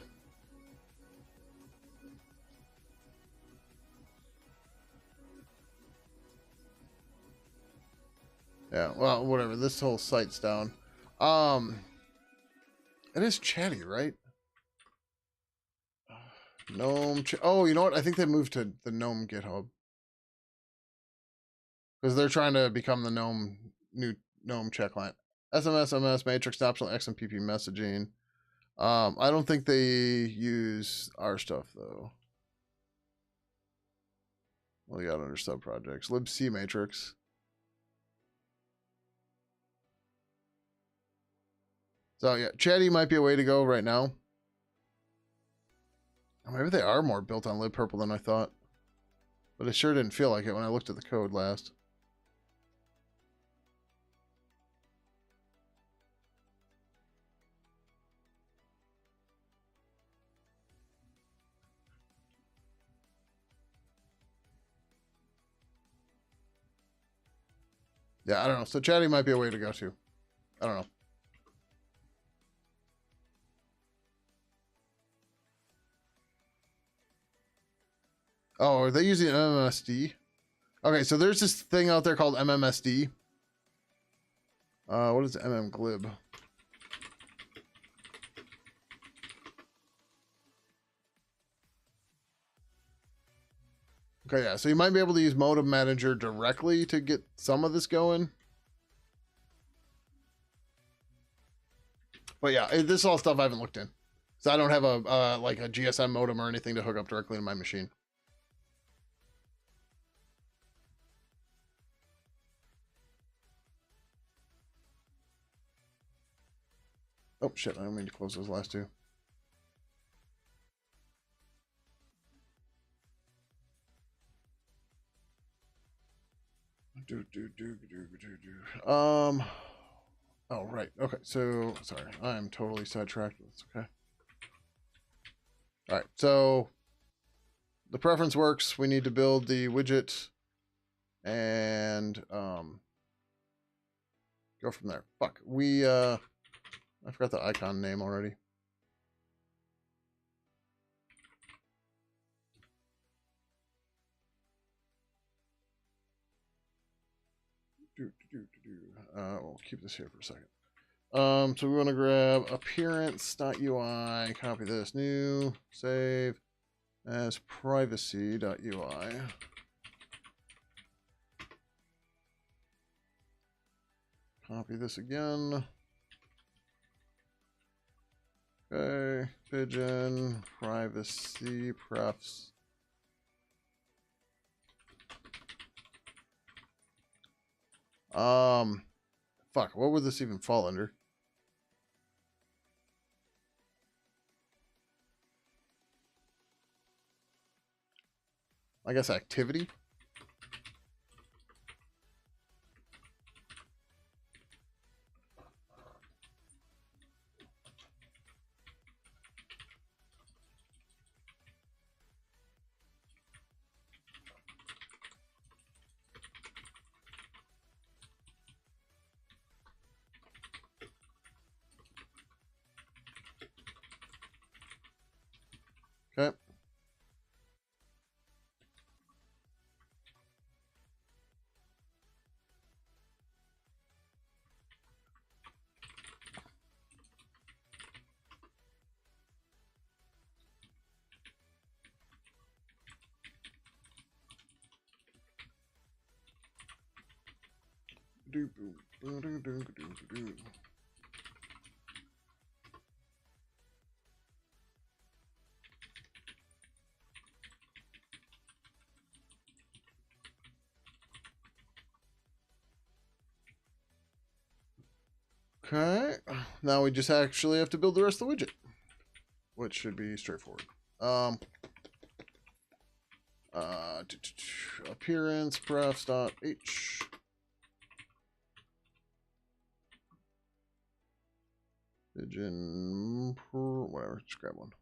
Yeah, well, whatever. This whole site's down. It is Chatty, right? Gnome. Oh, you know what? I think they moved to the Gnome GitHub. Because they're trying to become the new Gnome check client. SMS, MS, Matrix, optional XMPP messaging. I don't think they use our stuff, though. Well, you got under subprojects. libc matrix. So yeah, Chatty might be a way to go right now. Maybe they are more built on libpurple than I thought. But it sure didn't feel like it when I looked at the code last. Yeah, I don't know. So Chatty might be a way to go to. I don't know. Oh, are they using MMSD? Okay, so there's this thing out there called MMSD. What is mmglib? Okay, yeah, so you might be able to use modem manager directly to get some of this going. But yeah, this is all stuff I haven't looked in. So I don't have a like a GSM modem or anything to hook up directly to my machine. Oh shit, I don't mean to close those last two. Oh, right. Okay, so, sorry. I'm totally sidetracked. That's okay. All right, so the preference works. We need to build the widget and go from there. Fuck. I forgot the icon name already. We'll keep this here for a second. So we want to grab appearance.ui, copy this, new, save as privacy.ui. Copy this again. Okay, Pidgin, privacy, prefs. Fuck, what would this even fall under? I guess activity? Okay. Okay. Now we just actually have to build the rest of the widget, which should be straightforward. Appearance prefs dot h. Pidgin, whatever, just grab one.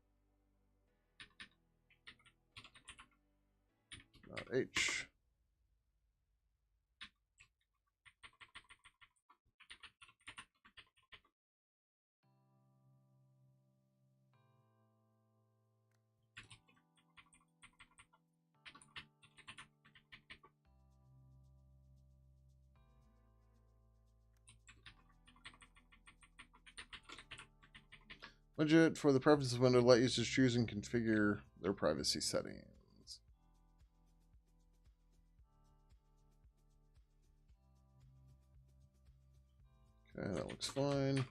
Dot h. Widget for the preferences window, let users choose and configure their privacy settings. Okay, that looks fine.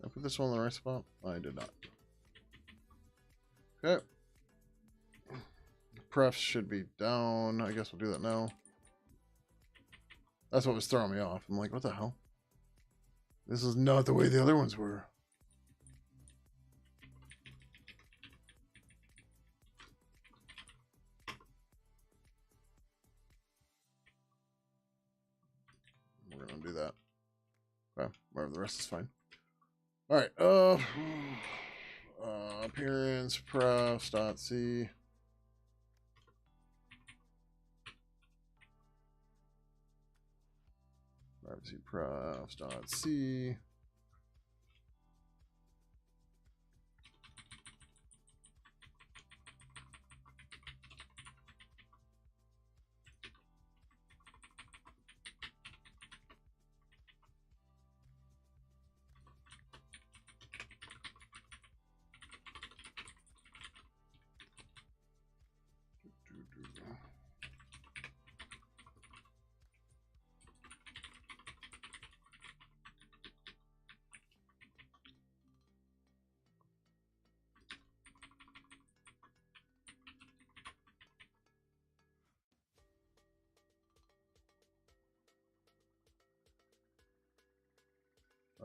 I put this one in the right spot? I did not. Okay. Prefs should be down. I guess we'll do that now. That's what was throwing me off. I'm like, what the hell? This is not the way the other ones were. We're gonna do that. Okay, whatever, the rest is fine. All right. Appearance prefs dot c. Privacy prefs dot c.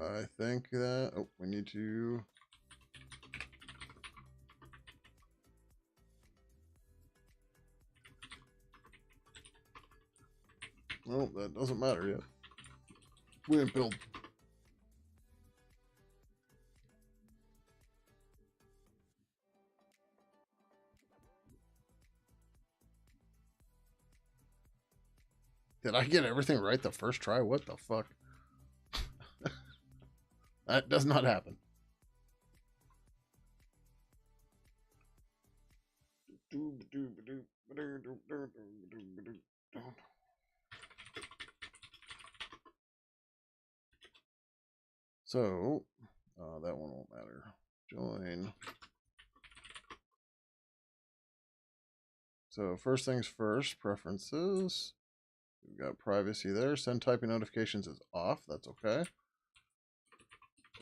I think that we need to. Well, that doesn't matter yet. We didn't build. Did I get everything right the first try? What the fuck? That does not happen. So, that one won't matter. Join. So first things first, preferences. We've got privacy there. Send typing notifications is off. That's okay.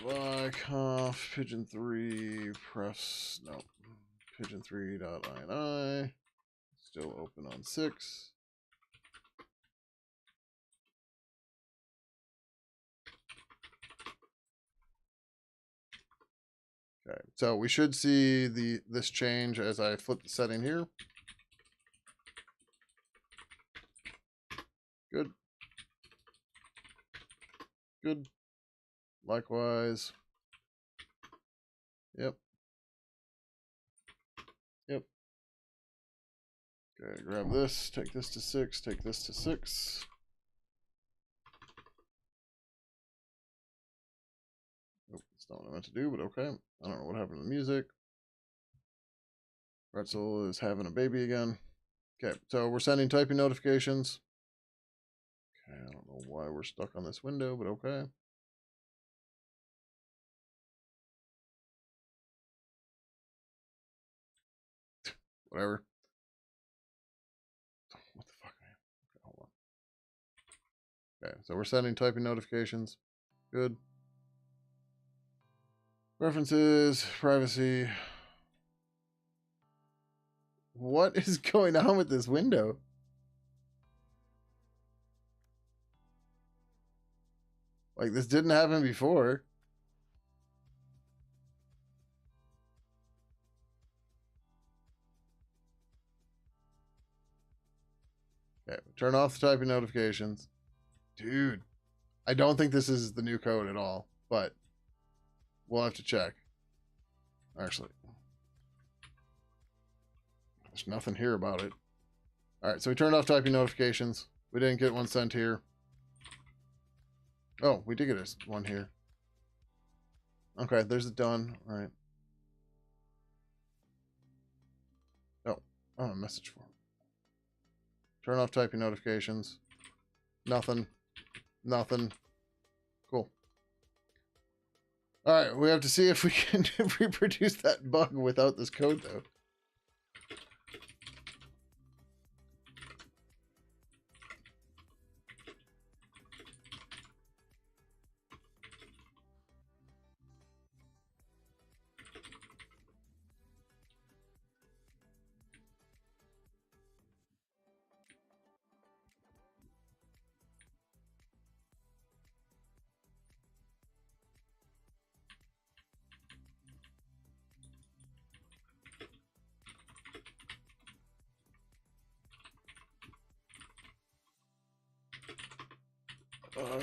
Like off Pidgin 3 press no Pidgin 3.ini still open on 6. Okay, so we should see this change as I flip the setting here. Good. Good. Likewise. Yep. Yep. Okay, grab this, take this to 6, take this to 6. Oh, that's not what I meant to do, but okay. I don't know what happened to the music. Pretzel is having a baby again. Okay, so we're sending typing notifications. Okay, I don't know why we're stuck on this window, but okay. Whatever. What the fuck, man? Okay, hold on. Okay, so we're sending typing notifications. Good. Preferences, privacy. What is going on with this window? Like, this didn't happen before. Okay, turn off the typing notifications. Dude, I don't think this is the new code at all, but we'll have to check. Actually, there's nothing here about it. All right, so we turned off typing notifications. We didn't get one sent here. Oh, we did get one here. Okay, there's a done. All right. Oh, a message form. Turn off typing notifications. Nothing. Nothing. Cool. All right, we have to see if we can reproduce that bug without this code, though.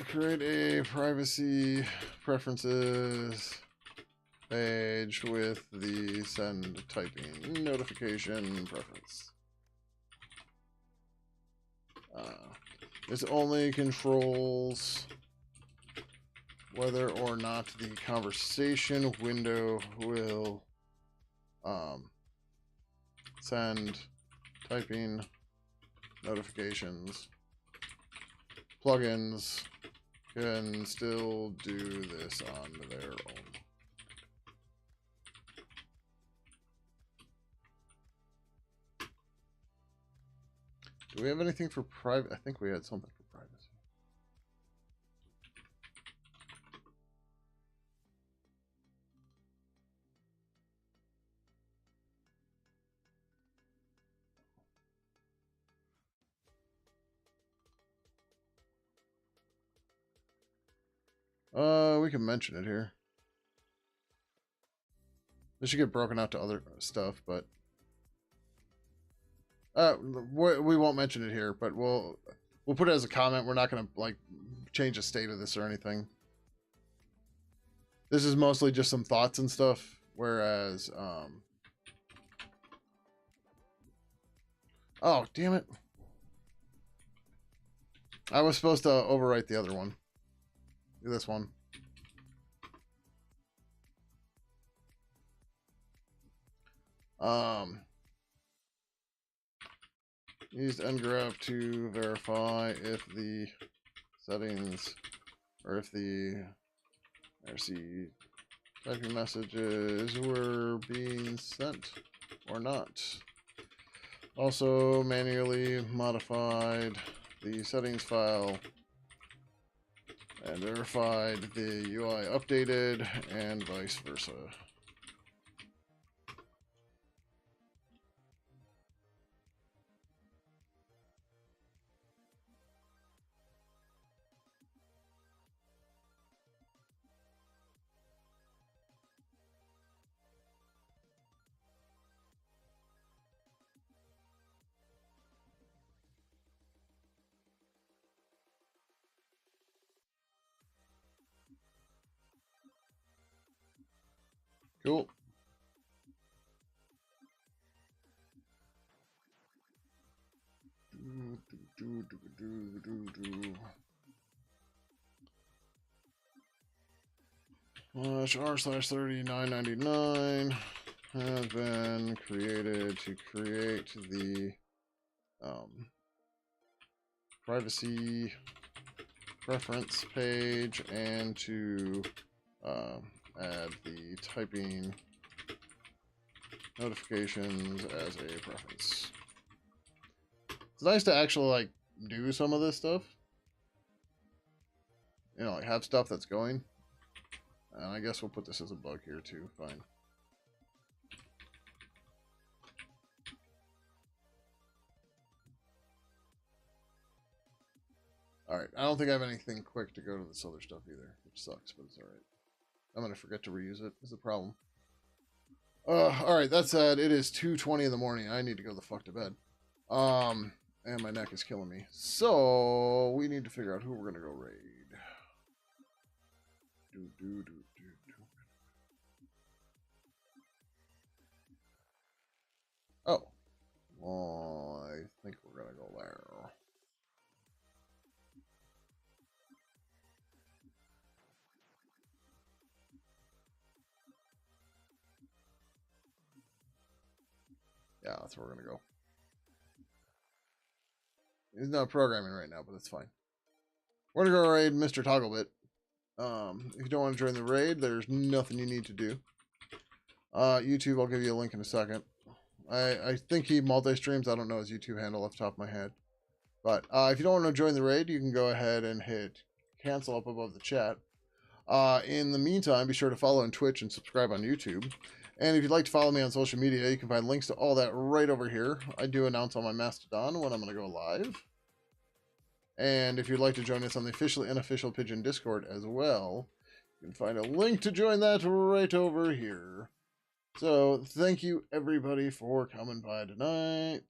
Create a privacy preferences page with the send typing notification preference. This only controls whether or not the conversation window will send typing notifications. Plugins can still do this on their own. Do we have anything for private? I think we had something for privacy. We can mention it here. This should get broken out to other stuff, but we won't mention it here. But we'll put it as a comment. We're not gonna like change the state of this or anything. This is mostly just some thoughts and stuff. Whereas, oh damn it! I was supposed to overwrite the other one. This one. Used ngraph to verify if the settings or if the RC typing messages were being sent or not. Also manually modified the settings file and verified the UI updated and vice versa. Cool. R/39.99. has been created to create the privacy preference page and to add the typing notifications as a preference. It's nice to actually like do some of this stuff. You know, like have stuff that's going. And I guess we'll put this as a bug here too. Fine. Alright, I don't think I have anything quick to go to this other stuff either, which sucks, but it's alright. I'm going to forget to reuse it, is the problem. Alright, that said, it is 2:20 in the morning. I need to go the fuck to bed. And my neck is killing me. So, we need to figure out who we're going to go raid. Oh. Well, I think we're going to go there. Yeah, that's where we're going to go. He's not programming right now, but that's fine. We're going to go raid Mr. Togglebit. If you don't want to join the raid, there's nothing you need to do. YouTube, I'll give you a link in a second. I think he multi-streams. I don't know his YouTube handle off the top of my head. But if you don't want to join the raid, you can go ahead and hit cancel up above the chat. In the meantime, be sure to follow on Twitch and subscribe on YouTube. And if you'd like to follow me on social media, you can find links to all that right over here. I do announce on my Mastodon when I'm going to go live. And if you'd like to join us on the officially unofficial Pidgin Discord as well, you can find a link to join that right over here. So, thank you everybody for coming by tonight.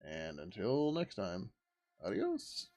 And until next time, adios.